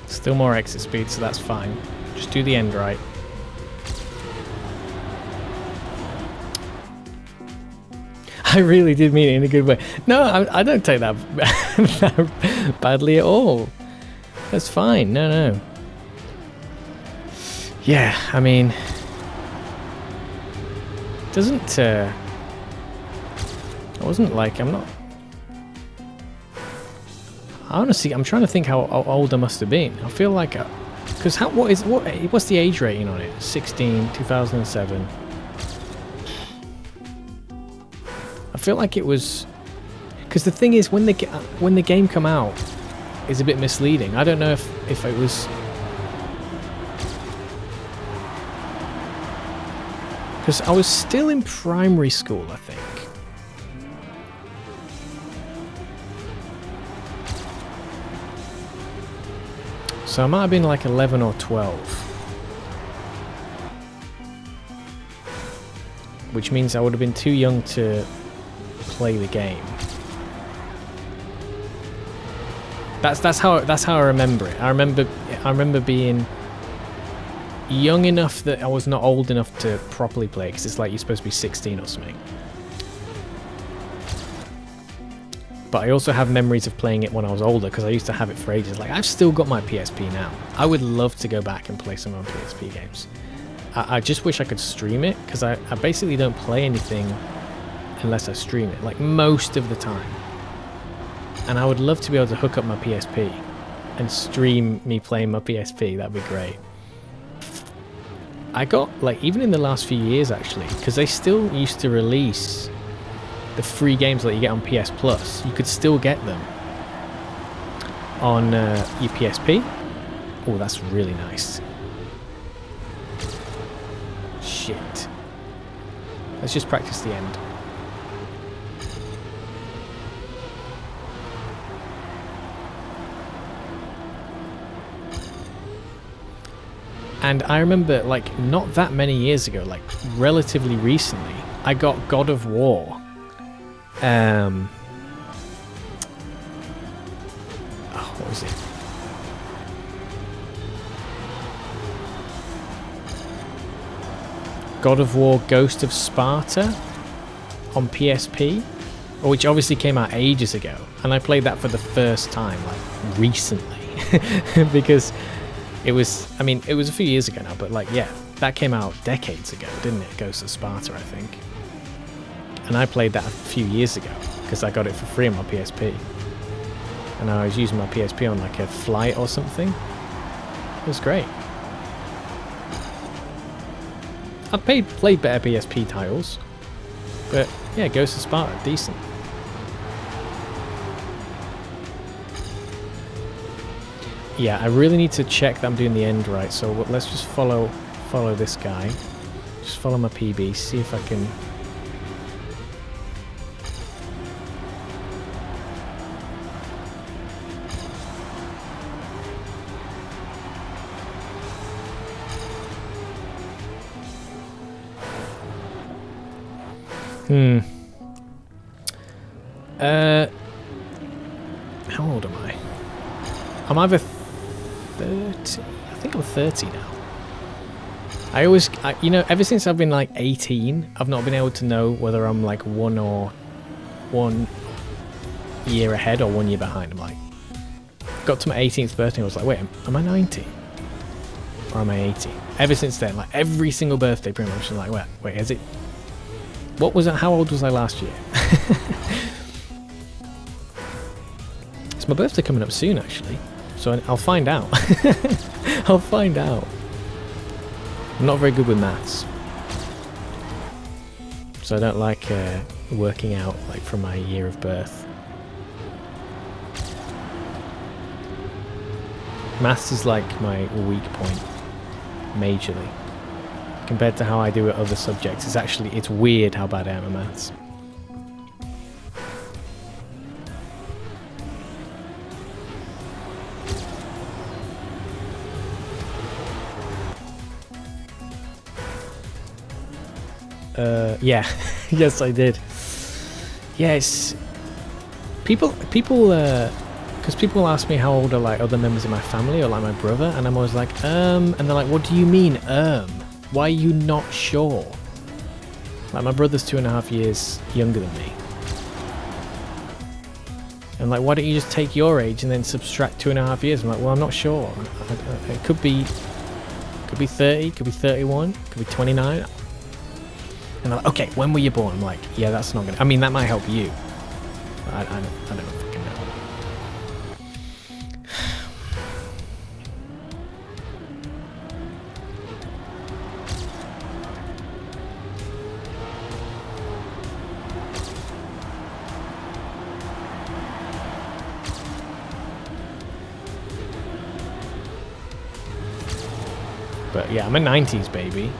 Still more exit speed, so that's fine. Just do the end right. I really did mean it in a good way. No, I don't take that badly at all. That's fine. No. Yeah, I mean, doesn't I wasn't like, I'm not. Honestly, I'm trying to think how old I must have been. I feel like, because what's the age rating on it? 16, 2007. I feel like it was, because the thing is, when the game come out, is a bit misleading. I don't know if it was, because I was still in primary school, I think. So I might have been like 11 or 12. Which means I would have been too young to play the game. That's how I remember it. I remember being young enough that I was not old enough to properly play, because it's like you're supposed to be 16 or something. But I also have memories of playing it when I was older, because I used to have it for ages. Like, I've still got my PSP now. I would love to go back and play some of my PSP games. I just wish I could stream it, because I basically don't play anything unless I stream it, like most of the time. And I would love to be able to hook up my PSP and stream me playing my PSP. That'd be great. I got, like, even in the last few years actually, because they still used to release the free games that you get on PS Plus, you could still get them on your PSP. Oh, that's really nice. Shit. Let's just practice the end. And I remember, like, not that many years ago, like relatively recently, I got God of War. What was it? God of War Ghost of Sparta on PSP, which obviously came out ages ago, and I played that for the first time, like, recently, because it was, I mean, it was a few years ago now, but, like, yeah, that came out decades ago, didn't it? Ghost of Sparta, I think. And I played that a few years ago, because I got it for free on my PSP. And I was using my PSP on, like, a flight or something. It was great. I've played better PSP titles, but yeah, Ghost of Sparta, decent. Yeah, I really need to check that I'm doing the end right, so let's just follow this guy. Just follow my PB, see if I can... How old am I? I'm either 30. I think I'm 30 now. You know, ever since I've been like 18, I've not been able to know whether I'm like 1 year ahead or 1 year behind. I'm like, got to my 18th birthday, I was like, wait, am I 19? Or am I 18? Ever since then, like every single birthday pretty much, I'm like, wait, is it? What was it? How old was I last year? It's my birthday coming up soon, actually. So I'll find out. I'll find out. I'm not very good with maths. So I don't like working out like from my year of birth. Maths is like my weak point, majorly. Compared to how I do at other subjects, it's weird how bad I am at maths. Yeah, yes, I did. Yeah, it's people, because people ask me how old are like other members of my family or like my brother, and I'm always like, and they're like, what do you mean, Why are you not sure? Like, my brother's 2.5 years younger than me. And like, why don't you just take your age and then subtract 2.5 years? I'm like, well, I'm not sure. It could be 30, could be 31, could be 29. And they're like, okay, when were you born? I'm like, yeah, that's not gonna... I mean, that might help you. I don't fucking know. But yeah, I'm a 90s baby.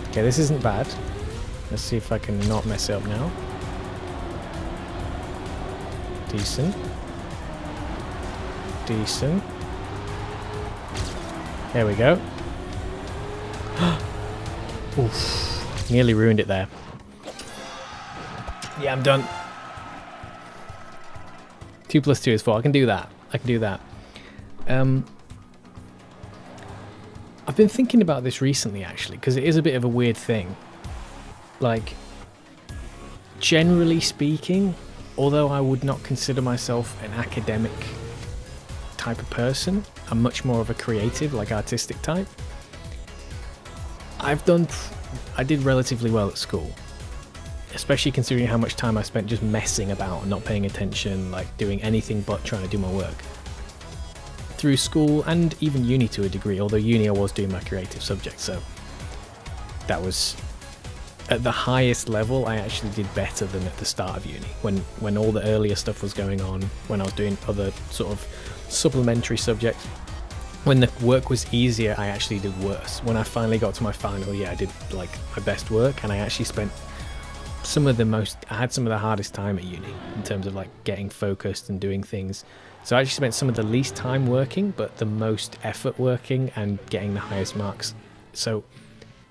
Okay, this isn't bad. Let's see if I can not mess it up now. Decent. Decent. There we go. Oof. Nearly ruined it there. Yeah, I'm done. 2 + 2 is 4. I can do that. I can do that. I've been thinking about this recently, actually, because it is a bit of a weird thing. Like, generally speaking, although I would not consider myself an academic type of person, I'm much more of a creative, like artistic type. I did relatively well at school, especially considering how much time I spent just messing about and not paying attention, like doing anything but trying to do my work. Through school and even uni to a degree, although uni I was doing my creative subject, so that was at the highest level. I actually did better than at the start of uni when all the earlier stuff was going on, when I was doing other sort of supplementary subjects. When the work was easier, I actually did worse. When I finally got to my final year, I did like my best work, and I actually spent I had some of the hardest time at uni in terms of like getting focused and doing things. So I actually spent some of the least time working, but the most effort working and getting the highest marks. So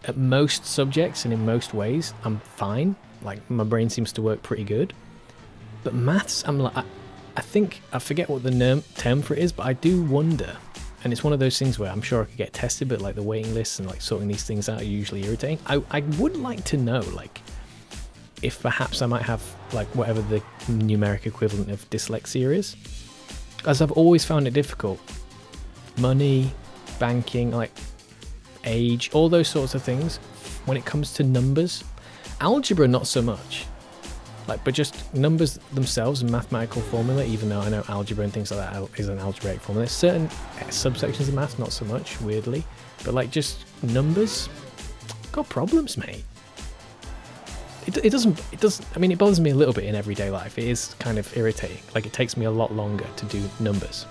at most subjects and in most ways, I'm fine. Like, my brain seems to work pretty good. But maths, I'm like, I think, I forget what the term for it is, but I do wonder. And it's one of those things where I'm sure I could get tested, but like the waiting lists and like sorting these things out are usually irritating. I would like to know, like, if perhaps I might have like whatever the numeric equivalent of dyslexia is. As I've always found it difficult. Money, banking, like age, all those sorts of things. When it comes to numbers, algebra not so much. Like, but just numbers themselves and mathematical formula, even though I know algebra and things like that is an algebraic formula. There's certain subsections of maths, not so much, weirdly. But like just numbers, got problems, mate. It doesn't, I mean, it bothers me a little bit in everyday life. It is kind of irritating. Like, it takes me a lot longer to do numbers.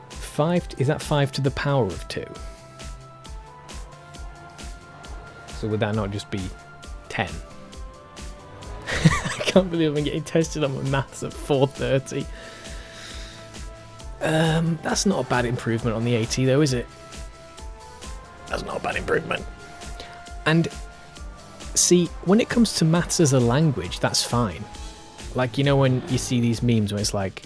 5, is that 5 to the power of 2? So would that not just be 10? I can't believe I'm getting tested on my maths at 4:30. That's not a bad improvement on the AT though, is it? That's not a bad improvement. And see, when it comes to maths as a language, that's fine. Like, you know, when you see these memes where it's like,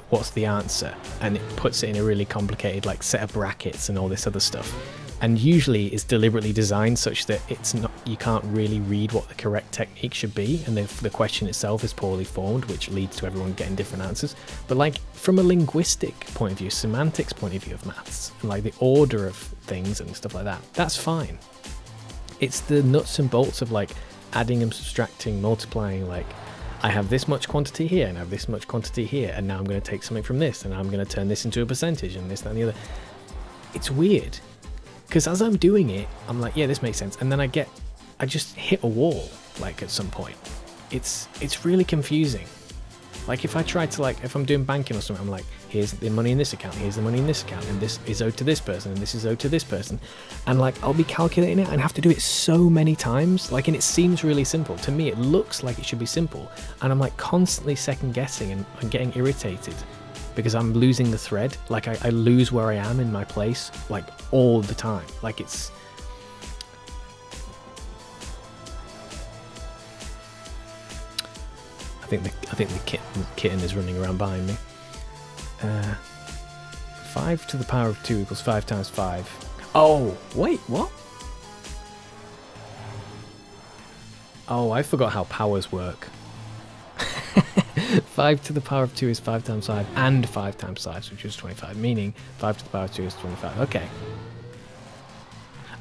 what's the answer? And it puts it in a really complicated, like, set of brackets and all this other stuff. And usually it's deliberately designed such that it's not, you can't really read what the correct technique should be, and the question itself is poorly formed, which leads to everyone getting different answers. But like from a linguistic point of view, semantics point of view of maths, and like the order of things and stuff like that, that's fine. It's the nuts and bolts of like adding and subtracting, multiplying, like I have this much quantity here and I have this much quantity here, and now I'm going to take something from this and I'm going to turn this into a percentage and this, that, and the other. It's weird because as I'm doing it, I'm like, yeah, this makes sense, and then I just hit a wall like at some point. It's really confusing. Like if I try to, like, if I'm doing banking or something, I'm like, here's the money in this account, here's the money in this account, and this is owed to this person, and this is owed to this person. And like, I'll be calculating it and have to do it so many times. Like, and it seems really simple. To me, it looks like it should be simple. And I'm like constantly second guessing and getting irritated because I'm losing the thread. Like I lose where I am in my place, like all the time. Like it's... I think the kitten is running around behind me. 5 to the power of 2 equals 5 times 5. Oh, wait, what? Oh, I forgot how powers work. 5 to the power of 2 is 5 times 5 and 5 times 5, which is 25, meaning 5 to the power of 2 is 25. Okay.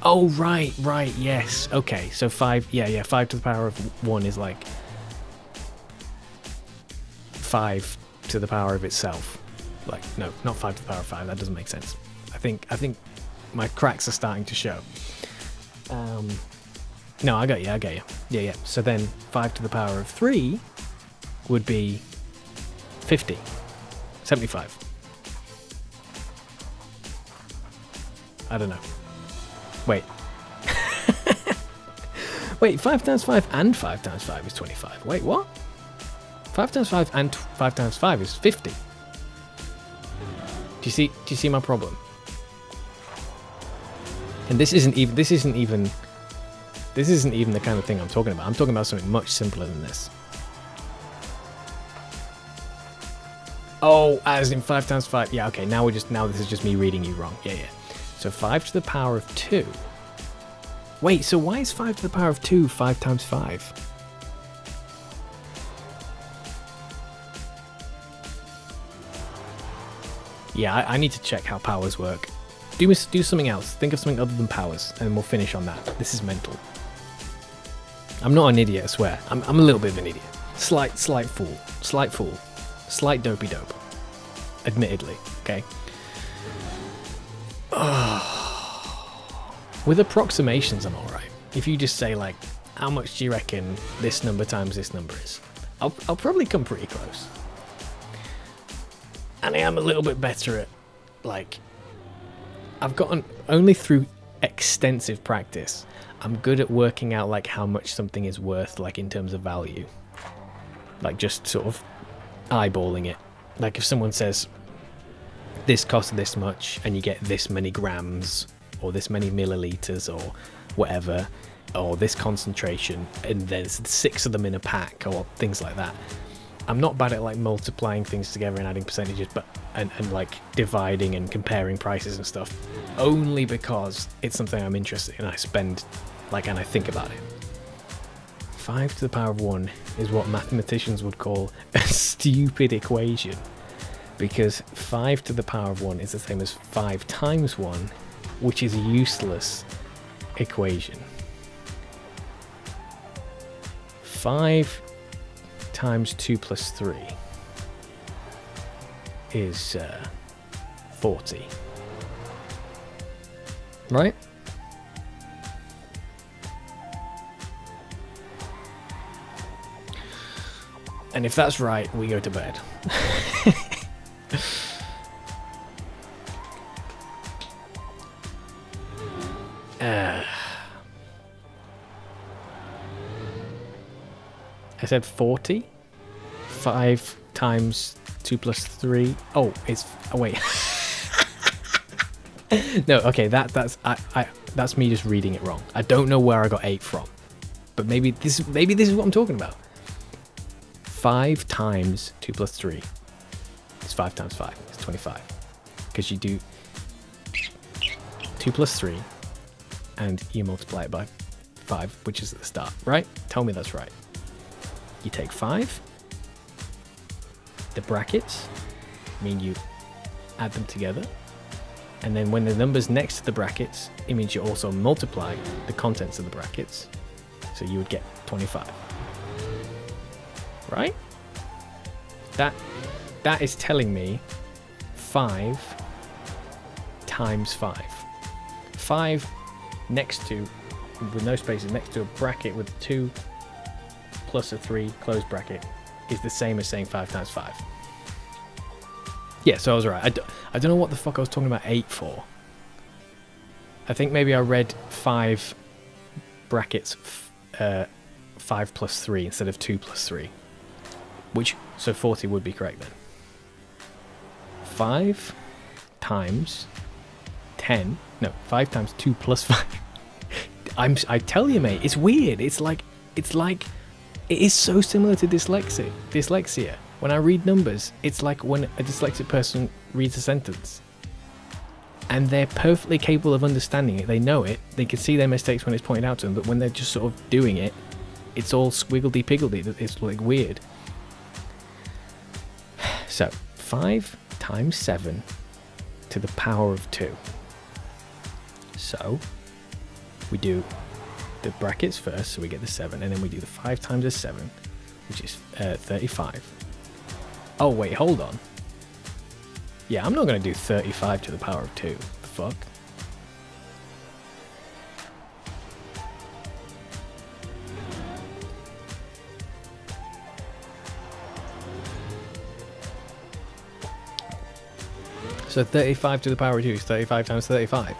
Oh, right, yes. Okay, so 5, yeah, 5 to the power of 1 is like 5 to the power of itself. Like, no, not 5 to the power of 5. That doesn't make sense. I think my cracks are starting to show. No, I got you. Yeah. So then 5 to the power of 3 would be 50. 75. I don't know. Wait. Wait, 5 times 5 and 5 times 5 is 25. Wait, what? 5 times 5 and 5 times 5 is 50. Do you see my problem? And this isn't even the kind of thing I'm talking about. I'm talking about something much simpler than this. Oh, as in 5 times 5. Yeah, okay, now this is just me reading you wrong. Yeah. So 5 to the power of 2. Wait, so why is 5 to the power of 2 5 times 5? Yeah, I need to check how powers work. Do something else. Think of something other than powers, and we'll finish on that. This is mental. I'm not an idiot, I swear. I'm a little bit of an idiot. Slight fool. Slight dopey dope. Admittedly, okay? With approximations, I'm alright. If you just say, like, how much do you reckon this number times this number is? I'll probably come pretty close. And I am a little bit better at, like, I've gotten, only through extensive practice, I'm good at working out, like, how much something is worth, like, in terms of value. Like, just sort of eyeballing it. Like, if someone says, this costs this much, and you get this many grams, or this many milliliters, or whatever, or this concentration, and there's 6 of them in a pack, or things like that. I'm not bad at, like, multiplying things together and adding percentages, but and like dividing and comparing prices and stuff, only because it's something I'm interested in. I spend, like, and I think about it. 5 to the power of 1 is what mathematicians would call a stupid equation, because 5 to the power of 1 is the same as 5 times 1, which is a useless equation. 5 times 2 plus 3 is 40. Right? And if that's right, we go to bed. I said 40. 5 times 2 plus 3. Oh, it's... Oh, wait. No, okay, that's me just reading it wrong. I don't know where I got 8 from. But maybe this is what I'm talking about. 5 times 2 plus 3 is 5 times 5. It's 25. Because you do 2 plus 3 and you multiply it by 5, which is at the start, right? Tell me that's right. You take 5, the brackets, mean you add them together, and then when the number's next to the brackets, it means you also multiply the contents of the brackets, so you would get 25. Right? That is telling me 5 times 5. 5 next to, with no spaces, next to a bracket with 2 plus a 3 closed bracket is the same as saying 5 times 5. Yeah, so I was right. I don't know what the fuck I was talking about 8 for. I think maybe I read 5 brackets 5 plus 3 instead of 2 plus 3. Which, so 40 would be correct then. 5 times 10. No, 5 times 2 plus 5. I tell you, mate, it's weird. It's like, it is so similar to dyslexia. When I read numbers, it's like when a dyslexic person reads a sentence. And they're perfectly capable of understanding it. They know it. They can see their mistakes when it's pointed out to them. But when they're just sort of doing it, it's all squiggledy-piggledy. It's like weird. So, 5 times 7 to the power of 2. So, we do the brackets first, so we get the 7, and then we do the 5 times the 7, which is 35. Oh, wait, hold on. Yeah, I'm not going to do 35 to the power of 2. The fuck? So 35 to the power of 2 is 35 times 35.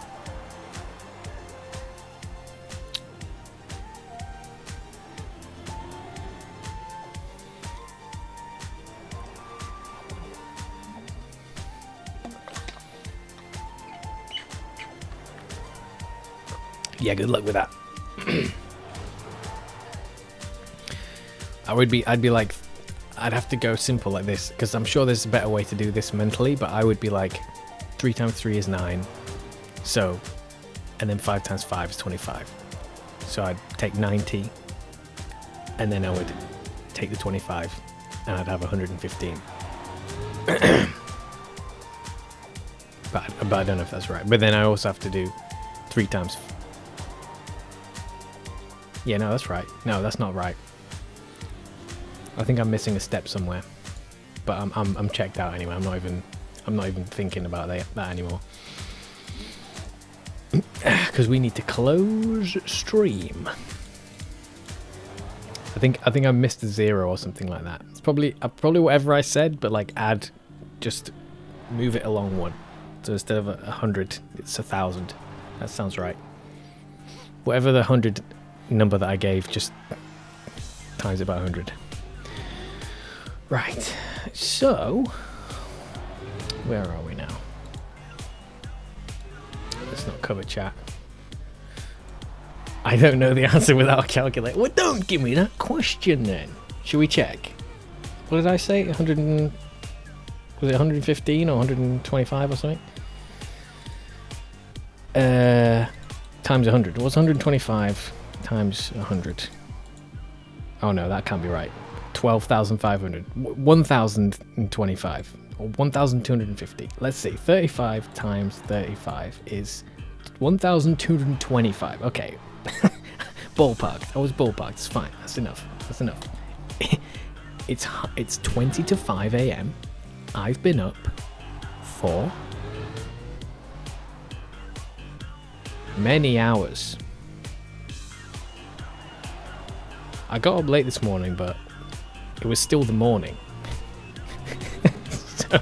Yeah, good luck with that. I'd be like, I'd have to go simple like this, because I'm sure there's a better way to do this mentally, but I would be like, 3 times 3 is 9. So, and then 5 times 5 is 25. So I'd take 90, and then I would take the 25, and I'd have 115. But I don't know if that's right. But then I also have to do 3 times... Yeah, no, that's right. No, that's not right. I think I'm missing a step somewhere. But I'm checked out anyway. I'm not even thinking about that anymore. Because we need to close stream. I think I missed a 0 or something like that. It's probably whatever I said, but like just move it along 1. So instead of 100, it's 1,000. That sounds right. Whatever the 100 number that I gave, just times it by 100. Right. So, where are we now? Let's not cover chat. I don't know the answer without a calculator. Well, don't give me that question then. Should we check? What did I say? 100 and... Was it 115 or 125 or something? Times 100. What's 125 times 100? Oh no, that can't be right. 12,500. 1,025. Or 1,250. Let's see. 35 times 35 is 1,225. Okay. Ballparked. I was ballparked. It's fine. That's enough. That's enough. It's 20 to 5 a.m. I've been up for many hours. I got up late this morning, but it was still the morning. So,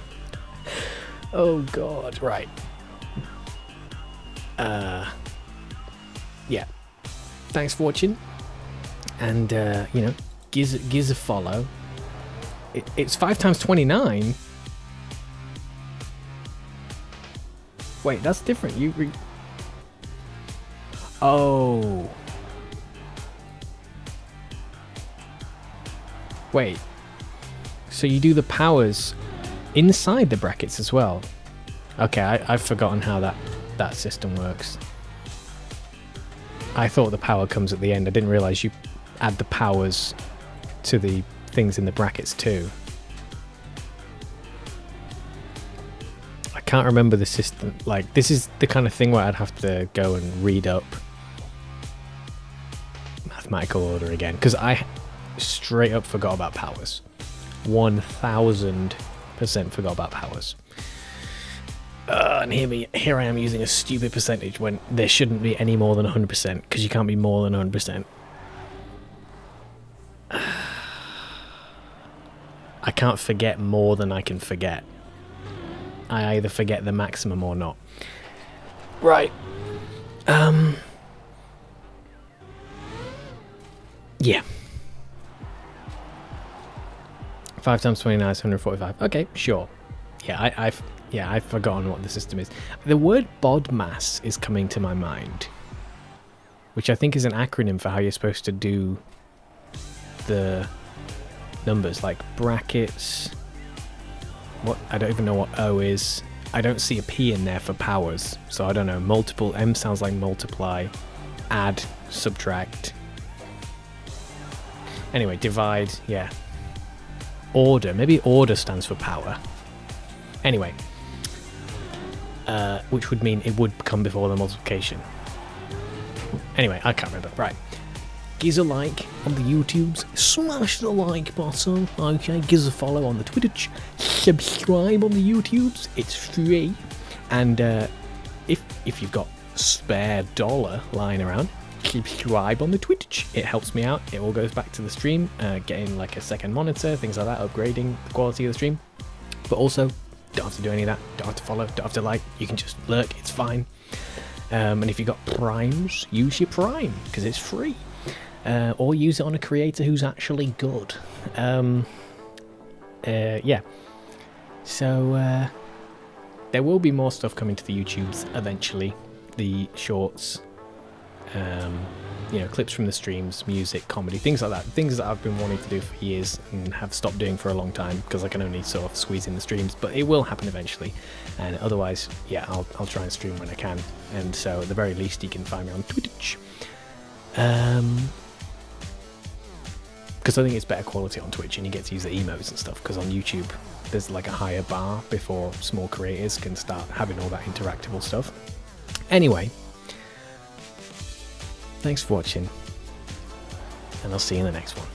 oh god, right. Yeah. Thanks for watching. And gives a follow. It's 5 times 29. Wait, that's different. Oh. Wait. So you do the powers inside the brackets as well. Okay, I've forgotten how that system works. I thought the power comes at the end. I didn't realize you add the powers to the things in the brackets too. I can't remember the system. Like, this is the kind of thing where I'd have to go and read up mathematical order again, because I straight up forgot about powers. 1000% forgot about powers. And here I am using a stupid percentage when there shouldn't be any more than 100%, because you can't be more than 100%. I can't forget more than I can forget. I either forget the maximum or not. Right. Yeah. 5 times 29 is 145. Okay, sure. Yeah, I've forgotten what the system is. The word BODMAS is coming to my mind, which I think is an acronym for how you're supposed to do the numbers, like brackets. What? I don't even know what O is. I don't see a P in there for powers, so I don't know. Multiple. M sounds like multiply, add, subtract. Anyway, divide. Yeah. Order. Maybe order stands for power. Anyway, which would mean it would come before the multiplication. Anyway, I can't remember. Right. Give us a like on the YouTubes. Smash the like button. Okay, give us a follow on the Twitch. Subscribe on the YouTubes. It's free. And if you've got spare dollar lying around, subscribe on the Twitch. It helps me out. It all goes back to the stream, getting like a second monitor, things like that, upgrading the quality of the stream. But also, don't have to do any of that. Don't have to follow. Don't have to like. You can just lurk. It's fine. And if you've got primes, use your prime because it's free. Or use it on a creator who's actually good. Yeah. So there will be more stuff coming to the YouTubes eventually. The shorts, you know, clips from the streams, music, comedy, things like that. Things that I've been wanting to do for years and have stopped doing for a long time because I can only sort of squeeze in the streams. But it will happen eventually. And otherwise, yeah, I'll try and stream when I can. And so at the very least, you can find me on Twitch. Because I think it's better quality on Twitch and you get to use the emotes and stuff, because on YouTube there's like a higher bar before small creators can start having all that interactable stuff. Anyway, thanks for watching and I'll see you in the next one.